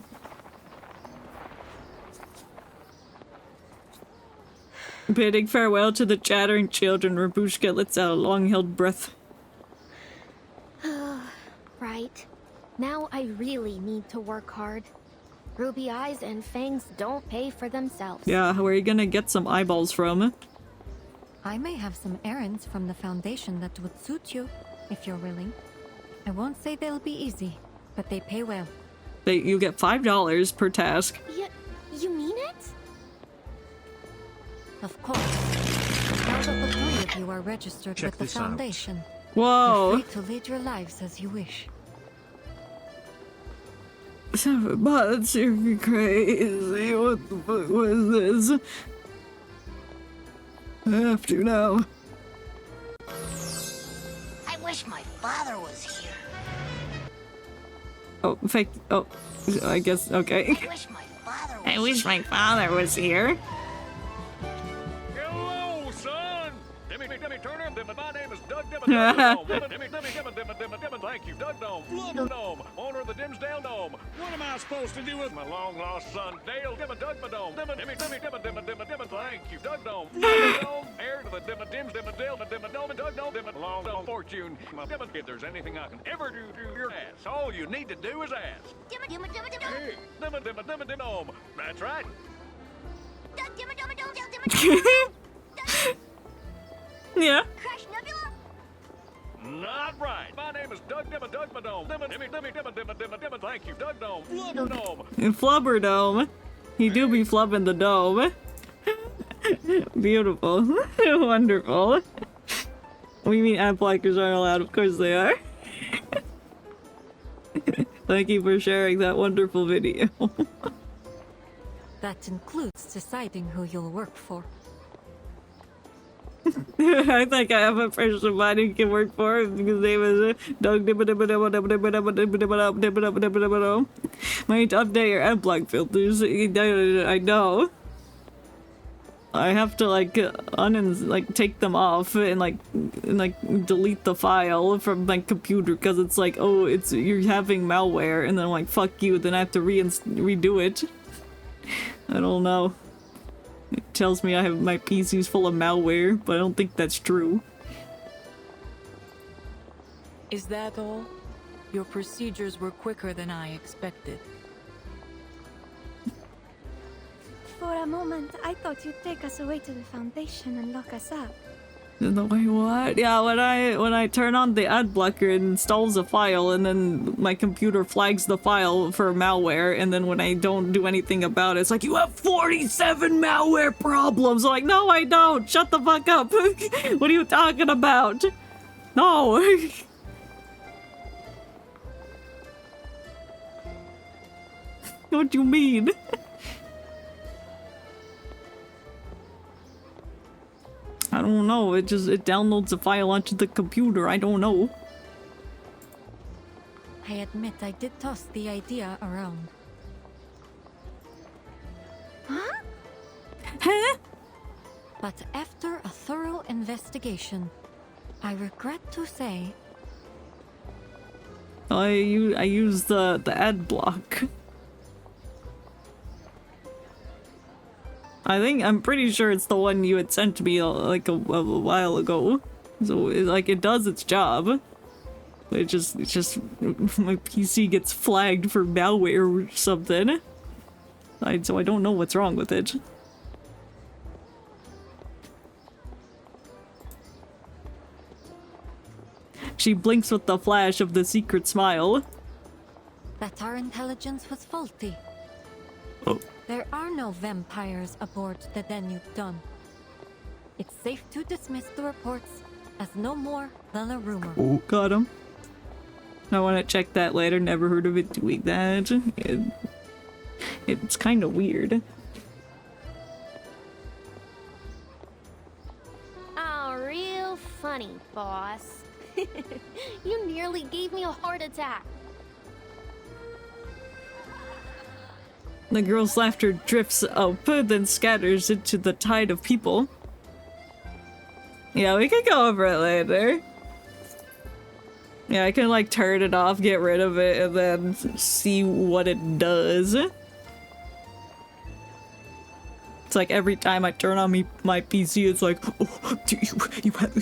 Bidding farewell to the chattering children, Rabushka lets out a long-held breath. Right. Now I really need to work hard. Ruby eyes and fangs don't pay for themselves. Yeah, where are you gonna get some eyeballs from? I may have some errands from the Foundation that would suit you, if you're willing. I won't say they'll be easy, but they pay well. You get $5 per task. You mean it? Of course. Now that the three of you are registered with the Foundation, Whoa. you're free to lead your lives as you wish. 7 months, you're crazy. What the fuck was this? I have to now. I wish my father was here. Oh, fake. Oh, I guess, okay. I wish my father was here. Hello, son! Dimmy Turner, my name is Doug Dimmadome. Dimmy, thank you, Doug Dome. Flubber Dome, owner of the Dimsdale Dome. What am I supposed to do with my long-lost son, Dale Dimmadome? Dimmy, thank you, Doug Dome. Flubber Dome, heir to the Dimmadale, and Doug Dome, long Dome fortune. If there's anything I can ever do to your ass, all you need to do is ask. Hey, Dimmadome. That's right. Yeah. Crash Nebula? Not right. My name is Doug Dimmadome. Dimmy, thank you, Doug Dome. Flubber Dome. In Flubber Dome. He do be flubbing the dome. Beautiful. Wonderful. What do you mean ad-blockers aren't allowed? Of course they are. Thank you for sharing that wonderful video. That includes deciding who you'll work for. I think I have a person of mine who can work for him because his name is Doug Might need to update your adblock filters. I know. I have to take them off and delete the file from my computer because it's like, oh, you're having malware, and then I'm like, fuck you, then I have to redo it. I don't know. It tells me I have my PC's full of malware, but I don't think that's true. Is that all? Your procedures were quicker than I expected. For a moment, I thought you'd take us away to the Foundation and lock us up. Wait, what? Yeah, when I turn on the ad blocker, it installs a file, and then my computer flags the file for malware, and then when I don't do anything about it, it's like, you have 47 malware problems! I'm like, no, I don't! Shut the fuck up! What are you talking about? No! What do you mean? I don't know, it downloads a file onto the computer, I don't know. I admit I did toss the idea around. Huh? Huh? But after a thorough investigation, I regret to say... I use the ad block. I'm pretty sure it's the one you had sent to me like a while ago. So it does its job. It's just my PC gets flagged for malware or something. So I don't know what's wrong with it. She blinks with the flash of the secret smile. That our intelligence was faulty. Oh. There are no vampires aboard the Danube Dawn. It's safe to dismiss the reports as no more than a rumor. Oh, got him. I want to check that later. Never heard of it doing that. It's kind of weird. Oh, real funny, boss. You nearly gave me a heart attack. The girl's laughter drifts up, then scatters into the tide of people. Yeah, we can go over it later. Yeah, I can like turn it off, get rid of it, and then see what it does. It's like every time I turn on my PC, it's like, oh, you have,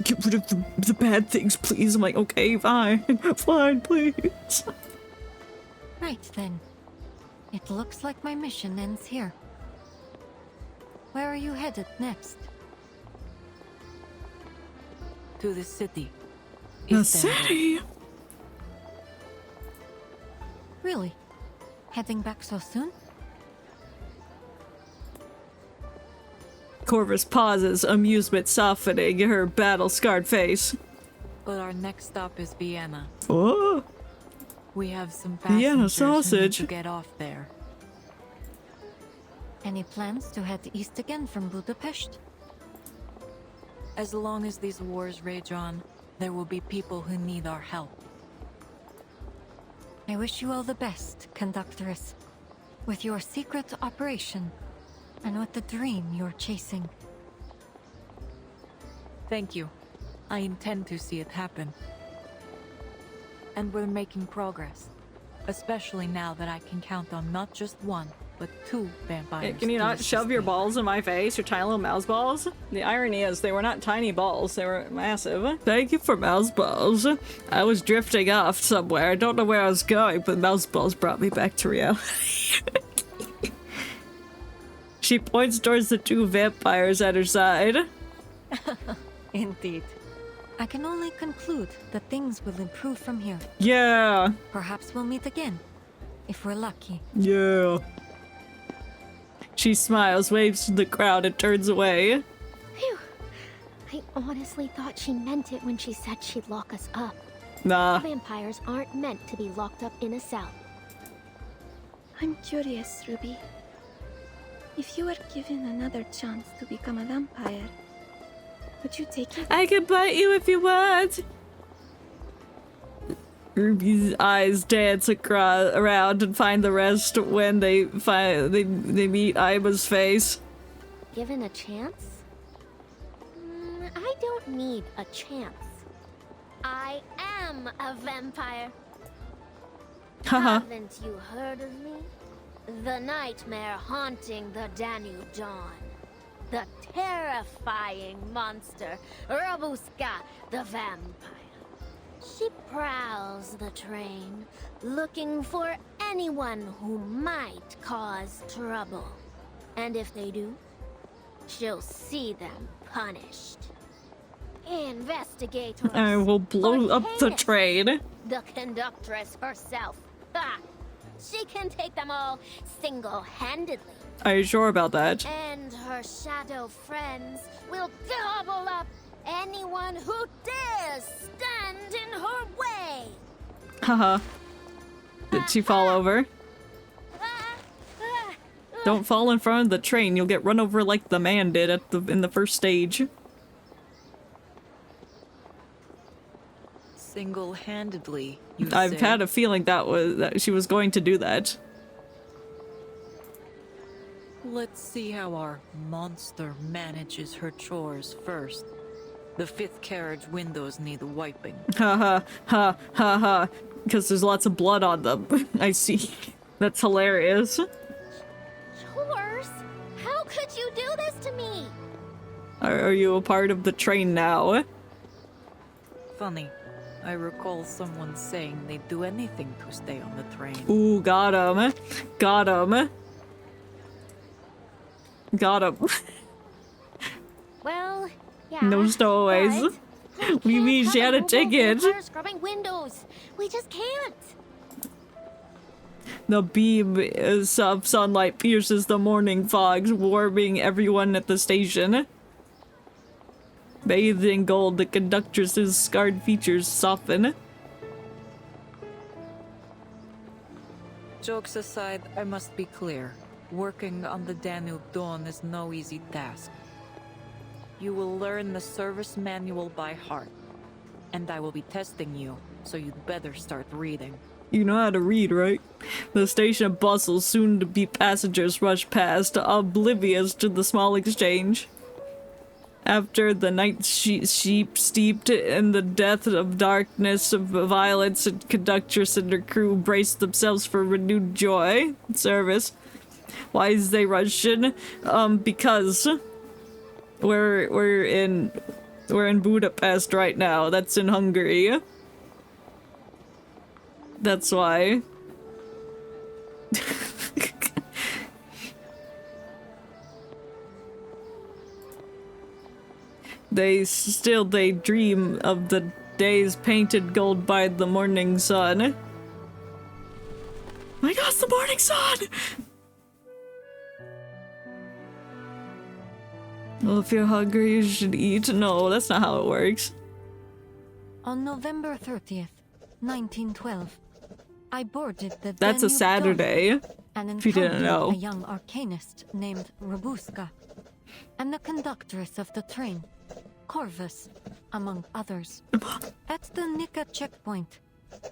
get rid of the bad things, please. I'm like, okay, fine, fine, please. Right then. It looks like my mission ends here. Where are you headed next? To the city. The city? Really? Heading back so soon? Corvus pauses, amusement softening her battle-scarred face. But our next stop is Vienna. Oh! We have some Vienna passengers who need sausage. to get off there. Any plans to head east again from Budapest? As long as these wars rage on, there will be people who need our help. I wish you all the best, Conductress. With your secret operation, and with the dream you're chasing. Thank you. I intend to see it happen. And we're making progress. Especially now that I can count on not just one, but 2 vampires. Hey, can you not shove your balls in my face, your tiny little mouse balls? The irony is they were not tiny balls, they were massive. Thank you for mouse balls. I was drifting off somewhere. I don't know where I was going, but mouse balls brought me back to reality. She points towards the 2 vampires at her side. Indeed. I can only conclude that things will improve from here. Yeah. Perhaps we'll meet again, if we're lucky. Yeah. She smiles, waves to the crowd, and turns away. Phew. I honestly thought she meant it when she said she'd lock us up. Nah. Vampires aren't meant to be locked up in a cell. I'm curious, Ruby. If you were given another chance to become a vampire, would you take it? I can bite you if you want. Ruby's eyes dance around and find the rest when they meet Ima's face. Given a chance? I don't need a chance. I am a vampire. Haven't you heard of me? The nightmare haunting the Danube Dawn. The terrifying monster, Robuska the vampire. She prowls the train, looking for anyone who might cause trouble. And if they do, she'll see them punished. Investigators. I will blow up the train. The conductress herself. Ha! She can take them all single-handedly. Are you sure about that? And her shadow friends will gobble up anyone who dares stand in her way. Haha. Did she fall over? Don't fall in front of the train. You'll get run over like the man did in the first stage. Single-handedly, I've had a feeling that she was going to do that. Let's see how our monster manages her chores first. The fifth carriage windows need wiping. Ha ha ha ha ha. Because there's lots of blood on them. I see. That's hilarious. Chores? How could you do this to me? Are you a part of the train now? Funny. I recall someone saying they'd do anything to stay on the train. Ooh, got him. Got him. Got him. Well, yeah. No stowaways. We mean she had a ticket. Scrubbing windows. We just can't. The beam of sunlight pierces the morning fogs, warming everyone at the station. Bathed in gold, the conductress's scarred features soften. Jokes aside, I must be clear. Working on the Danube Dawn is no easy task. You will learn the service manual by heart. And I will be testing you, so you'd better start reading. You know how to read, right? The station bustles, soon to be passengers rush past, oblivious to the small exchange. After the night sheep steeped in the death of darkness of violence, and conductress and her crew braced themselves for renewed joy. Service. Why is they Russian? Because we're in Budapest right now. That's in Hungary. That's why. They dream of the days painted gold by the morning sun. My God, it's the morning sun! Well, if you're hungry, you should eat. No, that's not how it works. On November 30th, 1912, I boarded the That's a Danube Saturday, Dawn and if you didn't encountered know. a young arcanist named Rabuska, and the conductress of the train, Corvus, among others. At the Nika checkpoint,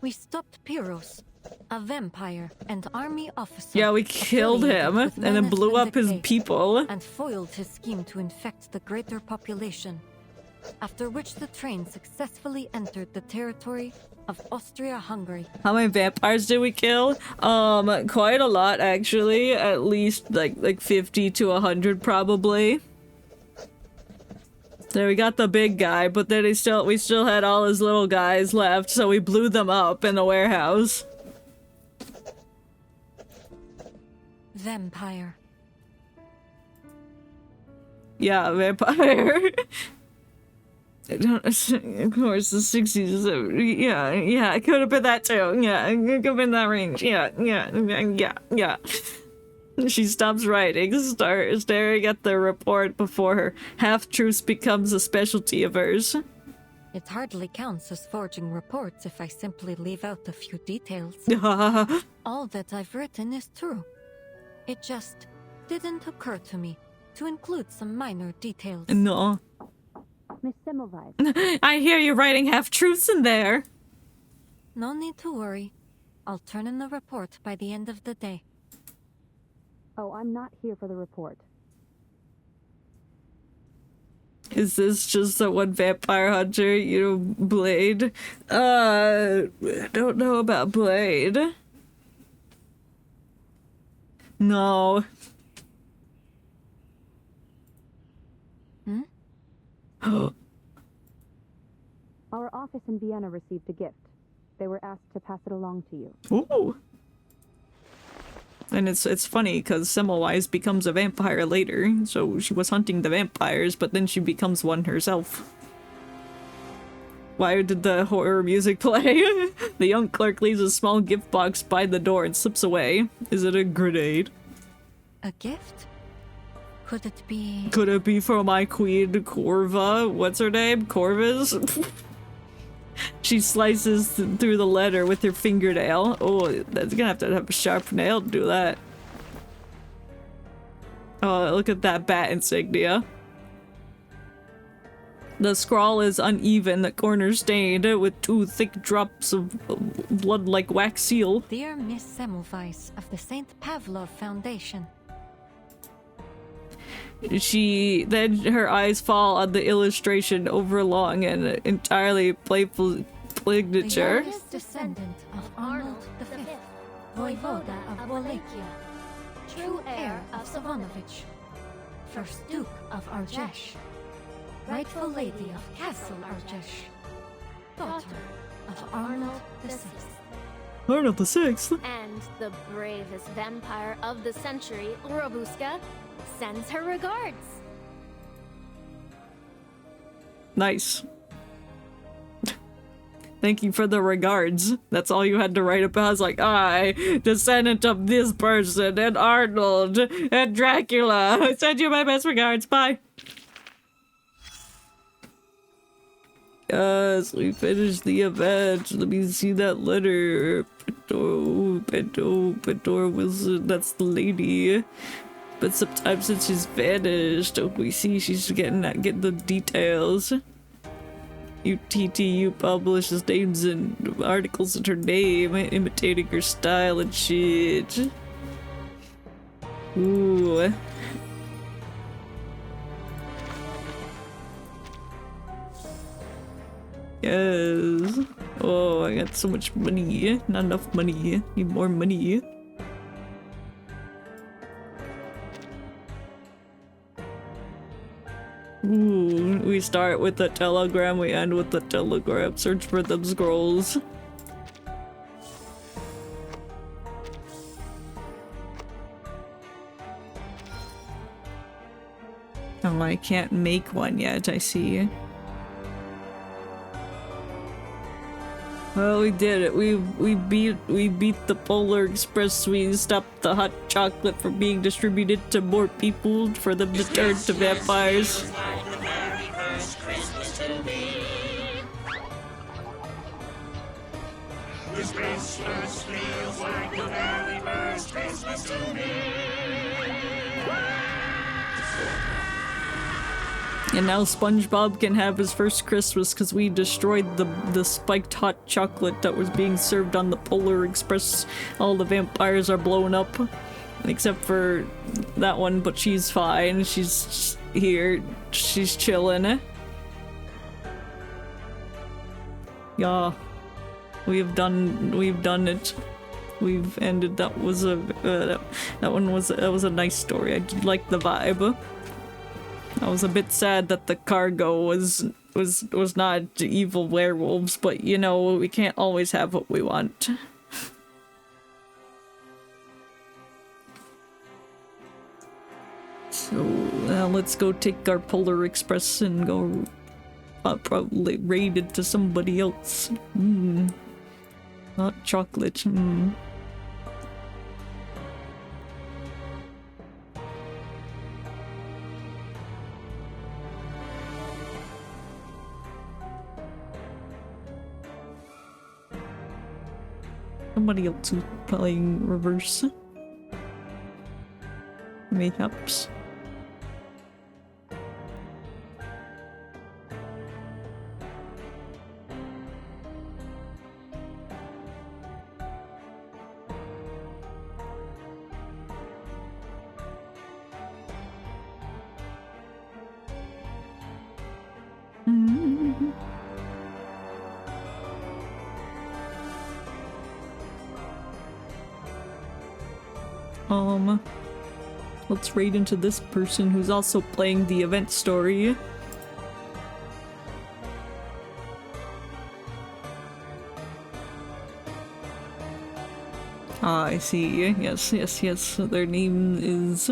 we stopped Pyros, a vampire and army officer. Yeah, we killed him and then blew up his people. And foiled his scheme to infect the greater population. After which the train successfully entered the territory of Austria-Hungary. How many vampires did we kill? Quite a lot actually. At least like 50 to 100 probably. There we got the big guy, but then we still had all his little guys left, so we blew them up in the warehouse. Vampire. Yeah, vampire. I don't, of course, the 60s, 70s, yeah, it could have been that too. Yeah, it could have been that range. Yeah. She stops writing, staring at the report before her. Half-truths becomes a specialty of hers. It hardly counts as forging reports if I simply leave out a few details. All that I've written is true. It just didn't occur to me to include some minor details. No. Miss Semmelweis. I hear you writing half-truths in there. No need to worry. I'll turn in the report by the end of the day. Oh, I'm not here for the report. Is this just the one vampire hunter, Blade? I don't know about Blade. No. Our office in Vienna received a gift. They were asked to pass it along to you. Ooh. I And it's funny because Semmelweis becomes a vampire later, so she was hunting the vampires, but then she becomes one herself. Why did the horror music play? The young clerk leaves a small gift box by the door and slips away. Is it a grenade? A gift? Could it be... Could it be for my queen, Corva? What's her name? Corvus? She slices through the letter with her fingernail. Oh, that's gonna have a sharp nail to do that. Oh, look at that bat insignia. The scrawl is uneven, the corners stained with 2 thick drops of blood like wax seal. Dear Miss Semmelweis of the St. Pavlov Foundation. Then her eyes fall on the illustration overlong and entirely playful signature. The youngest descendant of Arnold V, Voivoda of Wallachia, true heir of Savonovich, first Duke of Argesh, rightful lady of Castle Argesh, daughter of Arnold VI. Arnold VI? And the bravest vampire of the century, Robuska, sends her regards. Nice. Thank you for the regards. That's all you had to write about. I was like, I, descendant of this person, and Arnold, and Dracula. I send you my best regards. Bye. Yes, we finished the event. Let me see that letter. Pedor Wilson, that's the lady. But sometimes since she's vanished, we see she's getting the details. UTTU publishes names and articles in her name, imitating her style and shit. Ooh. Yes. Oh, I got so much money. Not enough money. Need more money. Ooh, we start with the telegram, we end with the telegram. Search for them scrolls. Oh, I can't make one yet, I see. Well, we did it. We beat the Polar Express. We stopped the hot chocolate from being distributed to more people for them to turn to vampires. This Christmas feels like the very first Christmas to me. And now SpongeBob can have his first Christmas because we destroyed the spiked hot chocolate that was being served on the Polar Express. All the vampires are blown up. Except for that one, but she's fine. She's here. She's chilling. Yeah. We've done it. We've ended. That was that was a nice story. I did like the vibe. I was a bit sad that the cargo was not evil werewolves, but you know, we can't always have what we want. So let's go take our Polar Express and go probably raid it to somebody else. Not chocolate. Somebody else who's playing reverse. Mayhaps. Let's raid into this person who's also playing the event story. I see. Yes, yes, yes. Their name is...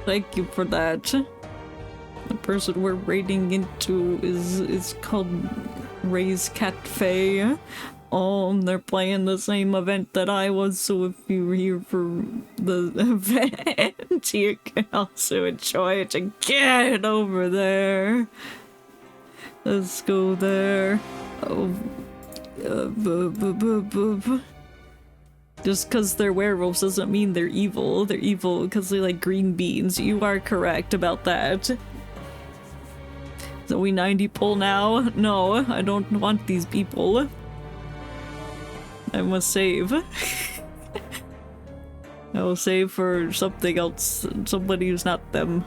Thank you for that. The person we're raiding into is called Ray's Cafe. They're playing the same event that I was, so if you're here for the event, you can also enjoy it again over there. Let's go there. Oh, just because they're werewolves doesn't mean they're evil. They're evil because they like green beans. You are correct about that. So we 90 pull now? No, I don't want these people. I must save. I will save for something else. Somebody who's not them.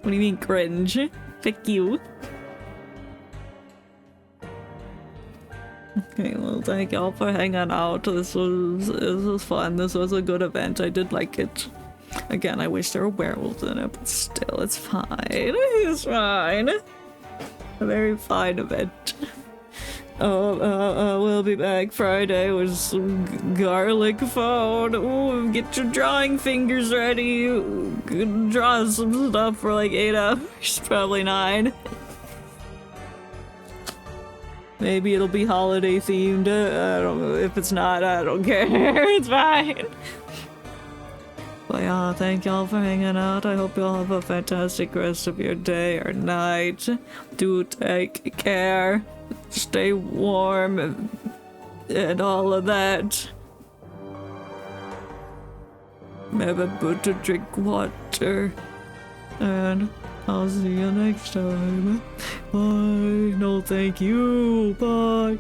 What do you mean cringe? Fuck you. Okay, well, thank y'all for hanging out. This was fun. This was a good event. I did like it. Again, I wish there were werewolves in it, but still, it's fine. It's fine. A very fine event. We'll be back Friday with some garlic phone. Ooh, get your drawing fingers ready. Draw some stuff for like 8 hours, probably 9. Maybe it'll be holiday themed. I don't know. If it's not, I don't care. It's fine. But yeah, thank y'all for hanging out. I hope y'all have a fantastic rest of your day or night. Do take care. Stay warm and all of that. Remember to drink water. And I'll see you next time. Bye. No, thank you. Bye.